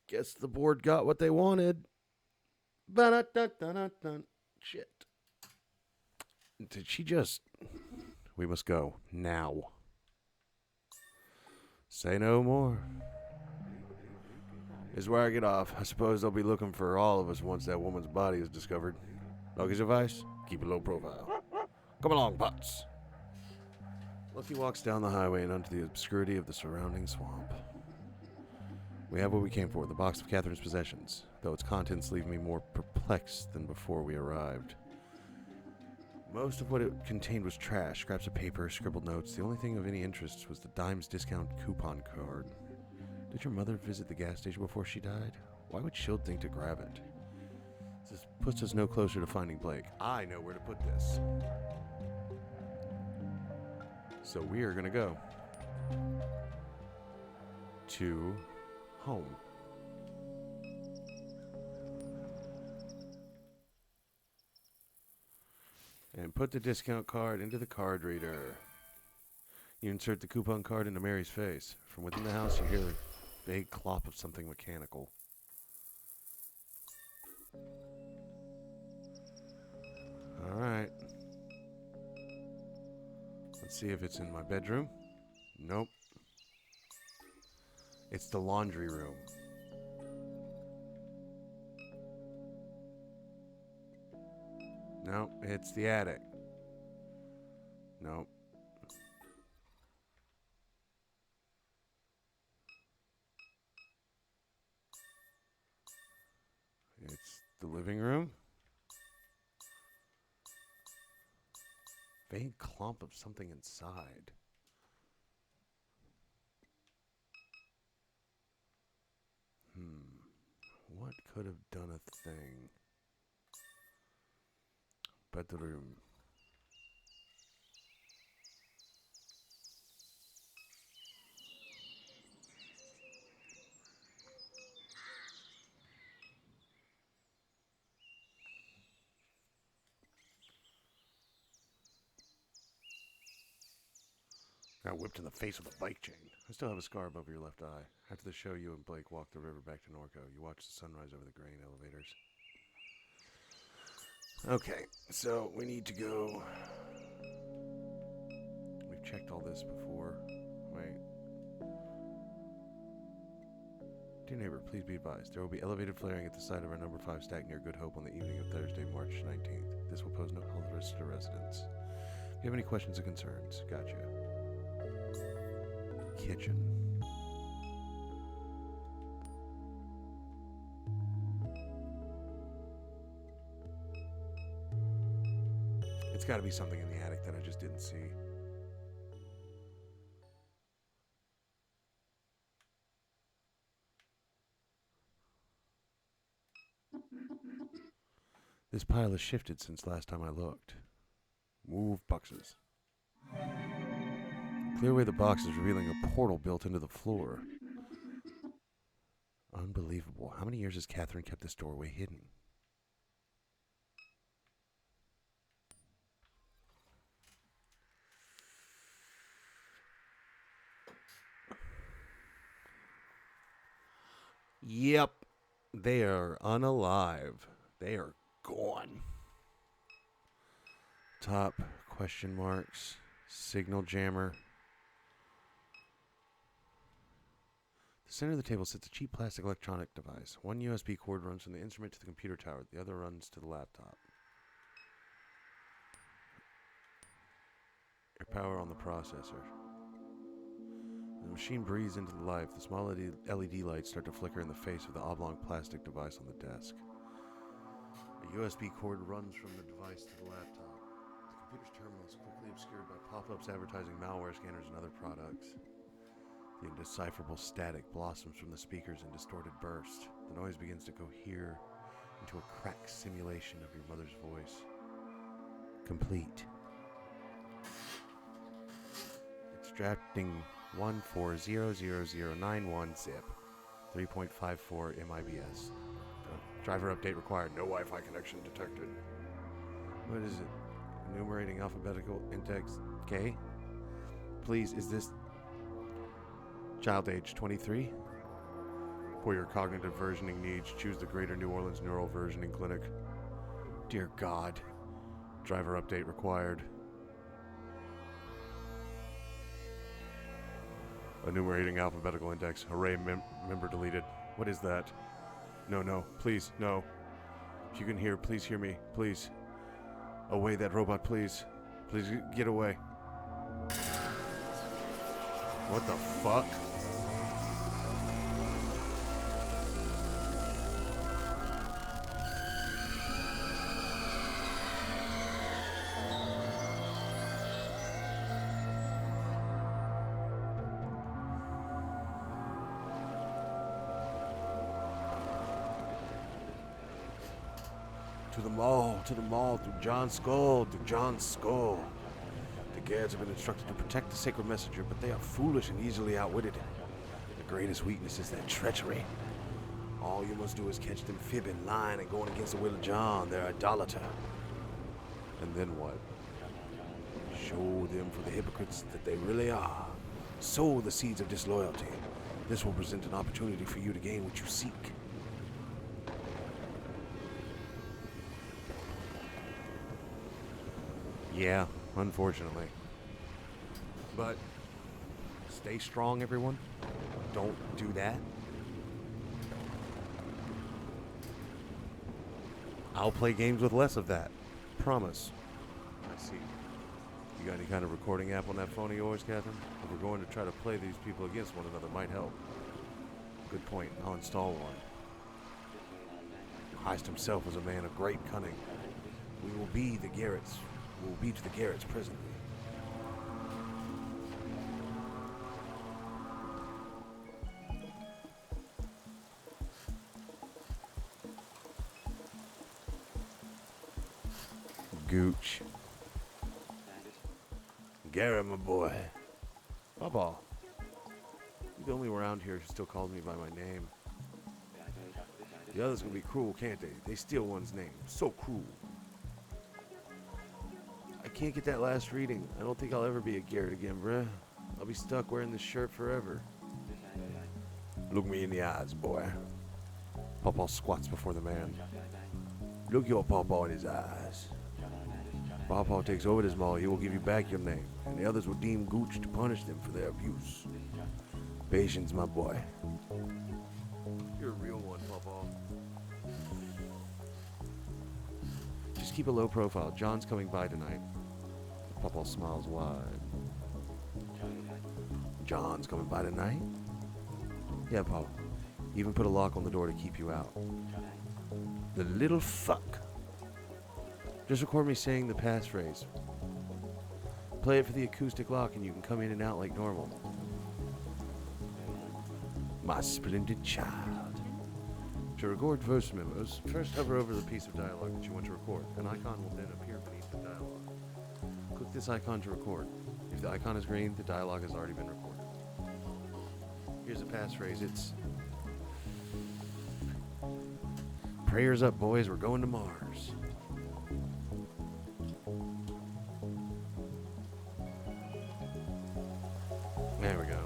Guess the board got what they wanted. Ba-da-da-da-da-da. Shit. Did she just... We must go. Now. Say no more. This is where I get off. I suppose they'll be looking for all of us once that woman's body is discovered. Doggy's advice? Keep a low profile. Come along, Putz. Lucky walks down the highway and onto the obscurity of the surrounding swamp. We have what we came for, the box of Catherine's possessions, though its contents leave me more perplexed than before we arrived. Most of what it contained was trash, scraps of paper, scribbled notes. The only thing of any interest was the dimes discount coupon card. Did your mother visit the gas station before she died? Why would Shield think to grab it? This puts us no closer to finding Blake. I know where to put this. So we are going to go to home. And put the discount card into the card reader. You insert the coupon card into Mary's face. From within the house, you hear a vague clop of something mechanical. Alright. Let's see if it's in my bedroom. Nope. It's the laundry room. Nope, it's the attic. Nope. It's the living room. Vague clump of something inside. What could have done a thing? Bedroom. Got whipped in the face with a bike chain. I still have a scar above your left eye. After the show, you and Blake walked the river back to Norco. You watched the sunrise over the grain elevators. Okay, so we need to go. We've checked all this before. Wait. Dear neighbor, please be advised. There will be elevated flaring at the site of our number 5 stack near Good Hope on the evening of Thursday, March 19th. This will pose no health risk to residents. If you have any questions or concerns, gotcha. Kitchen. It's got to be something in the attic that I just didn't see. This pile has shifted since last time I looked. Move boxes. Clear away the boxes, revealing a portal built into the floor. Unbelievable. How many years has Catherine kept this doorway hidden? Yep. They are unalive. They are gone. Top question marks. Signal jammer. The center of the table sits a cheap plastic electronic device. One USB cord runs from the instrument to the computer tower. The other runs to the laptop. Air power on the processor. The machine breathes into life. The small LED lights start to flicker in the face of the oblong plastic device on the desk. A USB cord runs from the device to the laptop. The computer's terminal is quickly obscured by pop-ups advertising malware scanners and other products. The indecipherable static blossoms from the speakers in distorted bursts. The noise begins to cohere into a cracked simulation of your mother's voice. Complete. Extracting 1400091 zip. 3.54 MIBS. Driver update required. No Wi-Fi connection detected. What is it? Enumerating alphabetical index K? Please, is this child age 23? For your cognitive versioning needs, choose the Greater New Orleans Neural Versioning Clinic. Dear God. Driver update required. Enumerating alphabetical index. Array member deleted. What is that? No, please, no. If you can hear, please hear me, please. Away that robot, please. Please get away. What the fuck? To the mall, through John's skull. The guards have been instructed to protect the sacred messenger, but they are foolish and easily outwitted. The greatest weakness is their treachery. All you must do is catch them fibbing, lying, and going against the will of John, their idolater. And then what? Show them for the hypocrites that they really are. Sow the seeds of disloyalty. This will present an opportunity for you to gain what you seek. Yeah, unfortunately. But stay strong, everyone. Don't do that. I'll play games with less of that. Promise. I see. You got any kind of recording app on that phone of yours, Catherine? If we're going to try to play these people against one another, might help. Good point. I'll install one. Heist himself was a man of great cunning. We will be the Garretts. We will be to the Garretts presently. Gooch. Garrett, my boy. Papa. You're the only one around here who still calls me by my name. The others gonna be cruel, can't they? They steal one's name. So cruel. I can't get that last reading. I don't think I'll ever be a Garrett again, bruh. I'll be stuck wearing this shirt forever. Look me in the eyes, boy. Papa squats before the man. Look your pawpaw in his eyes. Papa takes over this mall. He will give you back your name. And the others will deem Gooch to punish them for their abuse. Patience, my boy. You're a real one, Papa. Just keep a low profile. John's coming by tonight. Papa smiles wide. John's coming by tonight? Yeah, Papa. Even put a lock on the door to keep you out. The little fuck. Just record me saying the passphrase. Play it for the acoustic lock and you can come in and out like normal. My splendid child. To record voice memos, first hover over the piece of dialogue that you want to record. An icon will then appear beneath the dialogue. Click this icon to record. If the icon is green, the dialogue has already been recorded. Here's a passphrase. It's... Prayers up, boys. We're going to Mars. There we go.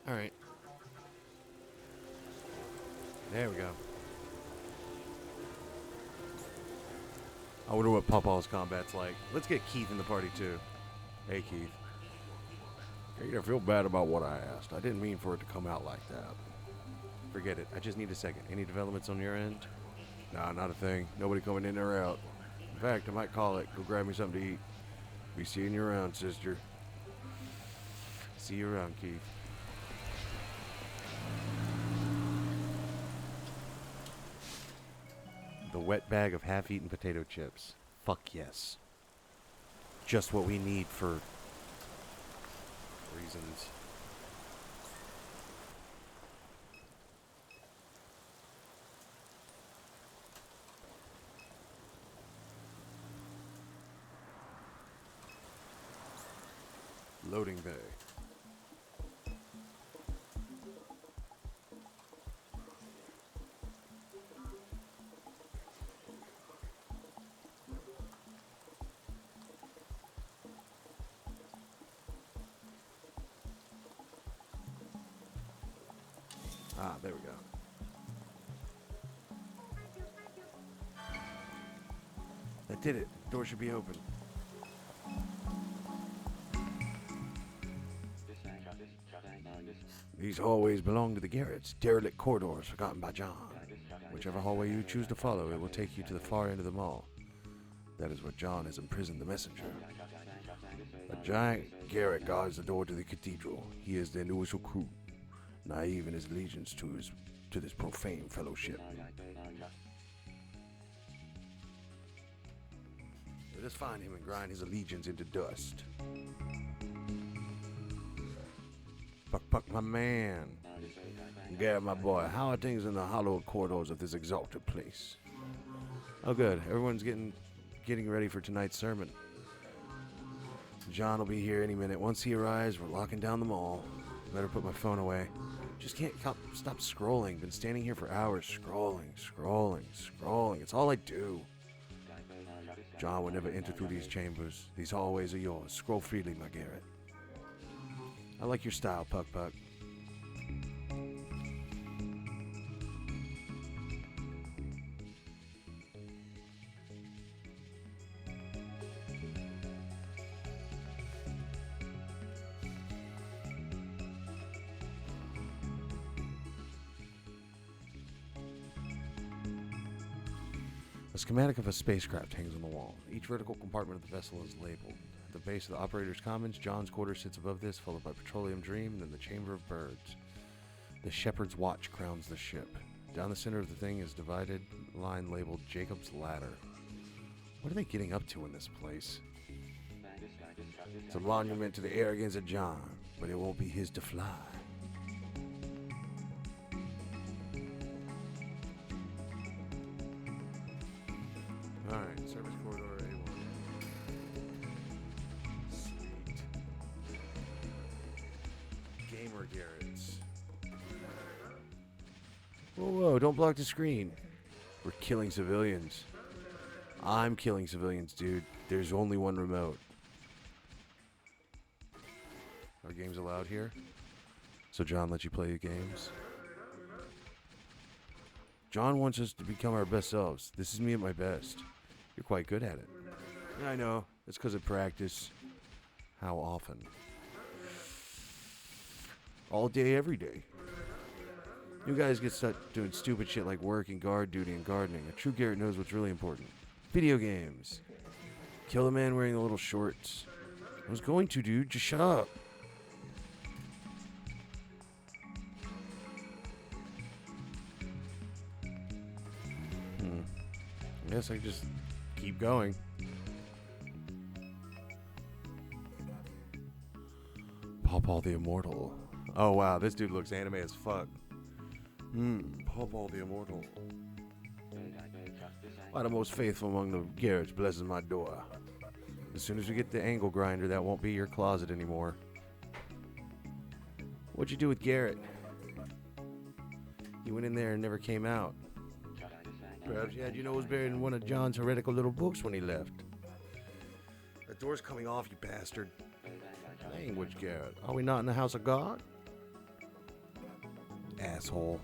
All right. There we go. I wonder what Papa's combat's like. Let's get Keith in the party too. Hey, Keith. Hey, I feel bad about what I asked. I didn't mean for it to come out like that. Forget it. I just need a second. Any developments on your end? Nah, not a thing. Nobody coming in or out. In fact, I might call it. Go grab me something to eat. Be seeing you around, sister. See you around, Keith. The wet bag of half-eaten potato chips. Fuck yes. Just what we need for reasons. Loading bay. Ah, there we go. That did it. Door should be open. These hallways belong to the Garretts. Derelict corridors forgotten by John. Whichever hallway you choose to follow, it will take you to the far end of the mall. That is where John has imprisoned the messenger. A giant Garrett guards the door to the cathedral. He is their newest recruit, naive in his allegiance to this profane fellowship. Let us find him and grind his allegiance into dust. Puck, my man. Garrett, my boy, how are things in the hallowed corridors of this exalted place? Oh, good. Everyone's getting ready for tonight's sermon. John will be here any minute. Once he arrives, we're locking down the mall. Better put my phone away. Just can't stop scrolling. Been standing here for hours, scrolling. It's all I do. John would never enter through these chambers. These hallways are yours. Scroll freely, my Garrett. I like your style, Puck. A schematic of a spacecraft hangs on the wall. Each vertical compartment of the vessel is labeled. At the base of the operator's commons, John's quarters sits above this, followed by Petroleum Dream, and then the Chamber of Birds. The Shepherd's Watch crowns the ship. Down the center of the thing is a divided line labeled Jacob's Ladder. What are they getting up to in this place? It's a monument to the arrogance of John, but it won't be his to fly. Alright, service corridor A1. Sweet. Gamer Garrett's. Whoa, don't block the screen. We're killing civilians. I'm killing civilians, dude. There's only one remote. Are games allowed here? So John lets you play the games? John wants us to become our best selves. This is me at my best. You're quite good at it. I know. It's because of practice. How often? All day, every day. You guys get stuck doing stupid shit like work and guard duty and gardening. A true Garrett knows what's really important. Video games. Kill the man wearing the little shorts. I was going to, dude. Just shut up. I guess I just keep going. Paul the Immortal. Oh wow, this dude looks anime as fuck. Paul the Immortal. Why the most faithful among the Garretts blesses my door. As soon as we get the angle grinder, that won't be your closet anymore. What'd you do with Garrett? He went in there and never came out. Perhaps you had your nose buried in one of John's heretical little books when he left. The door's coming off, you bastard. Language, Garrett. Are we not in the house of God? Asshole.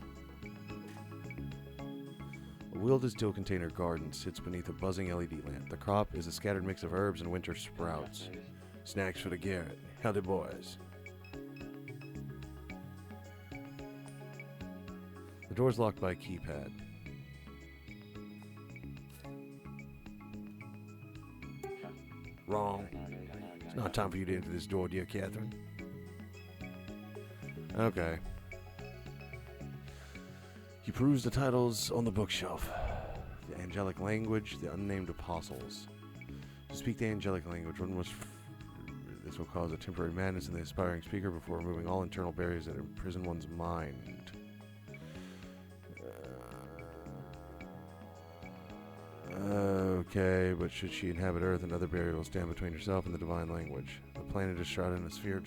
A wheeled steel container garden sits beneath a buzzing LED lamp. The crop is a scattered mix of herbs and winter sprouts. Snacks for the Garrett. Howdy, boys. The door's locked by a keypad. Wrong. It's not time for you to enter this door, dear Catherine. Okay. He perused the titles on the bookshelf. The Angelic Language, The Unnamed Apostles. To speak the angelic language, this will cause a temporary madness in the aspiring speaker before removing all internal barriers that imprison one's mind. Okay, but should she inhabit Earth, another barrier will stand between herself and the divine language. The planet is shrouded in a sphere of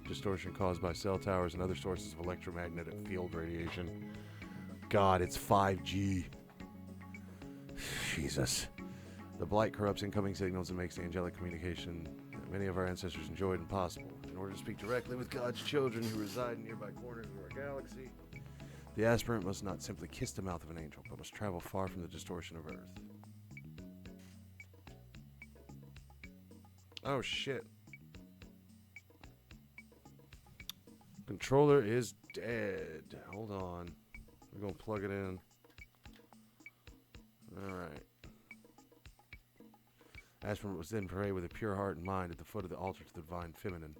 distortion caused by cell towers and other sources of electromagnetic field radiation. God, it's 5G. Jesus. The blight corrupts incoming signals and makes the angelic communication that many of our ancestors enjoyed impossible. In order to speak directly with God's children who reside in nearby corners of our galaxy, the aspirant must not simply kiss the mouth of an angel, but must travel far from the distortion of Earth. Oh, shit. Controller is dead. Hold on. We're going to plug it in. Alright. Ashburn must then pray with a pure heart and mind at the foot of the altar to the divine feminine.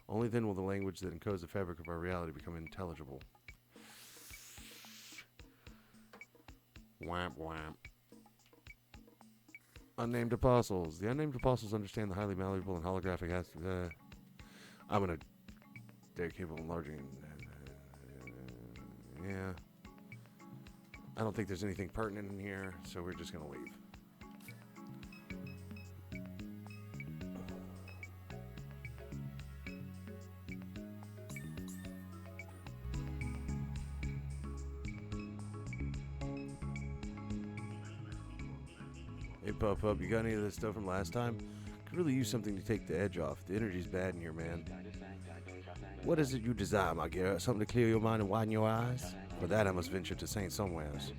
Only then will the language that encodes the fabric of our reality become intelligible. Whamp whamp. Unnamed apostles. The unnamed apostles understand the highly malleable and holographic aspect. I'm gonna. They're capable of enlarging. Yeah. I don't think there's anything pertinent in here, so we're just gonna leave. Hey, Pup, you got any of this stuff from last time? Could really use something to take the edge off. The energy's bad in here, man. What is it you desire, my Garrett? Something to clear your mind and widen your eyes? For that I must venture to St. Somewheres.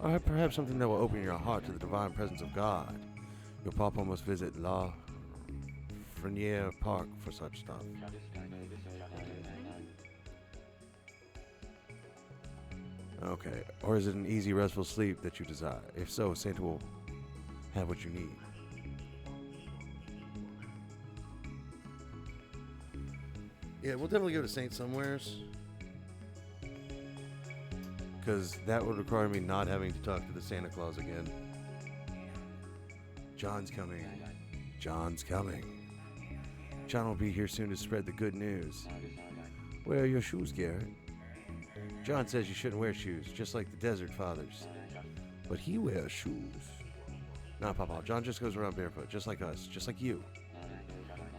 Or perhaps something that will open your heart to the divine presence of God. Your papa must visit La Freniere Park for such stuff. Okay, or is it an easy, restful sleep that you desire? If so, Santa will have what you need. Yeah, we'll definitely go to St. Somewheres. Because that would require me not having to talk to the Santa Claus again. John's coming. John's coming. John will be here soon to spread the good news. Where are your shoes, Garrett? John says you shouldn't wear shoes, just like the Desert Fathers. But he wears shoes. Nah, Papa, John just goes around barefoot, just like us, just like you.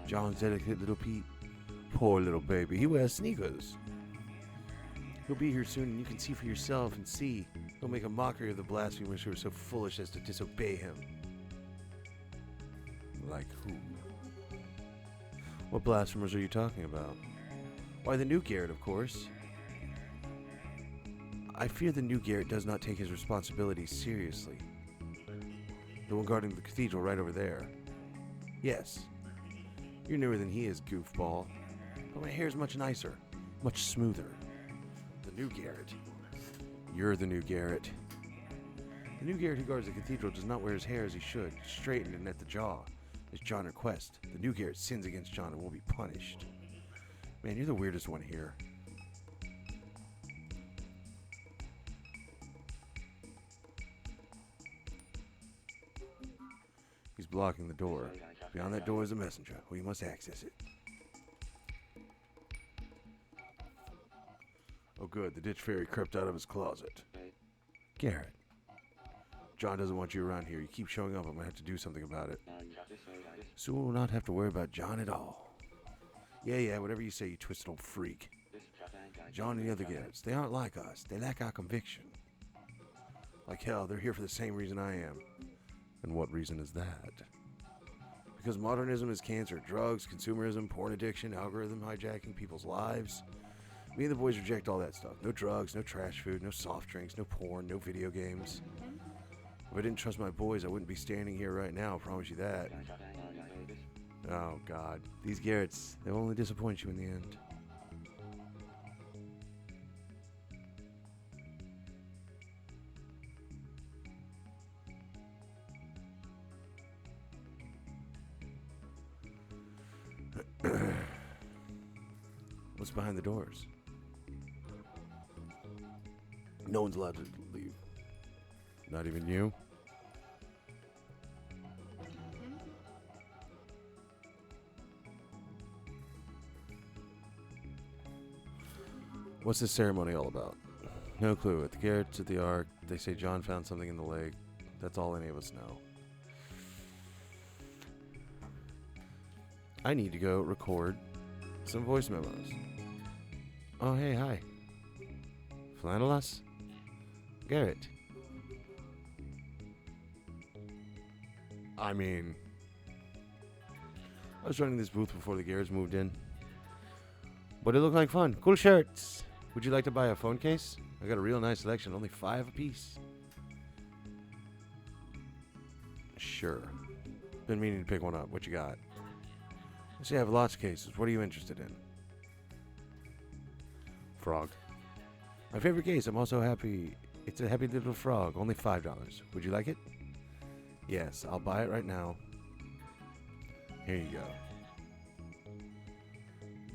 John's delicate little Pete. Poor little baby, he wears sneakers. He'll be here soon and you can see for yourself and see. He'll make a mockery of the blasphemers who are so foolish as to disobey him. Like who? What blasphemers are you talking about? Why, the new Garrett, of course. I fear the new Garrett does not take his responsibilities seriously. The one guarding the cathedral right over there. Yes. You're newer than he is, goofball. But my hair's much nicer, much smoother. The new Garrett. You're the new Garrett. The new Garrett who guards the cathedral does not wear his hair as he should, straightened and at the jaw, as John requests. The new Garrett sins against John and will be punished. Man, you're the weirdest one here. He's blocking the door. Beyond that door is a messenger. We must access it. Oh good, the ditch fairy crept out of his closet. Garrett. John doesn't want you around here. You keep showing up, I'm gonna have to do something about it. Soon we'll not have to worry about John at all. Yeah, whatever you say, you twisted old freak. John and the other Garretts, they aren't like us. They lack our conviction. Like hell, they're here for the same reason I am. And what reason is that? Because modernism is cancer. Drugs, consumerism, porn addiction, algorithm hijacking people's lives. Me and the boys reject all that stuff. No drugs, no trash food, no soft drinks, no porn, no video games. If I didn't trust my boys, I wouldn't be standing here right now, I promise you that. Oh, God. These Garretts, they'll only disappoint you in the end. What's behind the doors? No one's allowed to leave. Not even you? What's this ceremony all about? No clue. At the Garretts at the Ark, they say John found something in the lake. That's all any of us know. I need to go record some voice memos. Oh, hey, hi. Flanelas? Garrett. I mean, I was running this booth before the Garretts moved in. But it looked like fun. Cool shirts. Would you like to buy a phone case? I got a real nice selection, only 5 apiece. Sure. Been meaning to pick one up. What you got? I see I have lots of cases. What are you interested in? Frog. My favorite case. I'm also happy. It's a happy little frog. Only $5. Would you like it? Yes, I'll buy it right now. Here you go.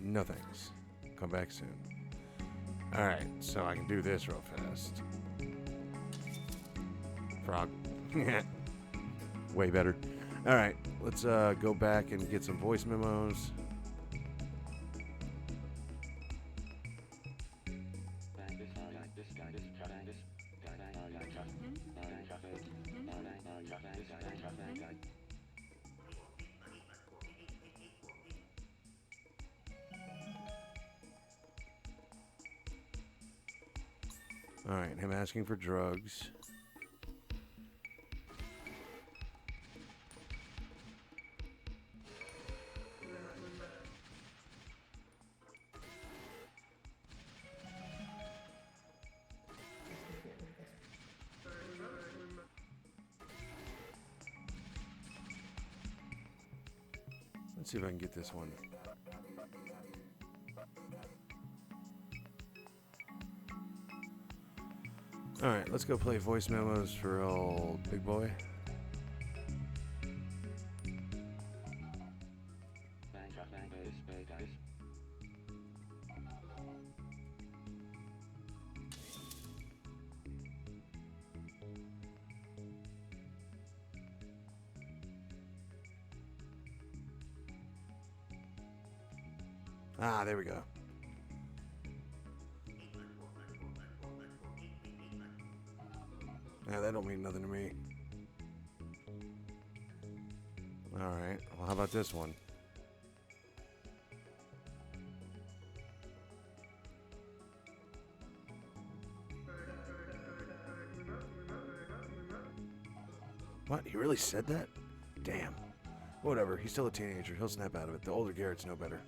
No thanks. Come back soon. Alright, so I can do this real fast. Frog. Way better. Alright, let's go back and get some voice memos. Alright, him asking for drugs. Let's see if I can get this one. Alright, let's go play voice memos for old big boy. Ah, there we go. Yeah, that don't mean nothing to me. Alright, well, how about this one? What? He really said that? Damn. Whatever, he's still a teenager. He'll snap out of it. The older Garrett's no better.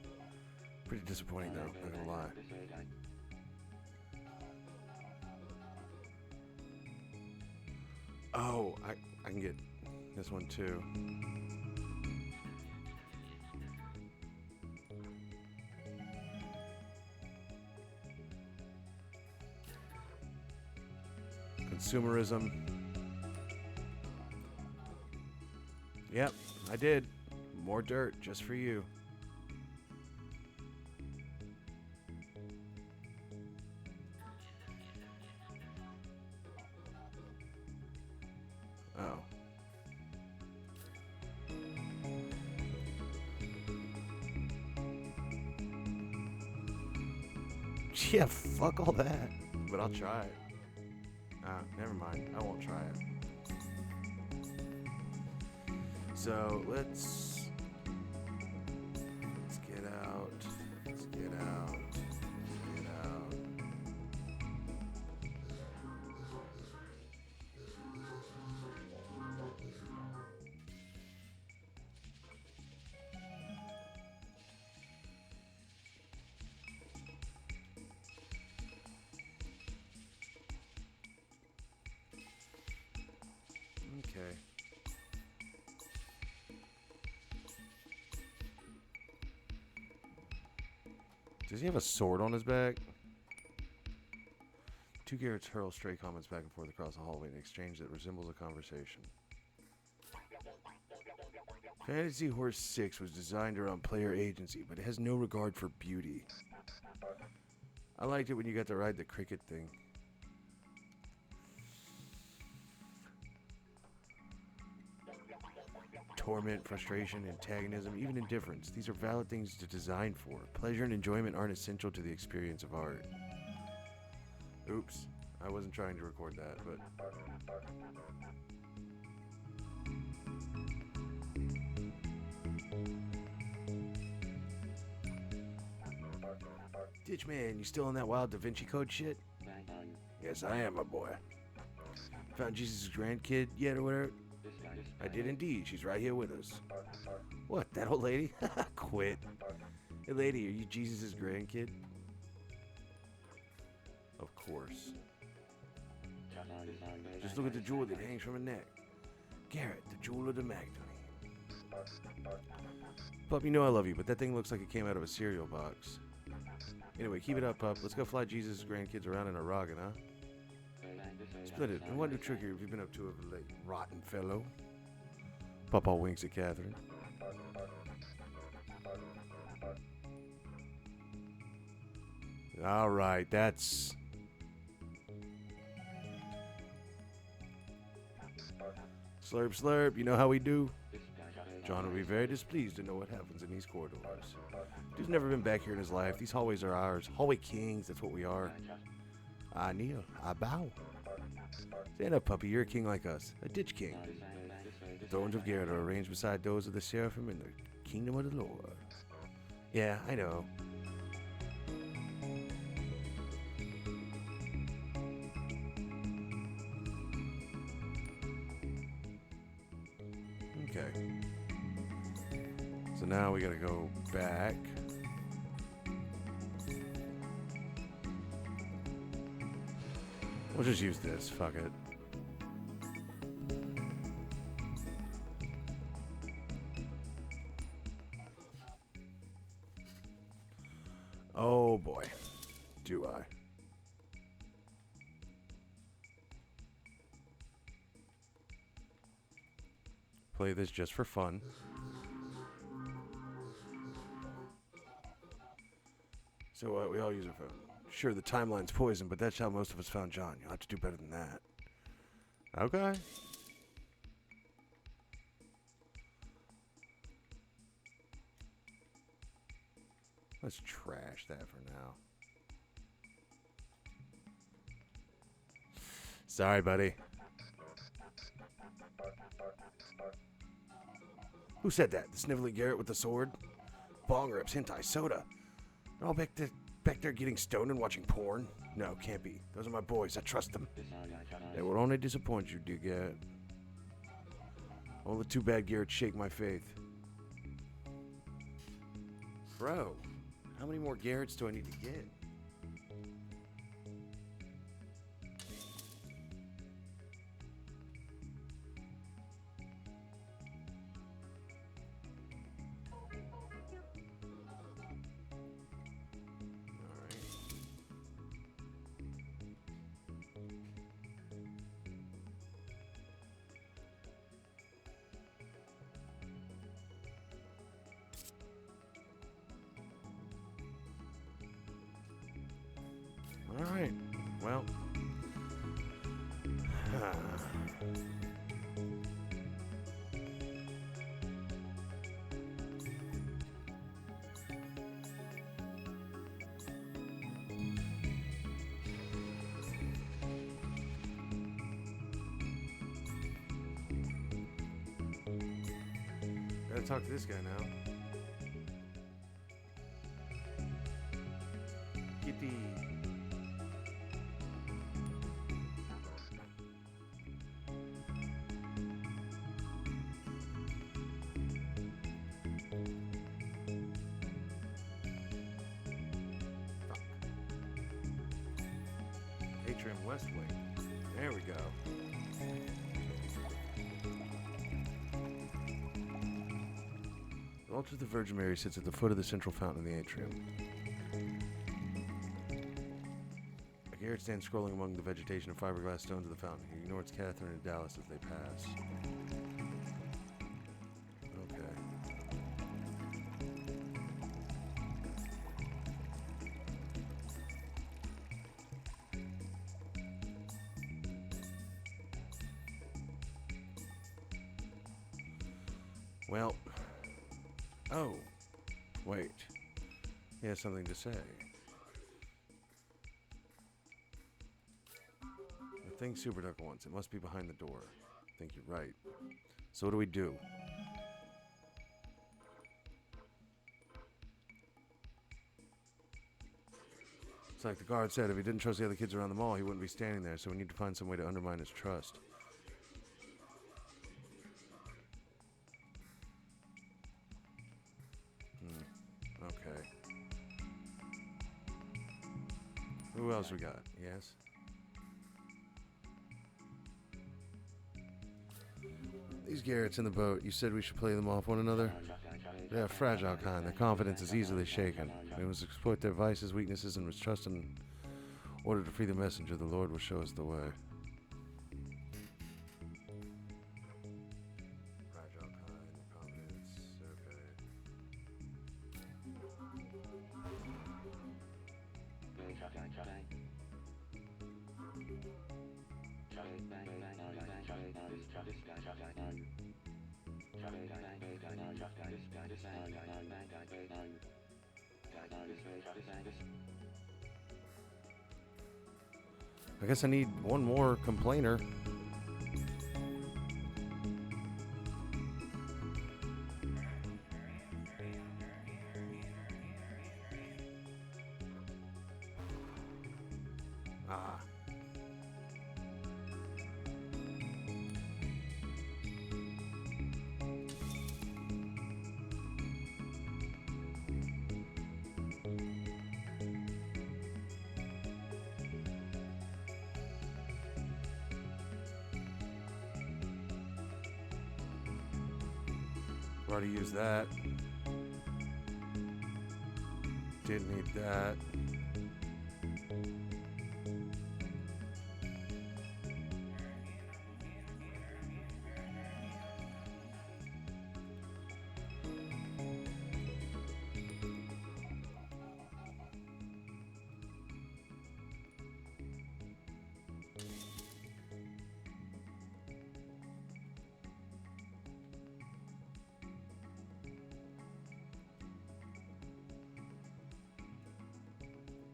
Pretty disappointing, though, not gonna lie. Oh, I can get this one, too. Consumerism. Yep, I did. More dirt just for you. Oh. Yeah, fuck all that. But I'll try it. Ah, never mind. I won't try it. So let's get out. Let's get out. Let's get out. Okay. Does he have a sword on his back? Two Garretts hurl stray comments back and forth across the hallway in an exchange that resembles a conversation. Fantasy Horse 6 was designed around player agency, but it has no regard for beauty. I liked it when you got to ride the cricket thing. Torment, frustration, antagonism, even indifference. These are valid things to design for. Pleasure and enjoyment aren't essential to the experience of art. Oops. I wasn't trying to record that, but... Ditchman, you still in that wild Da Vinci Code shit? Yes, I am, my boy. Found Jesus' grandkid yet or whatever? I did indeed. She's right here with us. What, that old lady? Quit. Hey lady, are you Jesus' grandkid? Of course. Just look at the jewel that hangs from her neck. Garrett, the jewel of the Magdalene. Pup, you know I love you, but that thing looks like it came out of a cereal box. Anyway, keep it up, pup. Let's go fly Jesus' grandkids around in a rocket, huh? Splendid. And what new trickery have you been up to of late, rotten fellow? Papa winks at Catherine. All right, that's... Slurp, slurp, you know how we do? John will be very displeased to know what happens in these corridors. Dude's never been back here in his life. These hallways are ours. Hallway kings, that's what we are. I kneel, I bow. Stand up, puppy, you're a king like us. A ditch king. The thrones of Garrett are arranged beside those of the seraphim in the kingdom of the Lord. Yeah, I know. Okay. So now we gotta go back. We'll just use this. Fuck it. Oh boy. Do I. Play this just for fun. So we all use our phone. Sure, the timeline's poison, but that's how most of us found John. You'll have to do better than that. Okay. Let's trash that for now. Sorry, buddy. Who said that? The snivelly Garrett with the sword? Bong rips, hentai, soda. They're all back there getting stoned and watching porn? No, can't be. Those are my boys. I trust them. They will only disappoint you, dear Garrett. Only too bad Garrett shake my faith. Bro, how many more Garretts do I need to get? All right. Well. Gotta talk to this guy now. Kitty. Atrium West Wing. There we go. The altar of the Virgin Mary sits at the foot of the central fountain in the atrium. Garrett stands scrolling among the vegetation of fiberglass stones of the fountain. He ignores Catherine and Dallas as they pass. Okay. Well. Oh. Wait. He has something to say. The thing Superduck wants. It must be behind the door. I think you're right. So what do we do? It's like the guard said, if he didn't trust the other kids around the mall, he wouldn't be standing there, so we need to find some way to undermine his trust. Okay. Who else we got? Yes? These Garretts in the boat, you said we should play them off one another? They're a fragile kind. Their confidence is easily shaken. We must exploit their vices, weaknesses, and mistrust in order to free the messenger. The Lord will show us the way. Fragile kind, confidence, okay. I guess I need one more complainer. Ah. Already used that. Didn't need that.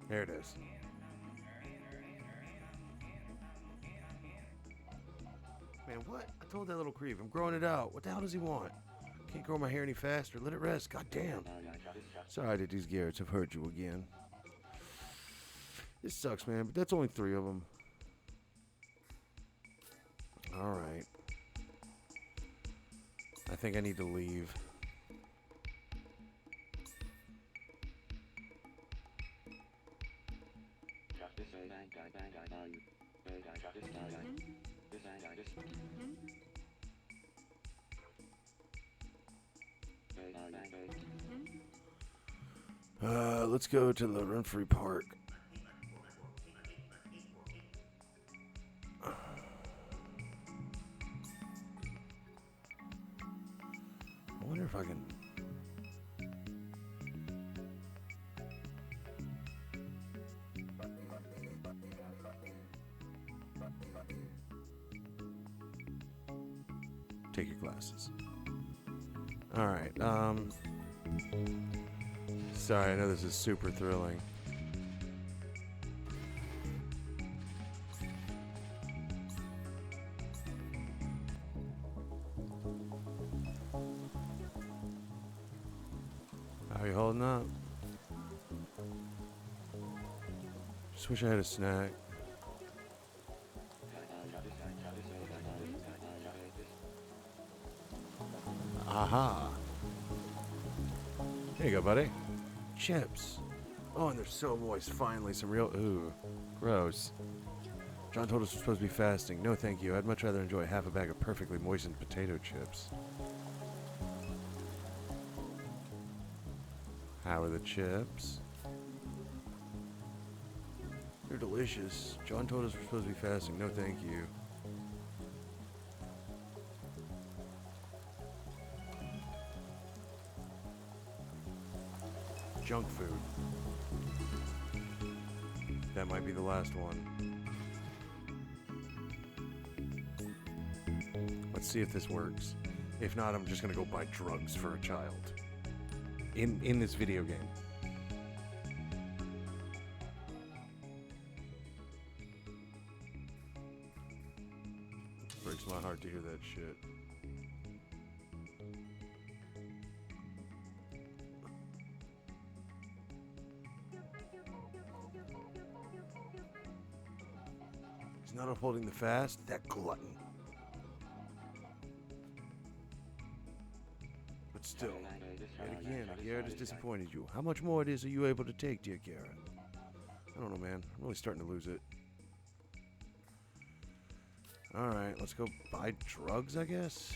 There it is. Man, what? I told that little creep, I'm growing it out. What the hell does he want? Can't grow my hair any faster. Let it rest. God damn. Sorry that these Garretts have hurt you again. This sucks, man, but that's only 3 of them. Alright. I think I need to leave. Let's go to the run-free park. I wonder if I can... Take your glasses. Alright, sorry, I know this is super thrilling. How are you holding up? Just wish I had a snack. Aha. There you go, buddy. Chips. Oh, and they're so moist. Finally, some real... Ooh. Gross. John told us we're supposed to be fasting. No, thank you. I'd much rather enjoy half a bag of perfectly moistened potato chips. How are the chips? They're delicious. John told us we're supposed to be fasting. No, thank you. Junk food. That might be the last one. Let's see if this works. If not, I'm just gonna go buy drugs for a child. In this video game. Breaks my heart to hear that shit. He's not upholding the fast, that glutton. But still, yet again, Garrett has disappointed you. How much more it is are you able to take, dear Garrett? I don't know, man. I'm really starting to lose it. Alright, let's go buy drugs, I guess?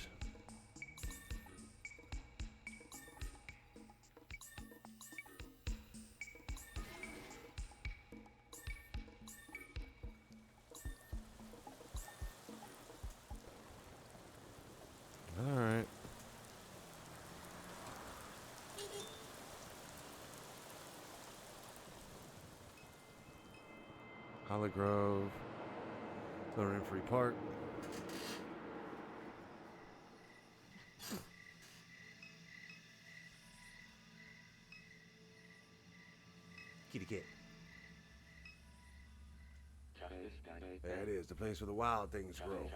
Alright. Holly Grove. Throw in free park. Kitty cat. There it is, the place where the wild things grow.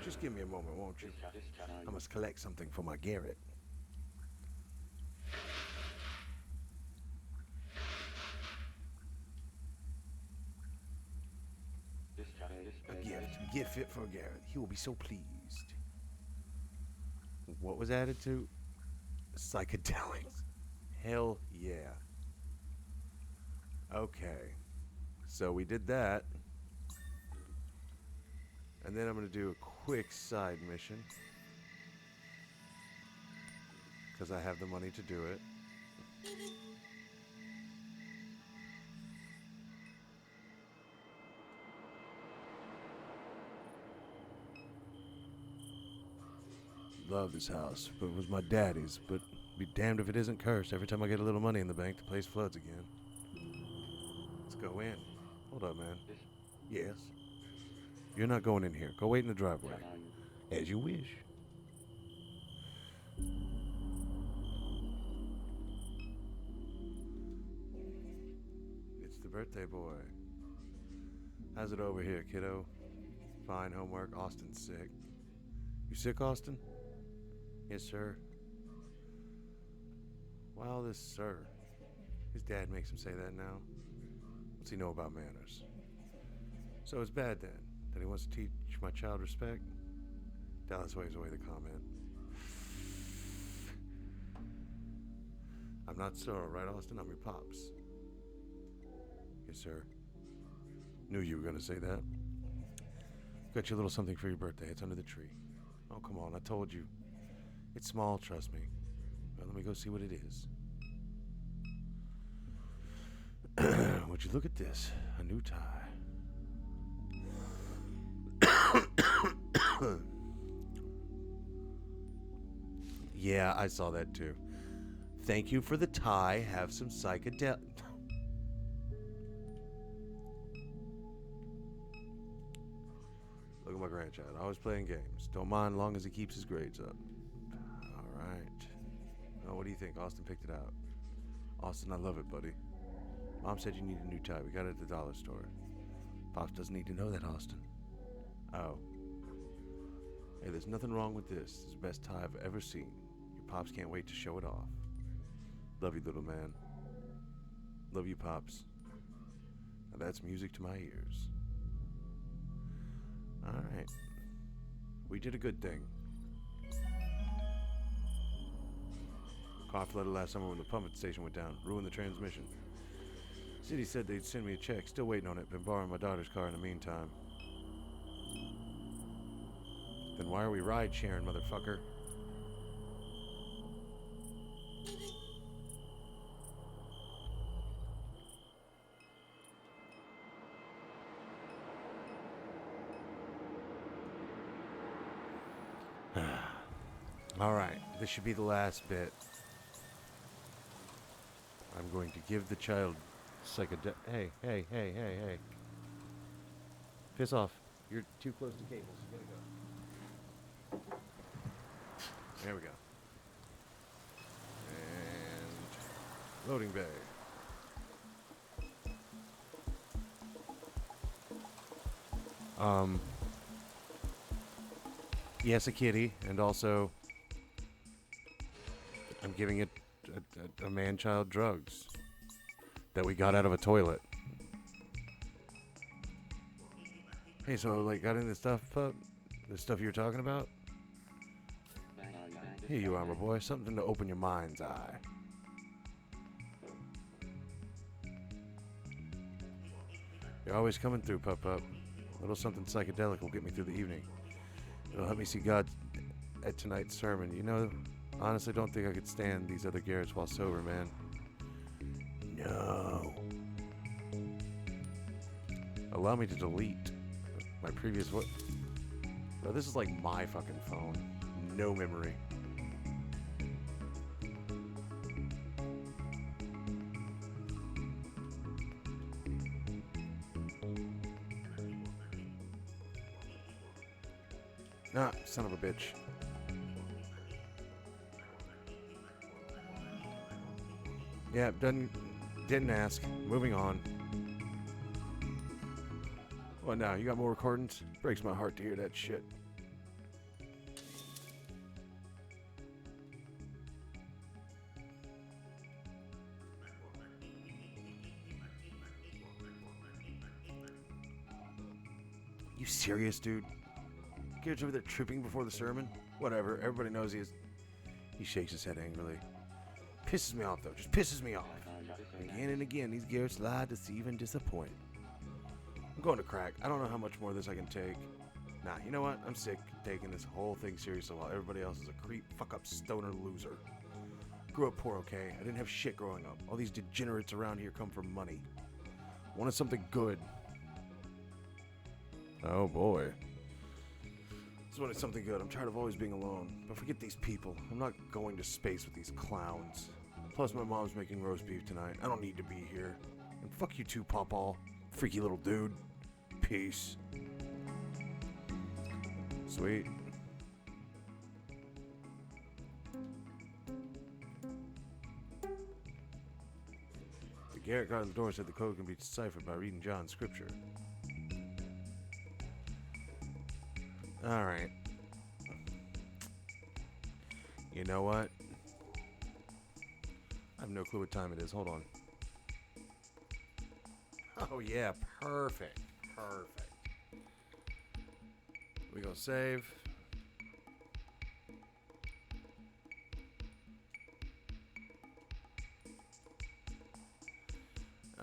Just give me a moment, won't you? I must collect something for my Garrett. A gift fit for Garrett. He will be so pleased. What was added to? Psychedelics. Hell yeah. Okay. So we did that. And then I'm going to do a quick side mission. Because I have the money to do it. Love this house, but it was my daddy's. But be damned if it isn't cursed. Every time I get a little money in the bank, the place floods again. Let's go in. Hold up, man. Yes. You're not going in here. Go wait in the driveway. As you wish. It's the birthday boy. How's it over here, kiddo? Fine homework. Austin's sick. You sick, Austin? Yes, sir. Well, this sir. His dad makes him say that now. What's he know about manners? So it's bad then, that he wants to teach my child respect? Dallas waves away the comment. I'm not sorrow, right, Austin? I'm your pops. Yes, sir. Knew you were going to say that. Got you a little something for your birthday. It's under the tree. Oh, come on. I told you. It's small, trust me. Well, let me go see what it is. Would you look at this? A new tie. Yeah, I saw that too. Thank you for the tie. Have some psychedelic. Look at my grandchild. Always playing games. Don't mind long as he keeps his grades up. All right. Oh, what do you think? Austin picked it out. Austin, I love it, buddy. Mom said you need a new tie. We got it at the dollar store. Pops doesn't need to know that, Austin. Oh. Hey, there's nothing wrong with this. It's the best tie I've ever seen. Your Pops can't wait to show it off. Love you, little man. Love you, Pops. Now that's music to my ears. Alright. We did a good thing. Car flooded last summer when the pumping station went down. Ruined the transmission. City said they'd send me a check. Still waiting on it. Been borrowing my daughter's car in the meantime. Then why are we ride sharing, motherfucker? Alright, this should be the last bit. I'm going to give the child Hey. Piss off. You're too close to cables. You gotta go. There we go. And loading bay. Yes, a kitty, and also I'm giving it a man-child drugs that we got out of a toilet. Hey, so like got into stuff, pup? The stuff you were talking about? Here you are, my boy. Something to open your mind's eye. You're always coming through, pup. A little something psychedelic will get me through the evening. It'll help me see God at tonight's sermon. You know, honestly, don't think I could stand these other Garretts while sober, man. No. Allow me to delete my previous what? Bro, this is like my fucking phone. No memory. Nah, son of a bitch. Yeah, didn't ask. Moving on. What now? You got more recordings? Breaks my heart to hear that shit. You serious, dude? Garrett's over there tripping before the sermon? Whatever, everybody knows he is. He shakes his head angrily. Pisses me off, though. Just pisses me off. Again and again, these Garretts lie, deceive, and disappoint. I'm going to crack. I don't know how much more of this I can take. Nah, you know what? I'm sick of taking this whole thing seriously while everybody else is a creep, fuck-up, stoner loser. Grew up poor, okay? I didn't have shit growing up. All these degenerates around here come from money. Wanted something good. Oh, boy. Just wanted something good. I'm tired of always being alone. But forget these people. I'm not going to space with these clowns. Plus, my mom's making roast beef tonight. I don't need to be here. And fuck you too, Pawpaw. Freaky little dude. Peace. Sweet. The Garrett guard at the door said the code can be deciphered by reading John's scripture. Alright. You know what? I have no clue what time it is. Hold on. Oh yeah, perfect. Perfect. We gonna save.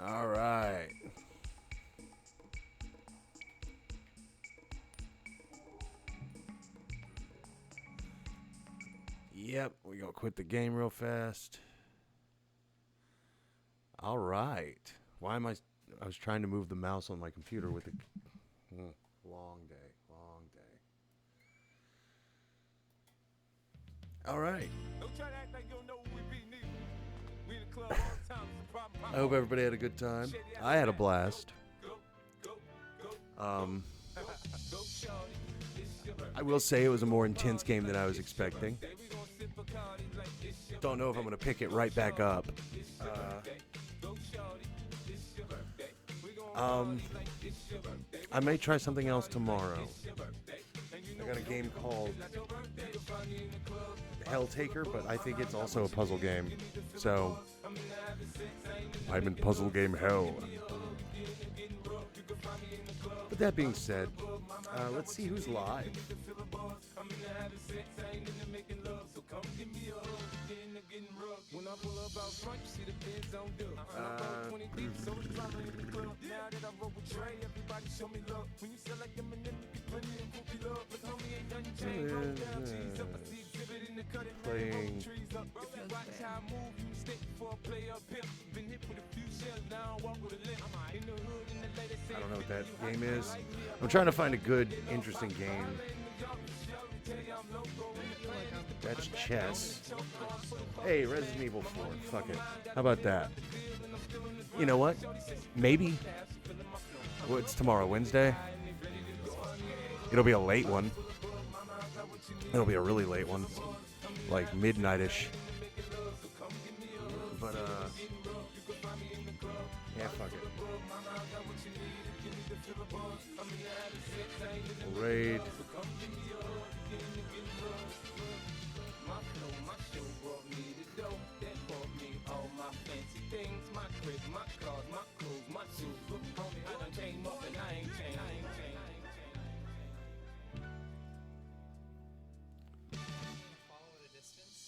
Alright. Yep, we gonna quit the game real fast. All right. Why am I was trying to move the mouse on my computer with the long day. All right. I hope everybody had a good time. I had a blast. I will say it was a more intense game than I was expecting. Don't know if I'm going to pick it right back up. I may try something else tomorrow. I got a game called Helltaker, but I think it's also a puzzle game. So, I'm in puzzle game hell. But that being said, let's see who's live. Playing. I don't know what that game is. I'm trying to find a good, interesting game. That's chess. Hey, Resident Evil 4. Fuck it. How about that? You know what? Maybe. Well, it's tomorrow, Wednesday. It'll be a late one. It'll be a really late one. Like midnight-ish. But, yeah, fuck it. Raid.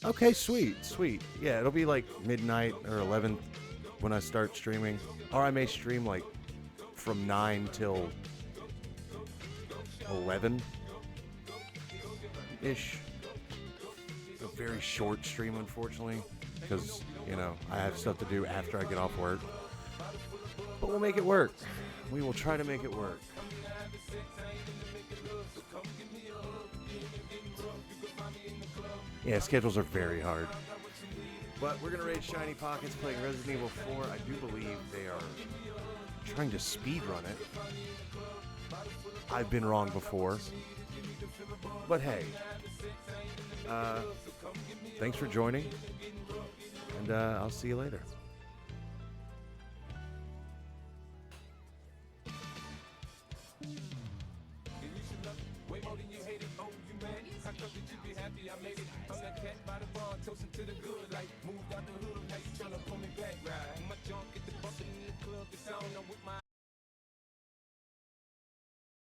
Okay, sweet. Yeah, it'll be like midnight or 11 when I start streaming. Or I may stream like from 9 till 11-ish. A very short stream, unfortunately, because, you know, I have stuff to do after I get off work. But we'll make it work. We will try to make it work. Yeah, schedules are very hard. But we're going to raid Shiny Pockets playing Resident Evil 4. I do believe they are trying to speedrun it. I've been wrong before. But hey, Thanks for joining, and I'll see you later. Toasting to the good, like moved out the hood, now you tryna pull me back, right? My junk get the bumping in the club, it's on, I'm with my